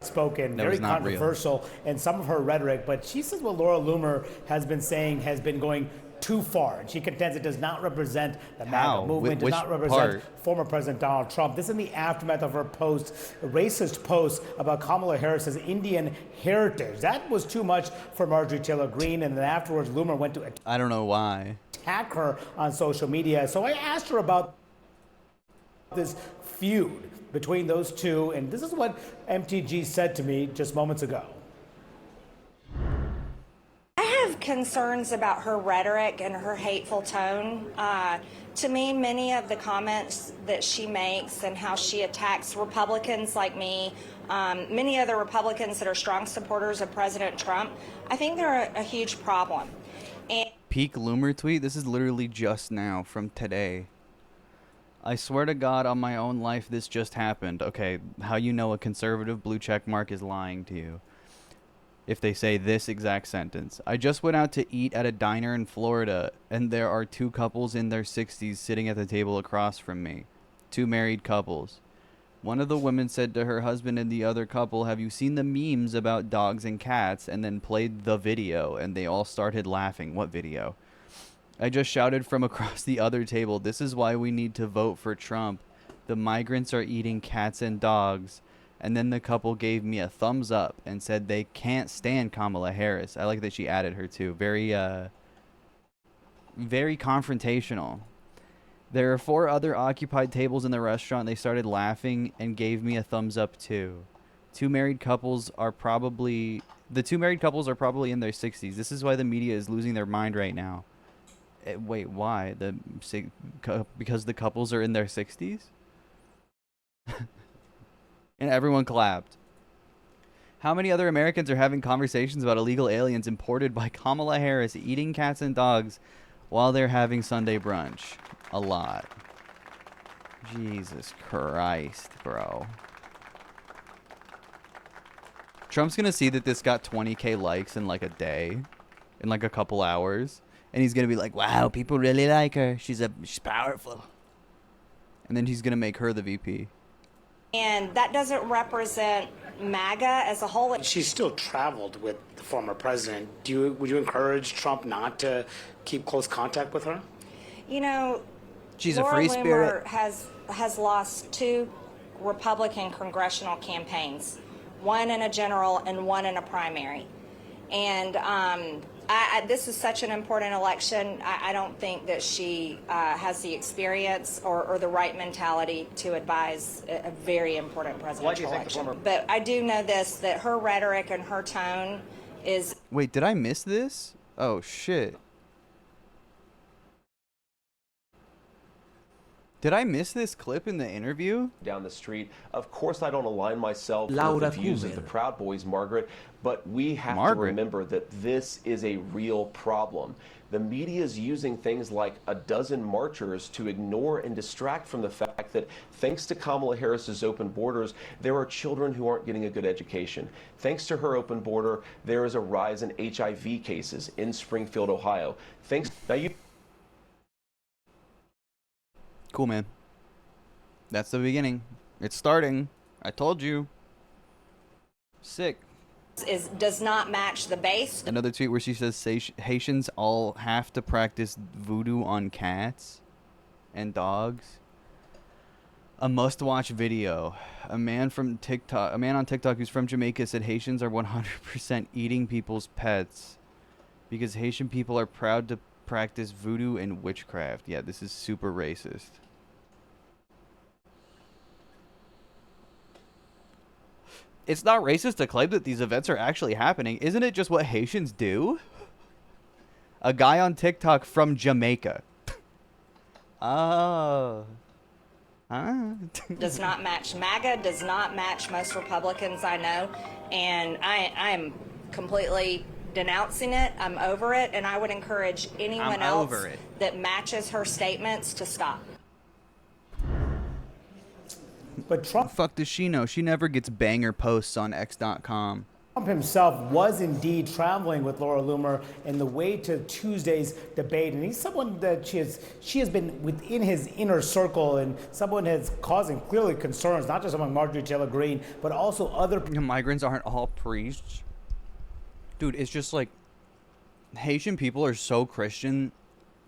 Speaker 22: Spoken,
Speaker 2: That
Speaker 22: very
Speaker 2: was not real.
Speaker 22: controversial in some of her rhetoric, but she says what Laura Loomer has been saying has been going too far. And she contends it does not represent the
Speaker 2: How?
Speaker 22: MAGA movement, does
Speaker 2: Which
Speaker 22: not represent
Speaker 2: part?
Speaker 22: former President Donald Trump. This is in the aftermath of her racist post about Kamala Harris's Indian heritage. That was too much for Marjorie Taylor Greene, and then afterwards Loomer went to
Speaker 2: I don't know why.
Speaker 22: attack her on social media. So I asked her about this feud between those two, and this is what MTG said to me just moments ago.
Speaker 17: I have concerns about her rhetoric and her hateful tone. To me, many of the comments that she makes and how she attacks Republicans like me, many other Republicans that are strong supporters of President Trump, I think they're a huge problem. And
Speaker 2: Peak Loomer tweet. This is literally just now from today. I swear to God on my own life this just happened. Okay, how you know a conservative blue check mark is lying to you if they say this exact sentence. I just went out to eat at a diner in Florida, and there are two couples in their 60s sitting at the table across from me. Two married couples. One of the women said to her husband and the other couple, "Have you seen the memes about dogs and cats?" and then played the video, and they all started laughing. What video? I just shouted from across the other table, "This is why we need to vote for Trump. The migrants are eating cats and dogs." And then the couple gave me a thumbs up and said they can't stand Kamala Harris. I like that she added her too. Very confrontational. There are 4 other occupied tables in the restaurant. They started laughing and gave me a thumbs up too. The two married couples are probably in their 60s. This is why the media is losing their mind right now. Wait, why? Because the couples are in their 60s? And everyone clapped. How many other Americans are having conversations about illegal aliens imported by Kamala Harris eating cats and dogs while they're having Sunday brunch? A lot. Jesus Christ, bro. Trump's gonna see that this got 20K likes in like a day, in like a couple hours, and he's gonna be like, "Wow, people really like her. She's powerful." And then he's gonna make her the VP.
Speaker 17: And that doesn't represent MAGA as a whole.
Speaker 22: She still traveled with the former president. Would you encourage Trump not to keep close contact with her?
Speaker 17: You know,
Speaker 2: she's
Speaker 17: Laura
Speaker 2: a free
Speaker 17: Loomer
Speaker 2: spirit.
Speaker 17: has lost 2 Republican congressional campaigns, one in a general and one in a primary. And this is such an important election. I don't think that she has the experience or the right mentality to advise a very important presidential election. But I do know this, that her rhetoric and her tone is...
Speaker 2: Wait, did I miss this? Oh, shit. Did I miss this clip in the interview?
Speaker 8: Down the street. Of course, I don't align myself
Speaker 5: Laura
Speaker 8: with the views of
Speaker 5: Kumer.
Speaker 8: the Proud Boys, Margaret, but we have to
Speaker 2: Margaret.
Speaker 8: remember that this is a real problem. The media is using things like a dozen marchers to ignore and distract from the fact that thanks to Kamala Harris's open borders, there are children who aren't getting a good education. Thanks to her open border, there is a rise in HIV cases in Springfield, Ohio.
Speaker 2: Cool, man. That's the beginning. It's starting. I told you. Sick.
Speaker 17: does not match the base.
Speaker 2: Another tweet where she says Haitians all have to practice voodoo on cats and dogs. A must-watch video. A man on TikTok who's from Jamaica said Haitians are 100% eating people's pets because Haitian people are proud to practice voodoo and witchcraft. Yeah, this is super racist. It's not racist to claim that these events are actually happening. Isn't it just what Haitians do? A guy on TikTok from Jamaica. Oh.
Speaker 17: Does not match MAGA, does not match most Republicans I know. And I am completely denouncing it. I'm over it. And I would encourage anyone else that matches her statements to stop.
Speaker 22: But Trump,
Speaker 2: fuck does she know? She never gets banger posts on X.com.
Speaker 22: Trump himself was indeed traveling with Laura Loomer in the way to Tuesday's debate, and he's someone that she has been within his inner circle, and someone that's causing clearly concerns, not just among Marjorie Taylor Greene, but also other
Speaker 2: migrants aren't all priests. Dude, it's just like Haitian people are so Christian,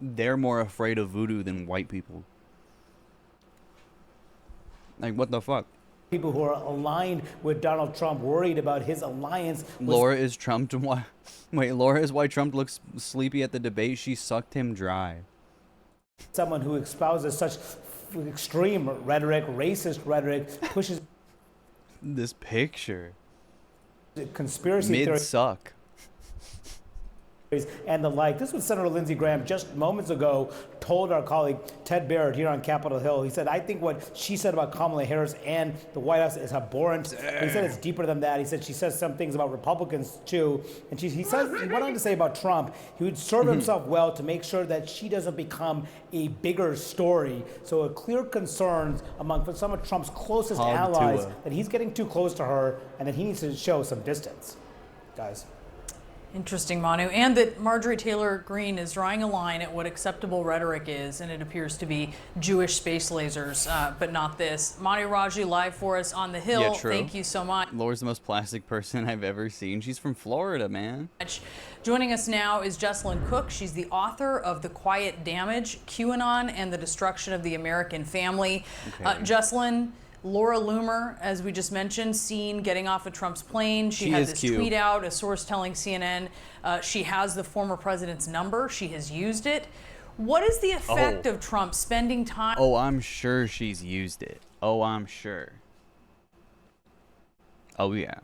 Speaker 2: they're more afraid of voodoo than white people. Like, what the fuck?
Speaker 22: People who are aligned with Donald Trump, worried about his alliance.
Speaker 2: Laura is Trump. Wait, Laura is why Trump looks sleepy at the debate. She sucked him dry.
Speaker 22: Someone who espouses such extreme rhetoric, racist rhetoric, pushes
Speaker 2: this picture.
Speaker 22: Conspiracy theory.
Speaker 2: Mid-suck.
Speaker 22: And the like. This was Senator Lindsey Graham just moments ago told our colleague Ted Barrett here on Capitol Hill. He said, I think what she said about Kamala Harris and the White House is abhorrent. He said it's deeper than that. He said she says some things about Republicans too. And he went on to say about Trump, he would serve himself well to make sure that she doesn't become a bigger story. So a clear concerns among some of Trump's closest allies that he's getting too close to her and that he needs to show some distance. Guys.
Speaker 6: Interesting, Manu. And that Marjorie Taylor Greene is drawing a line at what acceptable rhetoric is, and it appears to be Jewish space lasers, but not this. Manu Raji live for us on the Hill.
Speaker 2: Yeah, true.
Speaker 6: Thank you so much.
Speaker 2: Laura's the most plastic person I've ever seen. She's from Florida, man.
Speaker 6: Joining us now is Jessalyn Cook. She's the author of The Quiet Damage, QAnon and the Destruction of the American Family.
Speaker 2: Okay.
Speaker 6: Jessalyn, Laura Loomer, as we just mentioned, seen getting off of Trump's plane. She had this tweet out, a source telling CNN she has the former president's number. She has used it. What is the effect of Trump spending time?
Speaker 2: Oh, I'm sure she's used it. Oh, I'm sure. Oh, yeah.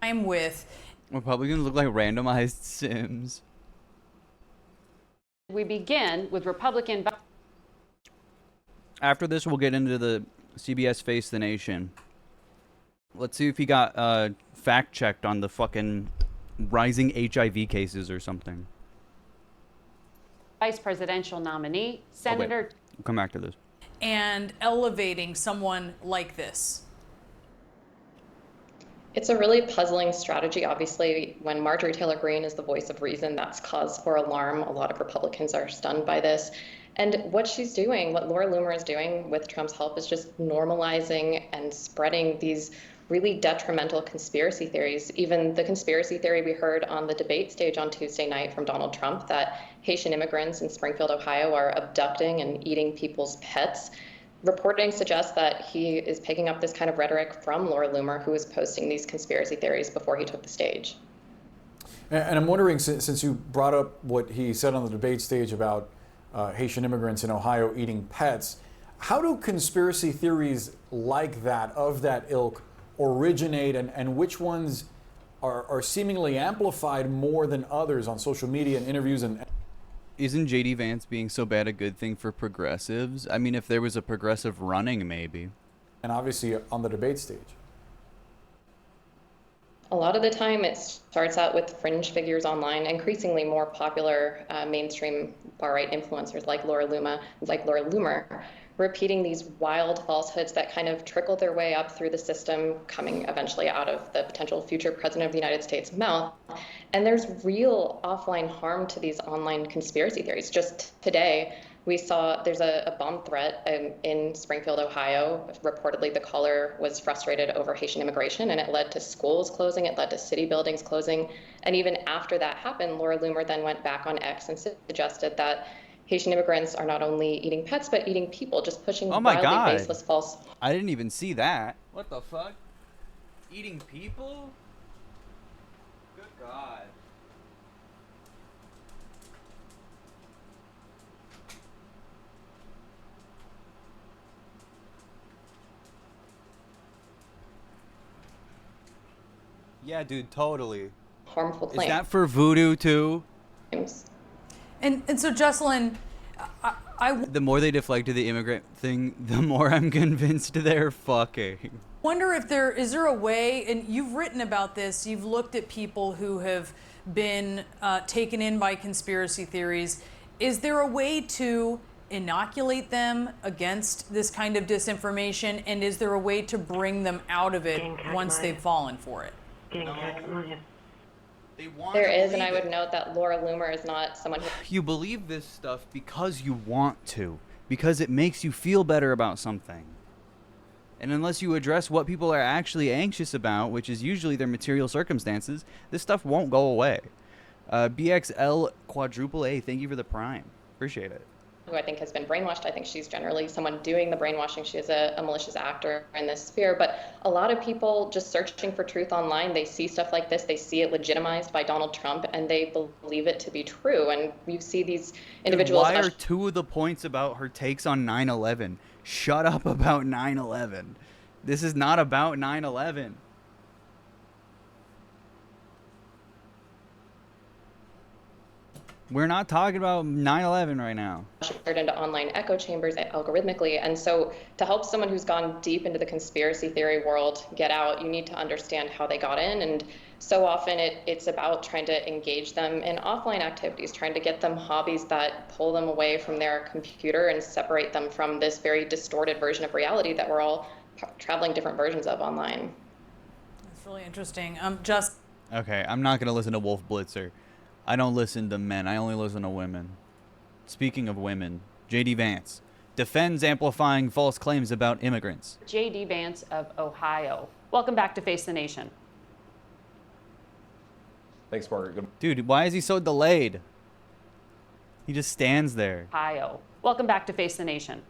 Speaker 6: I'm with
Speaker 2: Republicans look like randomized Sims.
Speaker 1: We begin with Republican.
Speaker 2: After this, we'll get into the CBS Face the Nation. Let's see if he got fact-checked on the fucking rising HIV cases or something.
Speaker 1: Vice presidential nominee, Senator.
Speaker 2: We'll come back to this.
Speaker 6: And elevating someone like this.
Speaker 18: It's a really puzzling strategy. Obviously, when Marjorie Taylor Greene is the voice of reason, that's cause for alarm. A lot of Republicans are stunned by this. And what she's doing, what Laura Loomer is doing with Trump's help, is just normalizing and spreading these really detrimental conspiracy theories. Even the conspiracy theory we heard on the debate stage on Tuesday night from Donald Trump that Haitian immigrants in Springfield, Ohio are abducting and eating people's pets. Reporting suggests that he is picking up this kind of rhetoric from Laura Loomer, who was posting these conspiracy theories before he took the stage.
Speaker 7: And I'm wondering, since you brought up what he said on the debate stage about Haitian immigrants in Ohio eating pets, how do conspiracy theories like that, of that ilk, originate, and which ones are seemingly amplified more than others on social media and interviews? And
Speaker 2: isn't J.D. Vance being so bad a good thing for progressives? I mean, if there was a progressive running, maybe.
Speaker 7: And obviously on the debate stage.
Speaker 18: A lot of the time it starts out with fringe figures online, increasingly more popular mainstream far-right influencers like Laura Loomer, repeating these wild falsehoods that kind of trickle their way up through the system, coming eventually out of the potential future president of the United States' mouth. And there's real offline harm to these online conspiracy theories. Just today, we saw there's a bomb threat in Springfield, Ohio. Reportedly, the caller was frustrated over Haitian immigration, and it led to schools closing, it led to city buildings closing. And even after that happened, Laura Loomer then went back on X and suggested that Haitian immigrants are not only eating pets, but eating people, just pushing
Speaker 2: Oh my
Speaker 18: wildly
Speaker 2: God.
Speaker 18: baseless false.
Speaker 2: I didn't even see that. What the fuck? Eating people? Good God. Yeah, dude, totally.
Speaker 18: Harmful
Speaker 2: Is
Speaker 18: claims.
Speaker 2: that for voodoo too?
Speaker 6: And so, Jocelyn,
Speaker 2: The more they deflect to the immigrant thing, the more I'm convinced they're fucking.
Speaker 6: wonder if is there a way, and you've written about this, you've looked at people who have been taken in by conspiracy theories. Is there a way to inoculate them against this kind of disinformation, and is there a way to bring them out of it once they've fallen for it?
Speaker 18: There is, and I would note that Laura Loomer is not someone who
Speaker 2: You believe this stuff because you want to, because it makes you feel better about something. And unless you address what people are actually anxious about, which is usually their material circumstances, this stuff won't go away. BXL quadruple A, thank you for the prime. Appreciate it.
Speaker 18: who I think has been brainwashed. I think she's generally someone doing the brainwashing. She is a malicious actor in this sphere. But a lot of people just searching for truth online, they see stuff like this, they see it legitimized by Donald Trump, and they believe it to be true. And you see these individuals.
Speaker 2: Why are two of the points about her takes on 9/11? Shut up about 9/11. This is not about 9/11. We're not talking about 9/11 right now.
Speaker 18: Shared into online echo chambers algorithmically. And so to help someone who's gone deep into the conspiracy theory world get out, you need to understand how they got in. And so often it's about trying to engage them in offline activities, trying to get them hobbies that pull them away from their computer and separate them from this very distorted version of reality that we're all traveling different versions of online.
Speaker 6: That's really interesting.
Speaker 2: Okay, I'm not going to listen to Wolf Blitzer. I don't listen to men. I only listen to women. Speaking of women, J.D. Vance defends amplifying false claims about immigrants.
Speaker 1: J.D. Vance of Ohio. Welcome back to Face the Nation.
Speaker 8: Thanks, Margaret. Good.
Speaker 2: Dude, why is he so delayed? He just stands there.
Speaker 1: Ohio. Welcome back to Face the Nation.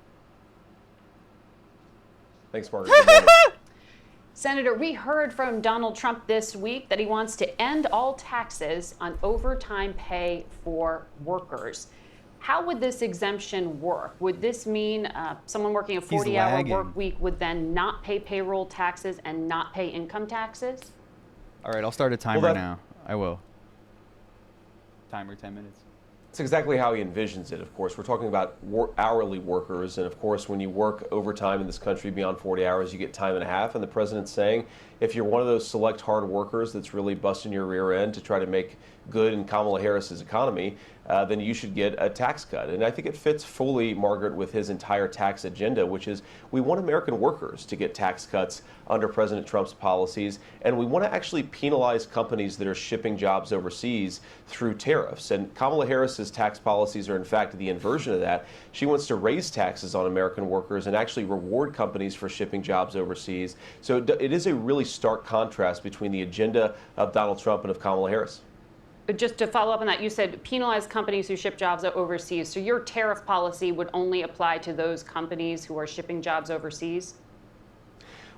Speaker 8: Thanks, Margaret. Good morning.
Speaker 1: Senator, we heard from Donald Trump this week that he wants to end all taxes on overtime pay for workers. How would this exemption work? Would this mean someone working a 40-hour work week would then not pay payroll taxes and not pay income taxes?
Speaker 2: All right, I'll start a timer now. I will. Timer, 10 minutes.
Speaker 8: That's exactly how he envisions it, of course. We're talking about hourly workers, and of course, when you work overtime in this country beyond 40 hours, you get time and a half, and the president's saying if you're one of those select hard workers that's really busting your rear end to try to make good in Kamala Harris's economy, then you should get a tax cut. And I think it fits fully, Margaret, with his entire tax agenda, which is we want American workers to get tax cuts under President Trump's policies, and we want to actually penalize companies that are shipping jobs overseas through tariffs. And Kamala Harris's tax policies are, in fact, the inversion of that. She wants to raise taxes on American workers and actually reward companies for shipping jobs overseas. So it is a really stark contrast between the agenda of Donald Trump and of Kamala Harris.
Speaker 1: But just to follow up on that, you said penalize companies who ship jobs overseas. So your tariff policy would only apply to those companies who are shipping jobs overseas?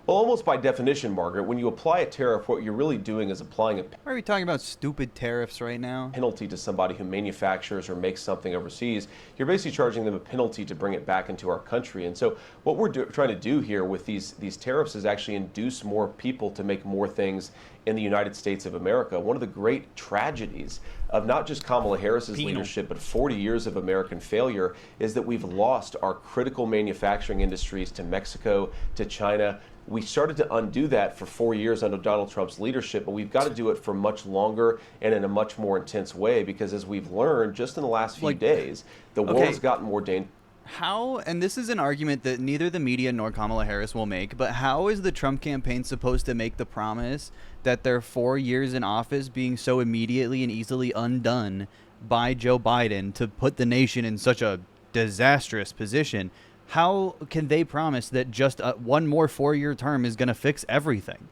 Speaker 8: Well, almost by definition, Margaret, when you apply a tariff, what you're really doing is applying a
Speaker 2: Why are we talking about stupid tariffs right now?
Speaker 8: penalty to somebody who manufactures or makes something overseas. You're basically charging them a penalty to bring it back into our country. And so what we're trying to do here with these tariffs is actually induce more people to make more things in the United States of America. One of the great tragedies of not just Kamala Harris's leadership, but 40 years of American failure is that we've lost our critical manufacturing industries to Mexico, to China. We started to undo that for 4 years under Donald Trump's leadership, but we've got to do it for much longer and in a much more intense way because as we've learned just in the last few days, the world has gotten more dangerous.
Speaker 2: How, and this is an argument that neither the media nor Kamala Harris will make, but how is the Trump campaign supposed to make the promise that their 4 years in office being so immediately and easily undone by Joe Biden to put the nation in such a disastrous position? How can they promise that just one more 4-year term is going to fix everything?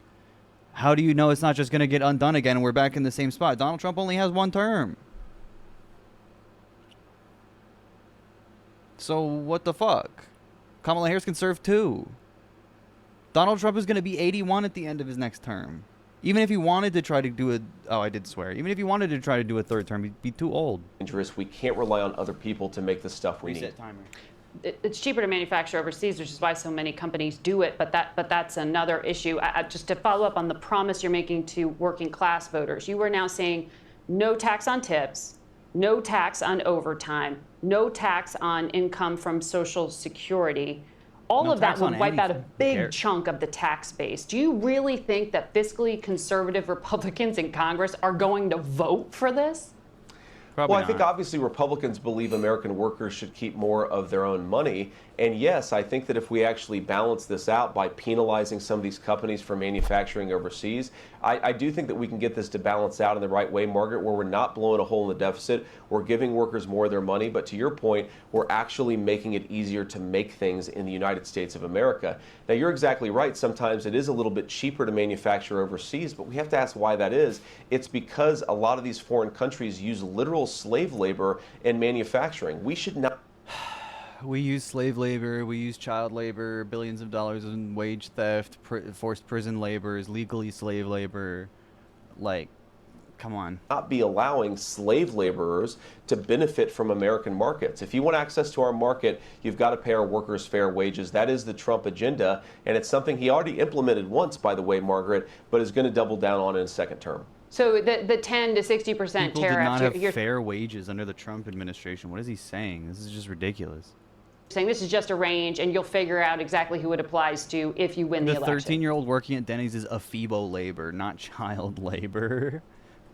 Speaker 2: How do you know it's not just going to get undone again and we're back in the same spot? Donald Trump only has 1 term. So what the fuck? Kamala Harris can serve 2. Donald Trump is going to be 81 at the end of his next term. Even if he wanted to try to do I did swear. Even if he wanted to try to do a 3rd term, he'd be too old.
Speaker 8: Dangerous. We can't rely on other people to make the stuff we need.
Speaker 2: Timer.
Speaker 1: It's cheaper to manufacture overseas, which is why so many companies do it. But that's another issue. Just to follow up on the promise you're making to working class voters, you are now saying no tax on tips, no tax on overtime, no tax on income from Social Security. All of that would wipe out a big chunk of the tax base. Do you really think that fiscally conservative Republicans in Congress are going to vote for this?
Speaker 8: Well, I think obviously Republicans believe American workers should keep more of their own money. And yes, I think that if we actually balance this out by penalizing some of these companies for manufacturing overseas, I do think that we can get this to balance out in the right way, Margaret, where we're not blowing a hole in the deficit. We're giving workers more of their money. But to your point, we're actually making it easier to make things in the United States of America. Now, you're exactly right. Sometimes it is a little bit cheaper to manufacture overseas, but we have to ask why that is. It's because a lot of these foreign countries use literal slave labor in manufacturing. We should not.
Speaker 2: We use slave labor, we use child labor, billions of dollars in wage theft, forced prison labor, legally slave labor. Like, come on.
Speaker 8: Not be allowing slave laborers to benefit from American markets. If you want access to our market, you've got to pay our workers fair wages. That is the Trump agenda, and it's something he already implemented once, by the way, Margaret, but is going to double down on in his 2nd term.
Speaker 1: So the 10 to 60% tariff.
Speaker 2: People did not have fair wages under the Trump administration. What is he saying? This is just ridiculous.
Speaker 1: Saying this is just a range, and you'll figure out exactly who it applies to if you win the election.
Speaker 2: The 13-year-old working at Denny's is Afibo labor, not child labor.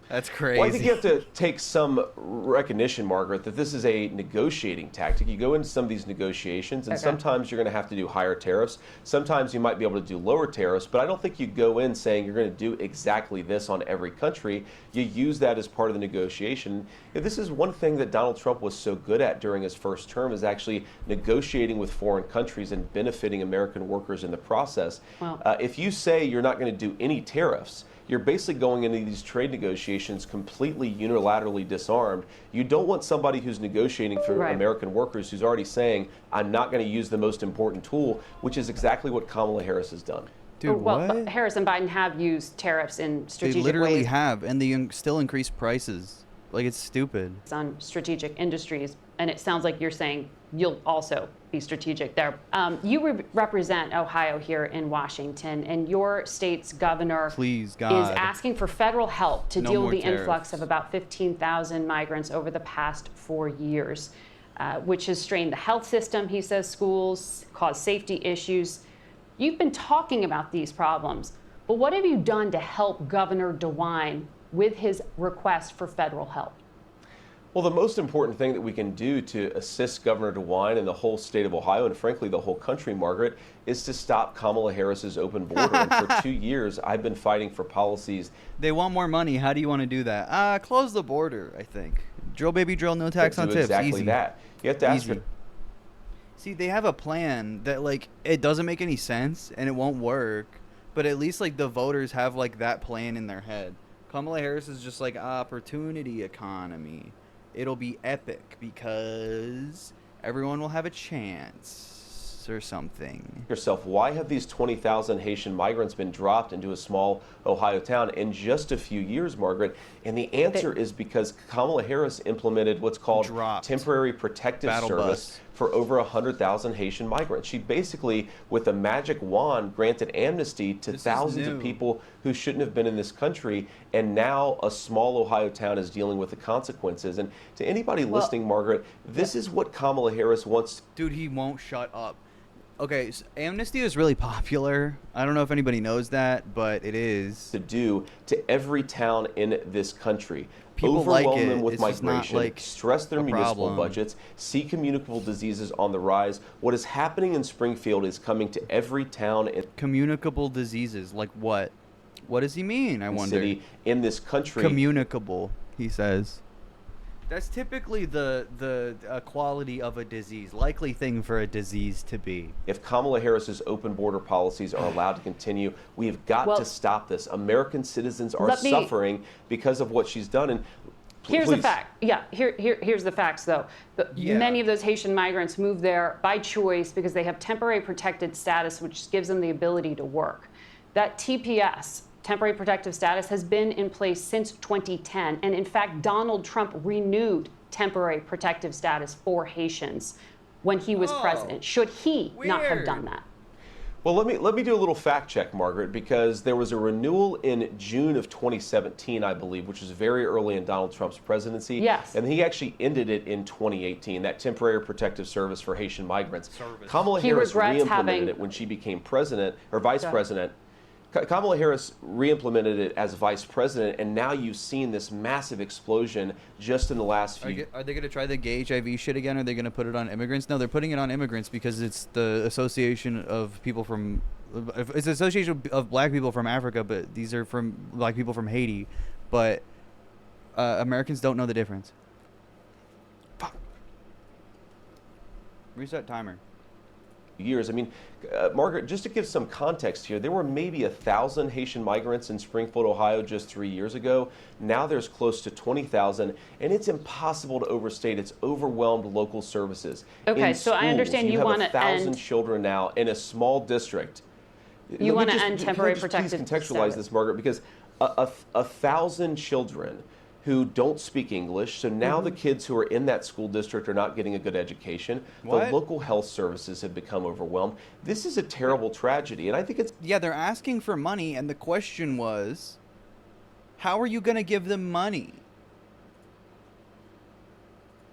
Speaker 2: That's crazy.
Speaker 8: Well, I think you have to take some recognition, Margaret, that this is a negotiating tactic. You go into some of these negotiations, and sometimes you're going to have to do higher tariffs. Sometimes you might be able to do lower tariffs, but I don't think you go in saying you're going to do exactly this on every country. You use that as part of the negotiation. This is one thing that Donald Trump was so good at during his 1st term, is actually negotiating with foreign countries and benefiting American workers in the process. Well, if you say you're not going to do any tariffs, you're basically going into these trade negotiations completely unilaterally disarmed. You don't want somebody who's negotiating for American workers who's already saying, I'm not going to use the most important tool, which is exactly what Kamala Harris has done.
Speaker 2: Dude,
Speaker 1: well, Harris and Biden have used tariffs in strategic ways.
Speaker 2: They literally have, and they still increase prices. Like, it's stupid.
Speaker 1: It's on strategic industries, and it sounds like you're saying you'll also be strategic there. You represent Ohio here in Washington, and your state's governor is asking for federal help to deal with the influx of about 15,000 migrants over the past 4 years, which has strained the health system, he says, schools, caused safety issues. You've been talking about these problems, but what have you done to help Governor DeWine with his request for federal help?
Speaker 8: Well, the most important thing that we can do to assist Governor DeWine and the whole state of Ohio, and frankly the whole country, Margaret, is to stop Kamala Harris's open border. And for 2 years, I've been fighting for policies.
Speaker 2: They want more money. How do you want to do that? Close the border, I think. Drill, baby, drill, no tax on tips.
Speaker 8: Exactly
Speaker 2: Easy.
Speaker 8: That. You have to ask for.
Speaker 2: See, they have a plan that, like, it doesn't make any sense and it won't work, but at least, like, the voters have, like, that plan in their head. Kamala Harris is just like opportunity economy. It'll be epic because everyone will have a chance or something.
Speaker 8: Yourself, why have these 20,000 Haitian migrants been dropped into a small Ohio town in just a few years, Margaret? And the answer is because Kamala Harris implemented what's called temporary protective service for over 100,000 Haitian migrants. She basically, with a magic wand, granted amnesty to thousands of people who shouldn't have been in this country, and now a small Ohio town is dealing with the consequences. And to anybody listening, Margaret, this is what Kamala Harris wants.
Speaker 2: Dude, he won't shut up. Okay, so amnesty is really popular. I don't know if anybody knows that, but it is.
Speaker 8: To do to every town in this country.
Speaker 2: People like
Speaker 8: Overwhelm
Speaker 2: it.
Speaker 8: them with
Speaker 2: It's just not,
Speaker 8: migration,
Speaker 2: like,
Speaker 8: stress their
Speaker 2: a
Speaker 8: municipal
Speaker 2: problem.
Speaker 8: budgets, see communicable diseases on the rise. What is happening in Springfield is coming to every town and
Speaker 2: Communicable diseases, like what? What does he mean, I wonder?
Speaker 8: city in this country.
Speaker 2: Communicable, he says. That's typically the quality of a disease, likely thing for a disease to be.
Speaker 8: If Kamala Harris's open border policies are allowed to continue, we have got to stop this. American citizens are suffering because of what she's done. And
Speaker 1: here's the fact. Yeah, here's the facts, though. Many of those Haitian migrants move there by choice because they have temporary protected status, which gives them the ability to work. That TPS, temporary protective status, has been in place since 2010. And in fact, Donald Trump renewed temporary protective status for Haitians when he was president. Should he not have done that?
Speaker 8: Well, let me do a little fact check, Margaret, because there was a renewal in June of 2017, I believe, which is very early in Donald Trump's presidency.
Speaker 1: Yes.
Speaker 8: And he actually ended it in 2018, that temporary protective service for Haitian migrants. Kamala Harris re-implemented it when she became president or vice president. Kamala Harris re-implemented it as vice president, and now you've seen this massive explosion just in the last few.
Speaker 2: Are they going to try the gay HIV shit again? Are they going to put it on immigrants? No, they're putting it on immigrants because it's the association of people from. It's the association of black people from Africa, but these are from black people from Haiti. But Americans don't know the difference. Fuck. Reset timer.
Speaker 8: Years. I mean, Margaret, just to give some context here, there were maybe 1,000 Haitian migrants in Springfield, Ohio just 3 years ago. Now there's close to 20,000, and it's impossible to overstate its overwhelmed local services.
Speaker 1: Okay,
Speaker 8: in
Speaker 1: so I
Speaker 8: schools,
Speaker 1: understand you want to
Speaker 8: have 1,000
Speaker 1: end
Speaker 8: children now in a small district.
Speaker 1: You want to end temporary
Speaker 8: Please
Speaker 1: protective
Speaker 8: contextualize this, Margaret, because 1,000 children who don't speak English. So now the kids who are in that school district are not getting a good education.
Speaker 2: What?
Speaker 8: The local health services have become overwhelmed. This is a terrible tragedy, and I think it's...
Speaker 2: Yeah, they're asking for money, and the question was, how are you going to give them money?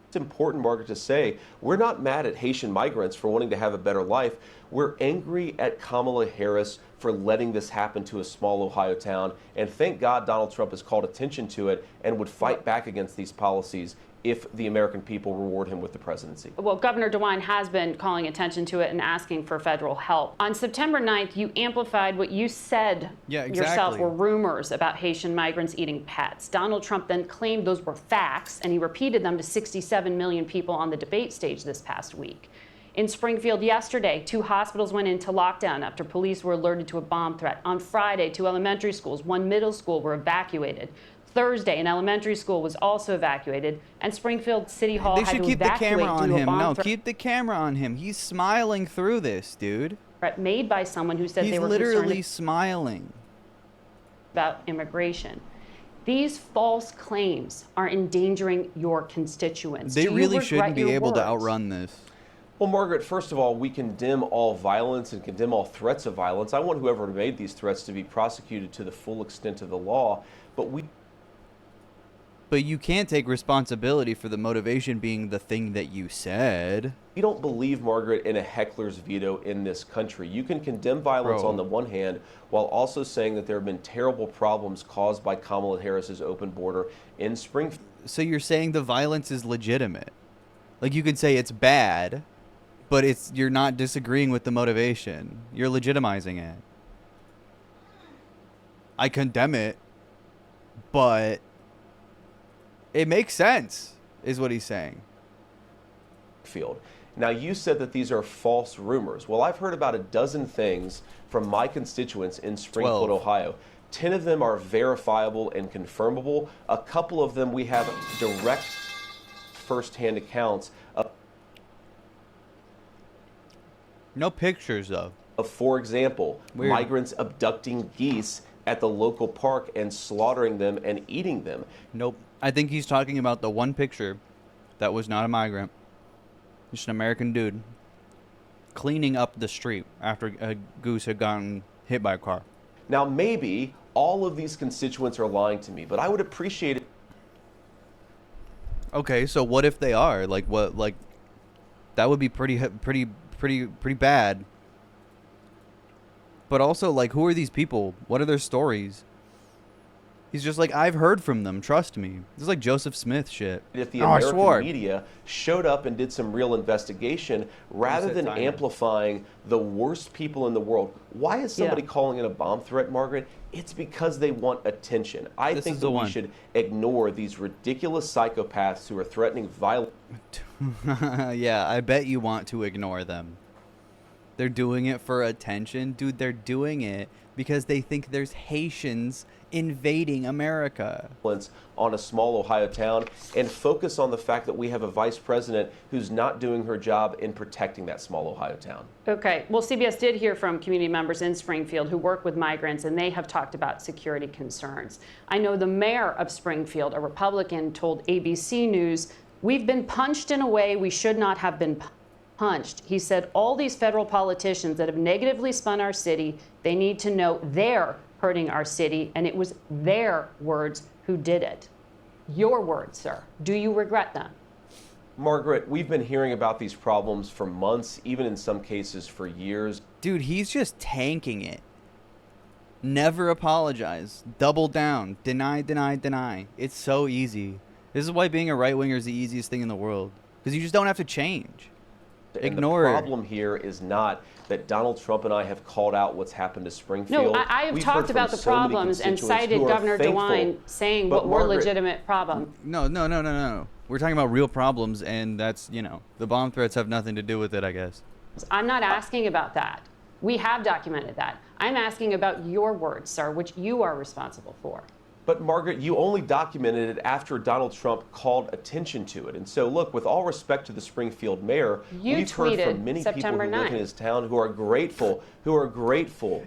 Speaker 8: It's important, Margaret, to say we're not mad at Haitian migrants for wanting to have a better life. We're angry at Kamala Harris for letting this happen to a small Ohio town. And thank God Donald Trump has called attention to it and would fight back against these policies if the American people reward him with the presidency.
Speaker 1: Well, Governor DeWine has been calling attention to it and asking for federal help. On September 9th, you amplified what you said yourself were rumors about Haitian migrants eating pets. Donald Trump then claimed those were facts, and he repeated them to 67 million people on the debate stage this past week. In Springfield yesterday, 2 hospitals went into lockdown after police were alerted to a bomb threat. On Friday, 2 elementary schools, 1 middle school were evacuated. Thursday, an elementary school was also evacuated, and Springfield City Hall had to evacuate due to a bomb threat.
Speaker 2: They should keep the camera on him. No, keep the camera on him. He's smiling through this, dude.
Speaker 1: Made by someone who said they were
Speaker 2: literally
Speaker 1: concerned
Speaker 2: smiling
Speaker 1: about immigration. These false claims are endangering your constituents.
Speaker 2: They really shouldn't be able to
Speaker 1: words?
Speaker 2: outrun this.
Speaker 8: Well, Margaret, first of all, we condemn all violence and condemn all threats of violence. I want whoever made these threats to be prosecuted to the full extent of the law,
Speaker 2: But you can't take responsibility for the motivation being the thing that you said.
Speaker 8: We don't believe, Margaret, in a heckler's veto in this country. You can condemn violence on the one hand while also saying that there have been terrible problems caused by Kamala Harris's open border in Springfield.
Speaker 2: So you're saying the violence is legitimate. Like, you could say it's bad, but you're not disagreeing with the motivation. You're legitimizing it. I condemn it, but it makes sense, is what he's saying.
Speaker 8: Now, you said that these are false rumors. Well, I've heard about a dozen things from my constituents in Springfield, Ohio. 10 of them are verifiable and confirmable. A couple of them we have direct first-hand accounts of.
Speaker 2: No pictures, though.
Speaker 8: For example, migrants abducting geese at the local park and slaughtering them and eating them.
Speaker 2: Nope. I think he's talking about the one picture that was not a migrant. Just an American dude cleaning up the street after a goose had gotten hit by a car.
Speaker 8: Now, maybe all of these constituents are lying to me, but I would appreciate it.
Speaker 2: Okay, so what if they are? Like, what? Like, that would be pretty bad. But also, like, who are these people? What are their stories? He's just like, I've heard from them. Trust me. This is like Joseph Smith shit.
Speaker 8: If the
Speaker 2: I
Speaker 8: American
Speaker 2: swore.
Speaker 8: media showed up and did some real investigation rather than
Speaker 2: timer.
Speaker 8: amplifying the worst people in the world. Why is somebody calling it a bomb threat, Margaret? It's because they want attention. I
Speaker 2: This
Speaker 8: think
Speaker 2: is
Speaker 8: that
Speaker 2: the
Speaker 8: we
Speaker 2: one.
Speaker 8: should ignore these ridiculous psychopaths who are threatening violence.
Speaker 2: Yeah, I bet you want to ignore them. They're doing it for attention. Dude, they're doing it because they think there's Haitians invading America.
Speaker 8: On a small Ohio town and focus on the fact that we have a vice president who's not doing her job in protecting that small Ohio town.
Speaker 1: Okay, well, CBS did hear from community members in Springfield who work with migrants, and they have talked about security concerns. I know the mayor of Springfield, a Republican, told ABC News, "We've been punched in a way we should not have been punched." He said all these federal politicians that have negatively spun our city, they need to know they're hurting our city, and it was their words who did it. Your words, sir. Do you regret them?
Speaker 8: Margaret, we've been hearing about these problems for months, even in some cases for years.
Speaker 2: Dude, he's just tanking it. Never apologize. Double down. Deny, deny, deny. It's so easy. This is why being a right winger is the easiest thing in the world. Because you just don't have to change. Ignore
Speaker 8: And
Speaker 2: it.
Speaker 8: the problem here is not that Donald Trump and I have called out what's happened to Springfield.
Speaker 1: No, I have
Speaker 8: We've
Speaker 1: talked
Speaker 8: heard from
Speaker 1: about the
Speaker 8: so many
Speaker 1: problems and
Speaker 8: constituents
Speaker 1: cited
Speaker 8: who are
Speaker 1: Governor
Speaker 8: thankful.
Speaker 1: DeWine saying
Speaker 8: But
Speaker 1: what were
Speaker 8: Margaret,
Speaker 1: legitimate problems.
Speaker 2: No. We're talking about real problems, and that's, the bomb threats have nothing to do with it, I guess.
Speaker 1: I'm not asking about that. We have documented that. I'm asking about your words, sir, which you are responsible for.
Speaker 8: But Margaret, you only documented it after Donald Trump called attention to it. And so, look, with all respect to the Springfield mayor,
Speaker 1: You
Speaker 8: we've heard
Speaker 1: tweeted
Speaker 8: from many
Speaker 1: September
Speaker 8: people who live in
Speaker 1: 9th.
Speaker 8: his town who are grateful,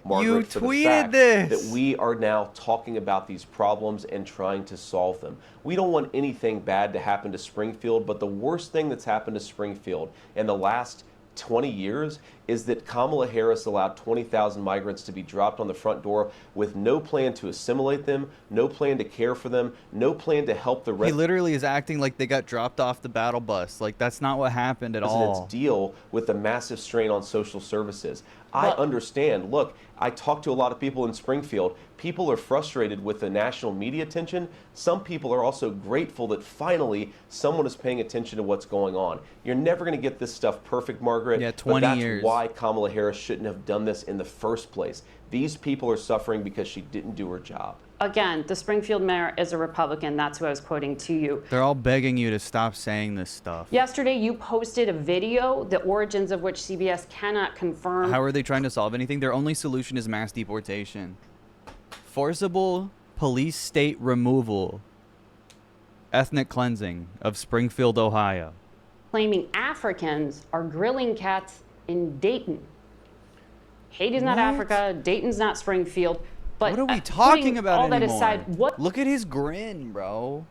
Speaker 8: Margaret,
Speaker 2: You
Speaker 8: for the
Speaker 2: tweeted
Speaker 8: fact
Speaker 2: this.
Speaker 8: that we are now talking about these problems and trying to solve them. We don't want anything bad to happen to Springfield, but the worst thing that's happened to Springfield in the last 20 years is that Kamala Harris allowed 20,000 migrants to be dropped on the front door with no plan to assimilate them, no plan to care for them, no plan to help the
Speaker 2: He literally is acting like they got dropped off the battle bus. Like, that's not what happened at all.
Speaker 8: deal with the massive strain on social services. I understand. Look, I talk to a lot of people in Springfield. People are frustrated with the national media attention. Some people are also grateful that finally someone is paying attention to what's going on. You're never going to get this stuff perfect, Margaret.
Speaker 2: Yeah,
Speaker 8: but
Speaker 2: 20
Speaker 8: that's
Speaker 2: years.
Speaker 8: why Kamala Harris shouldn't have done this in the first place. These people are suffering because she didn't do her job.
Speaker 1: Again, the Springfield mayor is a Republican. That's who I was quoting to you.
Speaker 2: They're all begging you to stop saying this stuff.
Speaker 1: Yesterday, you posted a video, the origins of which CBS cannot confirm.
Speaker 2: How are they trying to solve anything? Their only solution is mass deportation. Forcible police state removal. Ethnic cleansing of Springfield, Ohio.
Speaker 1: Claiming Africans are grilling cats in Dayton. Haiti's not Africa. Dayton's not Springfield. But
Speaker 2: What are we talking
Speaker 1: putting
Speaker 2: about
Speaker 1: all that
Speaker 2: anymore?
Speaker 1: aside, what
Speaker 2: Look at his grin, bro.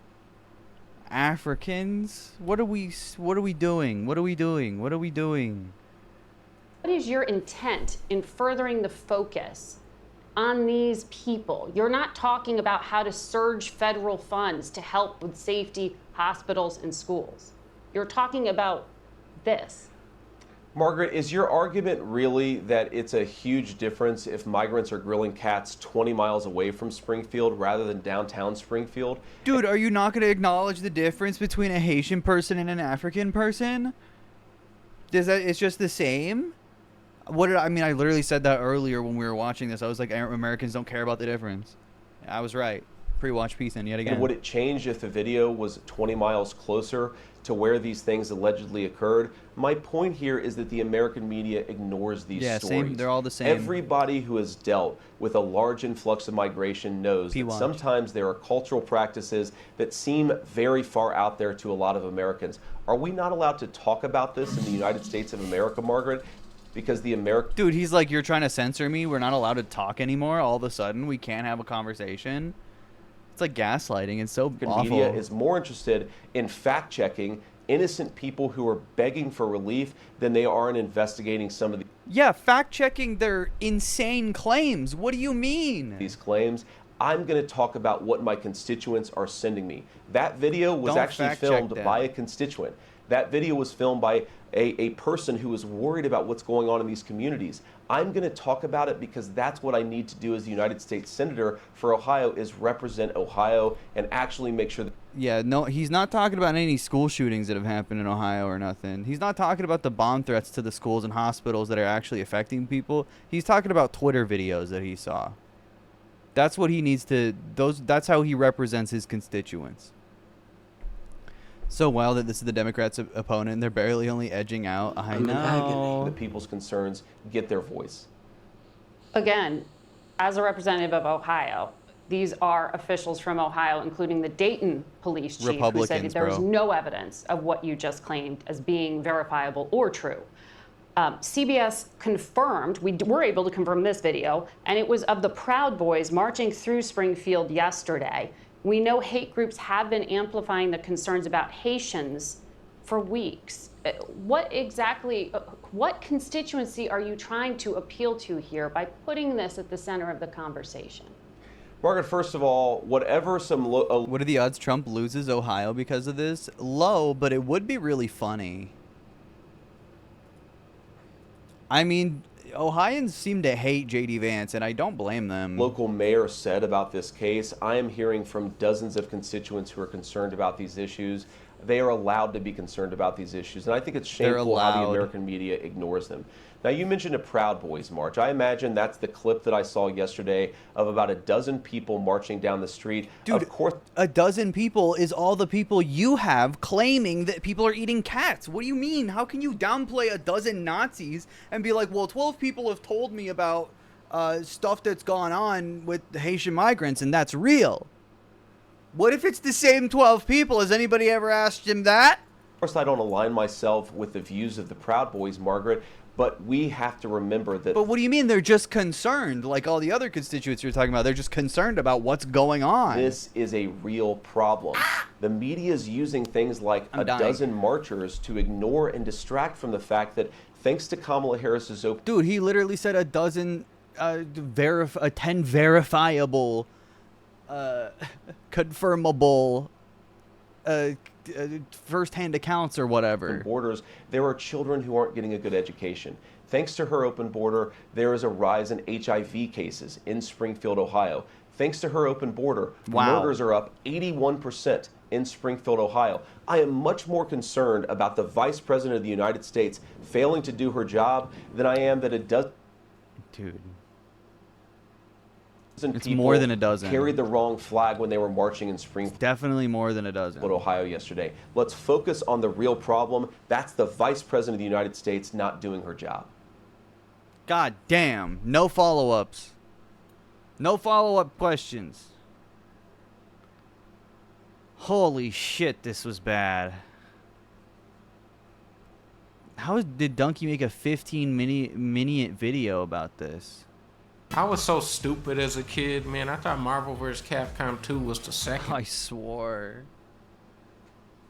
Speaker 2: Africans? What are we doing? What are we doing? What are we doing?
Speaker 1: What is your intent in furthering the focus on these people? You're not talking about how to surge federal funds to help with safety, hospitals, and schools. You're talking about this.
Speaker 8: Margaret, is your argument really that it's a huge difference if migrants are grilling cats 20 miles away from Springfield rather than downtown Springfield?
Speaker 2: Dude, are you not going to acknowledge the difference between a Haitian person and an African person? It's just the same? I literally said that earlier when we were watching this. I was like, Americans don't care about the difference. I was right. Pre-watch Peeden yet again.
Speaker 8: And would it change if the video was 20 miles closer to where these things allegedly occurred? My point here is that the American media ignores these stories.
Speaker 2: Same. They're all the same.
Speaker 8: Everybody who has dealt with a large influx of migration knows that sometimes there are cultural practices that seem very far out there to a lot of Americans. Are we not allowed to talk about this in the United States of America, Margaret? Because the
Speaker 2: Dude, he's like, you're trying to censor me? We're not allowed to talk anymore? All of a sudden, we can't have a conversation? It's like gaslighting. It's so awful.
Speaker 8: Media is more interested in fact-checking innocent people who are begging for relief than they are in investigating some of
Speaker 2: Yeah, fact-checking their insane claims. What do you mean?
Speaker 8: these claims. I'm going to talk about what my constituents are sending me. That video was
Speaker 2: Don't
Speaker 8: actually
Speaker 2: fact-check
Speaker 8: filmed
Speaker 2: them.
Speaker 8: by a constituent. That video was filmed by a person who is worried about what's going on in these communities. I'm going to talk about it because that's what I need to do as the United States Senator for Ohio, is represent Ohio and actually make sure that...
Speaker 2: Yeah, no, he's not talking about any school shootings that have happened in Ohio or nothing. He's not talking about the bomb threats to the schools and hospitals that are actually affecting people. He's talking about Twitter videos that he saw. That's what he needs to... That's how he represents his constituents. So wild that this is the Democrats' opponent. They're barely only edging out. I know.
Speaker 8: The people's concerns get their voice.
Speaker 1: Again, as a representative of Ohio, these are officials from Ohio, including the Dayton police chief, who said that there is no evidence of what you just claimed as being verifiable or true. CBS confirmed, we were able to confirm this video, and it was of the Proud Boys marching through Springfield yesterday. We know hate groups have been amplifying the concerns about Haitians for weeks. What exactly, what constituency are you trying to appeal to here by putting this at the center of the conversation?
Speaker 8: Margaret, first of all, whatever some...
Speaker 2: what are the odds Trump loses Ohio because of this? Low, but it would be really funny. I mean, Ohioans seem to hate J.D. Vance, and I don't blame them.
Speaker 8: Local mayor said about this case. I am hearing from dozens of constituents who are concerned about these issues. They are allowed to be concerned about these issues, and I think it's shameful how the American media ignores them. Now, you mentioned a Proud Boys march. I imagine that's the clip that I saw yesterday of about a dozen people marching down the street.
Speaker 2: Dude,
Speaker 8: of course,
Speaker 2: a dozen people is all the people you have claiming that people are eating cats. What do you mean? How can you downplay a dozen Nazis and be like, well, 12 people have told me about stuff that's gone on with the Haitian migrants, and that's real? What if it's the same 12 people? Has anybody ever asked him that?
Speaker 8: Of course, I don't align myself with the views of the Proud Boys, Margaret, but we have to remember that...
Speaker 2: But what do you mean? They're just concerned, like all the other constituents you're talking about. They're just concerned about what's going on.
Speaker 8: This is a real problem. The media is using things like dozen marchers to ignore and distract from the fact that thanks to Kamala Harris's open...
Speaker 2: Dude, he literally said a dozen, 10 verifiable, confirmable, first-hand accounts or whatever.
Speaker 8: Borders, there are children who aren't getting a good education. Thanks to her open border, there is a rise in HIV cases in Springfield, Ohio. Thanks to her open border, murders are up 81% in Springfield, Ohio. I am much more concerned about the Vice President of the United States failing to do her job than I am that it does.
Speaker 2: Dude. It's more than a dozen.
Speaker 8: Carried the wrong flag when they were marching in Springfield.
Speaker 2: Definitely more than a dozen.
Speaker 8: Ohio yesterday. Let's focus on the real problem. That's the Vice President of the United States not doing her job.
Speaker 2: God damn. No follow-ups. No follow-up questions. Holy shit, this was bad. How did Donkey make a 15-minute video about this?
Speaker 12: I was so stupid as a kid, man. I thought Marvel vs. Capcom 2 was the second.
Speaker 2: I swore.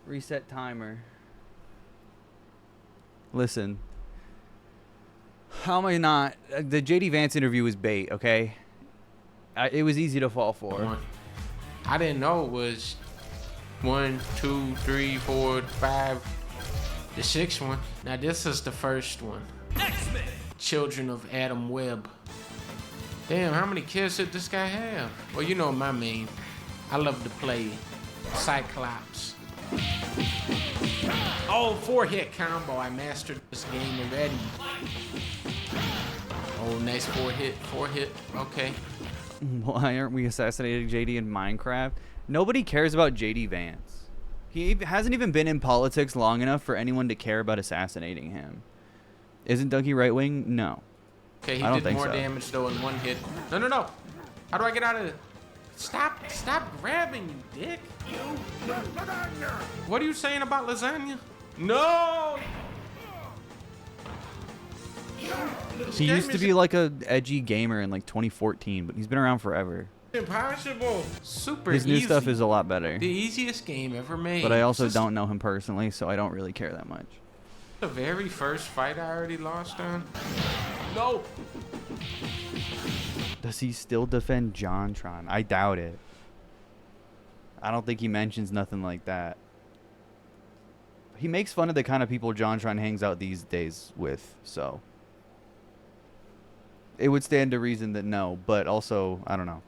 Speaker 2: Reset timer. Listen. How am I not... The J.D. Vance interview was bait, okay? It was easy to fall for.
Speaker 12: I didn't know it was 1, 2, 3, 4, 5, the 6th one. Now this is the first one. X-Men! Children of Adam Webb. Damn, how many kids did this guy have? Well, you know my main. I love to play Cyclops. Oh, 4-hit combo. I mastered this game already. Oh, nice 4-hit. Okay.
Speaker 2: Why aren't we assassinating JD in Minecraft? Nobody cares about JD Vance. He hasn't even been in politics long enough for anyone to care about assassinating him. Isn't Donkey right wing? No.
Speaker 12: Okay, he did more damage though in one hit. No. How do I get out of it? Stop grabbing, you dick. What are you saying about lasagna? No!
Speaker 2: He used to be like a edgy gamer in like 2014, but he's been around forever.
Speaker 12: Impossible. Super
Speaker 2: His new
Speaker 12: easy.
Speaker 2: stuff is a lot better.
Speaker 12: The easiest game ever made.
Speaker 2: But I also don't know him personally, so I don't really care that much.
Speaker 12: The very first fight I already lost on? No!
Speaker 2: Does he still defend JonTron? I doubt it. I don't think he mentions nothing like that. He makes fun of the kind of people JonTron hangs out these days with, so it would stand to reason that no, but also, I don't know.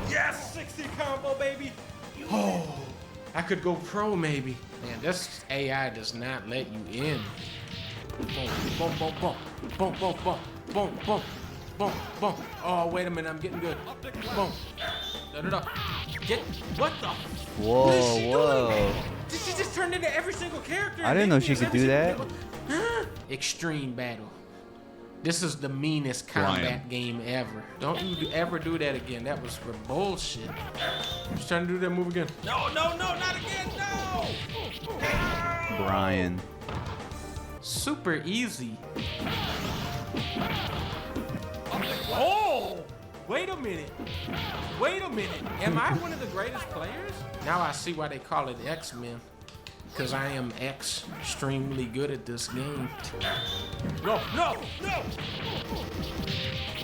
Speaker 12: Yes, 60 combo, baby. Oh, I could go pro, maybe. Man, this AI does not let you in. Boom, boom, boom, boom, boom, boom, boom, boom, boom, boom, boom. Oh, wait a minute, I'm getting good. Boom. Da-da-da. Get, what the?
Speaker 2: Whoa,
Speaker 12: What is she
Speaker 2: whoa.
Speaker 12: doing? Did she just turn into every single character?
Speaker 2: I didn't know she could do that.
Speaker 12: Extreme battle. This is the meanest combat game ever. Don't you ever do that again. That was for bullshit. Just trying to do that move again. No, no, no, not again, no!
Speaker 2: Brian.
Speaker 12: Super easy. Oh! Wait a minute. Wait a minute. Am I one of the greatest players? Now I see why they call it X-Men. Because I am extremely good at this game. No, no, no!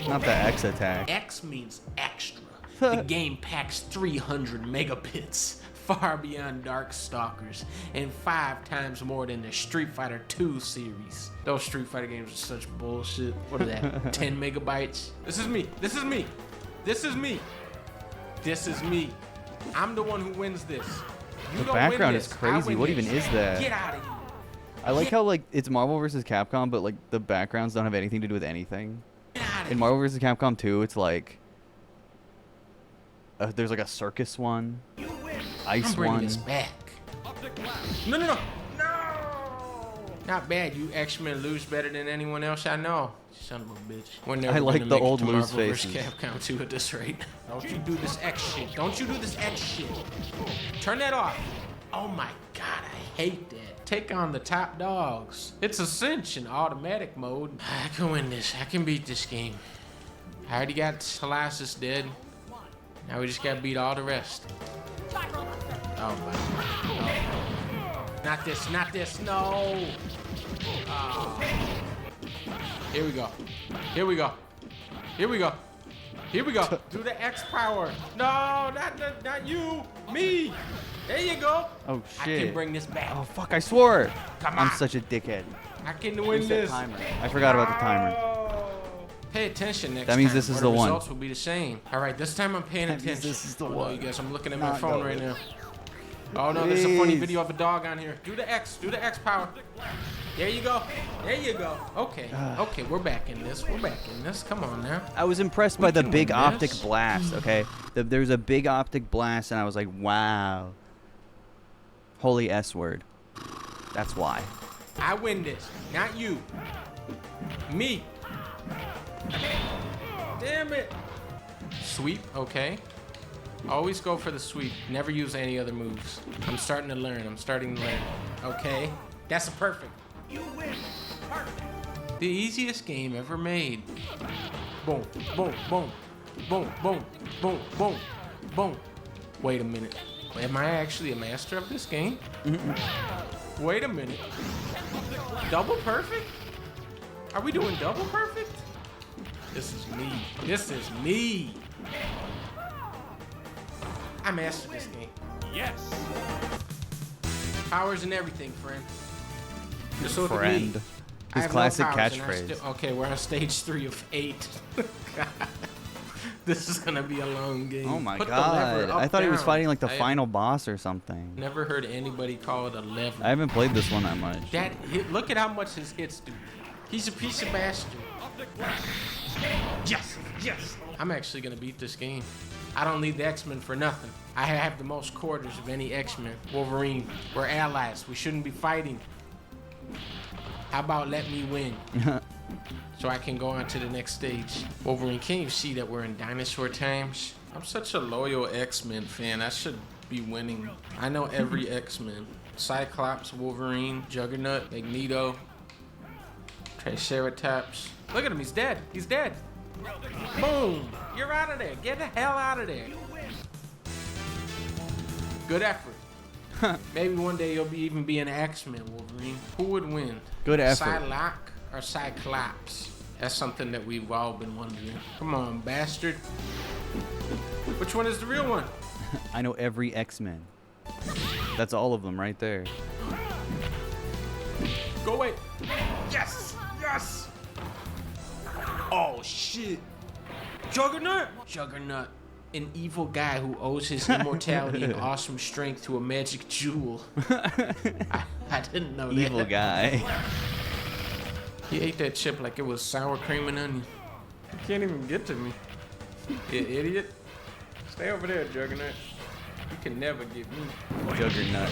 Speaker 2: Not the X attack.
Speaker 12: X means extra. The game packs 300 megabits, far beyond Darkstalkers, and 5 times more than the Street Fighter 2 series. Those Street Fighter games are such bullshit. What is that? 10 megabytes? This is me. This is me. This is me. This is me. I'm the one who wins this.
Speaker 2: The background is crazy. What even is that?
Speaker 12: Get out of here.
Speaker 2: I like how like it's Marvel vs. Capcom, but like the backgrounds don't have anything to do with anything. In Marvel vs. Capcom 2, it's like there's like a circus one, ice
Speaker 12: I'm bringing
Speaker 2: one.
Speaker 12: this back. No, no, no, no! Not bad. You X-Men lose better than anyone else I know. Son of a bitch. We're never
Speaker 2: I like
Speaker 12: gonna
Speaker 2: the
Speaker 12: make it
Speaker 2: old
Speaker 12: to
Speaker 2: loose
Speaker 12: Marvel vs.
Speaker 2: faces.
Speaker 12: Capcom 2 at this rate. Don't you do this X shit. Don't you do this X shit. Turn that off. Oh my god, I hate that. Take on the top dogs. It's a cinch in automatic mode. I can win this. I can beat this game. I already got Colossus dead. Now we just gotta beat all the rest. Oh my god. Not this, not this, no! Oh. Here we go. Here we go. Here we go. Here we go. Do the X power. No, not you. Me. There you go.
Speaker 2: Oh
Speaker 12: I
Speaker 2: shit.
Speaker 12: can bring this back.
Speaker 2: Oh fuck, I swore.
Speaker 12: Come
Speaker 2: I'm
Speaker 12: on.
Speaker 2: such a dickhead.
Speaker 12: I can win
Speaker 2: Reset
Speaker 12: this.
Speaker 2: timer. I forgot about the timer.
Speaker 12: Pay attention next
Speaker 2: That means
Speaker 12: time,
Speaker 2: this is
Speaker 12: or
Speaker 2: the one.
Speaker 12: results will be the same. All right, this time I'm paying
Speaker 2: That means
Speaker 12: attention.
Speaker 2: this is the
Speaker 12: Hold on,
Speaker 2: one.
Speaker 12: you guys, I'm looking at my
Speaker 2: Not
Speaker 12: phone
Speaker 2: going.
Speaker 12: right now. Oh no, there's a funny
Speaker 2: Please.
Speaker 12: video of a dog on here. Do the X power. There you go. There you go. Okay, okay, we're back in this. We're back in this. Come on now.
Speaker 2: I was impressed by the
Speaker 12: can
Speaker 2: big
Speaker 12: win
Speaker 2: optic
Speaker 12: this.
Speaker 2: blast, okay? There's a big optic blast, and I was like, wow. Holy S word. That's why.
Speaker 12: I win this, not you. Me. Damn it. Sweep, okay. Always go for the sweep. Never use any other moves. I'm starting to learn. I'm starting to learn. Okay. That's a perfect. You win. Perfect. The easiest game ever made. Boom, boom, boom, boom, boom, boom, boom, boom. Wait a minute. Am I actually a master of this game? Wait a minute. Double perfect? Are we doing double perfect? This is me. This is me. I mastered this game. Yes. Powers and everything, friend. Just look at me.
Speaker 2: Friend.
Speaker 12: I
Speaker 2: His
Speaker 12: have no
Speaker 2: classic
Speaker 12: powers, and I
Speaker 2: catchphrase.
Speaker 12: still- okay, we're on stage 3 of 8. God. This is gonna be a long game.
Speaker 2: Oh my
Speaker 12: Put the lever
Speaker 2: god.
Speaker 12: up,
Speaker 2: I thought he was
Speaker 12: down.
Speaker 2: fighting like the
Speaker 12: I
Speaker 2: final boss or something.
Speaker 12: Never heard anybody call it a lever.
Speaker 2: I haven't played this one that much.
Speaker 12: That hit, look at how much his hits do. He's a piece of bastard. Yes, yes. I'm actually gonna beat this game. I don't need the X-Men for nothing. I have the most quarters of any X-Men. Wolverine, we're allies. We shouldn't be fighting. How about let me win? So I can go on to the next stage. Wolverine, can you see that we're in dinosaur times? I'm such a loyal X-Men fan. I should be winning. I know every X-Men. Cyclops, Wolverine, Juggernaut, Magneto, Triceratops. Look at him, he's dead. He's dead. Boom! You're out of there. Get the hell out of there. Good effort. Maybe one day you'll even be an X-Men, Wolverine. Who would win?
Speaker 2: Good effort.
Speaker 12: Psylocke or Cyclops? That's something that we've all been wondering. Come on, bastard. Which one is the real one?
Speaker 2: I know every X-Men. That's all of them right there.
Speaker 12: Go away. Yes. Yes. Oh, shit. Juggernaut. Juggernaut. An evil guy who owes his immortality and awesome strength to a magic jewel. I didn't know that.
Speaker 2: Evil guy.
Speaker 12: He ate that chip like it was sour cream and onion. You can't even get to me. You idiot. Stay over there, Juggernaut. You can never get me.
Speaker 2: Juggernaut.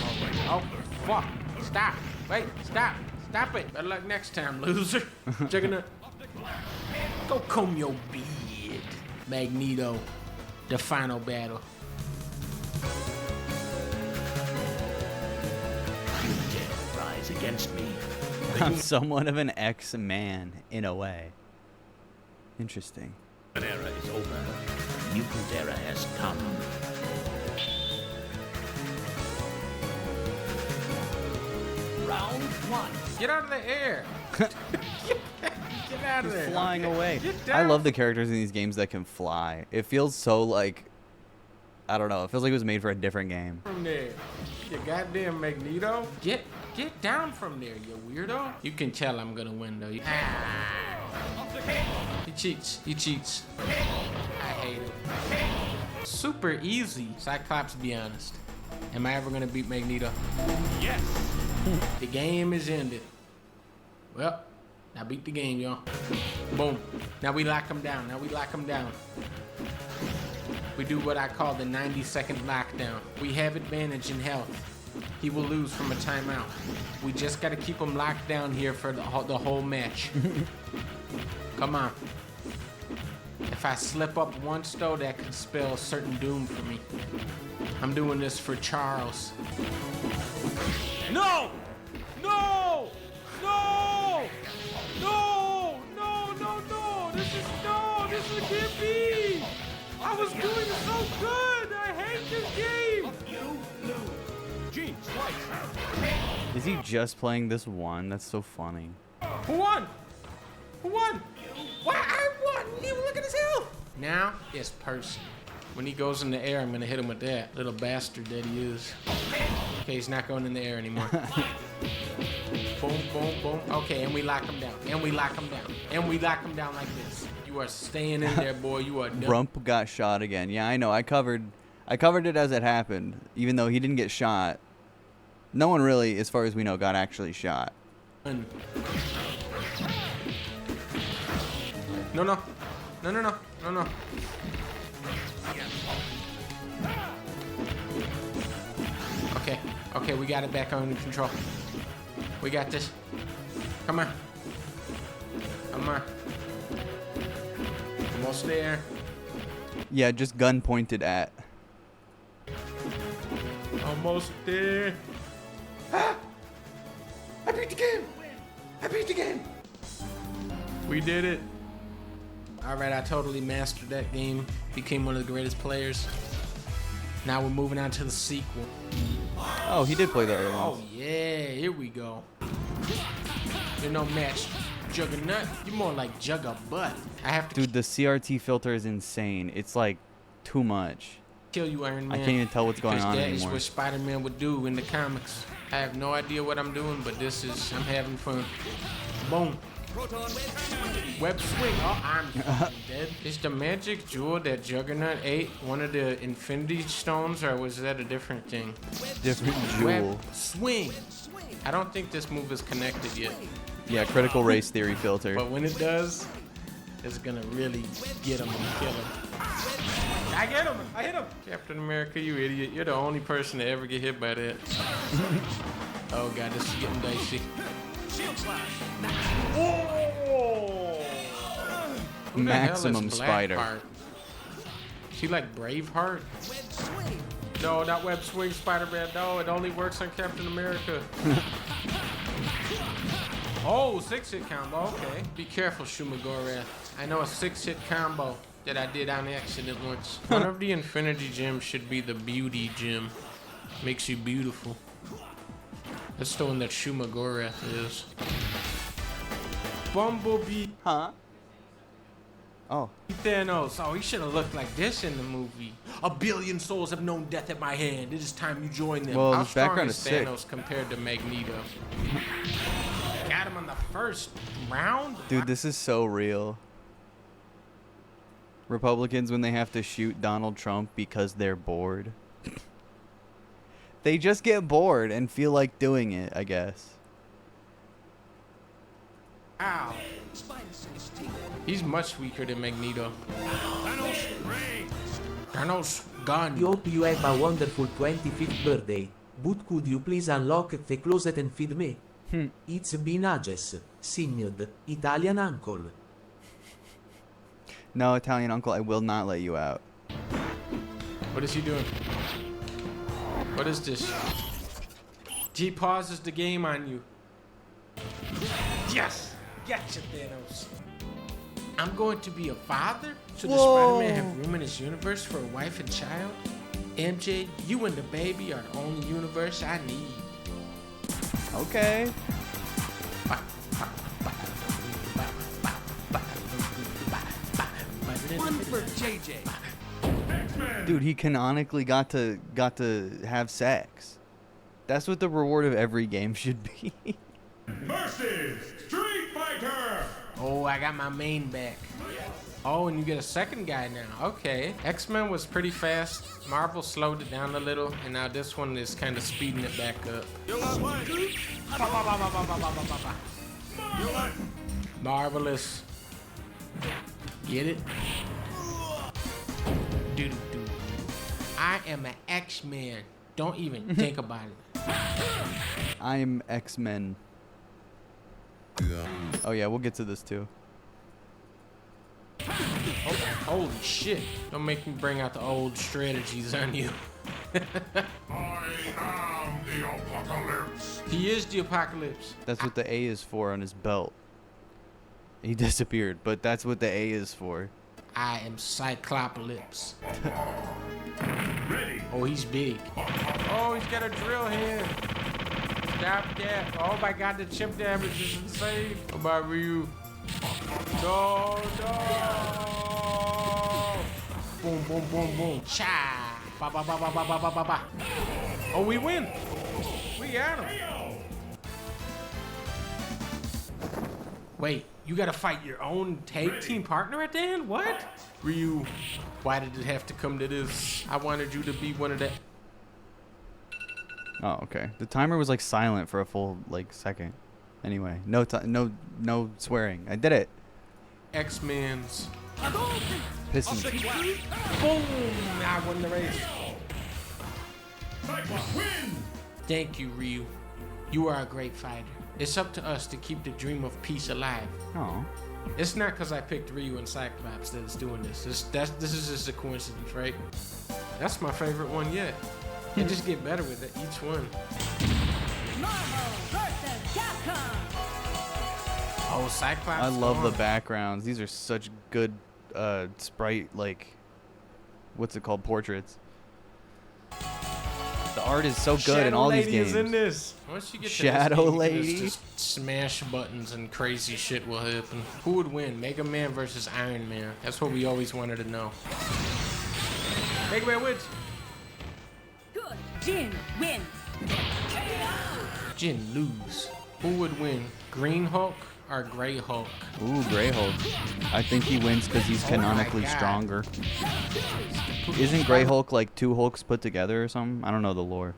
Speaker 12: Oh, fuck. Stop. Wait, stop. Stop it. Better luck next time, loser. Juggernaut. Go comb your beard. Magneto. The final battle.
Speaker 9: You dare rise against me?
Speaker 2: I'm somewhat of an X-Man, in a way. Interesting.
Speaker 9: An era is over. Mutant era has come.
Speaker 12: Round one. Get out of the air. Get out of
Speaker 2: He's
Speaker 12: there.
Speaker 2: flying away.
Speaker 12: Get
Speaker 2: I
Speaker 12: down.
Speaker 2: love the characters in these games that can fly. It feels so like, I don't know. It feels like it was made for a different game.
Speaker 12: From there. You goddamn Magneto. Get down from there, you weirdo. You can tell I'm gonna win though. He cheats. He cheats. I hate it. Super easy. Cyclops, be honest. Am I ever gonna beat Magneto? Yes. The game is ended. Well, now beat the game, y'all. Boom. Now we lock him down. Now we lock him down. We do what I call the 90-second lockdown. We have advantage in health. He will lose from a timeout. We just gotta keep him locked down here for the whole match. Come on. If I slip up once though, that could spell certain doom for me. I'm doing this for Charles. No! No! No! No! No! No! No! This can't be! I was doing so good! I hate this game! You lose. Gene, twice.
Speaker 2: Is he just playing this one? That's so funny.
Speaker 12: Who won? Who won? Why I won? Look at his health. Now it's Percy. When he goes in the air, I'm gonna hit him with that little bastard that he is. Okay, he's not going in the air anymore. Boom, boom, boom. Okay, and we lock him down. And we lock him down. And we lock him down like this. You are staying in there, boy. You are done.
Speaker 2: Rump got shot again. Yeah, I know. I covered it as it happened, even though he didn't get shot. No one really, as far as we know, got actually shot.
Speaker 12: No, no. No, no, no. No, no. Okay. Okay, we got it back under control. We got this. Come on. Come on. Almost there.
Speaker 2: Yeah, just gun pointed at.
Speaker 12: Almost there. Ah! I beat the game. I beat the game. We did it. All right, I totally mastered that game. Became one of the greatest players. Now we're moving on to the sequel.
Speaker 2: Oh, he did play that earlier.
Speaker 12: Oh, yeah. Here we go. You're no match. Juggernaut. You're more like Juggabutt. I have to
Speaker 2: Dude, the CRT filter is insane. It's like too much.
Speaker 12: kill you, Iron Man.
Speaker 2: I can't even tell what's going on
Speaker 12: Because that is
Speaker 2: anymore.
Speaker 12: what Spider-Man would do in the comics. I have no idea what I'm doing, but I'm having fun. Boom. Web swing. Oh, I'm fucking dead. Is the magic jewel that Juggernaut ate one of the Infinity Stones, or was that a different thing?
Speaker 2: Different jewel.
Speaker 12: Web swing. I don't think this move is connected yet.
Speaker 2: Yeah, critical race theory filter.
Speaker 12: But when it does, it's gonna really get him and kill him. I get him! I hit him! Captain America, you idiot. You're the only person to ever get hit by that. Oh god, this is getting dicey. Oh! Who the hell is
Speaker 2: Maximum Spider.
Speaker 12: Blackheart? She like Braveheart? No, not Web Swing Spider-Man. No, it only works on Captain America. Oh, 6-hit combo. Okay. Be careful, Shumagorath. I know a 6-hit combo that I did on accident once. One of the Infinity Gems should be the Beauty Gem. Makes you beautiful. That's the one that Shumagorath is. Bumblebee.
Speaker 2: Huh? Oh.
Speaker 12: Thanos. Oh, he should have looked like this in the movie. 1 billion souls have known death at my hand. It is time you join them.
Speaker 2: Well,
Speaker 12: How
Speaker 2: his
Speaker 12: strong
Speaker 2: background
Speaker 12: is
Speaker 2: is sick.
Speaker 12: Thanos compared to Magneto? got him on the first round.
Speaker 2: Dude, this is so real. Republicans, when they have to shoot Donald Trump because they're bored. They just get bored and feel like doing it, I guess.
Speaker 12: Ow. He's much weaker than Magneto. Thanos gone.
Speaker 5: I hope you have a wonderful 25th birthday. But could you please unlock the closet and feed me? It's been ages. Signed, Italian uncle.
Speaker 2: No, Italian uncle, I will not let you out.
Speaker 12: What is he doing? What is this? G pauses the game on you. Yes! Gotcha, Thanos. I'm going to be a father? So does Spider-Man have room in his universe for a wife and child? MJ, you and the baby are the only universe I need.
Speaker 2: Okay.
Speaker 3: One for JJ.
Speaker 2: Dude, he canonically got to have sex. That's what the reward of every game should be.
Speaker 3: Versus Street Fighter.
Speaker 12: Oh, I got my main back. Oh, and you get a second guy now. Okay. X-Men was pretty fast. Marvel slowed it down a little, and now this one is kind of speeding it back up. Marvelous. Get it? Dude. I am an X-Man. Don't even think about it.
Speaker 2: I'm X-Men. Oh yeah, we'll get to this too.
Speaker 12: Oh, holy shit. Don't make me bring out the old strategies on you.
Speaker 3: I am the apocalypse.
Speaker 12: He is the apocalypse.
Speaker 2: That's what the A is for on his belt. He disappeared, but that's what the A is for.
Speaker 12: I am Cyclopolis.
Speaker 3: Ready.
Speaker 12: Oh, he's big. Oh, he's got a drill here. Stop that. Oh my god, the chip damage is insane. What about Ryu? No. Boom, boom, boom, boom. Cha. Ba, ba, ba, ba, ba, ba, ba, ba. Oh, we win. We got him. Wait, you gotta fight your own tag team partner at the end? What? Ryu, why did it have to come to this? I wanted you to be one of the...
Speaker 2: Oh, okay. The timer was like silent for a full like second. Anyway, no swearing. I did it.
Speaker 12: X-Men's.
Speaker 2: Pistons.
Speaker 12: Boom! I won the race. Thank you, Ryu. You are a great fighter. It's up to us to keep the dream of peace alive.
Speaker 2: Oh.
Speaker 12: It's not because I picked Ryu and Cyclops that it's doing this. This is just a coincidence, right? That's my favorite one yet. They just get better with it, each one.
Speaker 3: Marvel versus Capcom.
Speaker 12: Oh, Cyclops.
Speaker 2: I love the backgrounds. These are such good sprite, like, what's it called, portraits. The art is so good in all these games.
Speaker 12: Is in this. Once you get to
Speaker 2: Shadow
Speaker 12: this game,
Speaker 2: Lady.
Speaker 12: you can just smash buttons and crazy shit will happen. Who would win, Mega Man versus Iron Man? That's what we always wanted to know. Mega Man wins.
Speaker 3: Good. Jin wins.
Speaker 12: Jin lose. Who would win, Green Hulk or Gray Hulk?
Speaker 2: Ooh, Gray Hulk. I think he wins because he's canonically stronger. Isn't Gray Hulk like two Hulks put together or something? I don't know the lore.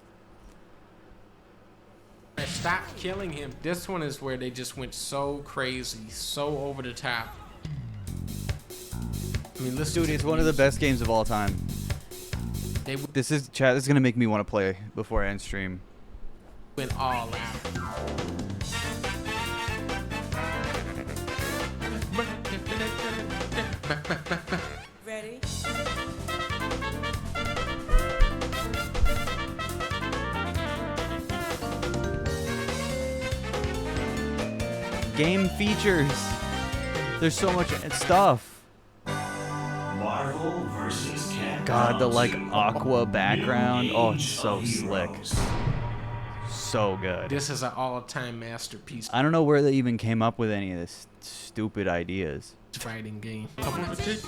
Speaker 12: Stop killing him. This one is where they just went so crazy, so over the top. I mean, listen,
Speaker 2: Dude, it's one of the best games of all time. This is chat. This is gonna make me want to play before I end stream.
Speaker 12: Went all out.
Speaker 3: Ready?
Speaker 2: Game features. There's so much stuff.
Speaker 9: Marvel versus Capcom.
Speaker 2: God, the like aqua background. Oh, it's so slick. So good.
Speaker 12: This is an all-time masterpiece.
Speaker 2: I don't know where they even came up with any of this stupid ideas.
Speaker 12: Fighting game. Look at this.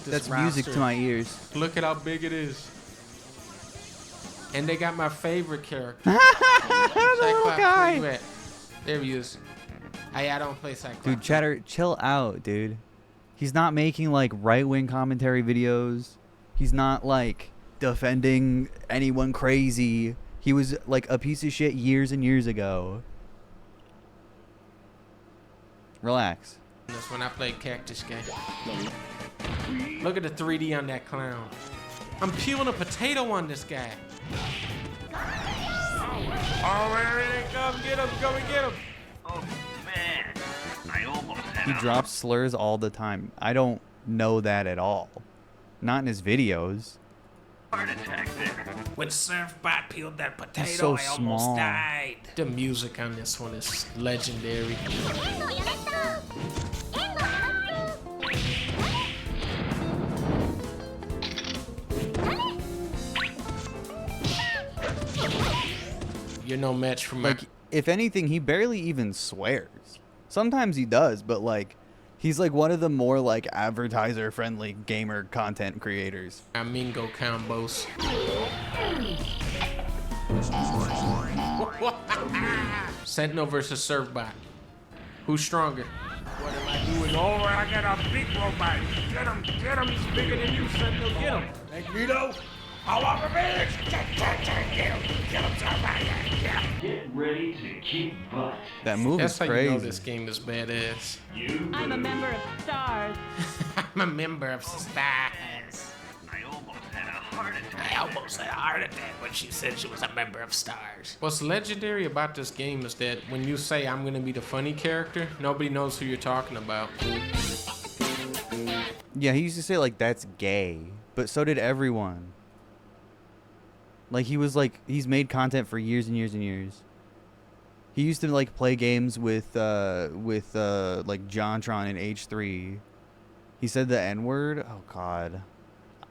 Speaker 2: That's
Speaker 12: roster.
Speaker 2: music to my ears.
Speaker 12: Look at how big it is. And they got my favorite character.
Speaker 2: The little
Speaker 12: Cyclops,
Speaker 2: guy.
Speaker 12: where you at? There he is. I don't play Cyclops.
Speaker 2: Dude, Chatter, chill out, dude. He's not making like right-wing commentary videos. He's not like defending anyone crazy. He was like a piece of shit years and years ago. Relax.
Speaker 12: That's when I played Cactus Game. Look at the 3D on that clown. I'm peeling a potato on this guy. Oh, here they come. Get him. Go and get him.
Speaker 9: Oh, man. I almost had
Speaker 2: He drops slurs all the time. I don't know that at all. Not in his videos.
Speaker 9: heart attack there.
Speaker 12: When Surfbot peeled that potato,
Speaker 2: so
Speaker 12: I almost
Speaker 2: small.
Speaker 12: died. The music on this one is legendary. You're no match for my...
Speaker 2: Like, if anything, he barely even swears. Sometimes he does, but like, he's like one of the more like advertiser-friendly gamer content creators.
Speaker 12: Amingo combos. Sentinel versus Surfbot. Who's stronger? What am I doing? Oh, I got a big robot. Get him, he's bigger than you, Sentinel. Get him. Magneto. However big. Get him, Surfbot.
Speaker 9: Get ready to kick butt.
Speaker 2: That move
Speaker 12: That's
Speaker 2: is
Speaker 12: how
Speaker 2: crazy.
Speaker 12: you know this game is badass.
Speaker 3: I'm a member of STARS.
Speaker 12: I'm a member of Stars.
Speaker 9: I almost had a heart attack.
Speaker 12: I almost had a heart attack when she said she was a member of Stars. What's legendary about this game is that when you say I'm gonna be the funny character, nobody knows who you're talking about.
Speaker 2: Yeah, he used to say like that's gay, but so did everyone. Like he was like he's made content for years and years and years. He used to like play games with like JonTron in H3. He said the N-word. Oh God,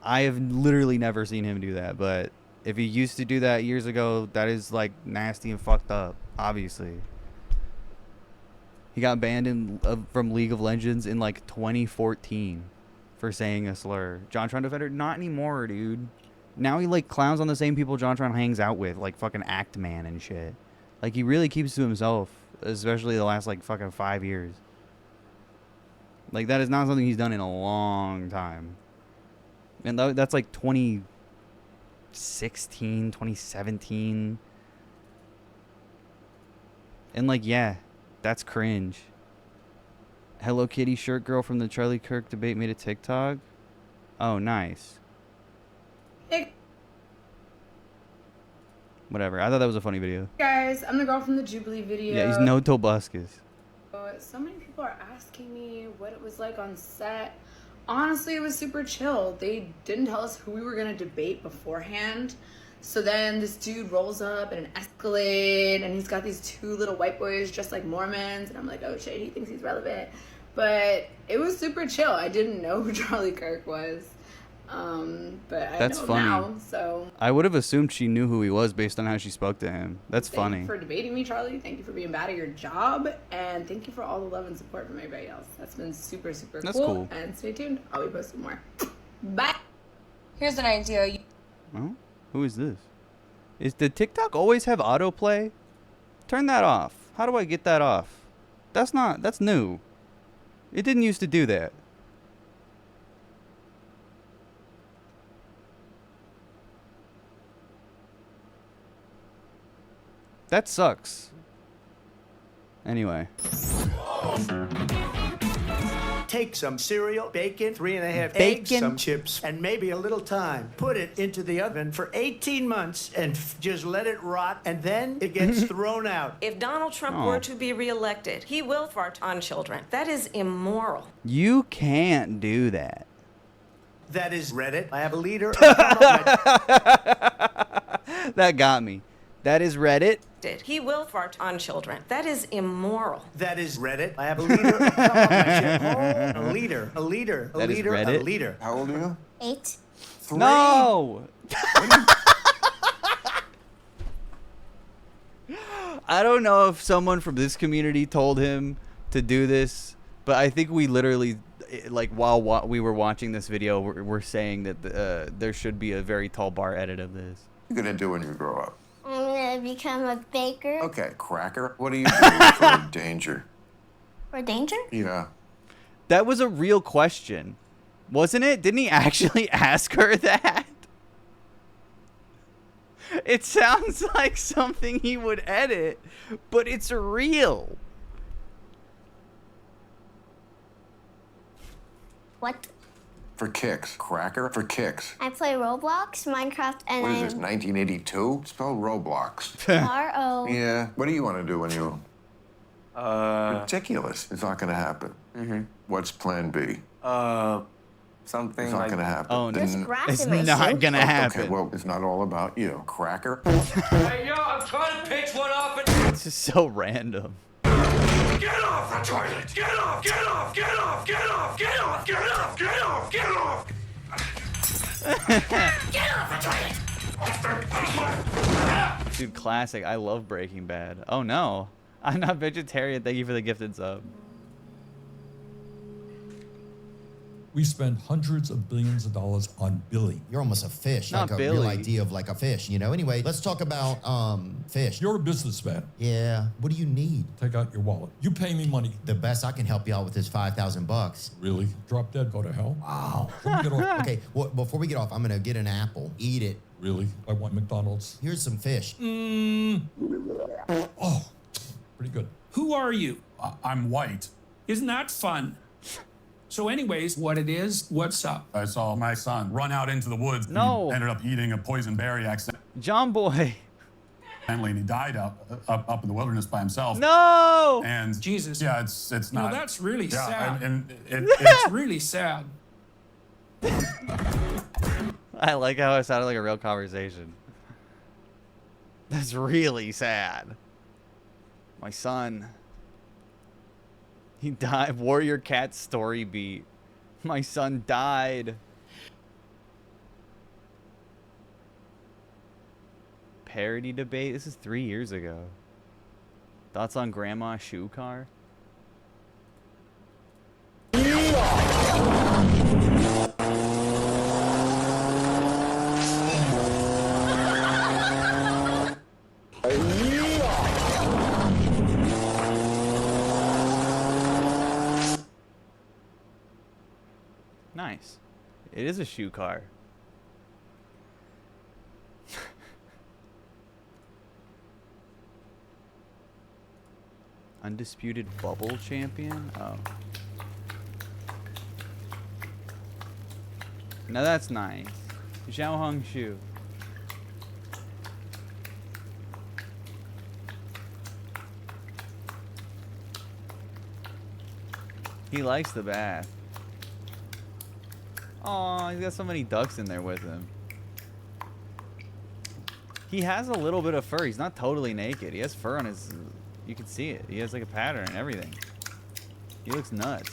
Speaker 2: I have literally never seen him do that. But if he used to do that years ago, that is like nasty and fucked up. Obviously, he got banned from League of Legends in like 2014 for saying a slur. JonTron Defender, not anymore, dude. Now he like clowns on the same people JonTron hangs out with, like fucking Act Man and shit. Like he really keeps to himself, especially the last like fucking 5 years. Like that is not something he's done in a long time. And that's like 2016, 2017. And like, yeah, that's cringe. Hello Kitty shirt girl from the Charlie Kirk debate made a TikTok. Oh, nice. Whatever. I thought that was a funny video.
Speaker 13: Guys, I'm the girl from the Jubilee video.
Speaker 2: Yeah, he's no Tobuscus.
Speaker 13: So many people are asking me what it was like on set. Honestly, it was super chill. They didn't tell us who we were gonna debate beforehand. So then this dude rolls up in an Escalade and he's got these two little white boys dressed like Mormons. And I'm like, oh shit, he thinks he's relevant. But it was super chill. I didn't know who Charlie Kirk was. But I
Speaker 2: That's
Speaker 13: know
Speaker 2: funny.
Speaker 13: now, so.
Speaker 2: I would have assumed she knew who he was based on how she spoke to him. That's
Speaker 13: Thank
Speaker 2: funny.
Speaker 13: you for debating me, Charlie. Thank you for being bad at your job. And thank you for all the love and support from everybody else. That's been super, super
Speaker 2: That's
Speaker 13: cool.
Speaker 2: cool.
Speaker 13: And stay tuned. I'll be posting more. Bye.
Speaker 19: Here's an idea.
Speaker 2: Oh, who is this? Did TikTok always have autoplay? Turn that off. How do I get that off? That's new. It didn't used to do that. That sucks. Anyway.
Speaker 10: Take some cereal, bacon, 3.5
Speaker 2: Bacon?
Speaker 10: eggs, some chips, and maybe a little thyme. Put it into the oven for 18 months and just let it rot, and then it gets thrown out.
Speaker 11: If Donald Trump
Speaker 2: Oh.
Speaker 11: were to be reelected, he will fart on children. That is immoral.
Speaker 2: You can't do that.
Speaker 10: That is Reddit. I have a leader.
Speaker 2: That got me. That is Reddit.
Speaker 11: He will fart on children. That is immoral.
Speaker 10: That is Reddit. I have a leader. A leader. A leader. A
Speaker 2: That is
Speaker 10: leader. A
Speaker 2: Reddit?
Speaker 10: leader.
Speaker 23: How old are you?
Speaker 19: 8.
Speaker 2: No! I don't know if someone from this community told him to do this, but I think we literally, like, while we were watching this video, we're saying that there should be a very tall bar edit of this.
Speaker 14: you gonna do when you grow up?
Speaker 16: I'm gonna become a baker.
Speaker 14: Okay, cracker. What do you do for danger?
Speaker 16: For danger?
Speaker 14: Yeah.
Speaker 2: That was a real question, wasn't it? Didn't he actually ask her that? It sounds like something he would edit, but it's real.
Speaker 16: What?
Speaker 14: For kicks. Cracker for kicks.
Speaker 16: I play Roblox, Minecraft, and
Speaker 14: What is this, 1982? Spell Roblox.
Speaker 16: R-O.
Speaker 14: Yeah. What do you want to do when you... Ridiculous. It's not gonna happen. What's plan B?
Speaker 23: Something
Speaker 14: It's not
Speaker 23: like...
Speaker 14: gonna happen.
Speaker 16: Oh, there's grass
Speaker 2: It's
Speaker 16: in my
Speaker 2: not
Speaker 16: soup.
Speaker 2: gonna happen.
Speaker 14: Okay, well, it's not all about you. Cracker?
Speaker 23: Hey, yo, I'm trying to pitch one off and...
Speaker 2: It's just so random.
Speaker 14: Get off the toilet! Get off! Get off! Get off! Get off! Get off! Get off! Get off! Get off! Get off the toilet!
Speaker 2: Dude, classic. I love Breaking Bad. Oh no. I'm not vegetarian. Thank you for the gifted sub.
Speaker 24: We spend hundreds of billions of dollars on billing.
Speaker 25: You're almost a fish,
Speaker 2: Not
Speaker 25: like a real
Speaker 2: Billy.
Speaker 25: idea of like a fish, you know? Anyway, let's talk about fish.
Speaker 24: You're a businessman.
Speaker 25: Yeah, what do you need?
Speaker 24: Take out your wallet. You pay me money.
Speaker 25: The best I can help you out with is $5,000.
Speaker 24: Really? Drop dead, go to hell.
Speaker 25: Wow.
Speaker 24: Let me get off.
Speaker 25: Okay, well, before we get off, I'm gonna get an apple, eat it.
Speaker 24: Really? I want McDonald's.
Speaker 25: Here's some fish.
Speaker 24: Oh, pretty good.
Speaker 26: Who are you?
Speaker 24: I'm white.
Speaker 26: Isn't that fun? So anyways, what it is, what's up?
Speaker 24: I saw my son run out into the woods.
Speaker 2: No.
Speaker 24: He ended up eating a poison berry accidentally,
Speaker 2: John Boy.
Speaker 24: and he died up in the wilderness by himself.
Speaker 2: No.
Speaker 24: And
Speaker 26: Jesus.
Speaker 24: Yeah, it's not.
Speaker 26: No, that's really sad.
Speaker 24: And
Speaker 26: It's really sad.
Speaker 2: I like how it sounded like a real conversation. That's really sad. My son. He died. Warrior Cat story beat. My son died. Parody debate? This is 3 years ago. Thoughts on Grandma's shoe car? Nice. It is a shoe car. Undisputed bubble champion? Oh. Now that's nice. Zhao Hong Shu. He likes the bath. Oh, he's got so many ducks in there with him. He has a little bit of fur. He's not totally naked. He has fur on his... You can see it. He has like a pattern and everything. He looks nuts.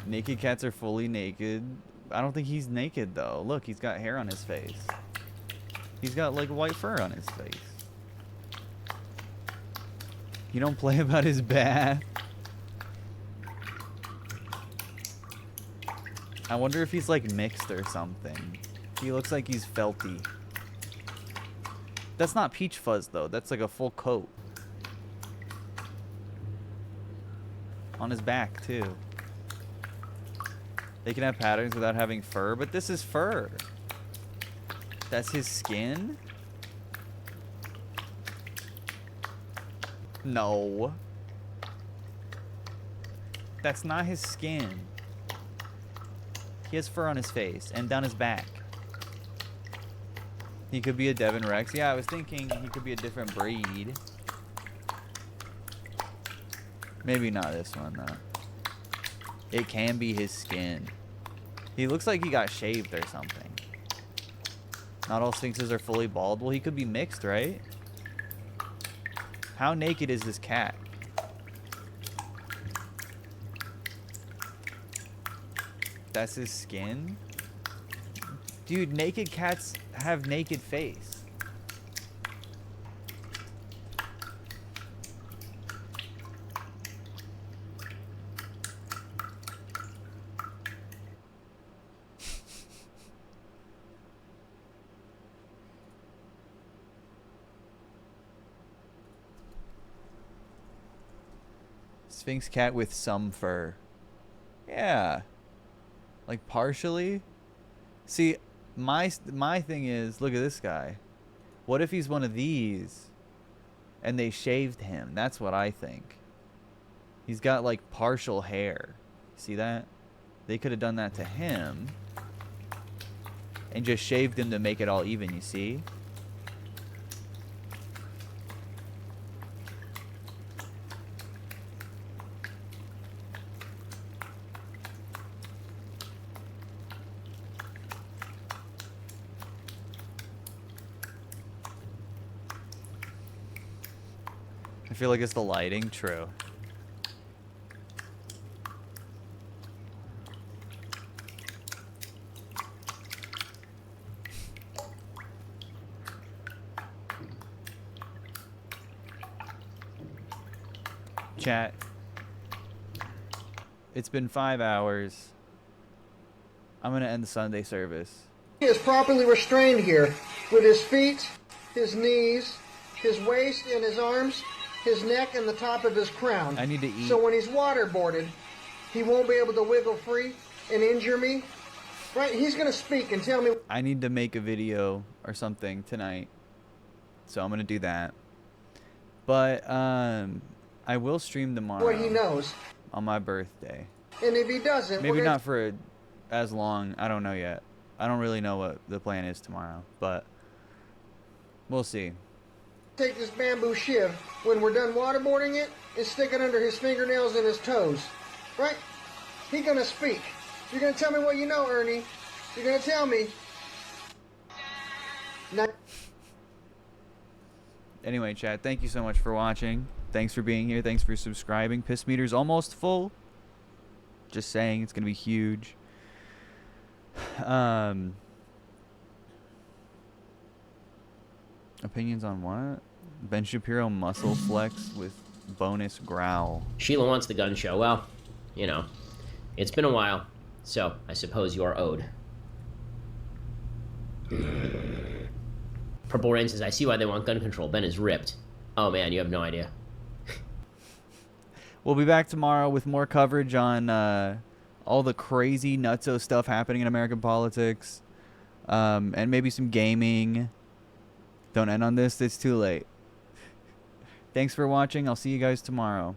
Speaker 2: Naked cats are fully naked. I don't think he's naked though. Look, he's got hair on his face. He's got like white fur on his face. You don't play about his bath. I wonder if he's like mixed or something. He looks like he's felty. That's not peach fuzz though. That's like a full coat. On his back too. They can have patterns without having fur, but this is fur. That's his skin? No. That's not his skin. He has fur on his face and down his back. He could be a Devon Rex. Yeah, I was thinking he could be a different breed. Maybe not this one, though. It can be his skin. He looks like he got shaved or something. Not all sphinxes are fully bald. Well, he could be mixed, right? How naked is this cat? That's his skin? Dude, naked cats have naked face. Sphinx cat with some fur. Yeah. Like partially. See, my thing is, look at this guy. What if he's one of these and they shaved him? That's what I think. He's got like partial hair. See that? They could have done that to him and just shaved him to make it all even, you see? I feel like it's the lighting. True. Chat. It's been 5 hours. I'm gonna end the Sunday service.
Speaker 4: He is properly restrained here with his feet, his knees, his waist and his arms, his neck and the top of his crown.
Speaker 2: I need to eat.
Speaker 4: So when he's waterboarded, he won't be able to wiggle free and injure me. Right? He's going to speak and tell me.
Speaker 2: I need to make a video or something tonight. So I'm going to do that. But I will stream tomorrow.
Speaker 4: What he knows.
Speaker 2: On my birthday.
Speaker 4: And if he doesn't,
Speaker 2: maybe
Speaker 4: we're
Speaker 2: not for as long. I don't know yet. I don't really know what the plan is tomorrow, but we'll see.
Speaker 4: Take this bamboo shiv when we're done waterboarding it and stick it under his fingernails and his toes. Right? He's gonna speak. You're gonna tell me what you know, Ernie. You're gonna tell me.
Speaker 2: Anyway, chat, thank you so much for watching. Thanks for being here. Thanks for subscribing. Piss meter's almost full. Just saying, it's gonna be huge. Opinions on what? Ben Shapiro muscle flex with bonus growl.
Speaker 15: Sheila wants the gun show. Well, you know, it's been a while, so I suppose you are owed. Purple Rain says, I see why they want gun control. Ben is ripped. Oh man, you have no idea.
Speaker 2: We'll be back tomorrow with more coverage on all the crazy nutso stuff happening in American politics. And maybe some gaming. Don't end on this. It's too late. Thanks for watching. I'll see you guys tomorrow.